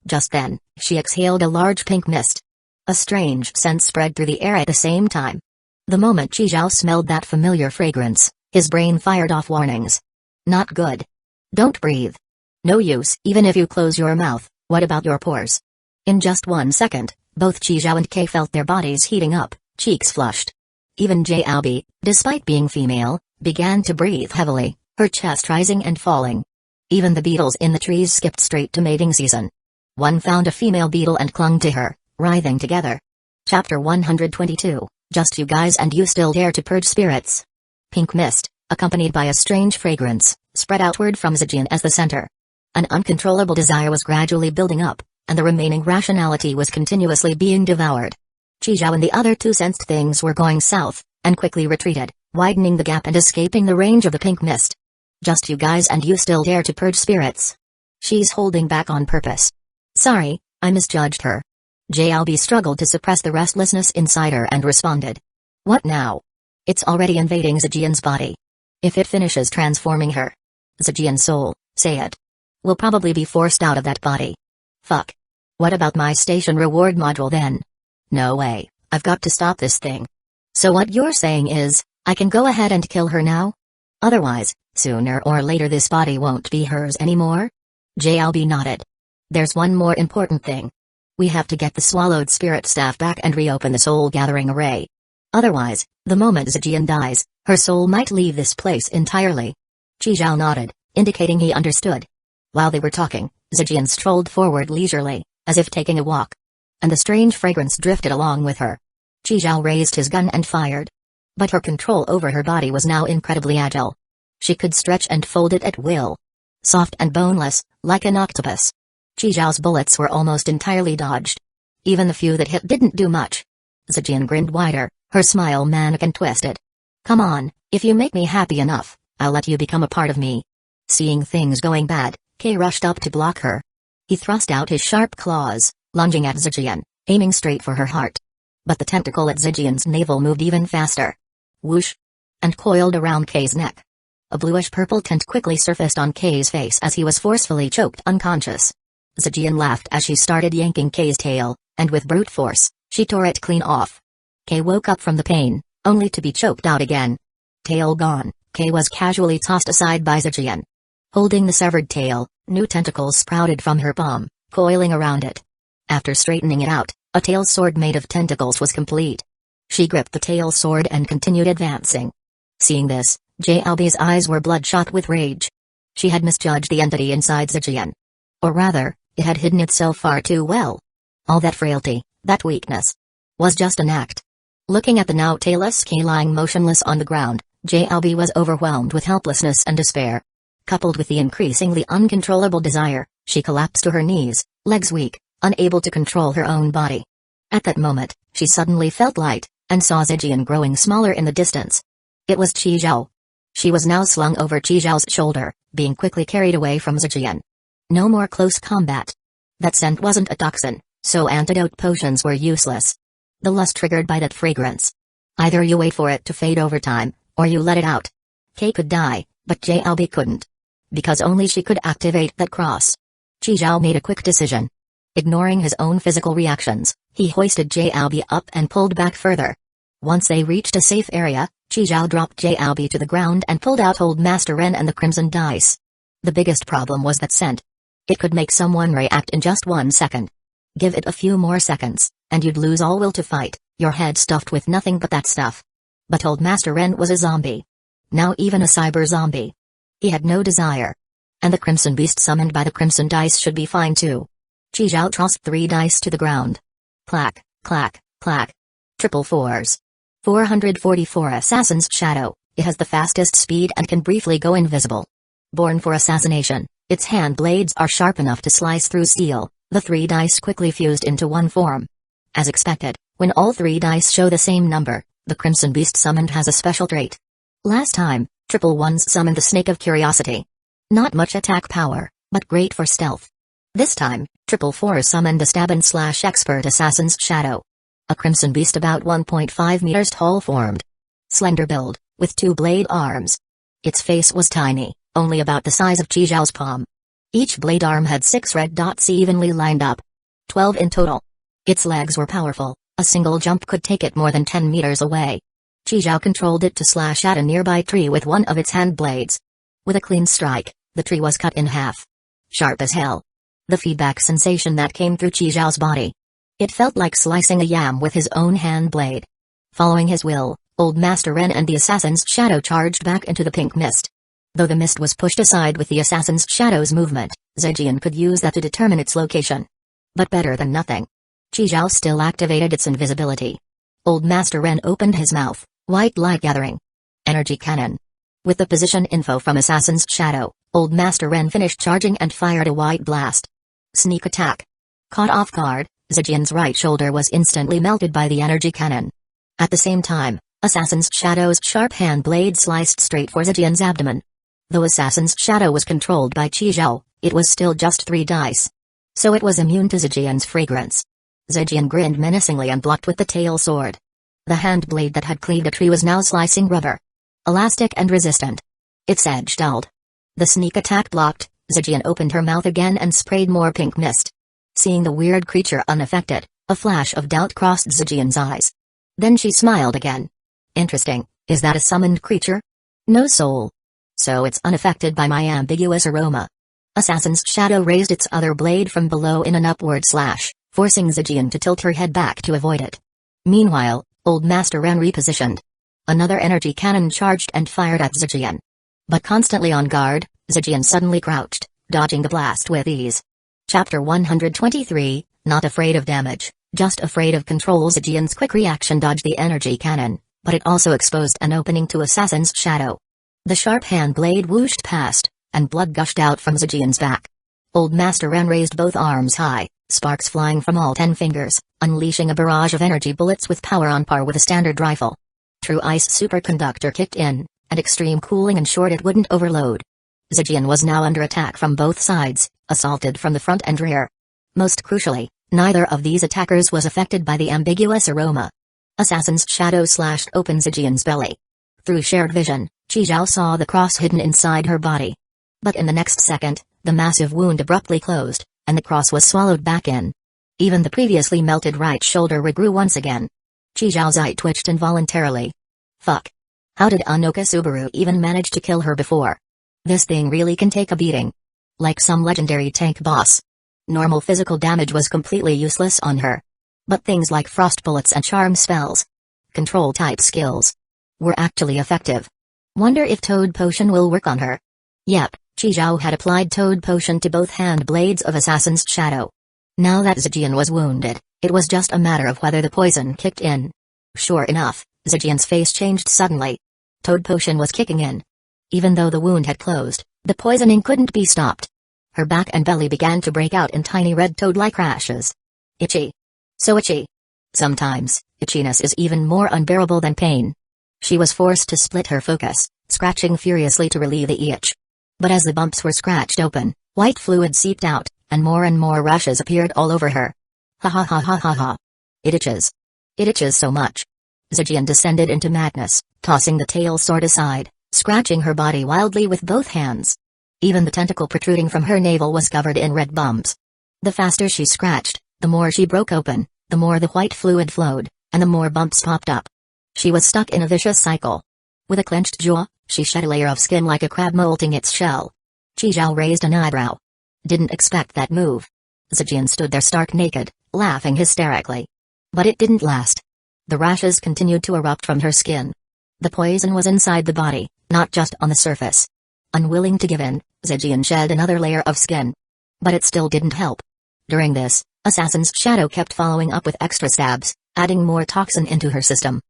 A: Just then, she exhaled a large pink mist. A strange scent spread through the air at the same time. The moment Qi Zhao smelled that familiar fragrance, his brain fired off warnings. Not good. Don't breathe. No use even if you close your mouth, what about your pores? In just 1 second, both Qi Zhao and K felt their bodies heating up, cheeks flushed. Even Jalbi, despite being female, began to breathe heavily, her chest rising and falling. Even the beetles in the trees skipped straight to mating season. One found a female beetle and clung to her, writhing together. Chapter 122, Just You Guys and You Still Dare to Purge Spirits. Pink mist, accompanied by a strange fragrance, spread outward from Zijian as the center. An uncontrollable desire was gradually building up, and the remaining rationality was continuously being devoured. Qi Zhao and the other two sensed things were going south, and quickly retreated, widening the gap and escaping the range of the pink mist. Just you guys and you still dare to purge spirits. She's holding back on purpose. Sorry, I misjudged her. JLB struggled to suppress the restlessness inside her and responded. What now? It's already invading Zijian's body. If it finishes transforming her, Zijian's soul, say it, will probably be forced out of that body. Fuck. What about my station reward module then? No way, I've got to stop this thing. So what you're saying is, I can go ahead and kill her now? Otherwise, sooner or later this body won't be hers anymore? JLB nodded. There's one more important thing. We have to get the swallowed spirit staff back and reopen the soul gathering array. Otherwise, the moment Zijian dies, her soul might leave this place entirely. Qi Zhao nodded, indicating he understood. While they were talking, Zijian strolled forward leisurely, as if taking a walk. And the strange fragrance drifted along with her. Qi Zhao raised his gun and fired. But her control over her body was now incredibly agile. She could stretch and fold it at will. Soft and boneless, like an octopus. Qi Zhao's bullets were almost entirely dodged. Even the few that hit didn't do much. Zijian grinned wider, her smile mannequin twisted. Come on, if you make me happy enough, I'll let you become a part of me. Seeing things going bad, Kei rushed up to block her. He thrust out his sharp claws, lunging at Zijian, aiming straight for her heart. But the tentacle at Zijian's navel moved even faster. Whoosh! And coiled around Kei's neck. A bluish-purple tint quickly surfaced on Kei's face as he was forcefully choked unconscious. Zijian laughed as she started yanking Kei's tail, and with brute force, she tore it clean off. Kei woke up from the pain, only to be choked out again. Tail gone, Kei was casually tossed aside by Zijian. Holding the severed tail, new tentacles sprouted from her palm, coiling around it. After straightening it out, a tail sword made of tentacles was complete. She gripped the tail sword and continued advancing. Seeing this, JLB's eyes were bloodshot with rage. She had misjudged the entity inside Zijian. Or rather, it had hidden itself far too well. All that frailty, that weakness, was just an act. Looking at the now tailless K lying motionless on the ground, JLB was overwhelmed with helplessness and despair. Coupled with the increasingly uncontrollable desire, she collapsed to her knees, legs weak, unable to control her own body. At that moment, she suddenly felt light, and saw Zijian growing smaller in the distance. It was Qi Zhao. She was now slung over Qi Zhao's shoulder, being quickly carried away from Zijian. No more close combat. That scent wasn't a toxin, so antidote potions were useless. The lust triggered by that fragrance. Either you wait for it to fade over time, or you let it out. Kay could die, but JLB couldn't. Because only she could activate that cross. Qi Zhao made a quick decision. Ignoring his own physical reactions, he hoisted JLB up and pulled back further. Once they reached a safe area, Qi Zhao dropped JLB to the ground and pulled out Old Master Ren and the crimson dice. The biggest problem was that scent. It could make someone react in just 1 second. Give it a few more seconds, and you'd lose all will to fight, your head stuffed with nothing but that stuff. But Old Master Ren was a zombie. Now even a cyber zombie. He had no desire. And the crimson beast summoned by the crimson dice should be fine too. Qi Zhao tossed 3 dice to the ground. Clack, clack, clack. Triple fours. 444 Assassin's Shadow. It has the fastest speed and can briefly go invisible. Born for assassination, its hand blades are sharp enough to slice through steel. The 3 dice quickly fused into one form. As expected, when all 3 dice show the same number, the Crimson Beast summoned has a special trait. Last time, triple ones summoned the Snake of Curiosity. Not much attack power, but great for stealth. This time, triple fours summoned the Stab and Slash Expert Assassin's Shadow. A Crimson Beast about 1.5 meters tall formed. Slender build, with 2 blade arms. Its face was tiny, only about the size of Qi Zhao's palm. Each blade arm had 6 red dots evenly lined up. 12 in total. Its legs were powerful, a single jump could take it more than 10 meters away. Qi Zhao controlled it to slash at a nearby tree with one of its hand blades. With a clean strike, the tree was cut in half. Sharp as hell. The feedback sensation that came through Qi Zhao's body. It felt like slicing a yam with his own hand blade. Following his will, Old Master Ren and the Assassin's Shadow charged back into the pink mist. Though the mist was pushed aside with the Assassin's Shadow's movement, Zijian could use that to determine its location. But better than nothing. Qi Zhao still activated its invisibility. Old Master Ren opened his mouth, white light gathering. Energy cannon. With the position info from Assassin's Shadow, Old Master Ren finished charging and fired a white blast. Sneak attack. Caught off guard, Zijian's right shoulder was instantly melted by the energy cannon. At the same time, Assassin's Shadow's sharp hand blade sliced straight for Zijian's abdomen. Though Assassin's Shadow was controlled by Qi Zhao, it was still just 3 dice. So it was immune to Zijian's fragrance. Zijian grinned menacingly and blocked with the tail sword. The hand blade that had cleaved a tree was now slicing rubber. Elastic and resistant. Its edge dulled. The sneak attack blocked, Zijian opened her mouth again and sprayed more pink mist. Seeing the weird creature unaffected, a flash of doubt crossed Zijian's eyes. Then she smiled again. Interesting, is that a summoned creature? No soul. So it's unaffected by my ambiguous aroma. Assassin's Shadow raised its other blade from below in an upward slash, forcing Zijian to tilt her head back to avoid it. Meanwhile, Old Master Ren repositioned. Another energy cannon charged and fired at Zijian. But constantly on guard, Zijian suddenly crouched, dodging the blast with ease. Chapter 123, Not afraid of damage, just afraid of control. Zijian's quick reaction dodged the energy cannon, but it also exposed an opening to Assassin's Shadow. The sharp hand blade whooshed past, and blood gushed out from Zijian's back. Old Master Ren raised both arms high, sparks flying from all 10 fingers, unleashing a barrage of energy bullets with power on par with a standard rifle. True Ice Superconductor kicked in, and extreme cooling ensured it wouldn't overload. Zijian was now under attack from both sides, assaulted from the front and rear. Most crucially, neither of these attackers was affected by the ambiguous aroma. Assassin's Shadow slashed open Zijian's belly. Through shared vision, Qi Zhao saw the cross hidden inside her body. But in the next second, the massive wound abruptly closed, and the cross was swallowed back in. Even the previously melted right shoulder regrew once again. Qi Zhao's eye twitched involuntarily. Fuck. How did Anoka Subaru even manage to kill her before? This thing really can take a beating. Like some legendary tank boss. Normal physical damage was completely useless on her. But things like frost bullets and charm spells, control-type skills, were actually effective. Wonder if Toad Potion will work on her. Yep, Chizhou had applied Toad Potion to both hand blades of Assassin's Shadow. Now that Zijian was wounded, it was just a matter of whether the poison kicked in. Sure enough, Zijian's face changed suddenly. Toad Potion was kicking in. Even though the wound had closed, the poisoning couldn't be stopped. Her back and belly began to break out in tiny red toad-like rashes. Itchy. So itchy. Sometimes, itchiness is even more unbearable than pain. She was forced to split her focus, scratching furiously to relieve the itch. But as the bumps were scratched open, white fluid seeped out, and more rashes appeared all over her. Ha ha ha ha ha ha. It itches. It itches so much. Zijian descended into madness, tossing the tail sword aside, scratching her body wildly with both hands. Even the tentacle protruding from her navel was covered in red bumps. The faster she scratched, the more she broke open, the more the white fluid flowed, and the more bumps popped up. She was stuck in a vicious cycle. With a clenched jaw, she shed a layer of skin like a crab molting its shell. Chizhou raised an eyebrow. Didn't expect that move. Zijian stood there stark naked, laughing hysterically. But it didn't last. The rashes continued to erupt from her skin. The poison was inside the body, not just on the surface. Unwilling to give in, Zijian shed another layer of skin. But it still didn't help. During this, Assassin's Shadow kept following up with extra stabs, adding more toxin into her system.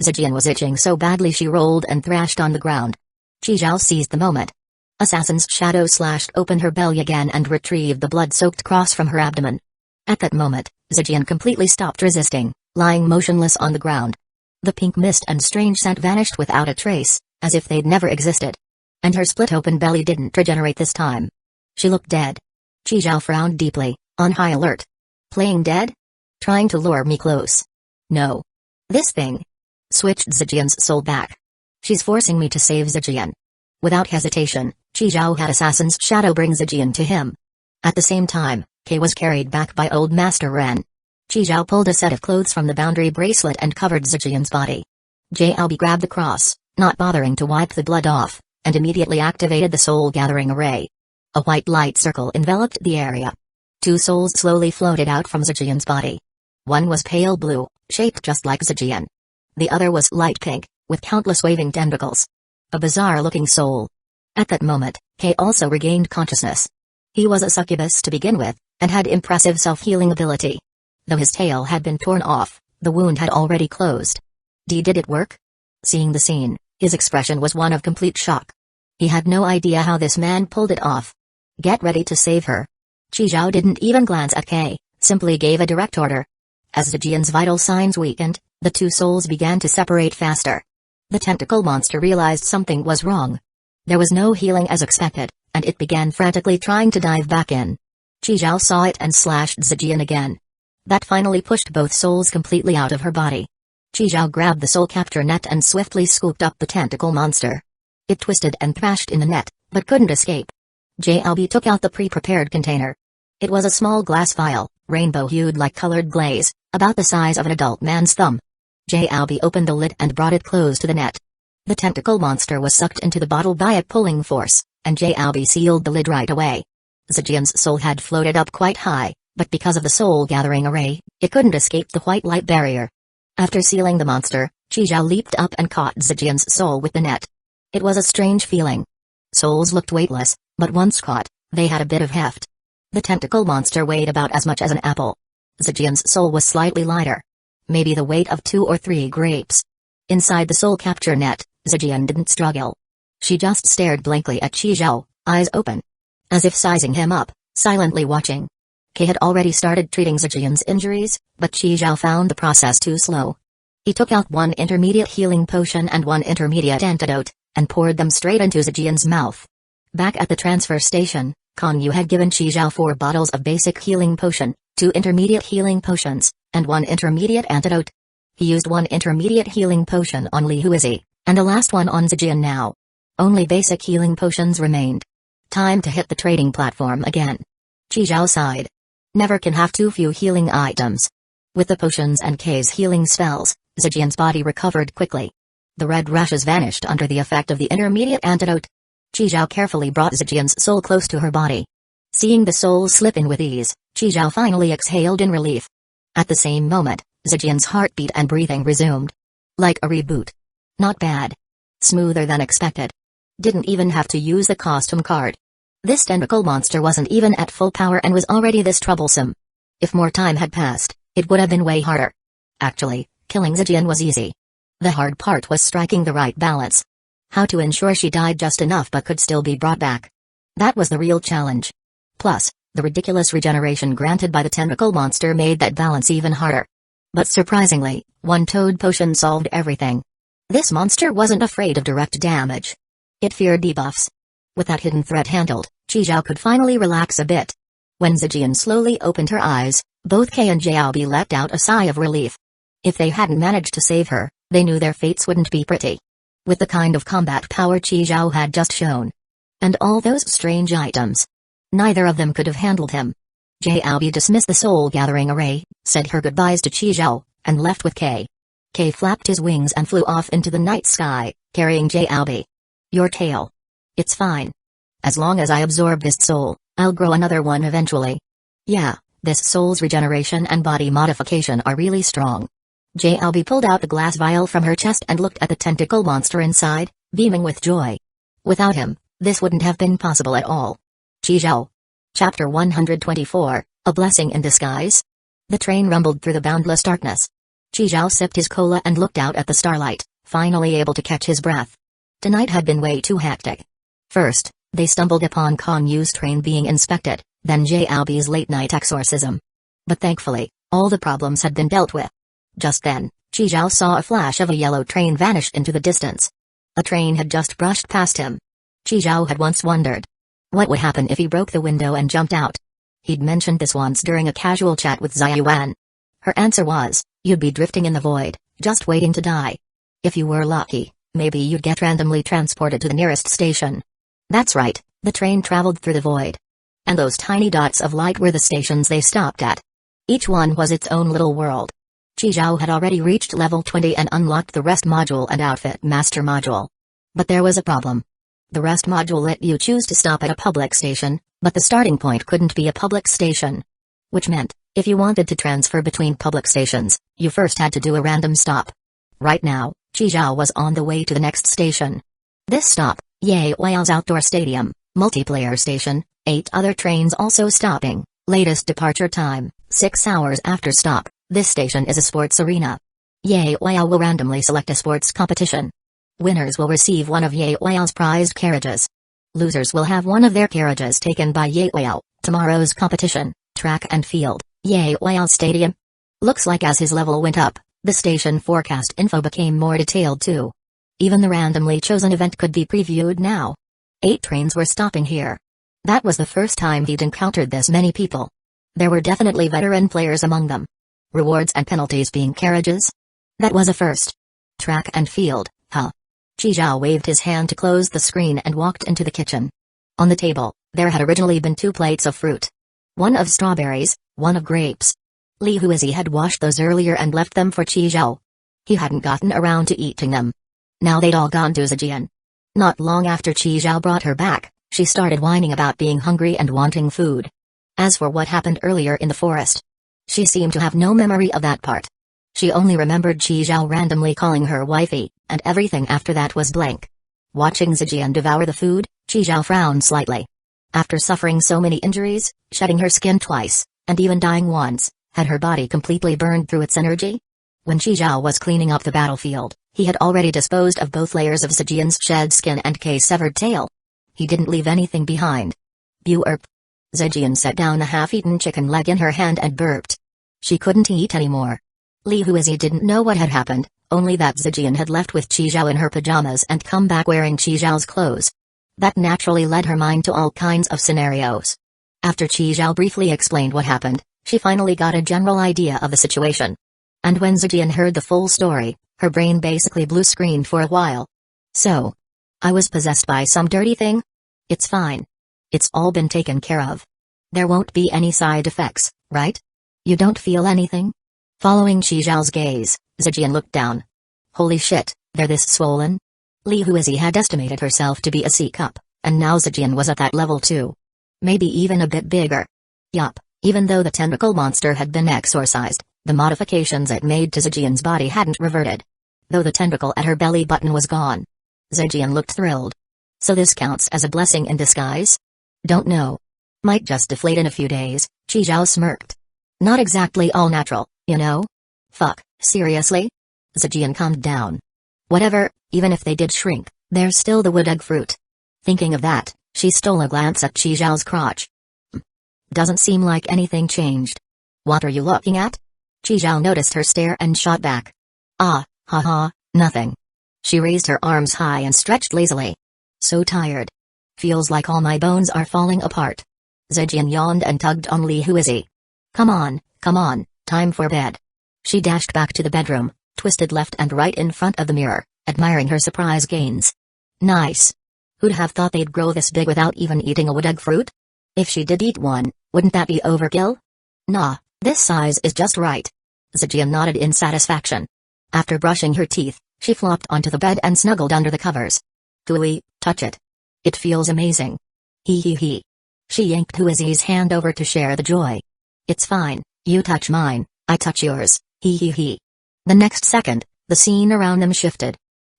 A: Zijian was itching so badly she rolled and thrashed on the ground. Chizhou seized the moment. Assassin's Shadow slashed open her belly again and retrieved the blood-soaked cross from her abdomen. At that moment, Zijian completely stopped resisting, lying motionless on the ground. The pink mist and strange scent vanished without a trace, as if they'd never existed. And her split-open belly didn't regenerate this time. She looked dead. Chizhou frowned deeply, on high alert. Playing dead? Trying to lure me close. No. This thing. Switched Zijian's soul back. She's forcing me to save Zijian. Without hesitation, Chizhou had Assassin's Shadow bring Zijian to him. At the same time, Kei was carried back by Old Master Ren. Chizhou pulled a set of clothes from the boundary bracelet and covered Zijian's body. JLB grabbed the cross, not bothering to wipe the blood off, and immediately activated the soul-gathering array. A white light circle enveloped the area. 2 souls slowly floated out from Zijian's body. One was pale blue, shaped just like Zijian. The other was light pink, with countless waving tentacles. A bizarre-looking soul. At that moment, Kei also regained consciousness. He was a succubus to begin with, and had impressive self-healing ability. Though his tail had been torn off, the wound had already closed. Did it work? Seeing the scene, his expression was one of complete shock. He had no idea how this man pulled it off. Get ready to save her. Chizhou didn't even glance at Kei, simply gave a direct order. As Zijian's vital signs weakened, the 2 souls began to separate faster. The tentacle monster realized something was wrong. There was no healing as expected, and it began frantically trying to dive back in. Chizhou saw it and slashed Zijian again. That finally pushed both souls completely out of her body. Chizhou grabbed the soul capture net and swiftly scooped up the tentacle monster. It twisted and thrashed in the net, but couldn't escape. JLB took out the pre-prepared container. It was a small glass vial, rainbow-hued like colored glaze, about the size of an adult man's thumb. JLB opened the lid and brought it close to the net. The tentacle monster was sucked into the bottle by a pulling force, and JLB sealed the lid right away. Zijian's soul had floated up quite high, but because of the soul-gathering array, it couldn't escape the white light barrier. After sealing the monster, Chizhou leaped up and caught Zijian's soul with the net. It was a strange feeling. Souls looked weightless, but once caught, they had a bit of heft. The tentacle monster weighed about as much as an apple. Zijian's soul was slightly lighter. Maybe the weight of 2 or 3 grapes. Inside the soul capture net, Zijian didn't struggle. She just stared blankly at Chizhou, eyes open. As if sizing him up, silently watching. Kei had already started treating Zijian's injuries, but Chizhou found the process too slow. He took out 1 intermediate healing potion and 1 intermediate antidote, and poured them straight into Zijian's mouth. Back at the transfer station, Konyu had given Chizhou 4 bottles of basic healing potion, 2 intermediate healing potions, and 1 intermediate antidote. He used 1 intermediate healing potion on Li Huizi, and the last one on Zijian now. Only basic healing potions remained. Time to hit the trading platform again. Chizhou sighed. Never can have too few healing items. With the potions and Kei's healing spells, Zijian's body recovered quickly. The red rashes vanished under the effect of the intermediate antidote. Chizhou carefully brought Zijian's soul close to her body. Seeing the soul slip in with ease, Chizhou finally exhaled in relief. At the same moment, Zijian's heartbeat and breathing resumed. Like a reboot. Not bad. Smoother than expected. Didn't even have to use the costume card. This tentacle monster wasn't even at full power and was already this troublesome. If more time had passed, it would have been way harder. Actually, killing Zijian was easy. The hard part was striking the right balance. How to ensure she died just enough but could still be brought back. That was the real challenge. Plus, the ridiculous regeneration granted by the tentacle monster made that balance even harder. But surprisingly, one toad potion solved everything. This monster wasn't afraid of direct damage. It feared debuffs. With that hidden threat handled, Chizhao could finally relax a bit. When Zijian slowly opened her eyes, both Kei and Jiaobi let out a sigh of relief. If they hadn't managed to save her, they knew their fates wouldn't be pretty. With the kind of combat power Chizhao had just shown. And all those strange items. Neither of them could have handled him. Jiaobi dismissed the soul-gathering array, said her goodbyes to Chizhao, and left with Kei. Kei flapped his wings and flew off into the night sky, carrying Jiaobi. Your tail. It's fine. As long as I absorb this soul, I'll grow another one eventually. Yeah, this soul's regeneration and body modification are really strong. Jiaobi pulled out the glass vial from her chest and looked at the tentacle monster inside, beaming with joy. Without him, this wouldn't have been possible at all. Chizhao. Chapter 124, A Blessing in Disguise. The train rumbled through the boundless darkness. Chizhao sipped his cola and looked out at the starlight, finally able to catch his breath. Tonight had been way too hectic. First, they stumbled upon Kong Yu's train being inspected, then Jiaobi's late-night exorcism. But thankfully, all the problems had been dealt with. Just then, Chizhao saw a flash of a yellow train vanish into the distance. A train had just brushed past him. Chizhao had once wondered what would happen if he broke the window and jumped out. He'd mentioned this once during a casual chat with Ziyuan. Her answer was, you'd be drifting in the void, just waiting to die. If you were lucky, maybe you'd get randomly transported to the nearest station. That's right, the train traveled through the void. And those tiny dots of light were the stations they stopped at. Each one was its own little world. Chizhao had already reached level 20 and unlocked the Rest module and Outfit Master module. But there was a problem. The Rest module let you choose to stop at a public station, but the starting point couldn't be a public station. Which meant, if you wanted to transfer between public stations, you first had to do a random stop. Right now, Chizhao was on the way to the next station. This stop, Yaoyao's Outdoor Stadium, Multiplayer Station, 8 other trains also stopping, latest departure time, 6 hours after stop. This station is a sports arena. Yaoyao will randomly select a sports competition. Winners will receive one of Yaoyao's prized carriages. Losers will have one of their carriages taken by Yaoyao. Tomorrow's competition, track and field, Yaoyao Stadium. Looks like as his level went up, the station forecast info became more detailed too. Even the randomly chosen event could be previewed now. 8 trains were stopping here. That was the first time he'd encountered this many people. There were definitely veteran players among them. Rewards and penalties being carriages? That was a first. Track and field, huh? Chizhao waved his hand to close the screen and walked into the kitchen. On the table, there had originally been 2 plates of fruit. One of strawberries, one of grapes. Li Huizi had washed those earlier and left them for Chizhao. He hadn't gotten around to eating them. Now they'd all gone to Zijian. Not long after Chizhao brought her back, she started whining about being hungry and wanting food. As for what happened earlier in the forest, she seemed to have no memory of that part. She only remembered Chizhao randomly calling her wifey, and everything after that was blank. Watching Zijian devour the food, Chizhao frowned slightly. After suffering so many injuries, shedding her skin twice, and even dying once, had her body completely burned through its energy? When Chizhao was cleaning up the battlefield, he had already disposed of both layers of Zijian's shed skin and Kei's severed tail. He didn't leave anything behind. Burp. Zijian set down a half-eaten chicken leg in her hand and burped. She couldn't eat anymore. Li Huizi didn't know what had happened, only that Zijian had left with Chizhao in her pajamas and come back wearing Chizhao's clothes. That naturally led her mind to all kinds of scenarios. After Chizhao briefly explained what happened, she finally got a general idea of the situation. And when Zijian heard the full story, her brain basically blue screened for a while. So, I was possessed by some dirty thing? It's fine. It's all been taken care of. There won't be any side effects, right? You don't feel anything? Following Chizhao's gaze, Zijian looked down. Holy shit, they're this swollen? Li Huizi had estimated herself to be a C-cup, and now Zijian was at that level too. Maybe even a bit bigger. Yup, even though the tentacle monster had been exorcised, the modifications it made to Zijian's body hadn't reverted. Though the tentacle at her belly button was gone. Zhejian looked thrilled. So this counts as a blessing in disguise? Don't know. Might just deflate in a few days, Qi Zhao smirked. Not exactly all natural, you know? Fuck, seriously? Zhejian calmed down. Whatever, even if they did shrink, there's still the wood egg fruit. Thinking of that, she stole a glance at Qi Zhao's crotch. Doesn't seem like anything changed. What are you looking at? Qi Zhao noticed her stare and shot back. Haha, nothing. She raised her arms high and stretched lazily. So tired. Feels like all my bones are falling apart. Zhejian yawned and tugged on Li Huizi. Come on, time for bed. She dashed back to the bedroom, twisted left and right in front of the mirror, admiring her surprise gains. Nice. Who'd have thought they'd grow this big without even eating a wood egg fruit? If she did eat one, wouldn't that be overkill? Nah, this size is just right. Zhejian nodded in satisfaction. After brushing her teeth, she flopped onto the bed and snuggled under the covers. Gooey, touch it. It feels amazing. He. She yanked Huizi's hand over to share the joy. It's fine, you touch mine, I touch yours, he. The next second, the scene around them shifted.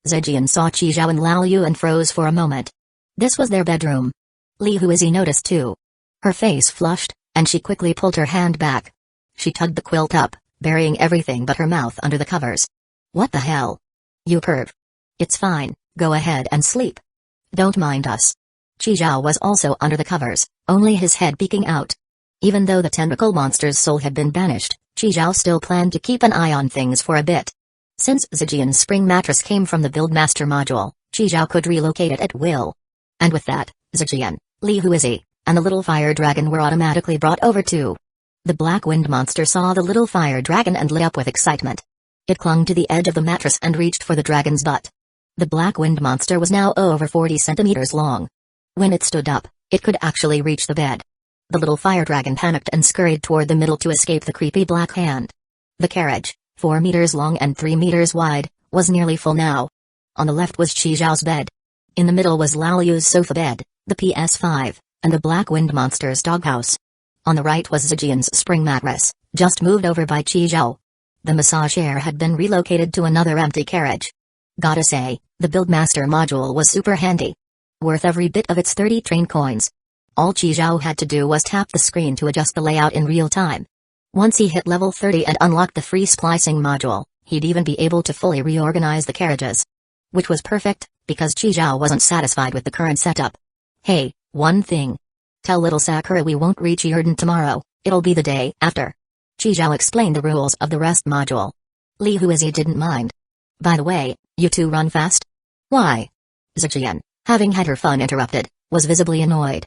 A: Zhejian saw Qi Zhao and Lao Yu and froze for a moment. This was their bedroom. Li Huizi noticed too. Her face flushed, and she quickly pulled her hand back. She tugged the quilt up, burying everything but her mouth under the covers. What the hell? You perv. It's fine, go ahead and sleep. Don't mind us. Qi Zhao was also under the covers, only his head peeking out. Even though the tentacle monster's soul had been banished, Qi Zhao still planned to keep an eye on things for a bit. Since Zhejian's spring mattress came from the Buildmaster module, Qi Zhao could relocate it at will. And with that, Zhejian, Li Huizi, and the little fire dragon were automatically brought over too. The black wind monster saw the little fire dragon and lit up with excitement. It clung to the edge of the mattress and reached for the dragon's butt. The black wind monster was now over 40 centimeters long. When it stood up, it could actually reach the bed. The little fire dragon panicked and scurried toward the middle to escape the creepy black hand. The carriage, 4 meters long and 3 meters wide, was nearly full now. On the left was Qi Zhao's bed. In the middle was Lao Yu's sofa bed, the PS5, and the black wind monster's doghouse. On the right was Zhejian's spring mattress, just moved over by Qi Zhao. The massage chair had been relocated to another empty carriage. Gotta say, the Buildmaster module was super handy. Worth every bit of its 30 train coins. All Qi Zhao had to do was tap the screen to adjust the layout in real time. Once he hit level 30 and unlocked the free splicing module, he'd even be able to fully reorganize the carriages. Which was perfect, because Qi Zhao wasn't satisfied with the current setup. Hey, one thing. Tell little Sakura we won't reach Yurden tomorrow, it'll be the day after. Qi Zhao explained the rules of the rest module. Li Huizi didn't mind. By the way, you two run fast? Why? Zhejian, having had her fun interrupted, was visibly annoyed.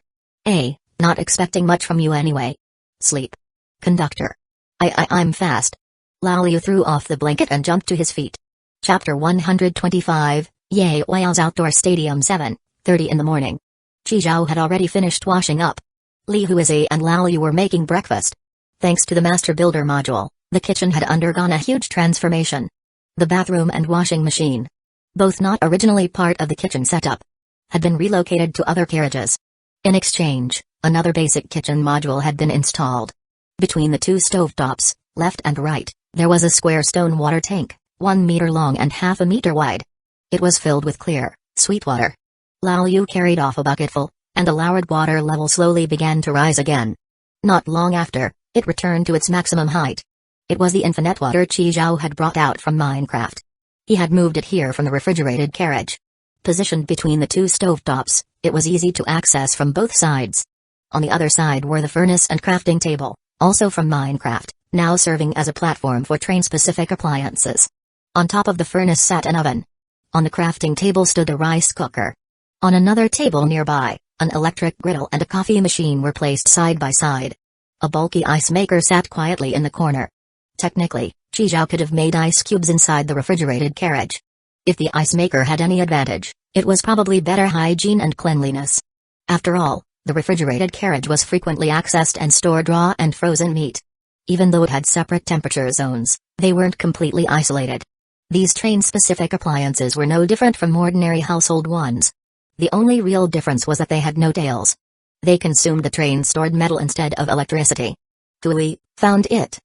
A: Not expecting much from you anyway. Sleep. Conductor. I'm fast. Lao Yu threw off the blanket and jumped to his feet. Chapter 125, Ye Weil's Outdoor Stadium 7:30 in the morning. Qi Zhao had already finished washing up. Li Huizi and Lao Yu were making breakfast. Thanks to the Master Builder module, the kitchen had undergone a huge transformation. The bathroom and washing machine, both not originally part of the kitchen setup, had been relocated to other carriages. In exchange, another basic kitchen module had been installed. Between the two stovetops, left and right, there was a square stone water tank, 1 meter long and half a meter wide. It was filled with clear, sweet water. Lao Yu carried off a bucketful, and the lowered water level slowly began to rise again. Not long after, it returned to its maximum height. It was the infinite water Qi Zhao had brought out from Minecraft. He had moved it here from the refrigerated carriage. Positioned between the two stovetops, it was easy to access from both sides. On the other side were the furnace and crafting table, also from Minecraft, now serving as a platform for train-specific appliances. On top of the furnace sat an oven. On the crafting table stood a rice cooker. On another table nearby, an electric griddle and a coffee machine were placed side by side. A bulky ice maker sat quietly in the corner. Technically, Qi Zhao could have made ice cubes inside the refrigerated carriage. If the ice maker had any advantage, it was probably better hygiene and cleanliness. After all, the refrigerated carriage was frequently accessed and stored raw and frozen meat. Even though it had separate temperature zones, they weren't completely isolated. These train-specific appliances were no different from ordinary household ones. The only real difference was that they had no tails. They consumed the train-stored metal instead of electricity. Tui, found it.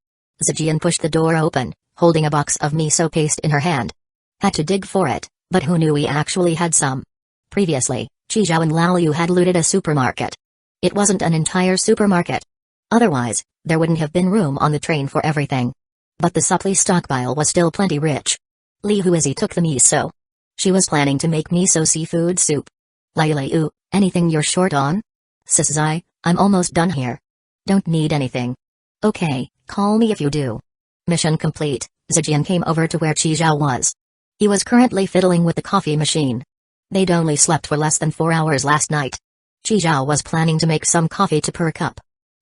A: Zhejian pushed the door open, holding a box of miso paste in her hand. Had to dig for it, But who knew he actually had some? Previously, Chizhao and Laoyu had looted a supermarket. It wasn't an entire supermarket. Otherwise, there wouldn't have been room on the train for everything. But the supply stockpile was still plenty rich. Li Huizi took the miso. She was planning to make miso seafood soup. Laoyu, anything you're short on? Sisai, I'm almost done here. Don't need anything. Okay, call me if you do. Mission complete. Zijian came over to where Chizhao was. He was currently fiddling with the coffee machine. They'd only slept for less than 4 hours last night. Chizhao was planning to make some coffee to perk up.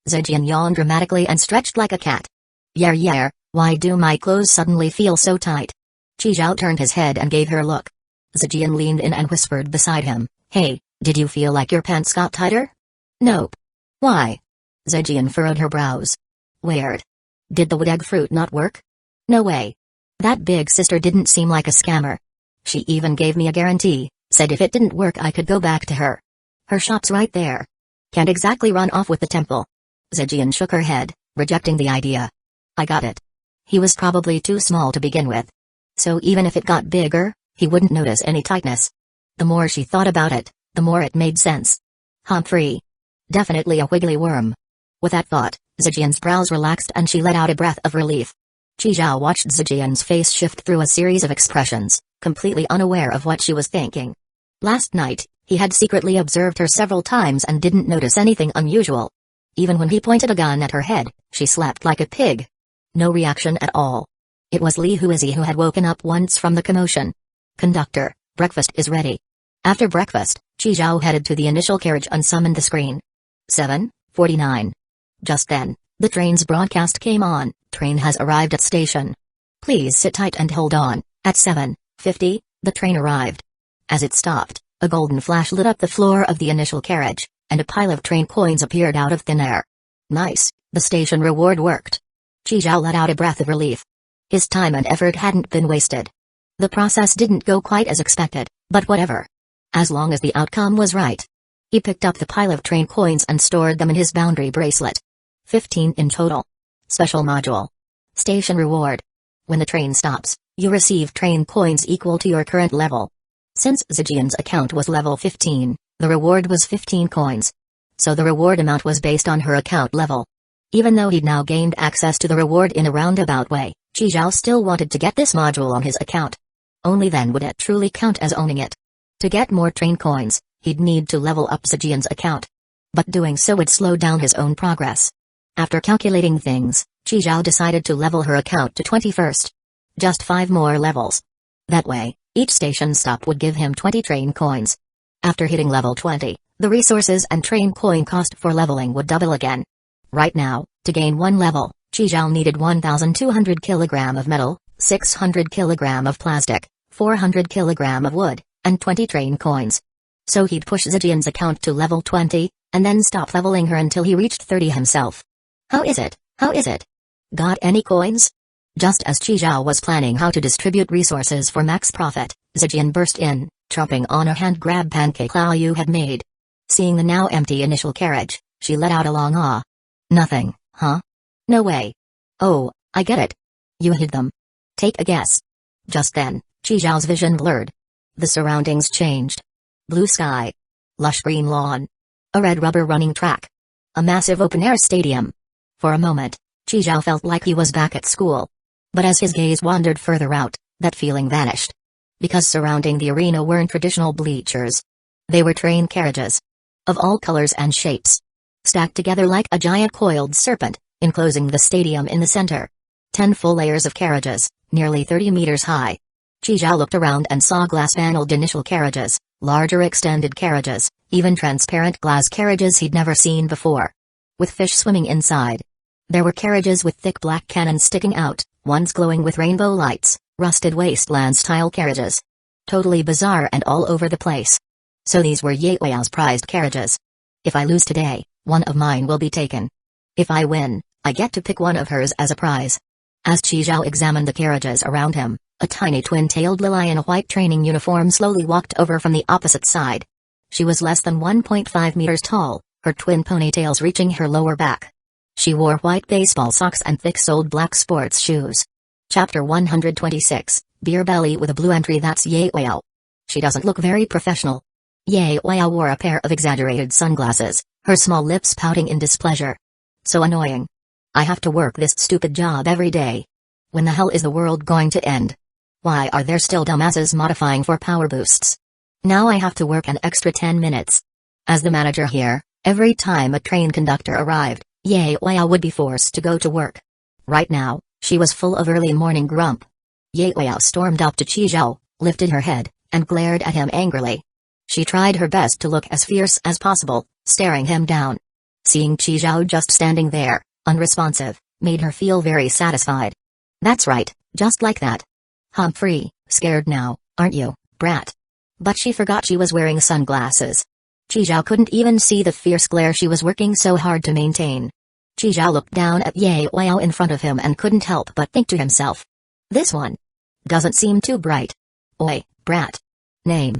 A: Zijian yawned dramatically and stretched like a cat. Yeah, why do my clothes suddenly feel so tight? Chizhao turned his head and gave her a look. Zijian leaned in and whispered beside him, Hey, did you feel like your pants got tighter? Nope. Why? Zijian furrowed her brows. Weird. Did the wood egg fruit not work? No way. That big sister didn't seem like a scammer. She even gave me a guarantee, said if it didn't work I could go back to her. Her shop's right there. Can't exactly run off with the temple. Zijian shook her head, rejecting the idea. I got it. He was probably too small to begin with. So even if it got bigger, he wouldn't notice any tightness. The more she thought about it, the more it made sense. Humphrey. Definitely a wiggly worm. With that thought, Zijian's brows relaxed and she let out a breath of relief. Chizhao watched Zijian's face shift through a series of expressions, completely unaware of what she was thinking. Last night, he had secretly observed her several times and didn't notice anything unusual. Even when he pointed a gun at her head, she slept like a pig. No reaction at all. It was Li Huizi who had woken up once from the commotion. Conductor, breakfast is ready. After breakfast, Chizhao headed to the initial carriage and summoned the screen. 7:49. Just then, the train's broadcast came on, train has arrived at station. Please sit tight and hold on. At 7:50, the train arrived. As it stopped, a golden flash lit up the floor of the initial carriage, and a pile of train coins appeared out of thin air. Nice, the station reward worked. Chizhao let out a breath of relief. His time and effort hadn't been wasted. The process didn't go quite as expected, but whatever. As long as the outcome was right. He picked up the pile of train coins and stored them in his boundary bracelet. 15 in total. Special module. Station reward. When the train stops, you receive train coins equal to your current level. Since Zijian's account was level 15, the reward was 15 coins. So the reward amount was based on her account level. Even though he'd now gained access to the reward in a roundabout way, Chizhao still wanted to get this module on his account. Only then would it truly count as owning it. To get more train coins, he'd need to level up Zijian's account. But doing so would slow down his own progress. After calculating things, Chizhao decided to level her account to 21st. Just 5 more levels. That way, each station stop would give him 20 train coins. After hitting level 20, the resources and train coin cost for leveling would double again. Right now, to gain 1 level, Chizhao needed 1,200 kg of metal, 600 kg of plastic, 400 kg of wood, and 20 train coins. So he'd push Zijian's account to level 20, and then stop leveling her until he reached 30 himself. How is it? Got any coins? Just as Chizhao was planning how to distribute resources for max profit, Zijian burst in, chomping on a hand-grab pancake Laoyu had made. Seeing the now empty initial carriage, she let out a long ah. Nothing, huh? No way. Oh, I get it. You hid them. Take a guess. Just then, Chizhao's vision blurred. The surroundings changed. Blue sky. Lush green lawn. A red rubber running track. A massive open-air stadium. For a moment, Chizhao felt like he was back at school. But as his gaze wandered further out, that feeling vanished. Because surrounding the arena weren't traditional bleachers. They were train carriages. Of all colors and shapes. Stacked together like a giant coiled serpent, enclosing the stadium in the center. 10 full layers of carriages, nearly 30 meters high. Chizhao looked around and saw glass-paneled initial carriages, larger extended carriages, even transparent glass carriages he'd never seen before. With fish swimming inside. There were carriages with thick black cannons sticking out, ones glowing with rainbow lights, rusted wasteland-style carriages. Totally bizarre and all over the place. So these were Ye Weyao's prized carriages. If I lose today, one of mine will be taken. If I win, I get to pick one of hers as a prize. As Chizhao examined the carriages around him, a tiny twin-tailed lily in a white training uniform slowly walked over from the opposite side. She was less than 1.5 meters tall, her twin ponytails reaching her lower back. She wore white baseball socks and thick-soled black sports shoes. Chapter 126, Beer Belly with a Blue Entry. That's Ye Weiyao. She doesn't look very professional. Ye Weiyao wore a pair of exaggerated sunglasses, her small lips pouting in displeasure. So annoying. I have to work this stupid job every day. When the hell is the world going to end? Why are there still dumbasses modifying for power boosts? Now I have to work an extra 10 minutes. As the manager here, every time a train conductor arrived, Ye Weiyao would be forced to go to work. Right now, she was full of early morning grump. Ye Weiyao stormed up to Qizhou, lifted her head, and glared at him angrily. She tried her best to look as fierce as possible, staring him down. Seeing Qizhou just standing there, unresponsive, made her feel very satisfied. That's right, just like that. Humphrey, scared now, aren't you, brat? But she forgot she was wearing sunglasses. Qizhou couldn't even see the fierce glare she was working so hard to maintain. Qizhou looked down at Ye Weiyao in front of him and couldn't help but think to himself. This one doesn't seem too bright. Oi, brat. Name.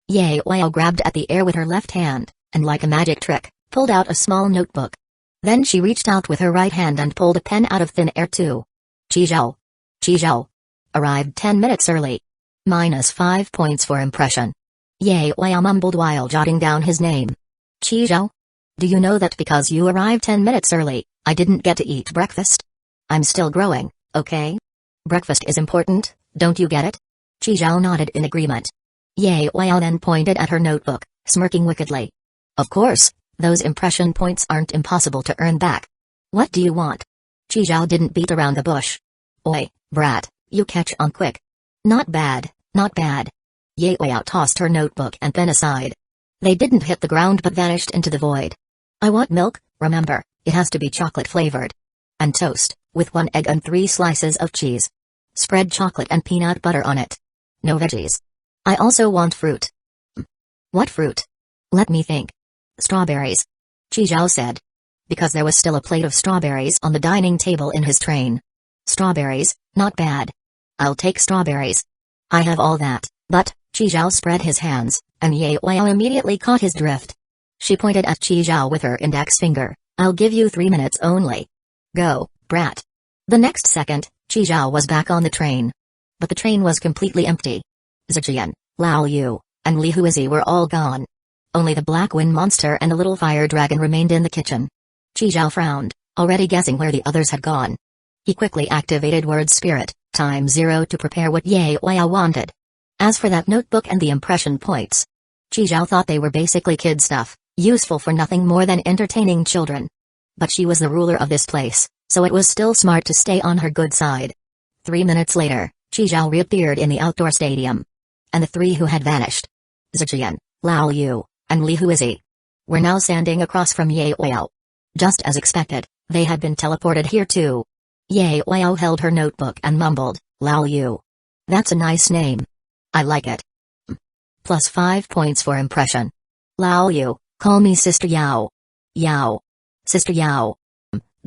A: Ye Weiyao grabbed at the air with her left hand, and like a magic trick, pulled out a small notebook. Then she reached out with her right hand and pulled a pen out of thin air too. Qizhou. Qizhou. Arrived 10 minutes early. -5 points for impression. Ye Weiyao mumbled while jotting down his name. Qizhou? Do you know that because you arrived 10 minutes early, I didn't get to eat breakfast? I'm still growing, okay? Breakfast is important, don't you get it? Qizhou nodded in agreement. Ye Weiyao then pointed at her notebook, smirking wickedly. Of course, those impression points aren't impossible to earn back. What do you want? Qizhou didn't beat around the bush. Oi, brat, you catch on quick. Not bad, not bad. Ye Weiyao tossed her notebook and pen aside. They didn't hit the ground but vanished into the void. I want milk, remember, it has to be chocolate flavored. And toast, with 1 egg and 3 slices of cheese. Spread chocolate and peanut butter on it. No veggies. I also want fruit. What fruit? Let me think. Strawberries. Qizhou said. Because there was still a plate of strawberries on the dining table in his train. Strawberries, not bad. I'll take strawberries. I have all that, but, Qizhou spread his hands, and Ye Weiyao immediately caught his drift. She pointed at Qizhou with her index finger. I'll give you 3 minutes only. Go, brat. The next second, Qizhou was back on the train. But the train was completely empty. Zijian, Lao Yu, and Li Huizi were all gone. Only the black wind monster and a little fire dragon remained in the kitchen. Qizhou frowned, already guessing where the others had gone. He quickly activated word spirit, time-0 to prepare what Ye Weiyao wanted. As for that notebook and the impression points, Qizhou thought they were basically kid stuff, useful for nothing more than entertaining children. But she was the ruler of this place, so it was still smart to stay on her good side. 3 minutes later, Qizhou reappeared in the outdoor stadium. And the 3 who had vanished, Zijian, Lao Yu, and Li Huizi, were now standing across from Ye Weiyao. Just as expected, they had been teleported here too. Ye Weiyao held her notebook and mumbled, Lao Yu. That's a nice name. I like it. +5 points for impression. Lao Yu, call me Sister Yao. Yao. Sister Yao.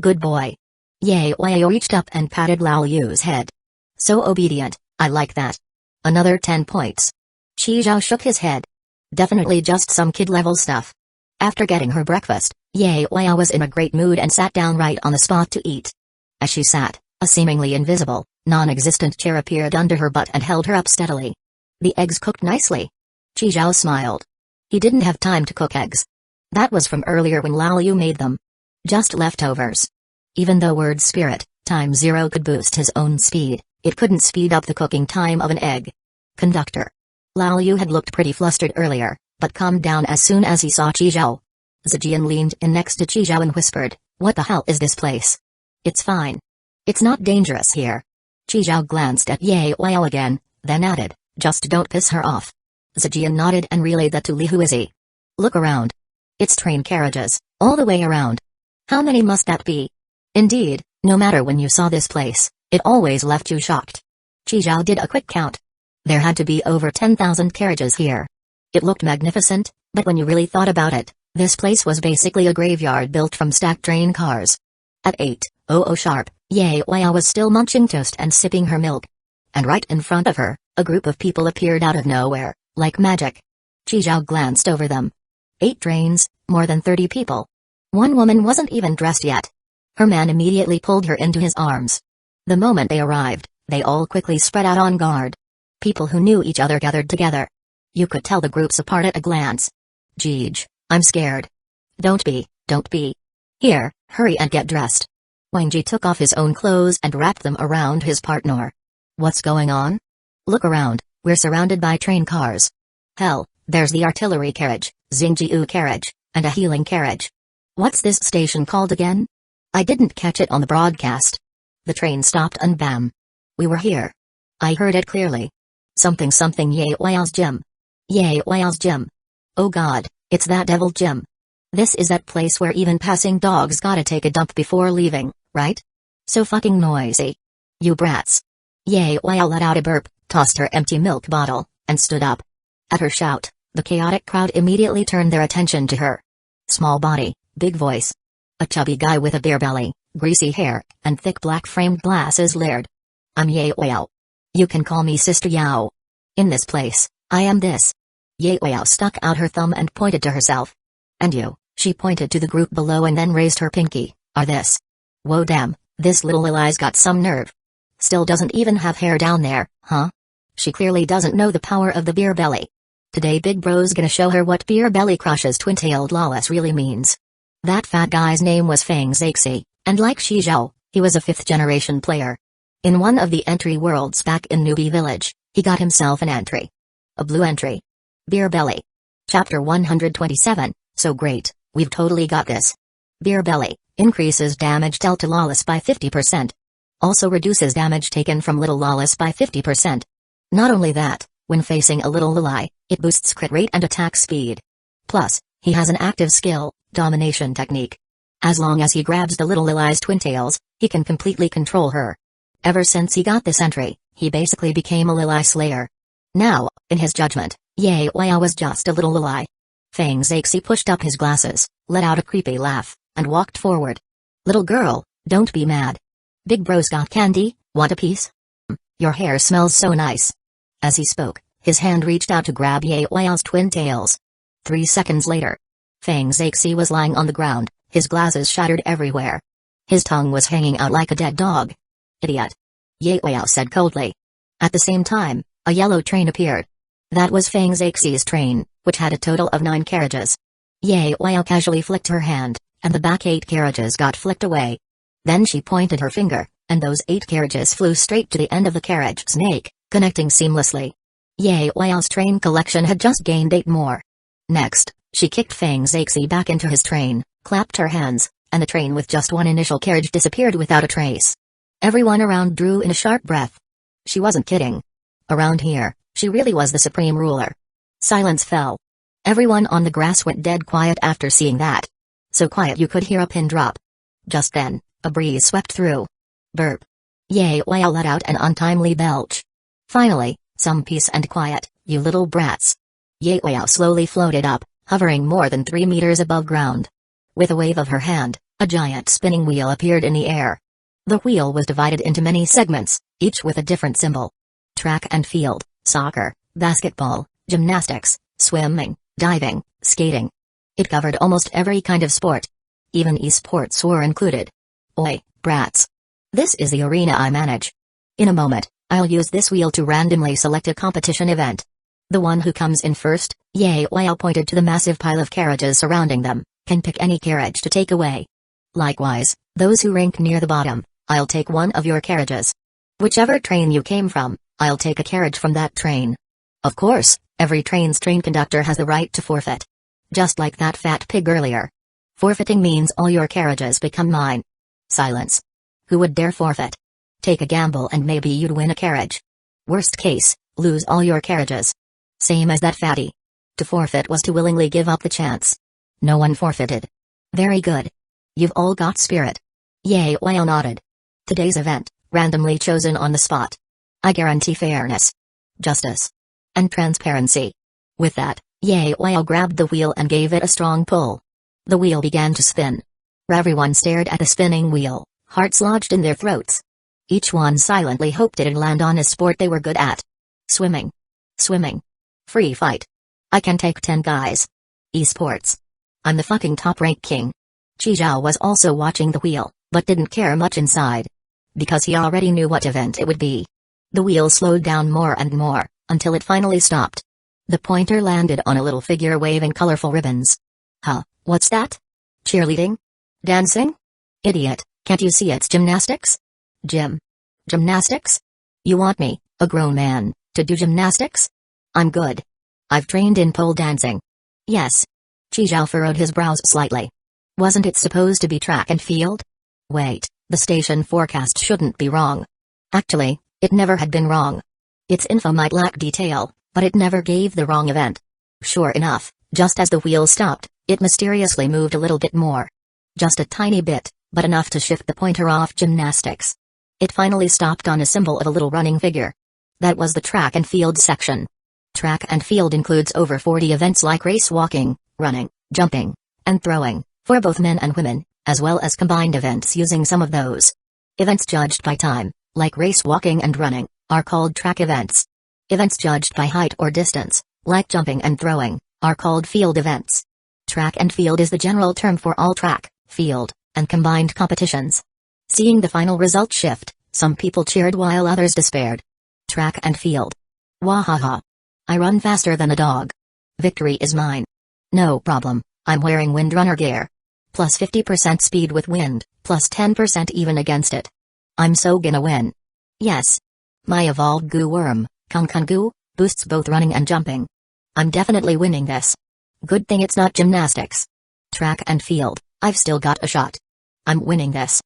A: Good boy. Ye Weiyao reached up and patted Lao Yu's head. So obedient, I like that. Another 10 points. Qizhou shook his head. Definitely just some kid-level stuff. After getting her breakfast, Ye Weiyao was in a great mood and sat down right on the spot to eat. As she sat, a seemingly invisible, non-existent chair appeared under her butt and held her up steadily. The eggs cooked nicely. Qizhou smiled. He didn't have time to cook eggs. That was from earlier when Lao Yu made them. Just leftovers. Even though word spirit, time-0 could boost his own speed, it couldn't speed up the cooking time of an egg. Conductor. Lao Yu had looked pretty flustered earlier, but calmed down as soon as he saw Qizhou. Zijian leaned in next to Qizhou and whispered, What the hell is this place? It's fine. It's not dangerous here. Qizhou glanced at Ye Weiyao again, then added, Just don't piss her off. Zijian nodded and relayed that to Li Huizi. Look around. It's train carriages, all the way around. How many must that be? Indeed, no matter when you saw this place, it always left you shocked. Qizhou did a quick count. There had to be over 10,000 carriages here. It looked magnificent, but when you really thought about it, this place was basically a graveyard built from stacked train cars. At 8:00 sharp, Ye Weiyao was still munching toast and sipping her milk. And right in front of her, a group of people appeared out of nowhere, like magic. Qizhou glanced over them. 8 trains, more than 30 people. One woman wasn't even dressed yet. Her man immediately pulled her into his arms. The moment they arrived, they all quickly spread out on guard. People who knew each other gathered together. You could tell the groups apart at a glance. Jeej, I'm scared. Don't be. Here, hurry and get dressed. Wang Ji took off his own clothes and wrapped them around his partner. What's going on? Look around, we're surrounded by train cars. Hell, there's the artillery carriage, Xingjiu carriage, and a healing carriage. What's this station called again? I didn't catch it on the broadcast. The train stopped and bam. We were here. I heard it clearly. Something Ye Wao's gym. Ye Wao's gym. Oh god, it's that devil gym. This is that place where even passing dogs gotta take a dump before leaving, right? So fucking noisy. You brats. Ye Wao let out a burp, tossed her empty milk bottle, and stood up. At her shout, the chaotic crowd immediately turned their attention to her. Small body, big voice. A chubby guy with a beer belly, greasy hair, and thick black-framed glasses leered. I'm Ye Wao. You can call me Sister Yao. In this place, I am this. Ye Wao stuck out her thumb and pointed to herself. And you, she pointed to the group below and then raised her pinky, are this. Whoa damn, this little Lily's got some nerve. Still doesn't even have hair down there, huh? She clearly doesn't know the power of the beer belly. Today Big Bro's gonna show her what beer belly crushes twin-tailed lawless really means. That fat guy's name was Fang Zixi, and like Shi Zhao, he was a 5th-generation player. In one of the entry worlds back in Newbie Village, he got himself an entry. A blue entry. Beer belly. Chapter 127, so great, we've totally got this. Beer belly, increases damage dealt to lawless by 50%. Also reduces damage taken from little lawless by 50%. Not only that, when facing a little Lili, it boosts crit rate and attack speed. Plus, he has an active skill, domination technique. As long as he grabs the little Lili's twin tails, he can completely control her. Ever since he got this entry, he basically became a Lili slayer. Now, in his judgment, Ye Wao was just a little Lili. Fang Zixi pushed up his glasses, let out a creepy laugh, and walked forward. Little girl, don't be mad. Big Bro's got candy, want a piece? Your hair smells so nice. As he spoke, his hand reached out to grab Ye Wao's twin tails. 3 seconds later, Fang Zixi was lying on the ground, his glasses shattered everywhere. His tongue was hanging out like a dead dog. Idiot. Ye Wao said coldly. At the same time, a yellow train appeared. That was Fang Zixi's train, which had a total of 9 carriages. Ye Wao casually flicked her hand, and the back 8 carriages got flicked away. Then she pointed her finger, and those 8 carriages flew straight to the end of the carriage snake, connecting seamlessly. Ye Wao's train collection had just gained 8 more. Next, she kicked Fang Zixi back into his train, clapped her hands, and the train with just 1 initial carriage disappeared without a trace. Everyone around drew in a sharp breath. She wasn't kidding. Around here, she really was the supreme ruler. Silence fell. Everyone on the grass went dead quiet after seeing that. So quiet you could hear a pin drop. Just then, a breeze swept through. Burp. Ye Wao let out an untimely belch. Finally, some peace and quiet, you little brats. Ye Wao slowly floated up, hovering more than 3 meters above ground. With a wave of her hand, a giant spinning wheel appeared in the air. The wheel was divided into many segments, each with a different symbol. Track and field, soccer, basketball, gymnastics, swimming, diving, skating. It covered almost every kind of sport. Even esports were included. Oi, brats. This is the arena I manage. In a moment, I'll use this wheel to randomly select a competition event. The one who comes in first, Ye Wao pointed to the massive pile of carriages surrounding them, can pick any carriage to take away. Likewise, those who rank near the bottom, I'll take one of your carriages. Whichever train you came from, I'll take a carriage from that train. Of course, every train's train conductor has the right to forfeit. Just like that fat pig earlier. Forfeiting means all your carriages become mine. Silence. Who would dare forfeit? Take a gamble and maybe you'd win a carriage. Worst case, lose all your carriages. Same as that fatty. To forfeit was to willingly give up the chance. No one forfeited. Very good. You've all got spirit. Ye Wao nodded. Today's event, randomly chosen on the spot. I guarantee fairness, justice, and transparency. With that, Ye Wao grabbed the wheel and gave it a strong pull. The wheel began to spin. Everyone stared at the spinning wheel, hearts lodged in their throats. Each one silently hoped it'd land on a sport they were good at. Swimming. Swimming. Free fight. I can take 10 guys. Esports. I'm the fucking top-rank king. Chi Zhao was also watching the wheel, but didn't care much inside. Because he already knew what event it would be. The wheel slowed down more and more, until it finally stopped. The pointer landed on a little figure waving colorful ribbons. Huh, what's that? Cheerleading? Dancing? Idiot, can't you see it's gymnastics? Gymnastics? You want me, a grown man, to do gymnastics? I'm good. I've trained in pole dancing. Yes. Chizhao furrowed his brows slightly. Wasn't it supposed to be track and field? Wait, the station forecast shouldn't be wrong. Actually, it never had been wrong. Its info might lack detail, but it never gave the wrong event. Sure enough, just as the wheel stopped, it mysteriously moved a little bit more. Just a tiny bit, but enough to shift the pointer off gymnastics. It finally stopped on a symbol of a little running figure. That was the track and field section. Track and field includes over 40 events like race walking, running, jumping, and throwing, for both men and women, as well as combined events using some of those. Events judged by time, like race walking and running, are called track events. Events judged by height or distance, like jumping and throwing, are called field events. Track and field is the general term for all track, field, and combined competitions. Seeing the final result shift, some people cheered while others despaired. Track and field. Wahaha. I run faster than a dog. Victory is mine. No problem, I'm wearing windrunner gear. Plus 50% speed with wind, plus 10% even against it. I'm so gonna win. Yes. My evolved goo worm, Goo, boosts both running and jumping. I'm definitely winning this. Good thing it's not gymnastics. Track and field, I've still got a shot. I'm winning this.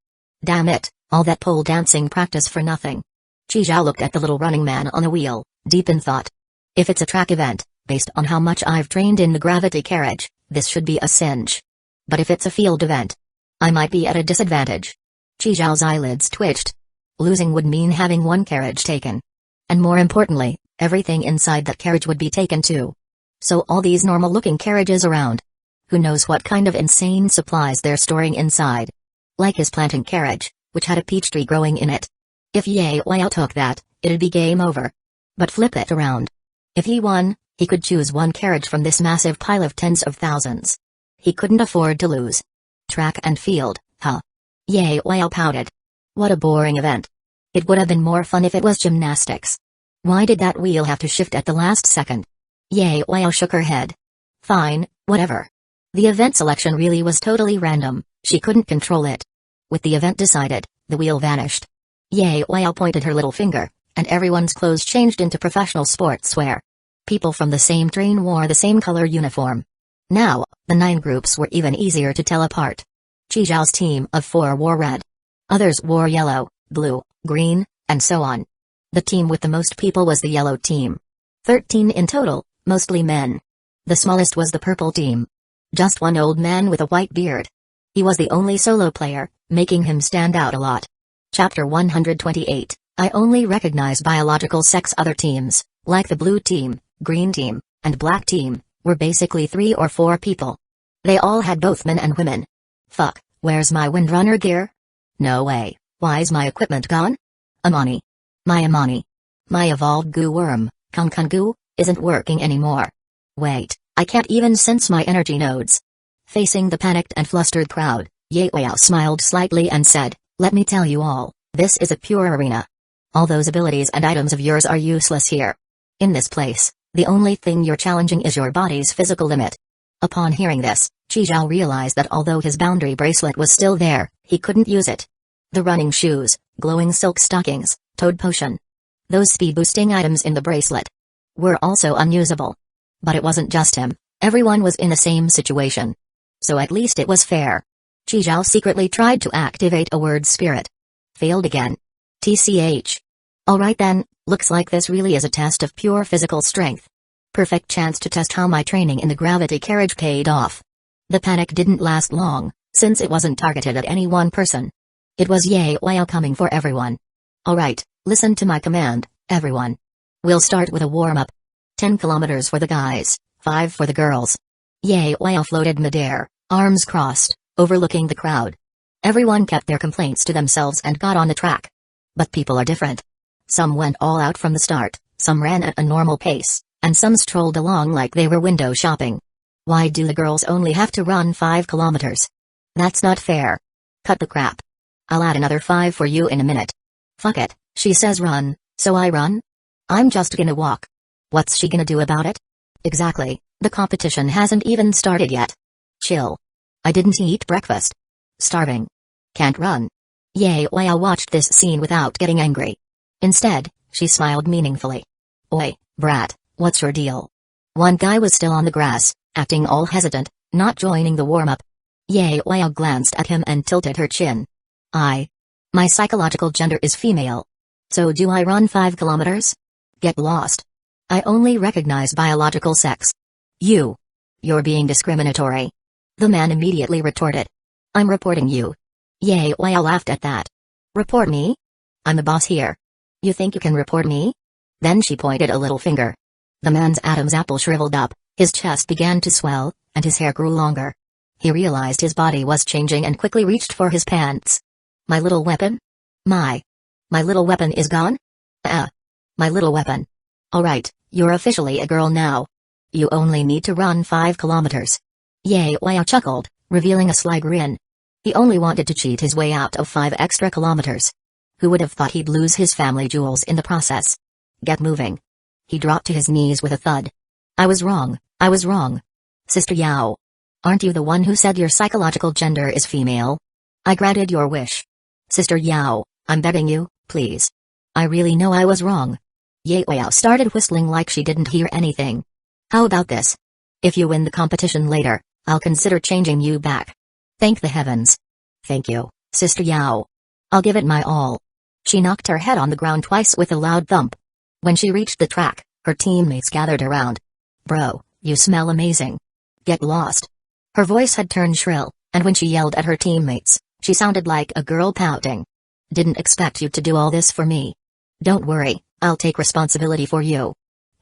A: Damn it, all that pole dancing practice for nothing. Chizhao looked at the little running man on the wheel, deep in thought. If it's a track event, based on how much I've trained in the gravity carriage, this should be a cinch. But if it's a field event, I might be at a disadvantage. Chizhao's eyelids twitched. Losing would mean having one carriage taken. And more importantly, everything inside that carriage would be taken too. So all these normal-looking carriages around. Who knows what kind of insane supplies they're storing inside. Like his planting carriage, which had a peach tree growing in it. If Ye Wei took that, it'd be game over. But flip it around. If he won, he could choose one carriage from this massive pile of tens of thousands. He couldn't afford to lose. Track and field, huh? Ye Wei pouted. What a boring event. It would have been more fun if it was gymnastics. Why did that wheel have to shift at the last second? Ye Wei shook her head. Fine, whatever. The event selection really was totally random, she couldn't control it. With the event decided, the wheel vanished. Ye Wei pointed her little finger, and everyone's clothes changed into professional sportswear. People from the same train wore the same color uniform. Now, the 9 groups were even easier to tell apart. Chizhao's team of 4 wore red. Others wore yellow, blue, green, and so on. The team with the most people was the yellow team. 13 in total, mostly men. The smallest was the purple team. Just one old man with a white beard. He was the only solo player, making him stand out a lot. Chapter 128, I only recognize biological sex. Other teams, like the blue team, green team, and black team, were basically 3 or 4 people. They all had both men and women. Fuck, where's my windrunner gear? No way, why's my equipment gone? Amani. My evolved goo worm, Goo, isn't working anymore. Wait, I can't even sense my energy nodes. Facing the panicked and flustered crowd, Ye Wei smiled slightly and said, let me tell you all, this is a pure arena. All those abilities and items of yours are useless here. In this place, the only thing you're challenging is your body's physical limit. Upon hearing this, Chizhao realized that although his boundary bracelet was still there, he couldn't use it. The running shoes, glowing silk stockings, toad potion. Those speed-boosting items in the bracelet were also unusable. But it wasn't just him, everyone was in the same situation. So at least it was fair. Chizhao secretly tried to activate a word spirit. Failed again. TCH. Alright then, looks like this really is a test of pure physical strength. Perfect chance to test how my training in the gravity carriage paid off. The panic didn't last long, since it wasn't targeted at any one person. It was Ye Wei coming for everyone. Alright, listen to my command, everyone. We'll start with a warm-up. 10 kilometers for the guys, 5 for the girls. Ye Wei floated midair, arms crossed, overlooking the crowd. Everyone kept their complaints to themselves and got on the track. But people are different. Some went all out from the start, some ran at a normal pace, and some strolled along like they were window shopping. Why do the girls only have to run 5 kilometers? That's not fair. Cut the crap. I'll add another 5 for you in a minute. Fuck it, she says run, so I run? I'm just gonna walk. What's she gonna do about it? Exactly, the competition hasn't even started yet. Chill. I didn't eat breakfast. Starving. Can't run. Hueco watched this scene without getting angry. Instead, she smiled meaningfully. Oi, brat, what's your deal? One guy was still on the grass, acting all hesitant, not joining the warm-up. Hueco glanced at him and tilted her chin. My psychological gender is female. So do I run 5 kilometers? Get lost. I only recognize biological sex. You're being discriminatory. The man immediately retorted. I'm reporting you. Hueco laughed at that. Report me? I'm the boss here. You think you can report me? Then she pointed a little finger. The man's Adam's apple shriveled up, his chest began to swell, and his hair grew longer. He realized his body was changing and quickly reached for his pants. My little weapon? My little weapon is gone? My little weapon. Alright, you're officially a girl now. You only need to run 5 kilometers. Hueco chuckled, revealing a sly grin. He only wanted to cheat his way out of 5 extra kilometers. Who would have thought he'd lose his family jewels in the process? Get moving. He dropped to his knees with a thud. I was wrong. Sister Yao. Aren't you the one who said your psychological gender is female? I granted your wish. Sister Yao, I'm begging you, please. I really know I was wrong. Hueco started whistling like she didn't hear anything. How about this? If you win the competition later, I'll consider changing you back. Thank the heavens. Thank you, Sister Yao. I'll give it my all. She knocked her head on the ground twice with a loud thump. When she reached the track, her teammates gathered around. Bro, you smell amazing. Get lost. Her voice had turned shrill, and when she yelled at her teammates, she sounded like a girl pouting. Didn't expect you to do all this for me. Don't worry, I'll take responsibility for you.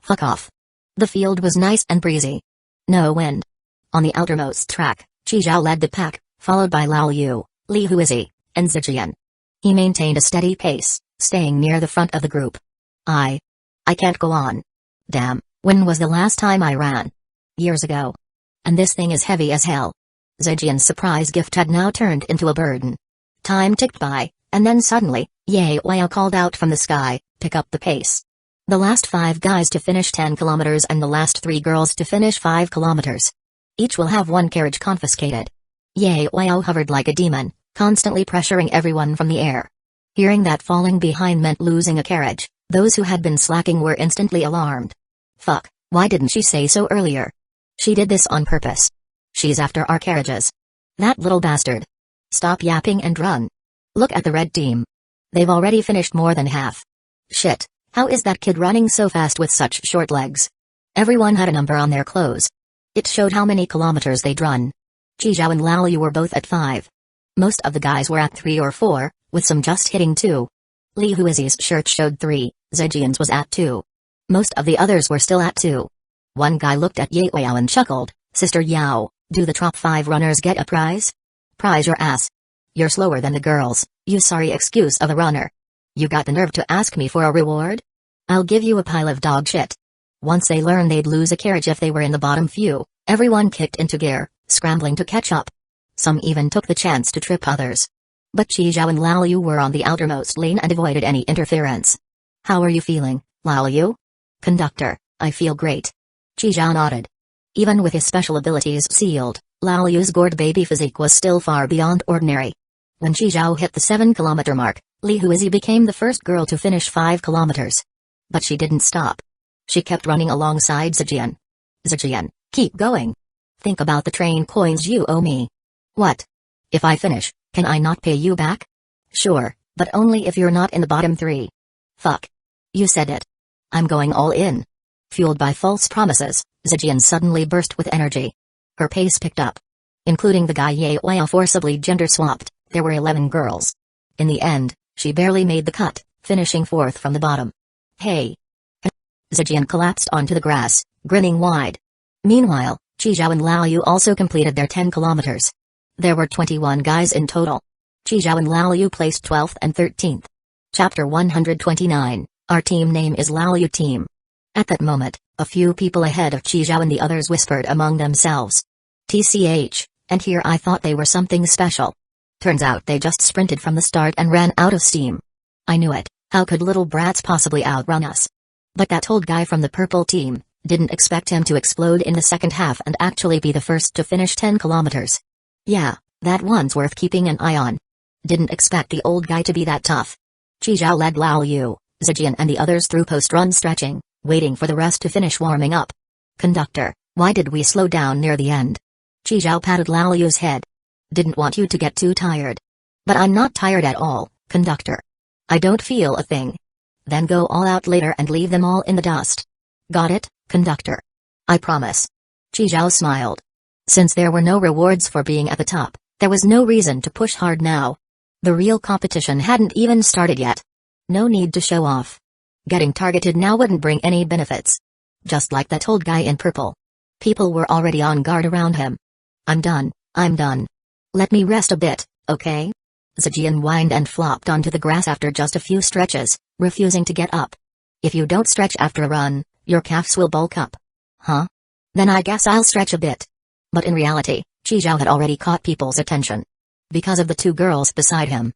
A: Fuck off. The field was nice and breezy. No wind. On the outermost track, Chizhao led the pack, followed by Lao Yu, Li Huizi, and Zijian. He maintained a steady pace, staying near the front of the group. I can't go on. Damn, when was the last time I ran? Years ago. And this thing is heavy as hell. Zijian's surprise gift had now turned into a burden. Time ticked by, and then suddenly, Hueco called out from the sky, pick up the pace. The last 5 guys to finish 10 kilometers and the last 3 girls to finish 5 kilometers. Each will have 1 carriage confiscated. Hueco hovered like a demon, constantly pressuring everyone from the air. Hearing that falling behind meant losing a carriage, those who had been slacking were instantly alarmed. Fuck, why didn't she say so earlier? She did this on purpose. She's after our carriages. That little bastard. Stop yapping and run. Look at the red team. They've already finished more than half. Shit, how is that kid running so fast with such short legs? Everyone had a number on their clothes. It showed how many kilometers they'd run. Chizhao and Lao Yu were both at 5. Most of the guys were at 3 or 4, with some just hitting 2. Li Huizi's shirt showed 3, Zijian's was at 2. Most of the others were still at 2. One guy looked at Hueco and chuckled, Sister Yao, do the top 5 runners get a prize? Prize your ass. You're slower than the girls, you sorry excuse of a runner. You got the nerve to ask me for a reward? I'll give you a pile of dog shit. Once they learned they'd lose a carriage if they were in the bottom few, everyone kicked into gear, scrambling to catch up. Some even took the chance to trip others. But Chizhao and Lao Yu were on the outermost lane and avoided any interference. How are you feeling, Lao Yu? Conductor, I feel great. Chizhao nodded. Even with his special abilities sealed, Lao Yu's gourd baby physique was still far beyond ordinary. When Chizhao hit the 7-kilometer mark, Li Huizi became the first girl to finish 5 kilometers. But she didn't stop. She kept running alongside Zijian. Zijian, keep going. Think about the train coins you owe me. What? If I finish, can I not pay you back? Sure, but only if you're not in the bottom 3. Fuck. You said it. I'm going all in. Fueled by false promises, Zijian suddenly burst with energy. Her pace picked up. Including the guy Hueco forcibly gender-swapped, there were 11 girls. In the end, she barely made the cut, finishing 4th from the bottom. Hey. Zijian collapsed onto the grass, grinning wide. Meanwhile, Chizhao and Lao Yu also completed their 10 kilometers. There were 21 guys in total. Chizhao and Lao Yu placed 12th and 13th. Chapter 129, Our team name is Lao Yu Team. At that moment, a few people ahead of Chizhao and the others whispered among themselves. TCH, and here I thought they were something special. Turns out they just sprinted from the start and ran out of steam. I knew it, how could little brats possibly outrun us? But that old guy from the purple team, Didn't expect him to explode in the second half and actually be the first to finish 10 kilometers. Yeah, that one's worth keeping an eye on. Didn't expect the old guy to be that tough. Chizhao led Lao Yu, Zijian and the others through post-run stretching, waiting for the rest to finish warming up. Conductor, why did we slow down near the end? Chizhao patted Lao Yu's head. Didn't want you to get too tired. But I'm not tired at all, conductor. I don't feel a thing. Then go all out later and leave them all in the dust. Got it, conductor? I promise. Chizhao smiled. Since there were no rewards for being at the top, there was no reason to push hard now. The real competition hadn't even started yet. No need to show off. Getting targeted now wouldn't bring any benefits. Just like that old guy in purple. People were already on guard around him. I'm done. Let me rest a bit, okay? Zijian whined and flopped onto the grass after just a few stretches, refusing to get up. If you don't stretch after a run, your calves will bulk up. Huh? Then I guess I'll stretch a bit. But in reality, Chizhao had already caught people's attention. Because of the two girls beside him.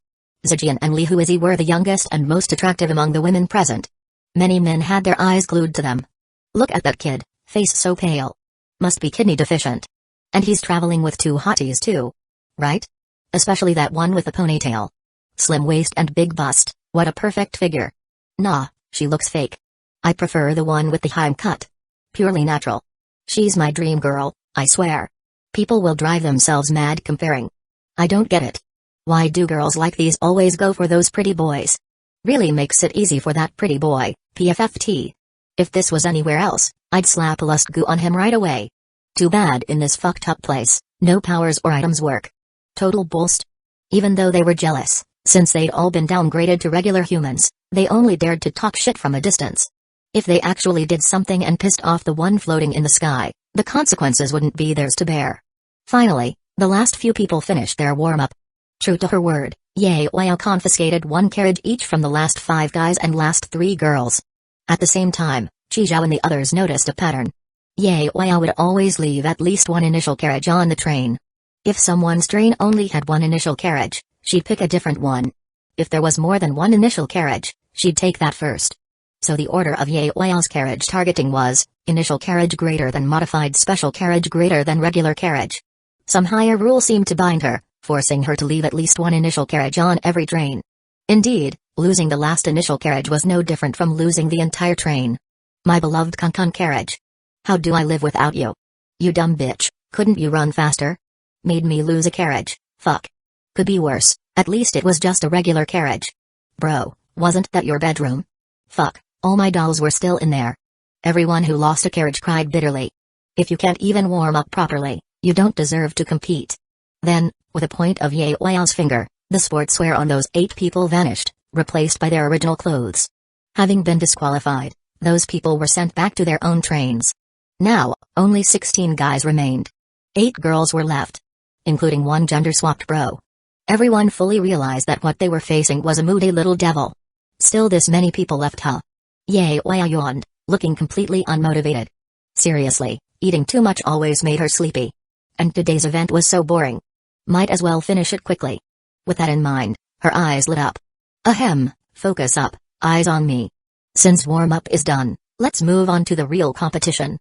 A: Zijian and Li Huizi were the youngest and most attractive among the women present. Many men had their eyes glued to them. Look at that kid, face so pale. Must be kidney deficient. And he's traveling with two hotties too. Right? Especially that one with the ponytail. Slim waist and big bust, what a perfect figure. Nah, she looks fake. I prefer the one with the high cut. Purely natural. She's my dream girl, I swear. People will drive themselves mad comparing. I don't get it. Why do girls like these always go for those pretty boys? Really makes it easy for that pretty boy, PFFT. If this was anywhere else, I'd slap a lust goo on him right away. Too bad in this fucked up place, no powers or items work. Total bullst. Even though they were jealous, since they'd all been downgraded to regular humans, they only dared to talk shit from a distance. If they actually did something and pissed off the one floating in the sky, the consequences wouldn't be theirs to bear. Finally, the last few people finished their warm-up. True to her word, Ye Wao confiscated one carriage each from the last 5 guys and last 3 girls. At the same time, Chizhao and the others noticed a pattern. Ye Wao would always leave at least one initial carriage on the train. If someone's train only had one initial carriage, she'd pick a different one. If there was more than one initial carriage, she'd take that first. So the order of Ye Wao's carriage targeting was, initial carriage greater than modified special carriage greater than regular carriage. Some higher rule seemed to bind her, forcing her to leave at least one initial carriage on every train. Indeed, losing the last initial carriage was no different from losing the entire train. My beloved Kankan carriage. How do I live without you? You dumb bitch, couldn't you run faster? Made me lose a carriage, fuck. Could be worse, at least it was just a regular carriage. Bro, wasn't that your bedroom? Fuck, all my dolls were still in there. Everyone who lost a carriage cried bitterly. If you can't even warm up properly, you don't deserve to compete. Then, with a point of Ye Wao's finger, the sportswear on those 8 people vanished, replaced by their original clothes. Having been disqualified, those people were sent back to their own trains. Now, only 16 guys remained. 8 girls were left. Including one gender-swapped bro. Everyone fully realized that what they were facing was a moody little devil. Still this many people left, huh? Ye Wao yawned, looking completely unmotivated. Seriously, eating too much always made her sleepy. And today's event was so boring. Might as well finish it quickly. With that in mind, her eyes lit up. Ahem, focus up, eyes on me. Since warm-up is done, let's move on to the real competition.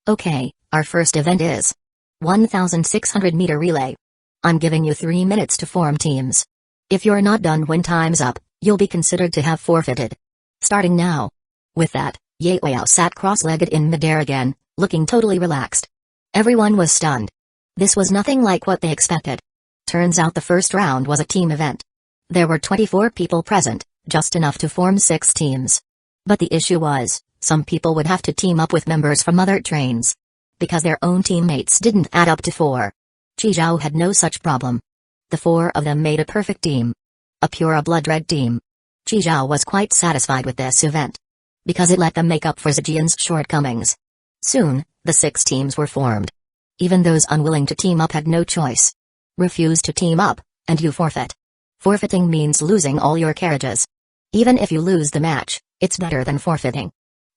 A: Okay, our first event is 1,600-meter relay. I'm giving you 3 minutes to form teams. If you're not done when time's up, you'll be considered to have forfeited. Starting now. With that, Ye Wao sat cross-legged in midair again, looking totally relaxed. Everyone was stunned. This was nothing like what they expected. Turns out the first round was a team event. There were 24 people present, just enough to form 6 teams. But the issue was, some people would have to team up with members from other trains. Because their own teammates didn't add up to 4. Chizhao had no such problem. The 4 of them made a perfect team. A pure blood-red team. Chizhao was quite satisfied with this event. Because it let them make up for Zijian's shortcomings. Soon, the 6 teams were formed. Even those unwilling to team up had no choice. Refuse to team up, and you forfeit. Forfeiting means losing all your carriages. Even if you lose the match, it's better than forfeiting.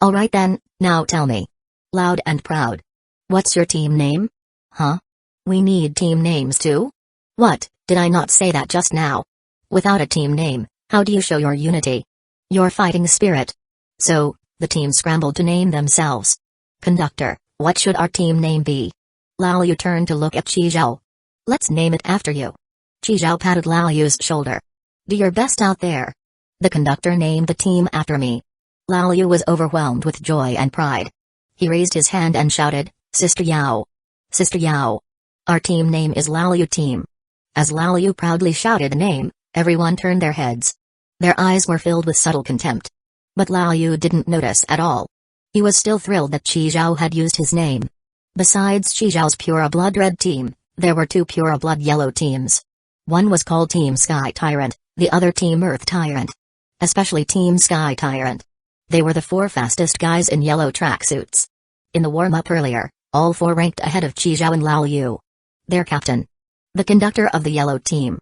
A: Alright then, now tell me. Loud and proud. What's your team name? Huh? We need team names too? What, did I not say that just now? Without a team name, how do you show your unity? Your fighting spirit? So, the team scrambled to name themselves. Conductor, what should our team name be? Lao Yu turned to look at Qi Zhao. Let's name it after you. Qi Zhao patted Lao Yu's shoulder. Do your best out there. The conductor named the team after me. Lao Yu was overwhelmed with joy and pride. He raised his hand and shouted, Sister Yao. Sister Yao. Our team name is Lao Yu Team. As Lao Yu proudly shouted the name, everyone turned their heads. Their eyes were filled with subtle contempt. But Lao Yu didn't notice at all. He was still thrilled that Qi Zhao had used his name. Besides Qi Zhao's Pure Blood Red Team, there were two Pure Blood Yellow teams. One was called Team Sky Tyrant, the other Team Earth Tyrant. Especially Team Sky Tyrant. They were the four fastest guys in yellow tracksuits. In the warm-up earlier, all four ranked ahead of Qi Zhao and Lao Yu. Their captain, the conductor of the yellow team,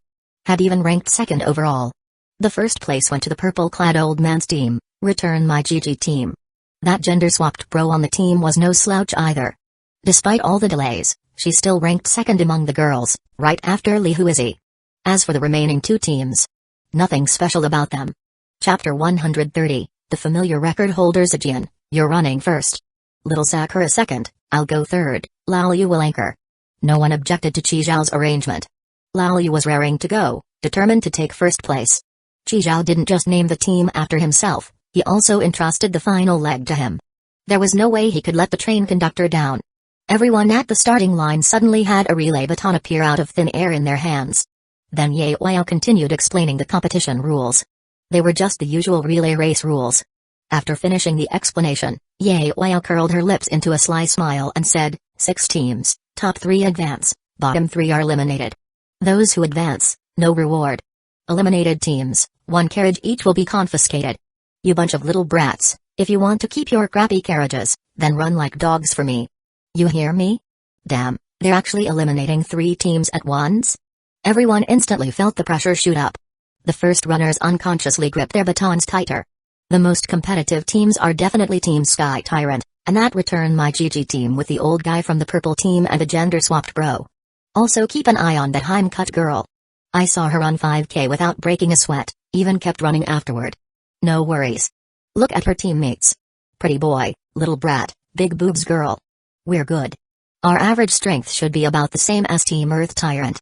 A: had even ranked second overall. The first place went to the purple-clad old man's team, Return My GG team. That gender-swapped bro on the team was no slouch either. Despite all the delays, she still ranked second among the girls, right after Li Huizi. As for the remaining two teams, nothing special about them. Chapter 130, The Familiar Record Holder Zijian, you're running first. Little Sakura second, I'll go third, Lao Yu will anchor. No one objected to Qi Zhao's arrangement. Lao Yu was raring to go, determined to take first place. Qi Zhao didn't just name the team after himself, he also entrusted the final leg to him. There was no way he could let the train conductor down. Everyone at the starting line suddenly had a relay baton appear out of thin air in their hands. Then Ye Huayao continued explaining the competition rules. They were just the usual relay race rules. After finishing the explanation, Ye Huayao curled her lips into a sly smile and said, 6 teams, top 3 advance, bottom 3 are eliminated. Those who advance, no reward. Eliminated teams, 1 carriage each will be confiscated. You bunch of little brats, if you want to keep your crappy carriages, then run like dogs for me. You hear me? Damn, they're actually eliminating 3 teams at once? Everyone instantly felt the pressure shoot up. The first runners unconsciously gripped their batons tighter. The most competitive teams are definitely Team Sky Tyrant, and that Return My GG team with the old guy from the purple team and the gender-swapped bro. Also keep an eye on that Heim-cut girl. I saw her run 5K without breaking a sweat, even kept running afterward. No worries. Look at her teammates. Pretty boy, little brat, big boobs girl. We're good. Our average strength should be about the same as Team Earth Tyrant.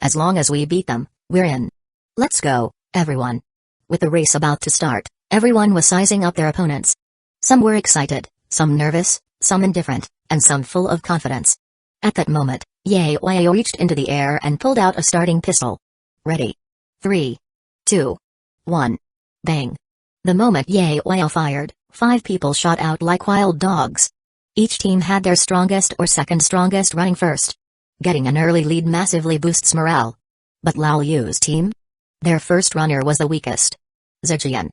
A: As long as we beat them, we're in. Let's go, everyone. With the race about to start, everyone was sizing up their opponents. Some were excited, some nervous, some indifferent, and some full of confidence. At that moment, Ye Huayao reached into the air and pulled out a starting pistol. Ready. 3, 2, 1. Bang. The moment Ye Huayao fired, 5 people shot out like wild dogs. Each team had their strongest or second strongest running first. Getting an early lead massively boosts morale. But Lao Yu's team? Their first runner was the weakest. Zijian.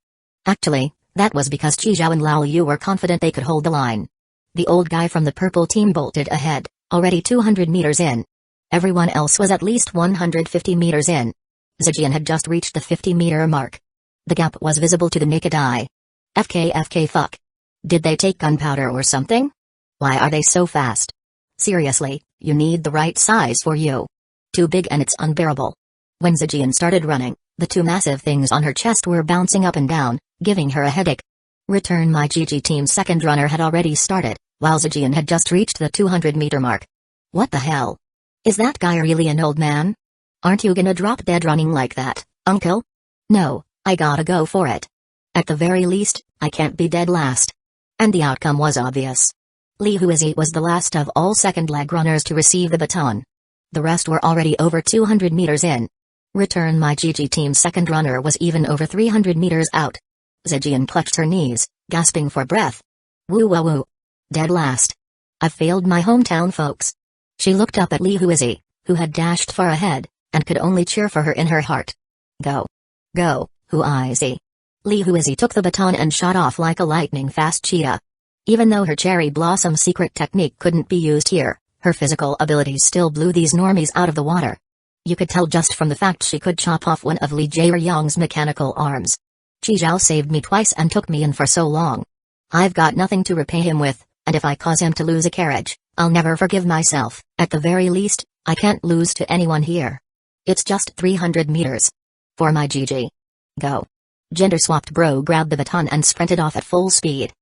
A: Actually, that was because Qi Zhao and Lao Yu were confident they could hold the line. The old guy from the purple team bolted ahead, already 200 meters in. Everyone else was at least 150 meters in. Zijian had just reached the 50-meter mark. The gap was visible to the naked eye. FK fuck. Did they take gunpowder or something? Why are they so fast? Seriously, you need the right size for you. Too big and it's unbearable. When Zijian started running, the 2 massive things on her chest were bouncing up and down, giving her a headache. Return My GG team's second runner had already started, while Zijian had just reached the 200-meter mark. What the hell? Is that guy really an old man? Aren't you gonna drop dead running like that, uncle? No, I gotta go for it. At the very least, I can't be dead last. And the outcome was obvious. Li Huizi was the last of all second-leg runners to receive the baton. The rest were already over 200 meters in. Return My GG team's second runner was even over 300 meters out. Zijian clutched her knees, gasping for breath. Woo woo woo. Dead last. I've failed my hometown folks. She looked up at Li Huizi, who had dashed far ahead, and could only cheer for her in her heart. Go. Go, Huizi. Li Huizi took the baton and shot off like a lightning-fast cheetah. Even though her cherry blossom secret technique couldn't be used here, her physical abilities still blew these normies out of the water. You could tell just from the fact she could chop off one of Li Jieyang's mechanical arms. Qi Zhao saved me twice and took me in for so long. I've got nothing to repay him with, and if I cause him to lose a carriage, I'll never forgive myself. At the very least, I can't lose to anyone here. It's just 300 meters. For my GG. Go. Gender-swapped bro grabbed the baton and sprinted off at full speed.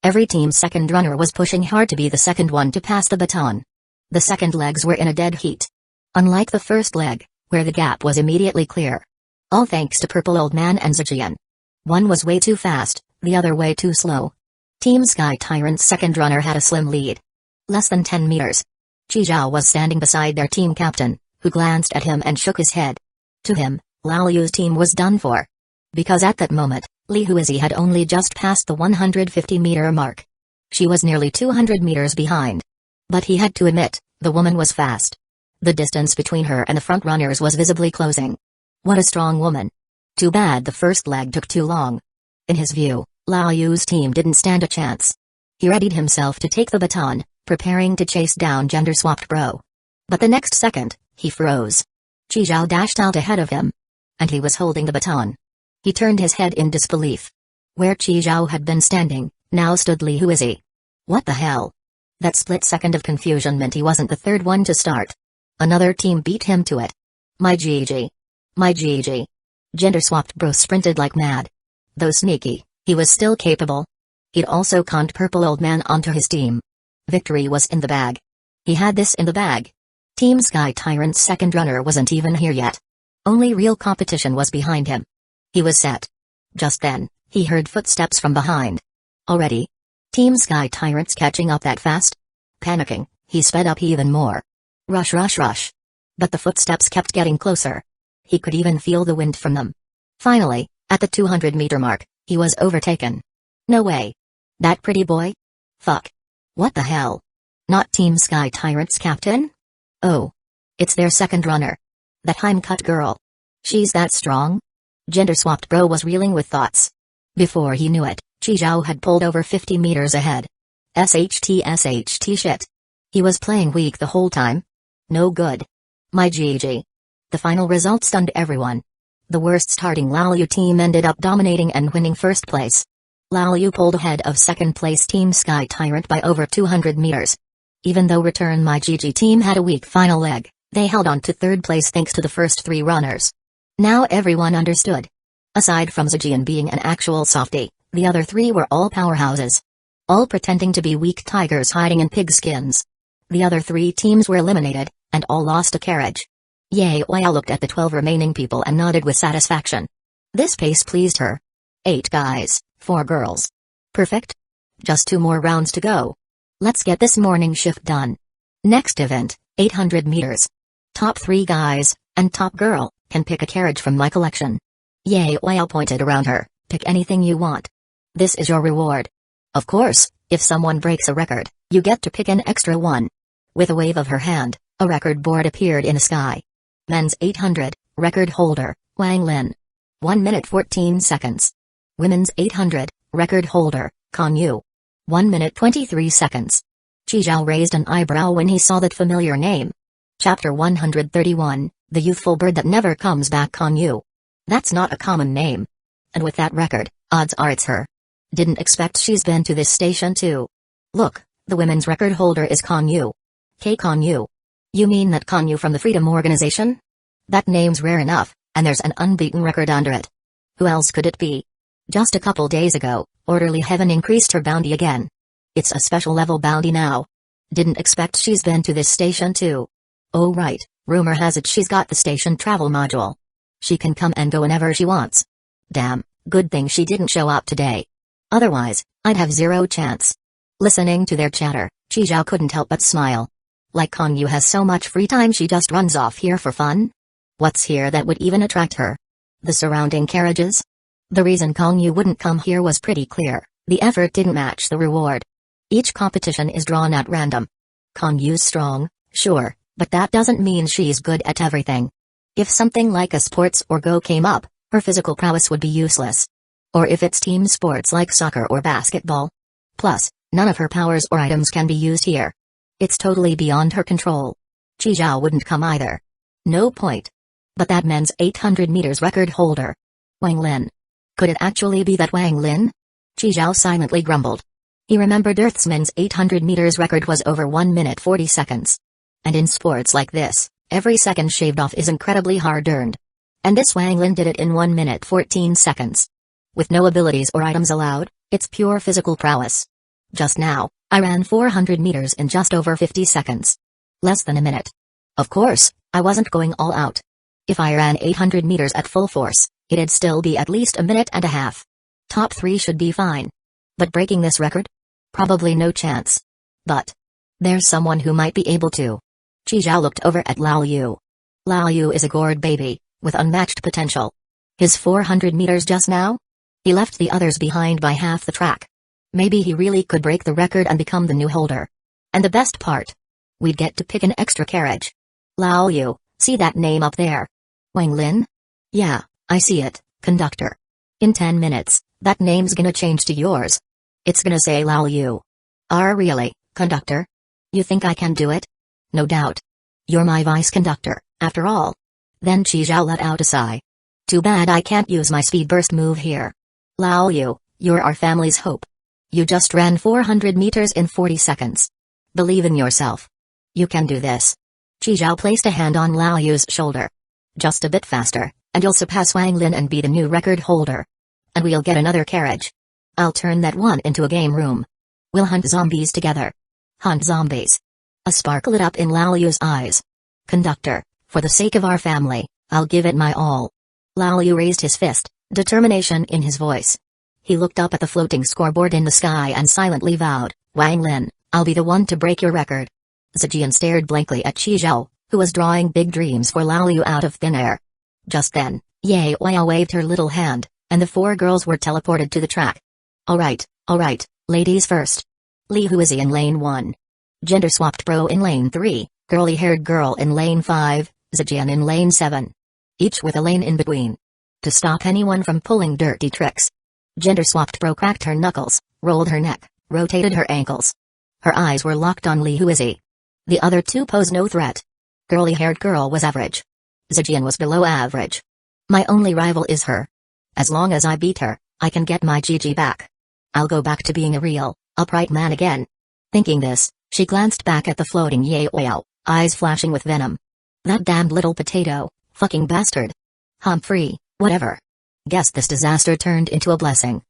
A: Every team's second runner was pushing hard to be the second one to pass the baton. The second legs were in a dead heat. Unlike the first leg, where the gap was immediately clear. All thanks to Purple Old Man and Zijian. One was way too fast, the other way too slow. Team Sky Tyrant's second runner had a slim lead. Less than 10 meters. Chizhao was standing beside their team captain, who glanced at him and shook his head. To him, Lao Yu's team was done for. Because at that moment, Li Huizi had only just passed the 150-meter mark. She was nearly 200 meters behind. But he had to admit, the woman was fast. The distance between her and the front runners was visibly closing. What a strong woman. Too bad the first leg took too long. In his view, Lao Yu's team didn't stand a chance. He readied himself to take the baton, preparing to chase down gender-swapped bro. But the next second, he froze. Chizhao dashed out ahead of him. And he was holding the baton. He turned his head in disbelief. Where Chizhao had been standing, now stood Li Huizi. What the hell? That split second of confusion meant he wasn't the third one to start. Another team beat him to it. My GG. My GG. Gender-swapped bro sprinted like mad. Though sneaky, he was still capable. He'd also conned Purple Old Man onto his team. Victory was in the bag. He had this in the bag. Team Sky Tyrant's second runner wasn't even here yet. Only real competition was behind him. He was set. Just then, he heard footsteps from behind. Already? Team Sky Tyrant's catching up that fast? Panicking, he sped up even more. Rush, rush, rush. But the footsteps kept getting closer. He could even feel the wind from them. Finally, at the 200-meter mark, he was overtaken. No way. That pretty boy? Fuck. What the hell? Not Team Sky Tyrant's captain? Oh. It's their second runner. That Heimcut girl. She's that strong? Gender-swapped bro was reeling with thoughts. Before he knew it, Chizhao had pulled over 50 meters ahead. SHT shit. He was playing weak the whole time. No good. My GG. The final result stunned everyone. The worst starting Lao Yu team ended up dominating and winning first place. Lao Yu pulled ahead of second place Team Sky Tyrant by over 200 meters. Even though Return My GG team had a weak final leg, they held on to third place thanks to the first three runners. Now everyone understood. Aside from Zijian being an actual softie, the other three were all powerhouses. All pretending to be weak tigers hiding in pigskins. The other three teams were eliminated, and all lost a carriage. Ye Oya looked at the 12 remaining people and nodded with satisfaction. This pace pleased her. 8 guys, 4 girls. Perfect. Just 2 more rounds to go. Let's get this morning shift done. Next event, 800 meters. Top 3 guys, and top girl, can pick a carriage from my collection. Ye Oya pointed around her, pick anything you want. This is your reward. Of course, if someone breaks a record, you get to pick an extra one. With a wave of her hand, a record board appeared in the sky. Men's 800, record holder, Wang Lin. 1 minute 14 seconds. Women's 800, record holder, Kan Yu. 1 minute 23 seconds. Chizhao raised an eyebrow when he saw that familiar name. Chapter 131, The Youthful Bird That Never Comes Back Kan Yu. That's not a common name. And with that record, odds are it's her. Didn't expect she's been to this station too. Look, the women's record holder is Kan Yu. K. Kan Yu. You mean that Kan Yu from the Freedom Organization? That name's rare enough, and there's an unbeaten record under it. Who else could it be? Just a couple days ago, Orderly Heaven increased her bounty again. It's a special level bounty now. Didn't expect she's been to this station too. Oh right, rumor has it she's got the station travel module. She can come and go whenever she wants. Damn, good thing she didn't show up today. Otherwise, I'd have zero chance. Listening to their chatter, Chizhao couldn't help but smile. Like Kan Yu has so much free time she just runs off here for fun? What's here that would even attract her? The surrounding carriages? The reason Kan Yu wouldn't come here was pretty clear, the effort didn't match the reward. Each competition is drawn at random. Kan Yu's strong, sure, but that doesn't mean she's good at everything. If something like a sports or go came up, her physical prowess would be useless. Or if it's team sports like soccer or basketball. Plus, none of her powers or items can be used here. It's totally beyond her control. Chizhao wouldn't come either. No point. But that men's 800 meters record holder. Wang Lin. Could it actually be that Wang Lin? Chizhao silently grumbled. He remembered Earth's men's 800 meters record was over 1 minute 40 seconds. And in sports like this, every second shaved off is incredibly hard-earned. And this Wang Lin did it in 1 minute 14 seconds. With no abilities or items allowed, it's pure physical prowess. Just now, I ran 400 meters in just over 50 seconds. Less than a minute. Of course, I wasn't going all out. If I ran 800 meters at full force, it'd still be at least a minute and a half. Top 3 should be fine. But breaking this record? Probably no chance. But there's someone who might be able to. Qizhao looked over at Lao Yu. Lao Yu is a gourd baby, with unmatched potential. His 400 meters just now? He left the others behind by half the track. Maybe he really could break the record and become the new holder. And the best part? We'd get to pick an extra carriage. Lao Yu, see that name up there? Wang Lin? Yeah, I see it, conductor. In 10 minutes, that name's gonna change to yours. It's gonna say Lao Yu. Really, conductor? You think I can do it? No doubt. You're my vice conductor, after all. Then Qizhao let out a sigh. Too bad I can't use my speed burst move here. Lao Yu, you're our family's hope. You just ran 400 meters in 40 seconds. Believe in yourself. You can do this. Qizhao placed a hand on Lao Yu's shoulder. Just a bit faster, and you'll surpass Wang Lin and be the new record holder. And we'll get another carriage. I'll turn that one into a game room. We'll hunt zombies together. Hunt zombies. A spark lit up in Lao Yu's eyes. Conductor, for the sake of our family, I'll give it my all. Lao Yu raised his fist, determination in his voice. He looked up at the floating scoreboard in the sky and silently vowed, Wang Lin, I'll be the one to break your record. Zhejian stared blankly at Qizhao, who was drawing big dreams for Lao Yu out of thin air. Just then, Ye Huaya waved her little hand, and the 4 girls were teleported to the track. Alright, ladies first. Li Huizi in lane 1. Gender-swapped bro in lane 3, girly-haired girl in lane 5, Zhejian in lane 7. Each with a lane in between. To stop anyone from pulling dirty tricks. Gender-swapped bro cracked her knuckles, rolled her neck, rotated her ankles. Her eyes were locked on Li Huizi. The other 2 posed no threat. Girly-haired girl was average. Zhejian was below average. My only rival is her. As long as I beat her, I can get my GG back. I'll go back to being a real, upright man again. Thinking this, she glanced back at the floating Ye Huaya, eyes flashing with venom. That damned little potato, fucking bastard. Humphrey, whatever. Guess this disaster turned into a blessing.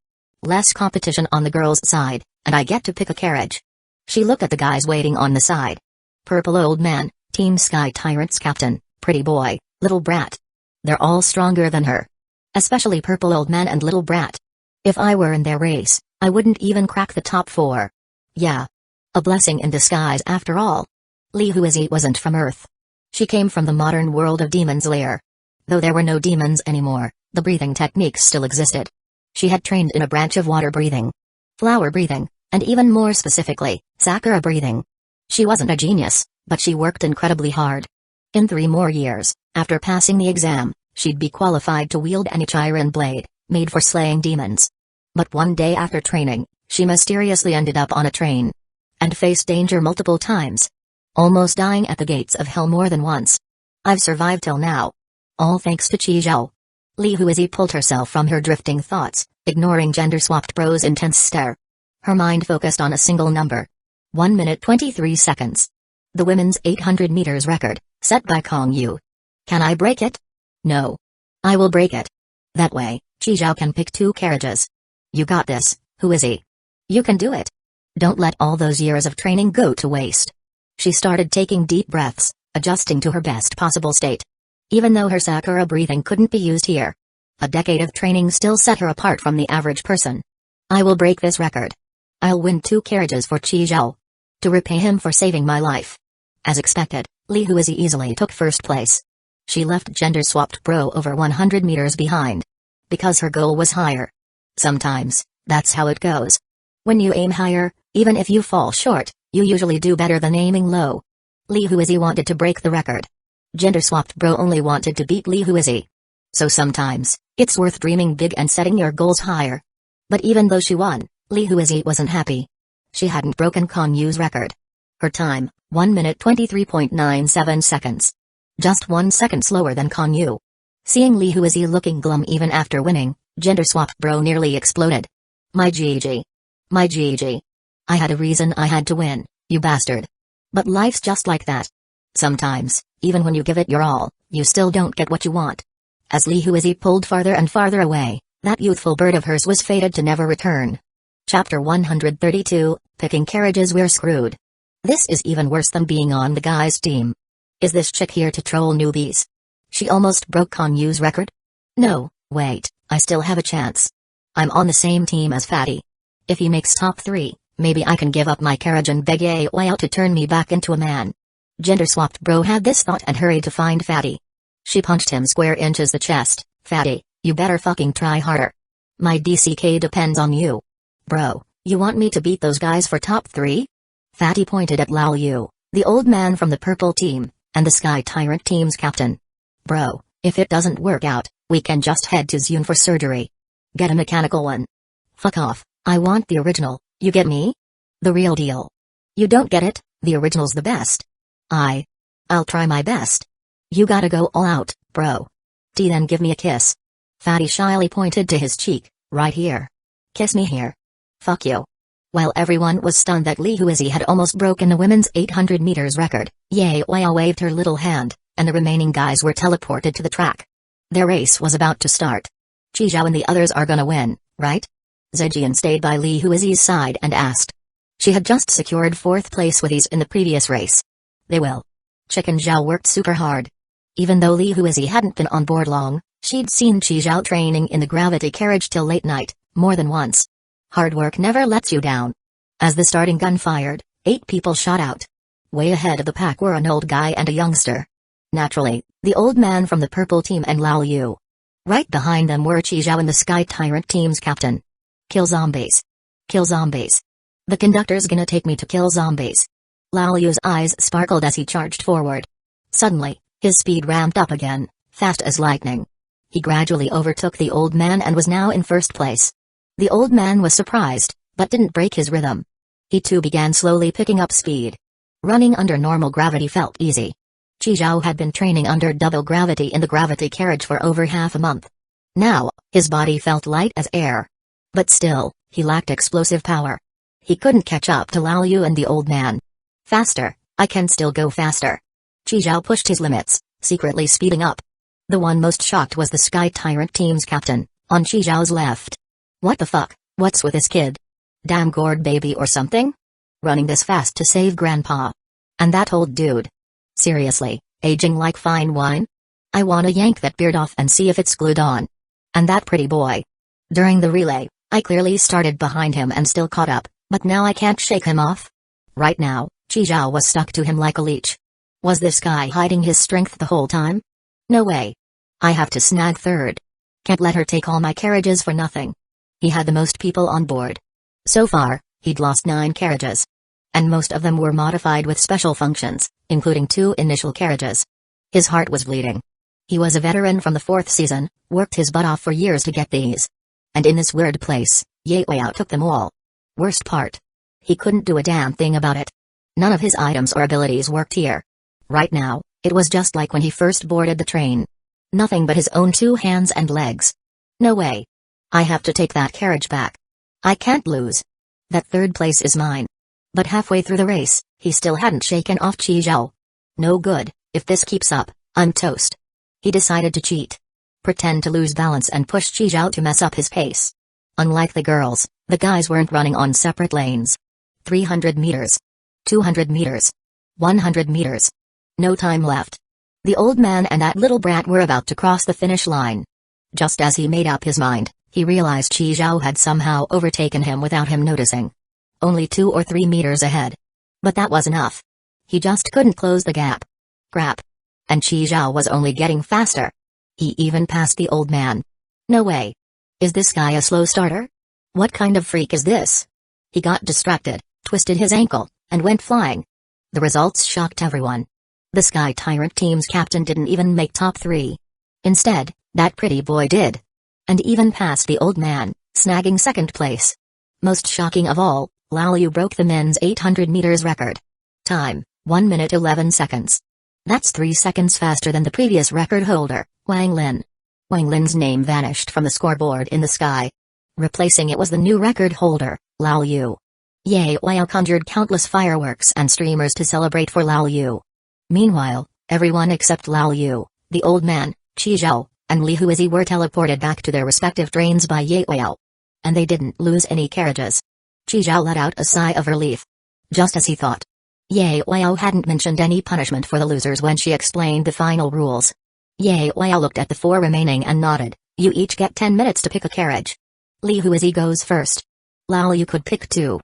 A: Less competition on the girls' side, and I get to pick a carriage. She looked at the guys waiting on the side. Purple old man, Team Sky Tyrant's captain, pretty boy, little brat. They're all stronger than her. Especially purple old man and little brat. If I were in their race, I wouldn't even crack the top 4. Yeah. A blessing in disguise after all. Li Huizi wasn't from Earth. She came from the modern world of Demon's Lair. Though there were no demons anymore, the breathing techniques still existed. She had trained in a branch of water breathing, flower breathing, and even more specifically, Sakura breathing. She wasn't a genius, but she worked incredibly hard. In 3 more years, after passing the exam, she'd be qualified to wield an Ichiran blade, made for slaying demons. But one day after training, she mysteriously ended up on a train. And faced danger multiple times. Almost dying at the gates of hell more than once. I've survived till now. All thanks to Qizhao. Li Huizi pulled herself from her drifting thoughts, ignoring gender-swapped bro's intense stare. Her mind focused on a single number. 1 minute 23 seconds. The women's 800 meters record, set by Kong Yu. Can I break it? No. I will break it. That way, Qizhao can pick 2 carriages. You got this, Huizi. You can do it. Don't let all those years of training go to waste. She started taking deep breaths, adjusting to her best possible state. Even though her Sakura breathing couldn't be used here. A decade of training still set her apart from the average person. I will break this record. I'll win 2 carriages for Qizhao. To repay him for saving my life. As expected, Li Huizi easily took first place. She left gender-swapped bro over 100 meters behind. Because her goal was higher. Sometimes, that's how it goes. When you aim higher, even if you fall short, you usually do better than aiming low. Li Huizi wanted to break the record. Gender-swapped bro only wanted to beat Li Huizi. So sometimes, it's worth dreaming big and setting your goals higher. But even though she won, Li Huizi wasn't happy. She hadn't broken Kong Yu's record. Her time, 1 minute 23.97 seconds. Just 1 second slower than Kong Yu. Seeing Li Huizi looking glum even after winning, gender-swapped bro nearly exploded. My GG. My GG. I had a reason I had to win, you bastard. But life's just like that. Sometimes, even when you give it your all, you still don't get what you want. As Li Huizi pulled farther and farther away, that youthful bird of hers was fated to never return. Chapter 132, Picking carriages, we're screwed. This is even worse than being on the guy's team. Is this chick here to troll newbies? She almost broke Konyu's record? No, wait, I still have a chance. I'm on the same team as Fatty. If he makes top 3, maybe I can give up my carriage and beg Yaoi to turn me back into a man. Gender-swapped bro had this thought and hurried to find Fatty. She punched him square inches the chest. Fatty, you better fucking try harder. My DCK depends on you. Bro, you want me to beat those guys for top 3? Fatty pointed at Lao Yu, the old man from the purple team, and the Sky Tyrant team's captain. Bro, if it doesn't work out, we can just head to Zune for surgery. Get a mechanical one. Fuck off, I want the original, you get me? The real deal. You don't get it, the original's the best. I'll try my best. You gotta go all out, bro. Then give me a kiss. Fatty shyly pointed to his cheek, right here. Kiss me here. Fuck you. While everyone was stunned that Li Huizi had almost broken the women's 800 meters record, Yaoi waved her little hand, and the remaining guys were teleported to the track. Their race was about to start. Chizhou and the others are gonna win, right? Zhejian stayed by Li Huizi's side and asked. She had just secured 4th place with ease in the previous race. They will. Chicken Zhao worked super hard. Even though Li Huizi hadn't been on board long, she'd seen Chizhou training in the gravity carriage till late night, more than once. Hard work never lets you down. As the starting gun fired, 8 people shot out. Way ahead of the pack were an old guy and a youngster. Naturally, the old man from the purple team and Lao Yu. Right behind them were Chizhou and the Sky Tyrant team's captain. Kill zombies. Kill zombies. The conductor's gonna take me to kill zombies. Lao Yu's eyes sparkled as he charged forward. Suddenly, his speed ramped up again, fast as lightning. He gradually overtook the old man and was now in 1st place. The old man was surprised, but didn't break his rhythm. He too began slowly picking up speed. Running under normal gravity felt easy. Chizhou had been training under double gravity in the gravity carriage for over half a month. Now, his body felt light as air. But still, he lacked explosive power. He couldn't catch up to Lao Yu and the old man. Faster, I can still go faster. Chizhou pushed his limits, secretly speeding up. The one most shocked was the Sky Tyrant team's captain, on Chizhou's left. What the fuck, what's with this kid? Damn gourd baby or something? Running this fast to save grandpa. And that old dude. Seriously, aging like fine wine? I wanna yank that beard off and see if it's glued on. And that pretty boy. During the relay, I clearly started behind him and still caught up, but now I can't shake him off. Right now, Chizhou was stuck to him like a leech. Was this guy hiding his strength the whole time? No way. I have to snag 3rd. Can't let her take all my carriages for nothing. He had the most people on board. So far, he'd lost 9 carriages. And most of them were modified with special functions, including 2 initial carriages. His heart was bleeding. He was a veteran from the 4th season, worked his butt off for years to get these. And in this weird place, Yaoi took them all. Worst part. He couldn't do a damn thing about it. None of his items or abilities worked here. Right now, it was just like when he first boarded the train. Nothing but his own 2 hands and legs. No way. I have to take that carriage back. I can't lose. That 3rd place is mine. But halfway through the race, he still hadn't shaken off Chizhou. No good, if this keeps up, I'm toast. He decided to cheat. Pretend to lose balance and push Chizhou to mess up his pace. Unlike the girls, the guys weren't running on separate lanes. 300 meters. 200 meters. 100 meters. No time left. The old man and that little brat were about to cross the finish line. Just as he made up his mind, he realized Chizhou had somehow overtaken him without him noticing. Only 2 or 3 meters ahead. But that was enough. He just couldn't close the gap. Crap. And Chizhou was only getting faster. He even passed the old man. No way. Is this guy a slow starter? What kind of freak is this? He got distracted, twisted his ankle, and went flying. The results shocked everyone. The Sky Tyrant team's captain didn't even make top 3. Instead, that pretty boy did. And even passed the old man, snagging 2nd place. Most shocking of all, Lao Yu broke the men's 800 meters record. Time, 1 minute 11 seconds. That's 3 seconds faster than the previous record holder, Wang Lin. Wang Lin's name vanished from the scoreboard in the sky. Replacing it was the new record holder, Lao Yu. Yaoi conjured countless fireworks and streamers to celebrate for Lao Yu. Meanwhile, everyone except Lao Yu, the old man, Chizhou, and Li Huizi were teleported back to their respective trains by Yaoi. And they didn't lose any carriages. Chi Zhao let out a sigh of relief. Just as he thought. Ye Weiyao hadn't mentioned any punishment for the losers when she explained the final rules. Ye Weiyao looked at the 4 remaining and nodded. You each get 10 minutes to pick a carriage. Li Huizi goes first. Lao Liu could pick 2.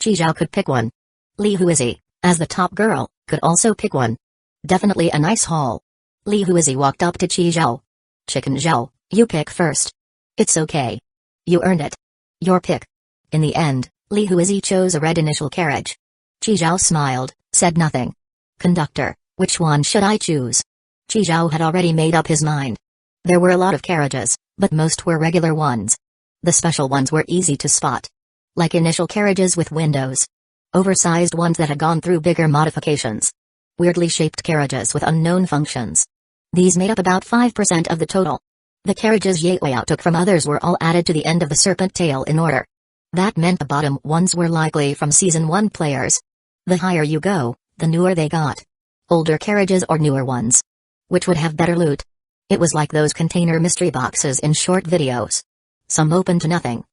A: Chi Zhao could pick 1. Li Huizi, as the top girl, could also pick 1. Definitely a nice haul. Li Huizi walked up to Chi Zhao. Chicken Zhao, you pick first. It's okay. You earned it. Your pick. In the end, Li Huizi chose a red initial carriage. Chi Zhao smiled, said nothing. Conductor, which one should I choose? Chi Zhao had already made up his mind. There were a lot of carriages, but most were regular ones. The special ones were easy to spot. Like initial carriages with windows. Oversized ones that had gone through bigger modifications. Weirdly shaped carriages with unknown functions. These made up about 5% of the total. The carriages Ye Weiyao took from others were all added to the end of the serpent tail in order. That meant the bottom ones were likely from Season 1 players. The higher you go, the newer they got. Older carriages or newer ones. Which would have better loot? It was like those container mystery boxes in short videos. Some open to nothing.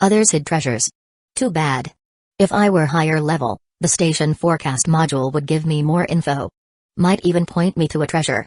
A: Others hid treasures. Too bad. If I were higher level, the station forecast module would give me more info. Might even point me to a treasure.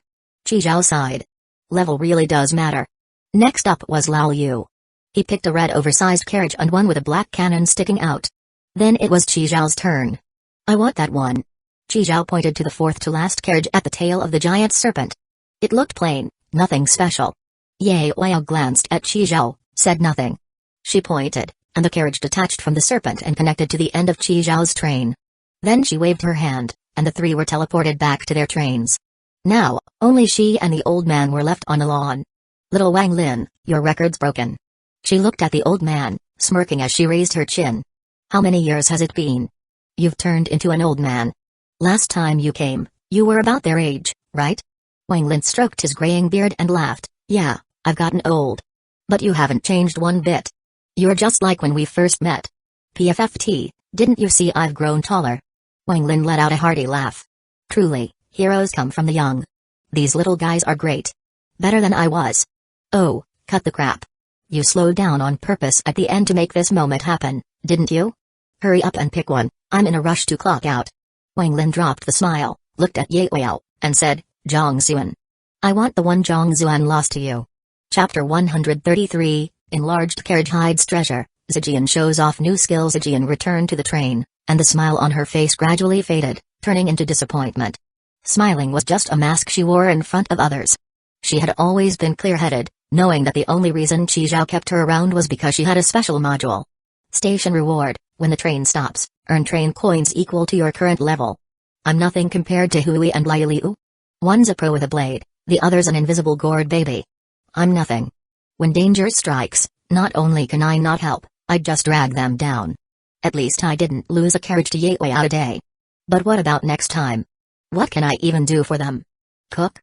A: Chi Zhao sighed. Level really does matter. Next up was Lao Yu. He picked a red oversized carriage and one with a black cannon sticking out. Then it was Chi Zhao's turn. I want that one. Chi Zhao pointed to the 4th to last carriage at the tail of the giant serpent. It looked plain, nothing special. Ye Weiyao glanced at Chi Zhao, said nothing. She pointed, and the carriage detached from the serpent and connected to the end of Chi Zhao's train. Then she waved her hand, and the 3 were teleported back to their trains. Now, only she and the old man were left on the lawn. Little Wang Lin, your record's broken. She looked at the old man, smirking as she raised her chin. How many years has it been? You've turned into an old man. Last time you came, you were about their age, right? Wang Lin stroked his graying beard and laughed. Yeah, I've gotten old. But you haven't changed one bit. You're just like when we first met. PFFT, didn't you see I've grown taller? Wang Lin let out a hearty laugh. Truly, heroes come from the young. These little guys are great. Better than I was. Oh, cut the crap. You slowed down on purpose at the end to make this moment happen, didn't you? Hurry up and pick one, I'm in a rush to clock out. Wang Lin dropped the smile, looked at Ye Weiyao, and said, Zhang Zuan. I want the one Zhang Zuan lost to you. Chapter 133, Enlarged Carriage Hides Treasure. Zijian shows off new skills. Zijian returned to the train, and the smile on her face gradually faded, turning into disappointment. Smiling was just a mask she wore in front of others. She had always been clear-headed, knowing that the only reason Chi Zhao kept her around was because she had a special module. Station reward, when the train stops, earn train coins equal to your current level. I'm nothing compared to Hui and Lai Liu. One's a pro with a blade, the other's an invisible gourd baby. I'm nothing. When danger strikes, not only can I not help, I'd just drag them down. At least I didn't lose a carriage to Ye Weiyao today. But what about next time? What can I even do for them? Cook?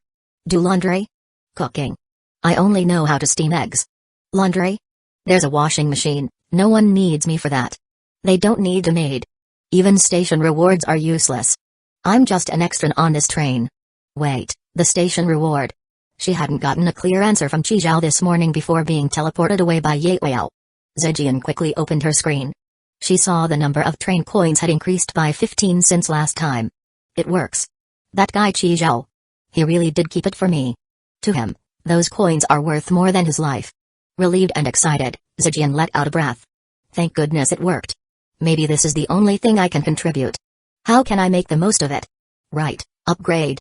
A: Do laundry? Cooking. I only know how to steam eggs. Laundry? There's a washing machine, no one needs me for that. They don't need a maid. Even station rewards are useless. I'm just an extra on this train. Wait, the station reward. She hadn't gotten a clear answer from Chi Zhao this morning before being teleported away by Ye Weiyao. Zijian quickly opened her screen. She saw the number of train coins had increased by 15 since last time. It works. That guy Chi Zhao. He really did keep it for me. To him, those coins are worth more than his life. Relieved and excited, Zijian let out a breath. Thank goodness it worked. Maybe this is the only thing I can contribute. How can I make the most of it? Right, upgrade.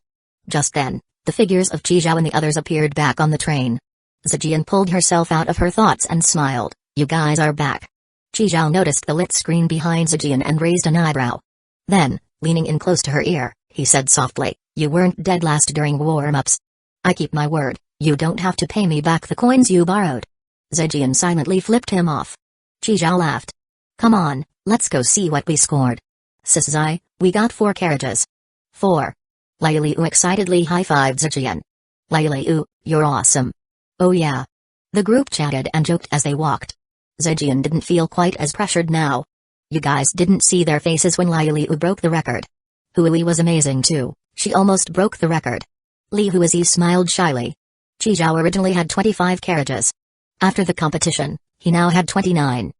A: Just then, the figures of Chi Zhao and the others appeared back on the train. Zijian pulled herself out of her thoughts and smiled. You guys are back. Chi Zhao noticed the lit screen behind Zijian and raised an eyebrow. Then, leaning in close to her ear, he said softly, you weren't dead last during warm-ups. I keep my word, you don't have to pay me back the coins you borrowed. Zijian silently flipped him off. Chi Zhao laughed. Come on, let's go see what we scored. Sisai, we got 4 carriages. 4. Lai Liu excitedly high-fived Zijian. Lai Liu, you're awesome. Oh yeah. The group chatted and joked as they walked. Zijian didn't feel quite as pressured now. You guys didn't see their faces when Lai Liu broke the record. Hui was amazing too, she almost broke the record. Li Huizi smiled shyly. Chi Zhao originally had 25 carriages. After the competition, he now had 29.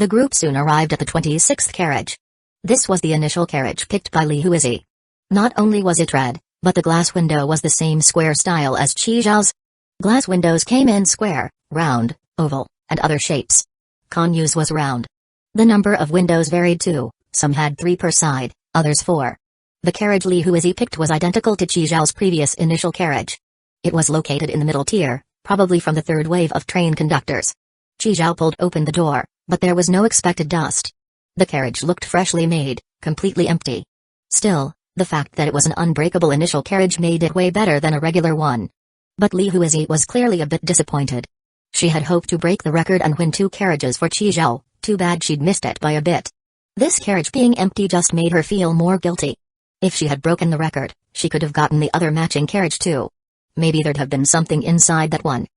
A: The group soon arrived at the 26th carriage. This was the initial carriage picked by Li Huizi. Not only was it red, but the glass window was the same square style as Qi Zhao's. Glass windows came in square, round, oval, and other shapes. Kanyu's was round. The number of windows varied too, some had 3 per side, others 4. The carriage Li Huizi picked was identical to Qi Zhao's previous initial carriage. It was located in the middle tier, probably from the third wave of train conductors. Qi Zhao pulled open the door, but there was no expected dust. The carriage looked freshly made, completely empty. Still, the fact that it was an unbreakable initial carriage made it way better than a regular one. But Li Huizi was clearly a bit disappointed. She had hoped to break the record and win 2 carriages for Qi Zhao, too bad she'd missed it by a bit. This carriage being empty just made her feel more guilty. If she had broken the record, she could have gotten the other matching carriage too. Maybe there'd have been something inside that one.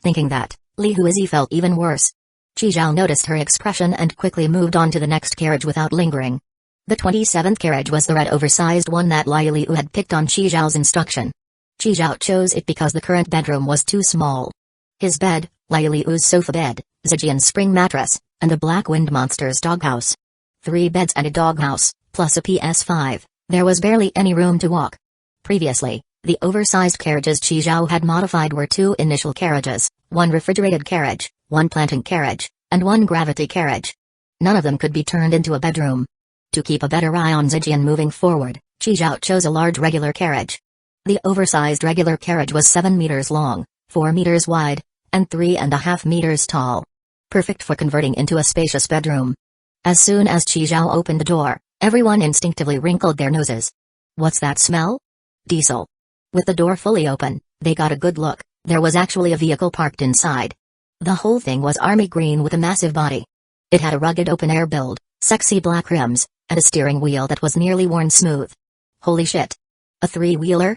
A: Thinking that, Li Huizi felt even worse. Qi Zhao noticed her expression and quickly moved on to the next carriage without lingering. The 27th carriage was the red oversized one that Lai Liu had picked on Qi Zhao's instruction. Qi Zhao chose it because the current bedroom was too small. His bed, Lai Liu's sofa bed, Zijian's spring mattress, and the Black Wind Monster's doghouse. 3 beds and a doghouse, plus a PS5, there was barely any room to walk. Previously, the oversized carriages Qi Zhao had modified were 2 initial carriages, 1 refrigerated carriage, 1 planting carriage, and 1 gravity carriage. None of them could be turned into a bedroom. To keep a better eye on Zijian moving forward, Qi Zhao chose a large regular carriage. The oversized regular carriage was 7 meters long, 4 meters wide, and 3.5 meters tall. Perfect for converting into a spacious bedroom. As soon as Qi Zhao opened the door, everyone instinctively wrinkled their noses. What's that smell? Diesel. With the door fully open, they got a good look. There was actually a vehicle parked inside. The whole thing was army green with a massive body. It had a rugged open-air build, sexy black rims, and a steering wheel that was nearly worn smooth. Holy shit! A 3-wheeler?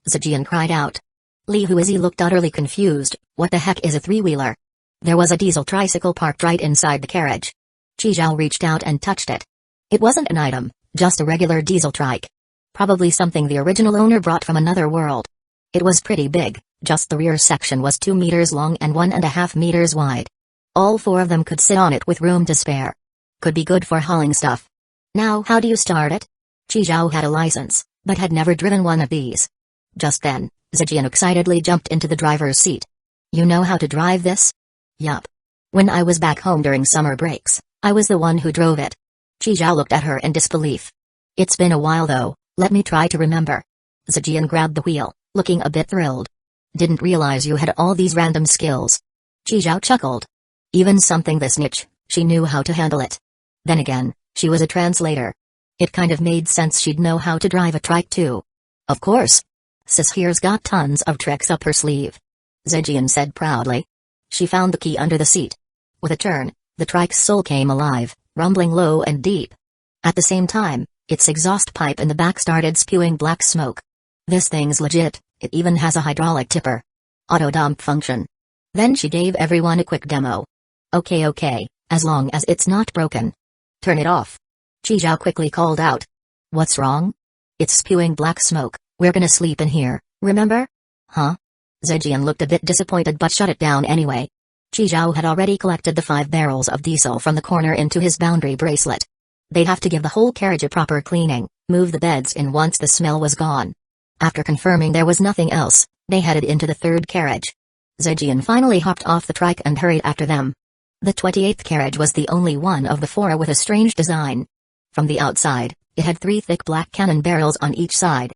A: Zijian cried out. Li Huizi looked utterly confused. What the heck is a 3-wheeler? There was a diesel tricycle parked right inside the carriage. Qi Zhao reached out and touched it. It wasn't an item, just a regular diesel trike. Probably something the original owner brought from another world. It was pretty big, just the rear section was 2 meters long and 1.5 meters wide. All 4 of them could sit on it with room to spare. Could be good for hauling stuff. Now how do you start it? Qi Zhao had a license, but had never driven one of these. Just then, Zijian excitedly jumped into the driver's seat. You know how to drive this? Yup. When I was back home during summer breaks, I was the one who drove it. Qi Zhao looked at her in disbelief. It's been a while though, let me try to remember. Zijian grabbed the wheel, looking a bit thrilled. Didn't realize you had all these random skills. Qi Zhao chuckled. Even something this niche, she knew how to handle it. Then again, she was a translator. It kind of made sense she'd know how to drive a trike too. Of course. Sis here's got tons of tricks up her sleeve. Zijian said proudly. She found the key under the seat. With a turn, the trike's soul came alive, rumbling low and deep. At the same time, its exhaust pipe in the back started spewing black smoke. This thing's legit, it even has a hydraulic tipper. Auto dump function. Then she gave everyone a quick demo. Okay, as long as it's not broken. Turn it off. Qi Zhao quickly called out. What's wrong? It's spewing black smoke, we're gonna sleep in here, remember? Huh? Zijian looked a bit disappointed but shut it down anyway. Qi Zhao had already collected the 5 barrels of diesel from the corner into his boundary bracelet. They'd have to give the whole carriage a proper cleaning, move the beds in once the smell was gone. After confirming there was nothing else, they headed into the 3rd carriage. Zijian finally hopped off the trike and hurried after them. The 28th carriage was the only one of the 4 with a strange design. From the outside, it had 3 thick black cannon barrels on each side,